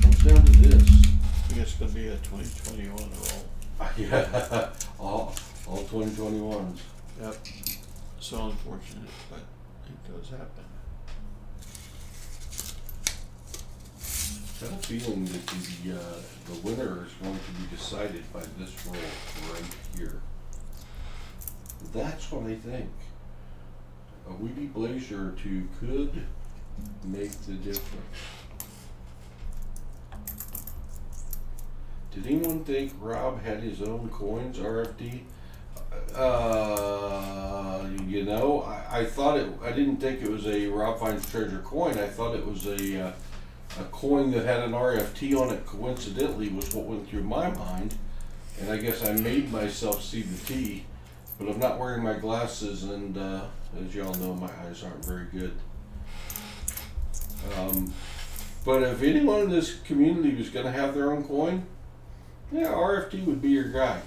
Comes down to this. I think it's going to be a 2021 roll. Yeah, all 2021s. Yep. So unfortunate, but it does happen. I have a feeling that the winner is going to be decided by this roll right here. That's what I think. A Weedy Blazer or two could make the difference. Did anyone think Rob had his own coins, RFD? You know, I thought it. I didn't think it was a Rob Finds Treasure coin. I thought it was a coin that had an RFT on it. Coincidentally, was what went through my mind, and I guess I made myself see the T. But I'm not wearing my glasses, and as y'all know, my eyes aren't very good. But if anyone in this community was going to have their own coin, yeah, RFT would be your guy.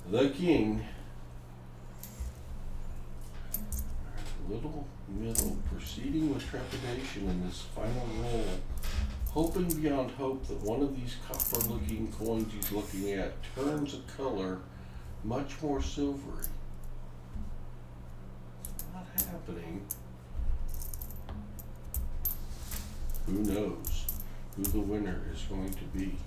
The King. Little Middle proceeding with trepidation in this final roll, hoping beyond hope that one of these copper-looking coins he's looking at turns a color much more silvery. It's not happening. Who knows who the winner is going to be?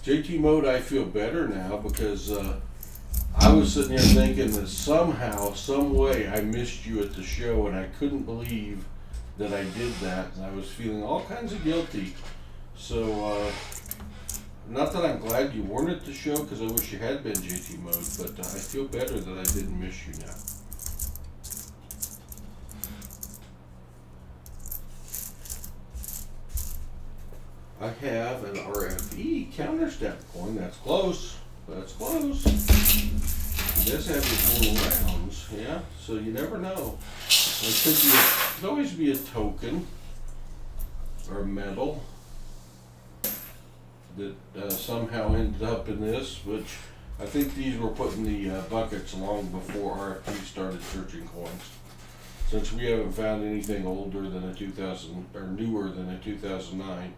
JT Mode, I feel better now because I was sitting here thinking that somehow, some way I missed you at the show and I couldn't believe that I did that, and I was feeling all kinds of guilty. So, not that I'm glad you weren't at the show because I wish you had been JT Mode, but I feel better that I didn't miss you now. I have an RFE counterstep coin. That's close. That's close. It does have its little rounds, yeah. So you never know. It could always be a token or a medal that somehow ended up in this, which I think these were put in the buckets long before RFP started searching coins. Since we haven't found anything older than a 2000 or newer than a 2009.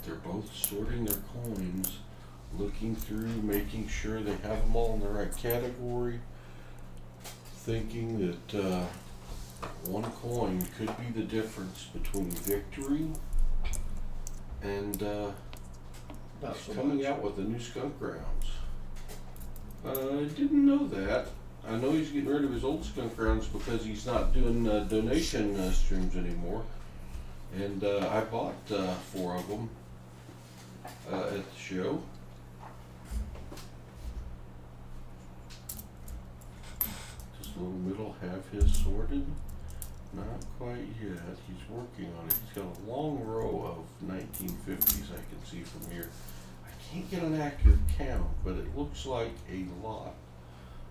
They're both sorting their coins, looking through, making sure they have them all in the right category, thinking that one coin could be the difference between victory and coming out with the new skunk grounds. I didn't know that. I know he's getting rid of his old skunk grounds because he's not doing donation streams anymore. And I bought 4 of them at the show. Does Little Middle have his sorted? Not quite yet. He's working on it. He's got a long row of 1950s I can see from here. I can't get an accurate count, but it looks like a lot.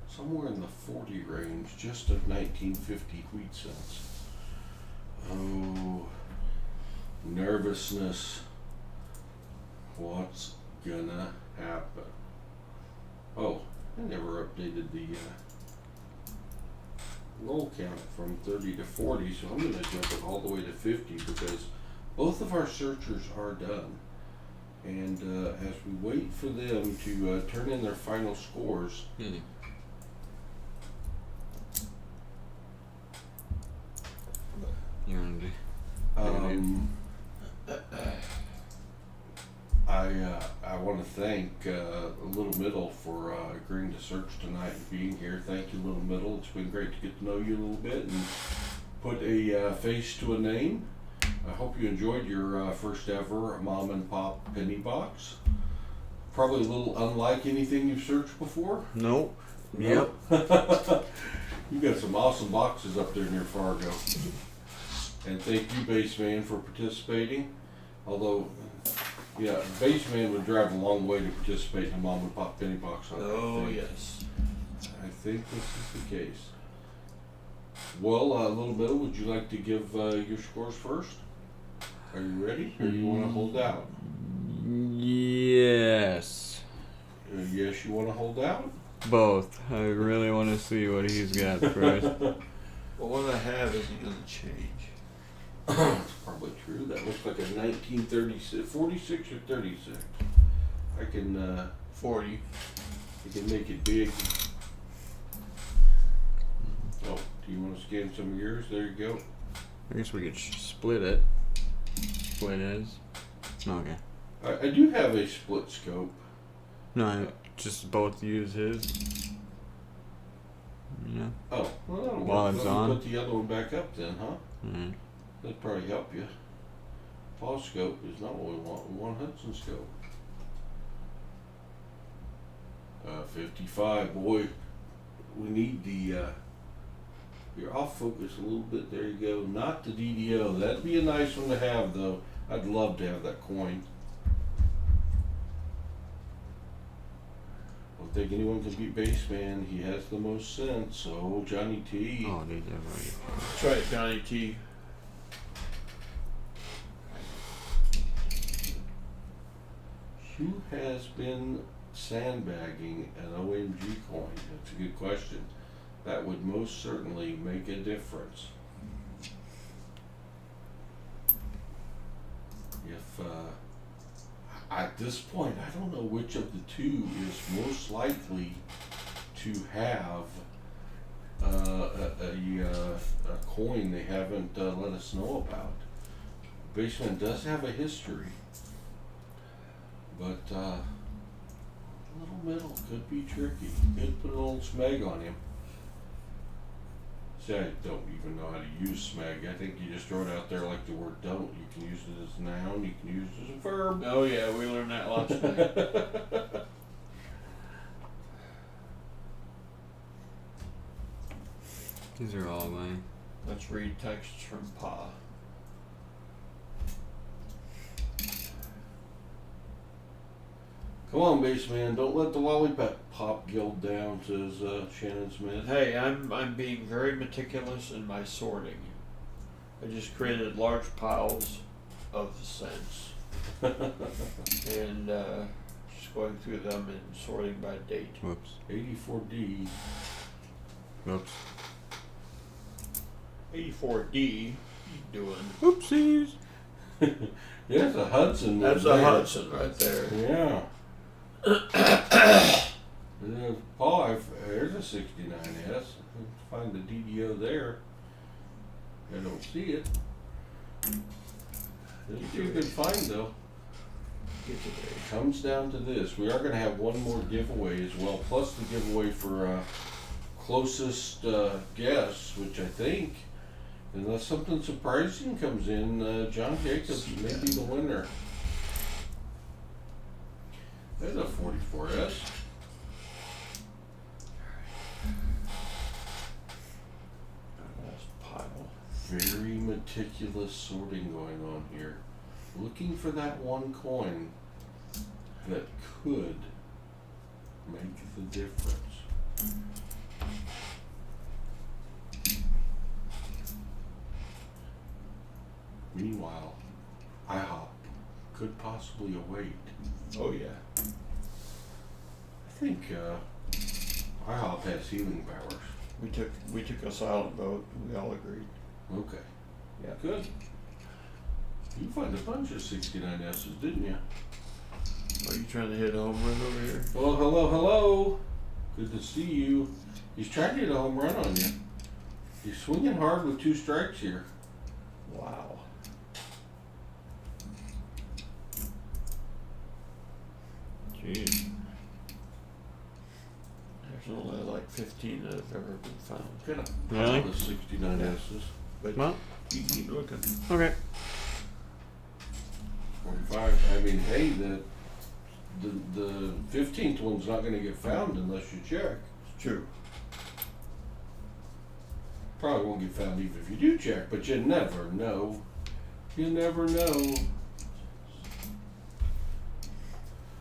Somewhere in the 40 range, just of 1950 wheat cents. Oh. Nervousness. What's gonna happen? Oh, I never updated the roll count from 30 to 40, so I'm gonna jump it all the way to 50 because both of our searchers are done. And as we wait for them to turn in their final scores, I want to thank Little Middle for agreeing to search tonight and being here. Thank you, Little Middle. It's been great to get to know you a little bit and put a face to a name. I hope you enjoyed your first ever mom and pop penny box. Probably a little unlike anything you've searched before. Nope. Yep. You got some awesome boxes up there near Fargo. And thank you, Baseman, for participating. Although, yeah, Baseman would drive a long way to participate in a mom and pop penny box. Oh, yes. I think this is the case. Well, Little Bill, would you like to give your scores first? Are you ready, or you want to hold out? Yes. Yes, you want to hold out? Both. I really want to see what he's got first. Well, what I have isn't going to change. That's probably true. That looks like a 1936, 46 or 36. I can 40. I can make it big. Oh, do you want to scan some of yours? There you go. I guess we could split it. Split is. Okay. I do have a split scope. No, just both use his. Yeah. Oh, well, that'll While work. it's Let me on. put the other one back up then, huh? Alright. That'd probably help you. Paul scope is not what we want. We want Hudson scope. 55, boy. We need the, you're off focus a little bit. There you go. Not the DDO. That'd be a nice one to have, though. I'd love to have that coin. I don't think anyone can beat Baseman. He has the most sense. So, Johnny T. Oh, dude, they're right. That's right, Johnny T. Who has been sandbagging an OMG coin? That's a good question. That would most certainly make a difference. If, at this point, I don't know which of the two is most likely to have a coin they haven't let us know about. Baseman does have a history. But little middle could be tricky. Could put an old smeg on him. See, I don't even know how to use smeg. I think you just throw it out there like the word don't. You can use it as a noun, you can use it as a verb. Oh, yeah, we learned that last night. These are all mine. Let's read texts from Pa. Come on, Baseman, don't let the lollipop guild down, says Shannon Smith. Hey, I'm being very meticulous in my sorting. I just created large piles of cents. And just going through them and sorting by date. Whoops. 84D. Whoops. 84D, doing. Oopsies. There's a Hudson. That's a there. Hudson right there. Yeah. Paul, there's a 69S. Find the DDO there. I don't see it. It's a good find though. Get to there. Comes down to this. We are going to have one more giveaway as well, plus the giveaway for closest guess, which I think, unless something surprising comes in, John Jacobs may be the winner. There's a 44S. Last pile. Very meticulous sorting going on here. Looking for that one coin that could make the difference. Meanwhile, IHOP could possibly await. Oh yeah. I think IHOP has healing powers. We took a silent vote. We all agreed. Okay. Yeah. Good. You found a bunch of 69S's, didn't you? Are you trying to hit a home run over here? Well, hello, hello. Good to see you. He's trying to hit a home run on you. He's swinging hard with 2 strikes here. Wow. Jeez. There's only like 15 that have ever been found. Kind of Really? the 69S's. But Well, you keep looking. okay. 45. I mean, hey, the 15th one's not going to get found unless you check. It's true. Probably won't get found even if you do check, but you never know. You never know.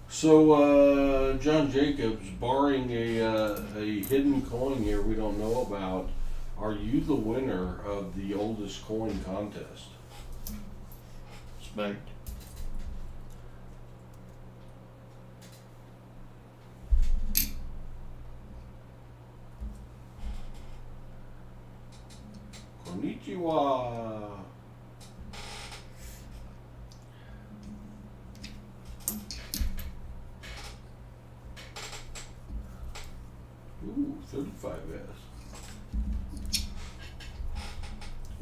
So, John Jacobs, barring a hidden coin here we don't know about, are you the winner of the oldest coin contest? Smacked. Konnichiwa. Ooh, 35S.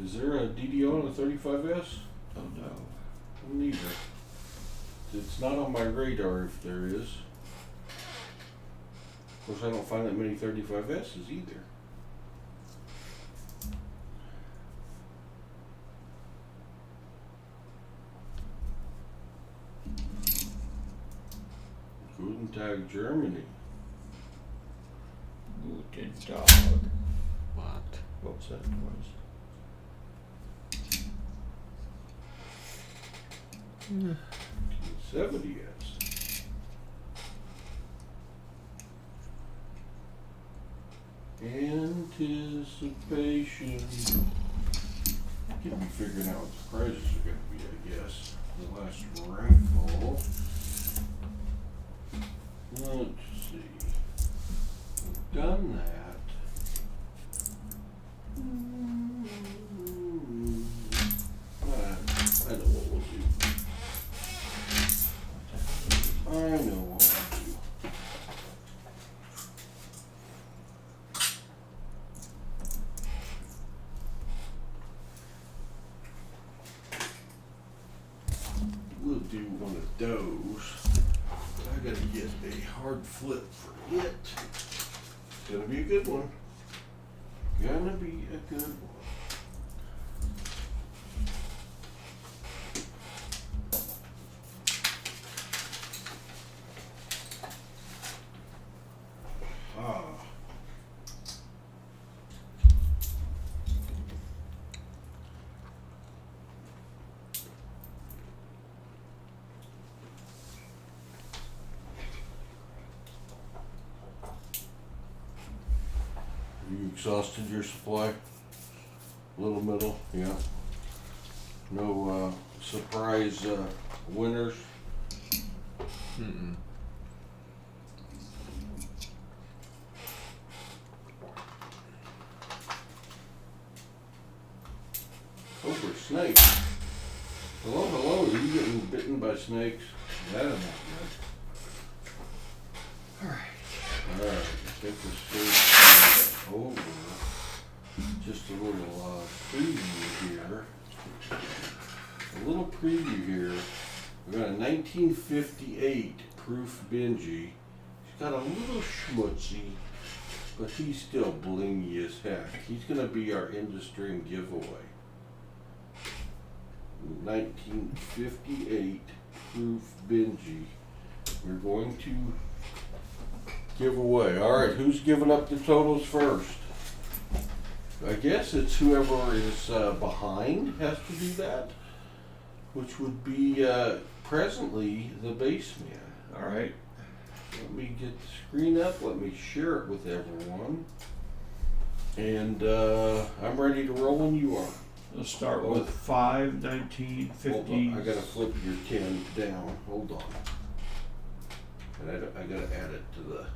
Is there a DDO on a 35S? Oh no. Neither. It's not on my radar if there is. Of course, I don't find that many 35S's either. Guten Tag, Germany. Guten Tag. What? What was that noise? 70S. Anticipation. Get me figuring out what the prices are going to be, I guess. The last rainfall. Let's see. We've done that. I know what we'll do. I know what we'll do. We'll do one of those. I gotta get a hard flip for it. It's gonna be a good one. Gonna be a good one. Ah. You exhausted your supply? Little middle, yeah. No surprise winners. Mm-mm. Over snakes. Hello, hello. Are you getting bitten by snakes? That is not good. Alright, I think this is over. Just a little preview here. A little preview here. We got a 1958 proof Benji. He's got a little schmutzy, but he's still blingy as heck. He's gonna be our industry and giveaway. 1958 proof Benji. We're going to give away. All right, who's giving up the totals first? I guess it's whoever is behind has to do that, which would be presently the baseman. All right. Let me get the screen up. Let me share it with everyone. And I'm ready to roll when you are. Let's start with 5 1950s. Hold on, I gotta flip your 10 down. Hold on. And I gotta add it to the.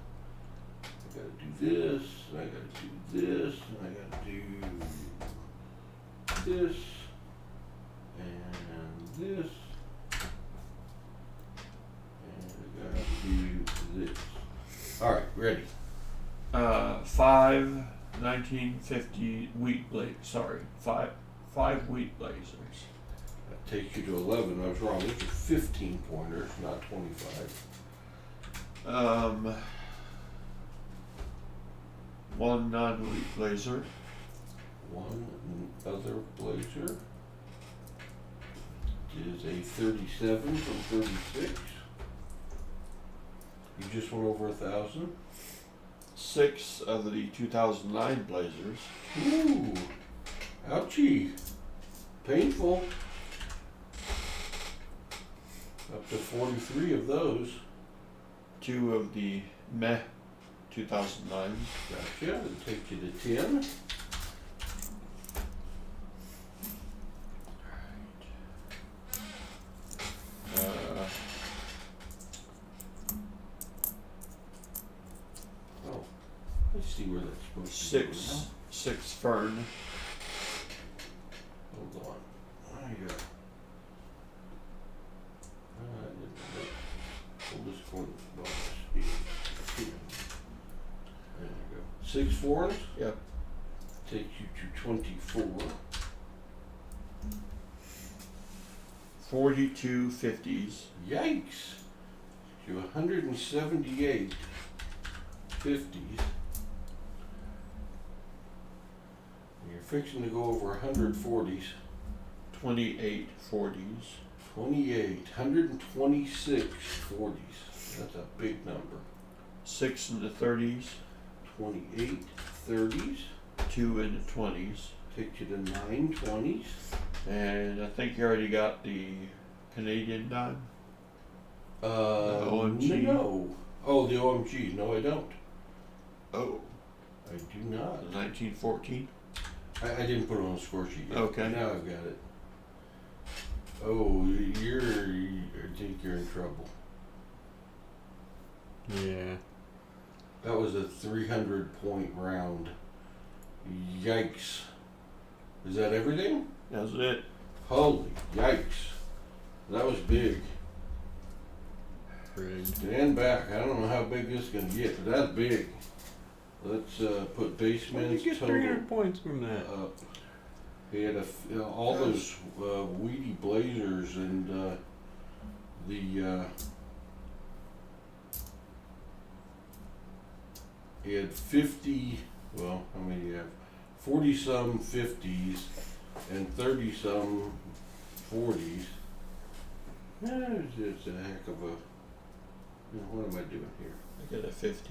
I gotta do this. And I gotta do this. And I gotta do this. And this. And I gotta do this. All right, ready. 5 1950 wheat blade. Sorry, five wheat blazers. That takes you to 11. I was wrong. These are 15 pointers, not 25. One non-wheat blazer. One other blazer is a 37 from 36. You just went over 1,000. 6 of the 2009 blazers. Ooh, ouchie, painful. Up to 43 of those. 2 of the meh 2009s. Gotcha. That'll take you to 10. Oh, let's see where that's supposed to be. 6 Fern. on. There you go. Pull this corner bonus in. There you go. 6 fours Yep. takes you to 24. 42 50s. Yikes! To 178 50s. You're fixing to go over 100 40s. 28 40s. 28, 126 40s. That's a big number. 6 in the 30s. 28 30s. 2 in the 20s. Takes you to 9 20s. And I think you already got the Canadian dime. OMG. No. Oh, the OMG. No, I don't. Oh, I do not. 1914. I didn't put it on the score sheet yet. Okay. Now I've got it. Oh, I think you're in trouble. Yeah. That was a 300-point round. Yikes. Is that everything? That's it. Holy yikes. That was big. Frig. Stand back. I don't know how big this is going to get, but that's big. Let's put Where did baseman's you get total 300 points from that? up. He had all those weedy blazers and he had 50, well, how many do you have? 40 some 50s and 30 some 40s. It's a heck of a, what am I doing here? I get a 50.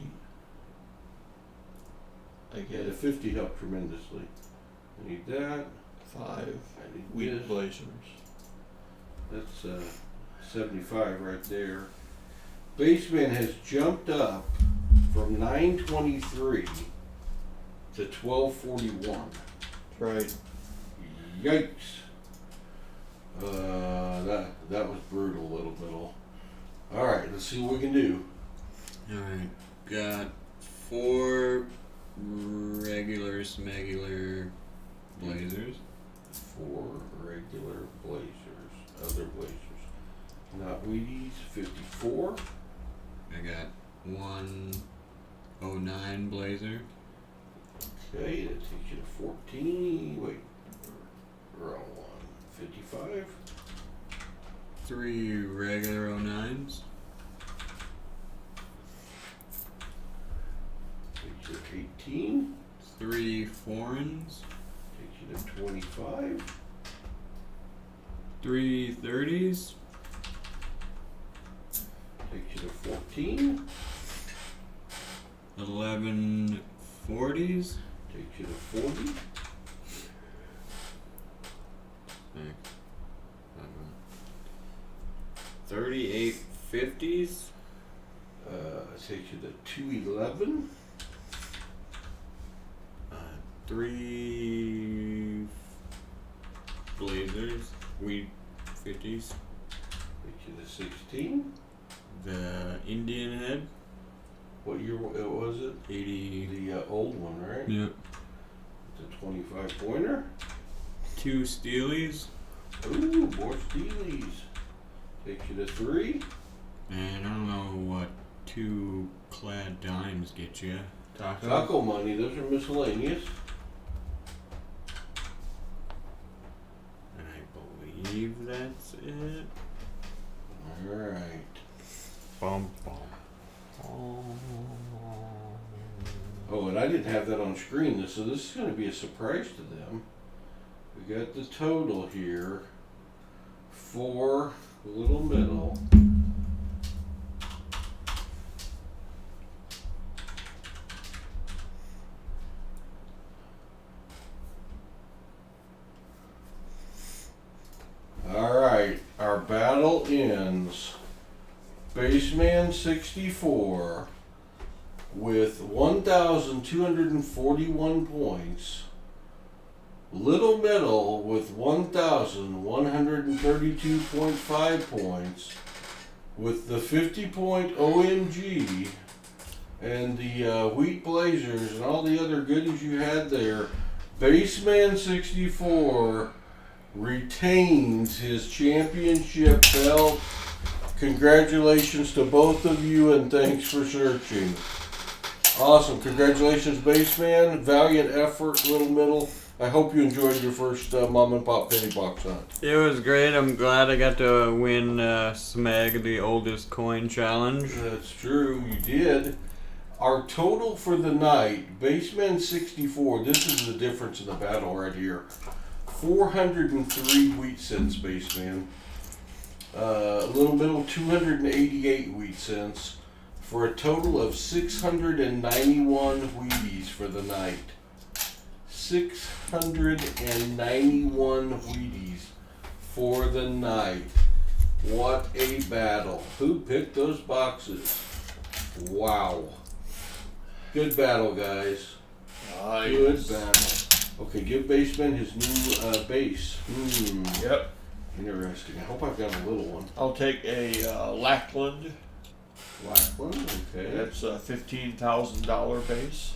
I Yeah, get the a 50 helped tremendously. I need that. 5 I need wheat this. blazers. That's 75 right there. Baseman has jumped up from 923 to 1241. That's right. Yikes. That was brutal, little middle. All right, let's see what we can do. Alright. Got 4 regular smegular blazers. 4 regular blazers, other blazers. Not Wheaties, 54. I got 109 blazer. Okay, that takes you to 14. Wait, wrong one. 55. 3 regular 09s. Takes you to 18. 3 foreigns. Takes you to 25. 3 30s. Takes you to 14. 11 40s. Takes you to 40. 38 50s. Takes you to 211. 3 blazers. Wheat 50s. Takes you to 16. The Indian head. What year was it? 80. The old one, right? Yep. The 25 pointer. 2 steelies. Ooh, more Steelies. Takes you to 3. And I don't know what 2 Clad dimes get you. Taco money, those are miscellaneous. And I believe that's it. Alright. Bum, bum. Oh, and I didn't have that on screen, so this is going to be a surprise to them. We got the total here for Little Middle. Alright, our battle ends. Baseman 64 with 1,241 points. Little Middle with 1,132.5 points. With the 50-point OMG and the Wheat Blazers and all the other goodies you had there. Baseman 64 retains his championship belt. Congratulations to both of you, and thanks for searching. Awesome. Congratulations, Baseman. Valiant effort, Little Middle. I hope you enjoyed your first mom and pop penny box hunt. It was great. I'm glad I got to win Smeg, the oldest coin challenge. That's true, you did. Our total for the night, Baseman 64, this is the difference in the battle right here. 403 wheat cents, Baseman. Little Middle, 288 wheat cents, for a total of 691 Wheaties for the night. 691 Wheaties for the night. What a battle. Who picked those boxes? Wow. Good battle, guys. Nice. Good battle. Okay, give Baseman his new base. Yep. Interesting. I hope I've got a little one. I'll take a Lackland. Black one, okay. That's a $15,000 base.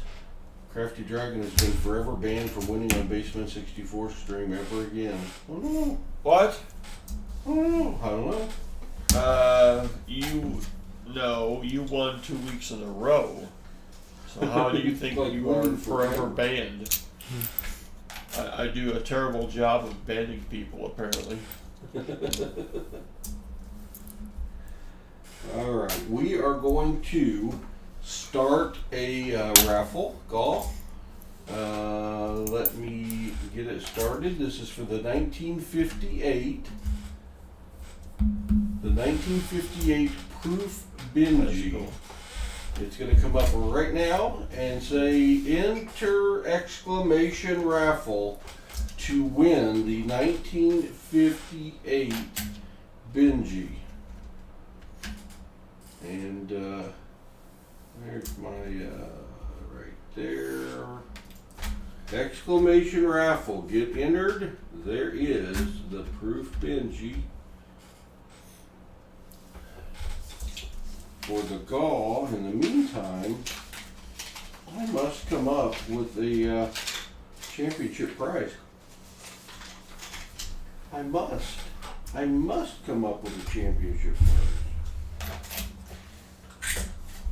Crafty Dragon has been forever banned from winning on Baseman 64 stream ever again. I don't know. What? I don't know. You won 2 weeks in a row. So how do you think Like you are winning forever forever. banned? I do a terrible job of banning people, apparently. Alright, we are going to start a raffle golf. Let me get it started. This is for the 1958. The 1958 Proof Benji. Cool. It's going to come up right now and say enter exclamation raffle to win the 1958 Benji. And there's my right there. Exclamation raffle. Get entered. There is the Proof Benji. For the gall, in the meantime, I must come up with a championship prize. I must come up with a championship prize.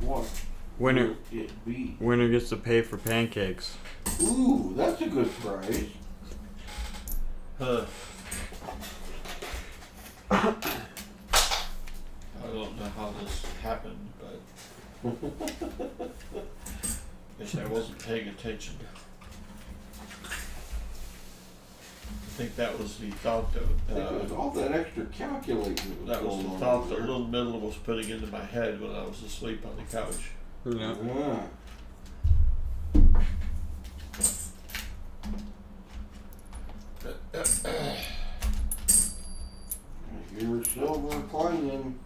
What Winner, will it be? winner gets to pay for pancakes. Ooh, that's a good prize. Huh. I don't know how this happened, but guess I wasn't paying attention. I think that was the thought I think it was that all that extra calculating that was going the on thought over that there. Little Middle was putting into my head when I was asleep on the couch. Yeah. Ah. Your silver coin.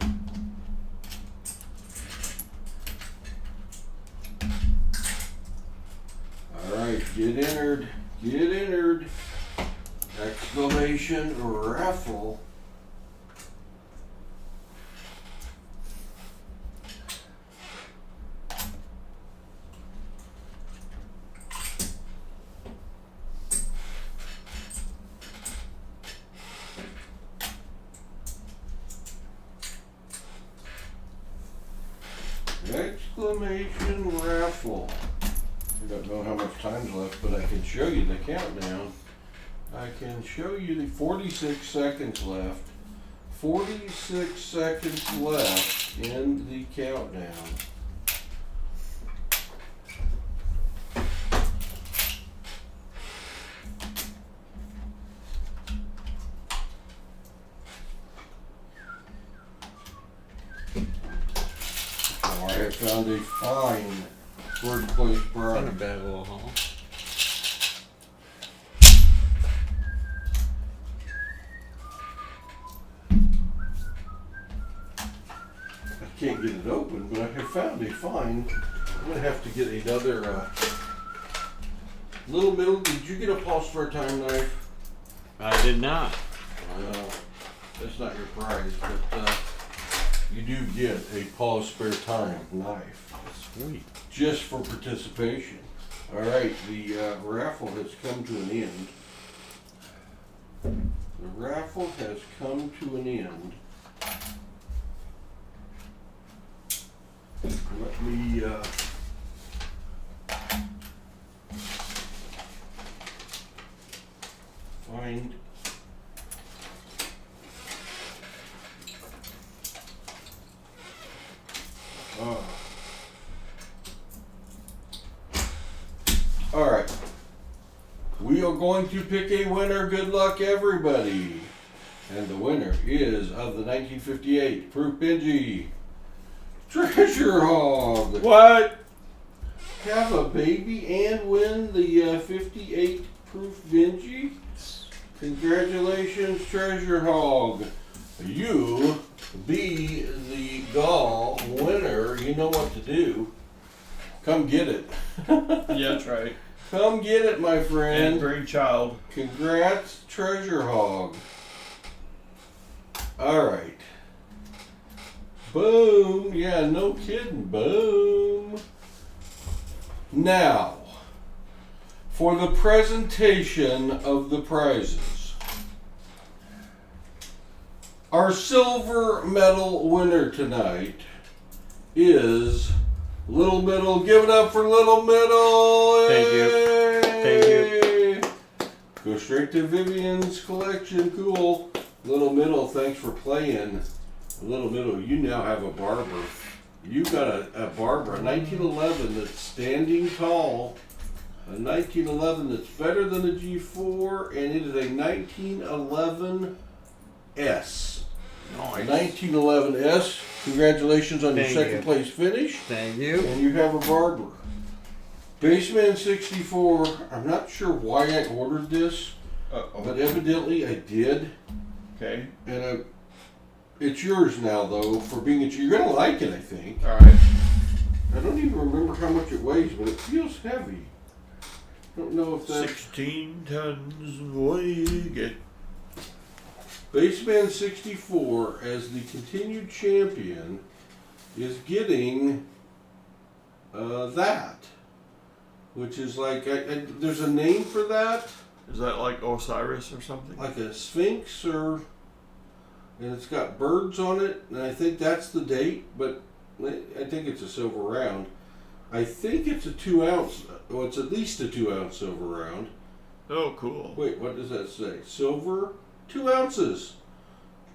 Alright, get entered. Get entered. Exclamation raffle. Exclamation raffle. I don't know how much time's left, but I can show you the countdown. I can show you the 46 seconds left. 46 seconds left in the countdown. Oh, I have found a fine third place Not a prize. bad little haul. I can't get it open, but I have found a fine. I'm gonna have to get another Little Middle. Did you get a PasSpareTime knife? I did not. That's not your prize, but you do get a PasSpareTime knife. Sweet. Just for participation. Alright, the raffle has come to an end. The raffle has come to an end. Let me find. All right. We are going to pick a winner. Good luck, everybody. And the winner is of the 1958 Proof Benji Treasure Hog. What? Have a baby and win the 58 Proof Benji. Congratulations, Treasure Hog. You be the gall winner. You know what to do. Come get it. Yeah, that's right. Come get it, my friend. And great child. Congrats, Treasure Hog. Alright. Boom. Yeah, no kidding. Boom. Now, for the presentation of the prizes. Our silver medal winner tonight is Little Middle. Give it up for Little Middle. Thank you. Thank you. Go straight to Vivian's collection. Cool. Little Middle, thanks for playing. Little Middle, you now have a Barber. You got a Barber, a 1911 that's standing tall. A 1911 that's better than a G4, and it is a 1911 S. Nice. A 1911 S. Congratulations on your Thank second you. place finish. Thank you. And you have a Barber. Baseman 64, I'm not sure why I ordered this, but evidently I did. Okay. And it's yours now, though, for being you're going to like it, I think. Alright. I don't even remember how much it weighs, but it feels heavy. Don't know if that's... 16 tons of weight. Baseman 64, as the continued champion, is getting that. Which is like, there's a name for that. Is that like Osiris or something? Like a Sphinx, and it's got birds on it, and I think that's the date, but I think it's a silver round. I think it's a 2 ounce, well, it's at least a 2 ounce silver round. Oh, cool. Wait, what does that say? Silver, 2 ounces.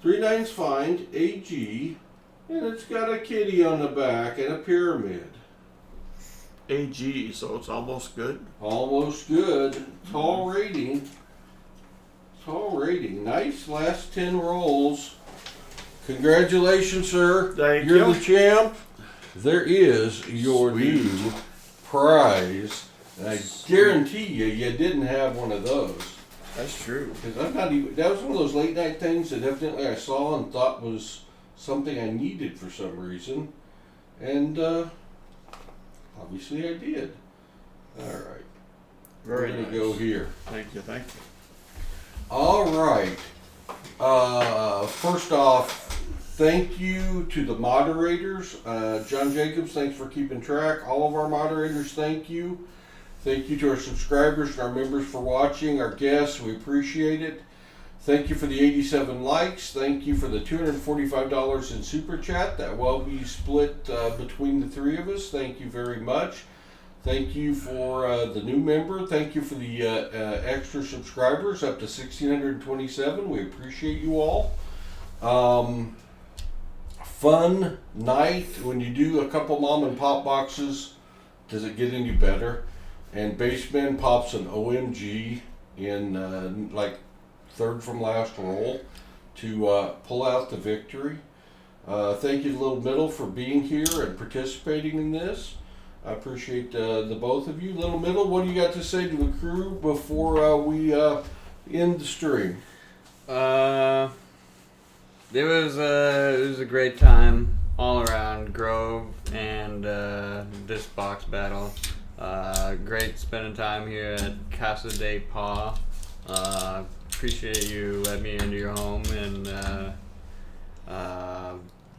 3 nines find, AG, and it's got a kitty on the back and a pyramid. AG, so it's almost good. Almost good. Tall rating. Tall rating. Nice last 10 rolls. Congratulations, sir. Thank You're you. the champ. There is your Sweet. new prize. And I guarantee you didn't have one of those. That's true. Because I'm not even, that was one of those late night things that evidently I saw and thought was something I needed for some reason. And obviously I did. Alright. Very We're going nice. to go here. Thank you, thank you. Alright. First off, thank you to the moderators. John Jacobs, thanks for keeping track. All of our moderators, thank you. Thank you to our subscribers and our members for watching. Our guests, we appreciate it. Thank you for the 87 likes. Thank you for the $245 in Super Chat. That will be split between the three of us. Thank you very much. Thank you for the new member. Thank you for the extra subscribers up to 1,627. We appreciate you all. Fun night when you do a couple mom and pop boxes. Does it get any better? And Baseman pops an OMG in like third from last roll to pull out the victory. Thank you to Little Middle for being here and participating in this. I appreciate the both of you. Little Middle, what do you got to say to the crew before we end the stream? It was a great time all around Grove and this box battle. Great spending time here at Casa de Pa. Appreciate you letting me into your home and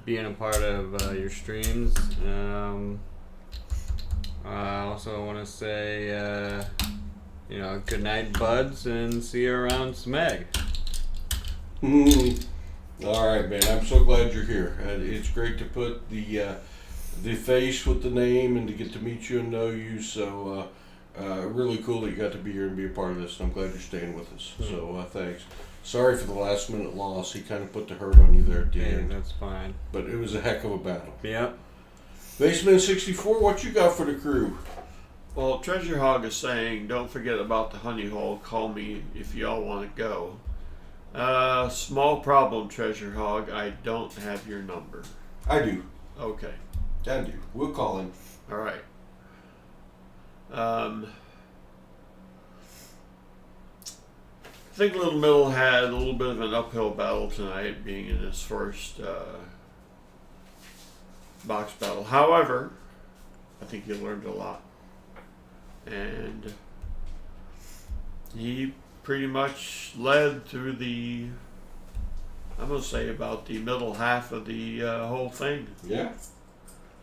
being a part of your streams. I also want to say, good night, buds, and see you around Smeg. All right, man. I'm so glad you're here. It's great to put the face with the name and to get to meet you and know you. So really cool that you got to be here and be a part of this. And I'm glad you're staying with us. So thanks. Sorry for the last minute loss. He kind of put the hurt on you there at the Hey, end. that's fine. But it was a heck of a battle. Yep. Baseman 64, what you got for the crew? Well, Treasure Hog is saying, don't forget about the honey hole. Call me if y'all want to go. Small problem, Treasure Hog. I don't have your number. I do. Okay. I do. We'll call him. All right. I think Little Middle had a little bit of an uphill battle tonight, being in his first box battle. However, I think he learned a lot. And he pretty much led through the, I'm going to say about the middle half of the whole thing. Yeah.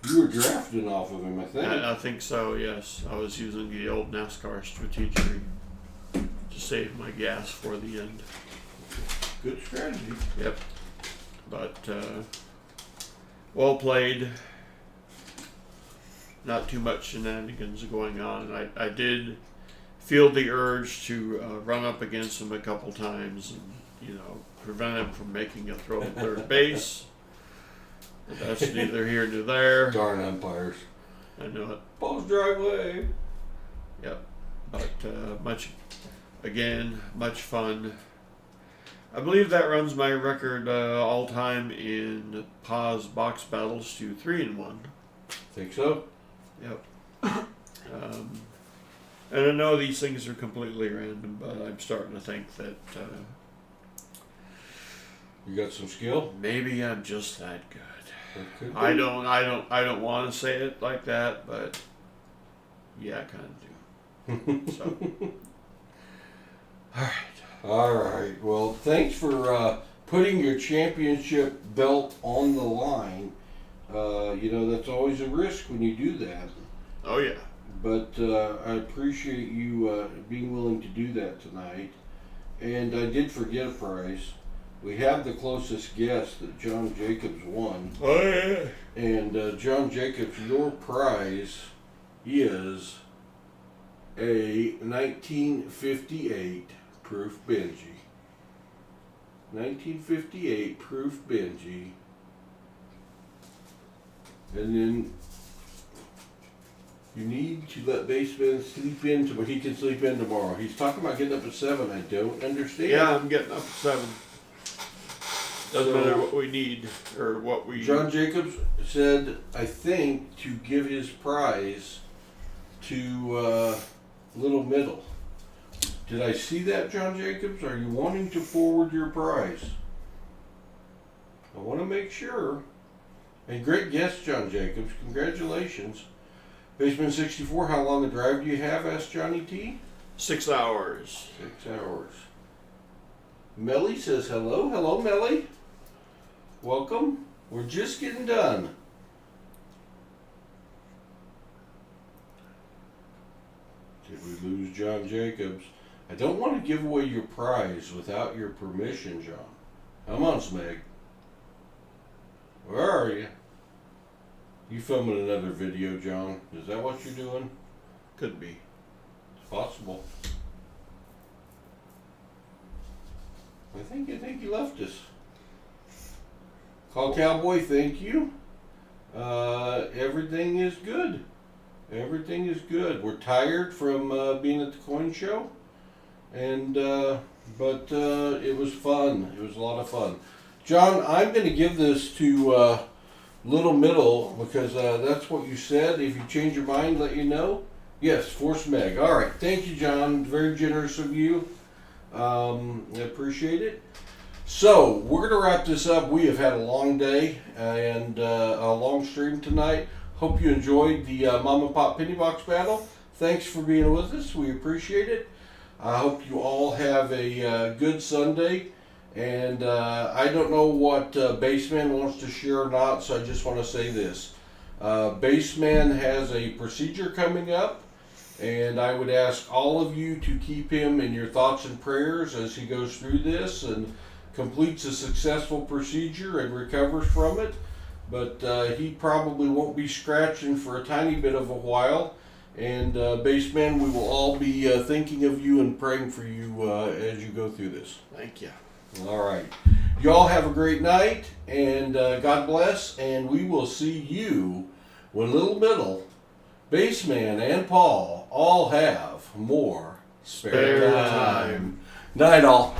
You were drafting off of him, I think. I think so, yes. I was using the old NASCAR strategy to save my gas for the end. Good strategy. Yep. But, well played. Not too much shenanigans going on. I did feel the urge to run up against him a couple times and, prevent him from making a throw at third base. But that's neither here nor there. Darn umpires. I know it. Ball's driveway. Yep. But much fun. I believe that runs my record all time in pause box battles to 3-1. Think so? Yep. And I know these things are completely random, but I'm starting to think that You got some skill? maybe I'm just that good. That could be. I don't want to say it like that, but yeah, I kind of do. So, all right. All right. Well, thanks for putting your championship belt on the line. That's always a risk when you do that. Oh yeah. But I appreciate you being willing to do that tonight. And I did forget a prize. We have the closest guess that John Jacobs won. Oh yeah. And John Jacobs, your prize is a 1958 proof Benji. 1958 proof Benji. And then you need to let Baseman sleep in so he can sleep in tomorrow. He's talking about getting up at 7. I don't understand. Yeah, I'm getting up at 7. Doesn't matter what we need or what we. John Jacobs said, I think, to give his prize to Little Middle. Did I see that, John Jacobs? Are you wanting to forward your prize? I want to make sure. And great guess, John Jacobs. Congratulations. Baseman 64, how long a drive do you have? Asked Johnny T. 6 hours. 6 hours. Melly says hello. Hello, Melly. Welcome. We're just getting done. Did we lose John Jacobs? I don't want to give away your prize without your permission, John. Come on, Smeg. Where are you? You filming another video, John? Is that what you're doing? Could be. It's possible. I think he left us. Call Cowboy, thank you. Everything is good. Everything is good. We're tired from being at the coin show, and but it was fun. It was a lot of fun. John, I'm going to give this to Little Middle because that's what you said. If you change your mind, let you know. Yes, Force Meg. All right. Thank you, John. Very generous of you. I appreciate it. So, we're going to wrap this up. We have had a long day and a long stream tonight. Hope you enjoyed the Mom and Pop Penny Box battle. Thanks for being with us. We appreciate it. I hope you all have a good Sunday. And I don't know what Baseman wants to share or not, so I just want to say this. Baseman has a procedure coming up, and I would ask all of you to keep him in your thoughts and prayers as he goes through this and completes a successful procedure and recovers from it. But he probably won't be scratching for a tiny bit of a while. And Baseman, we will all be thinking of you and praying for you as you go through this. Thank you. All right. Y'all have a great night, and God bless, and we will see you when Little Middle, Baseman, and Paul all have more spare Spare time. Night, all.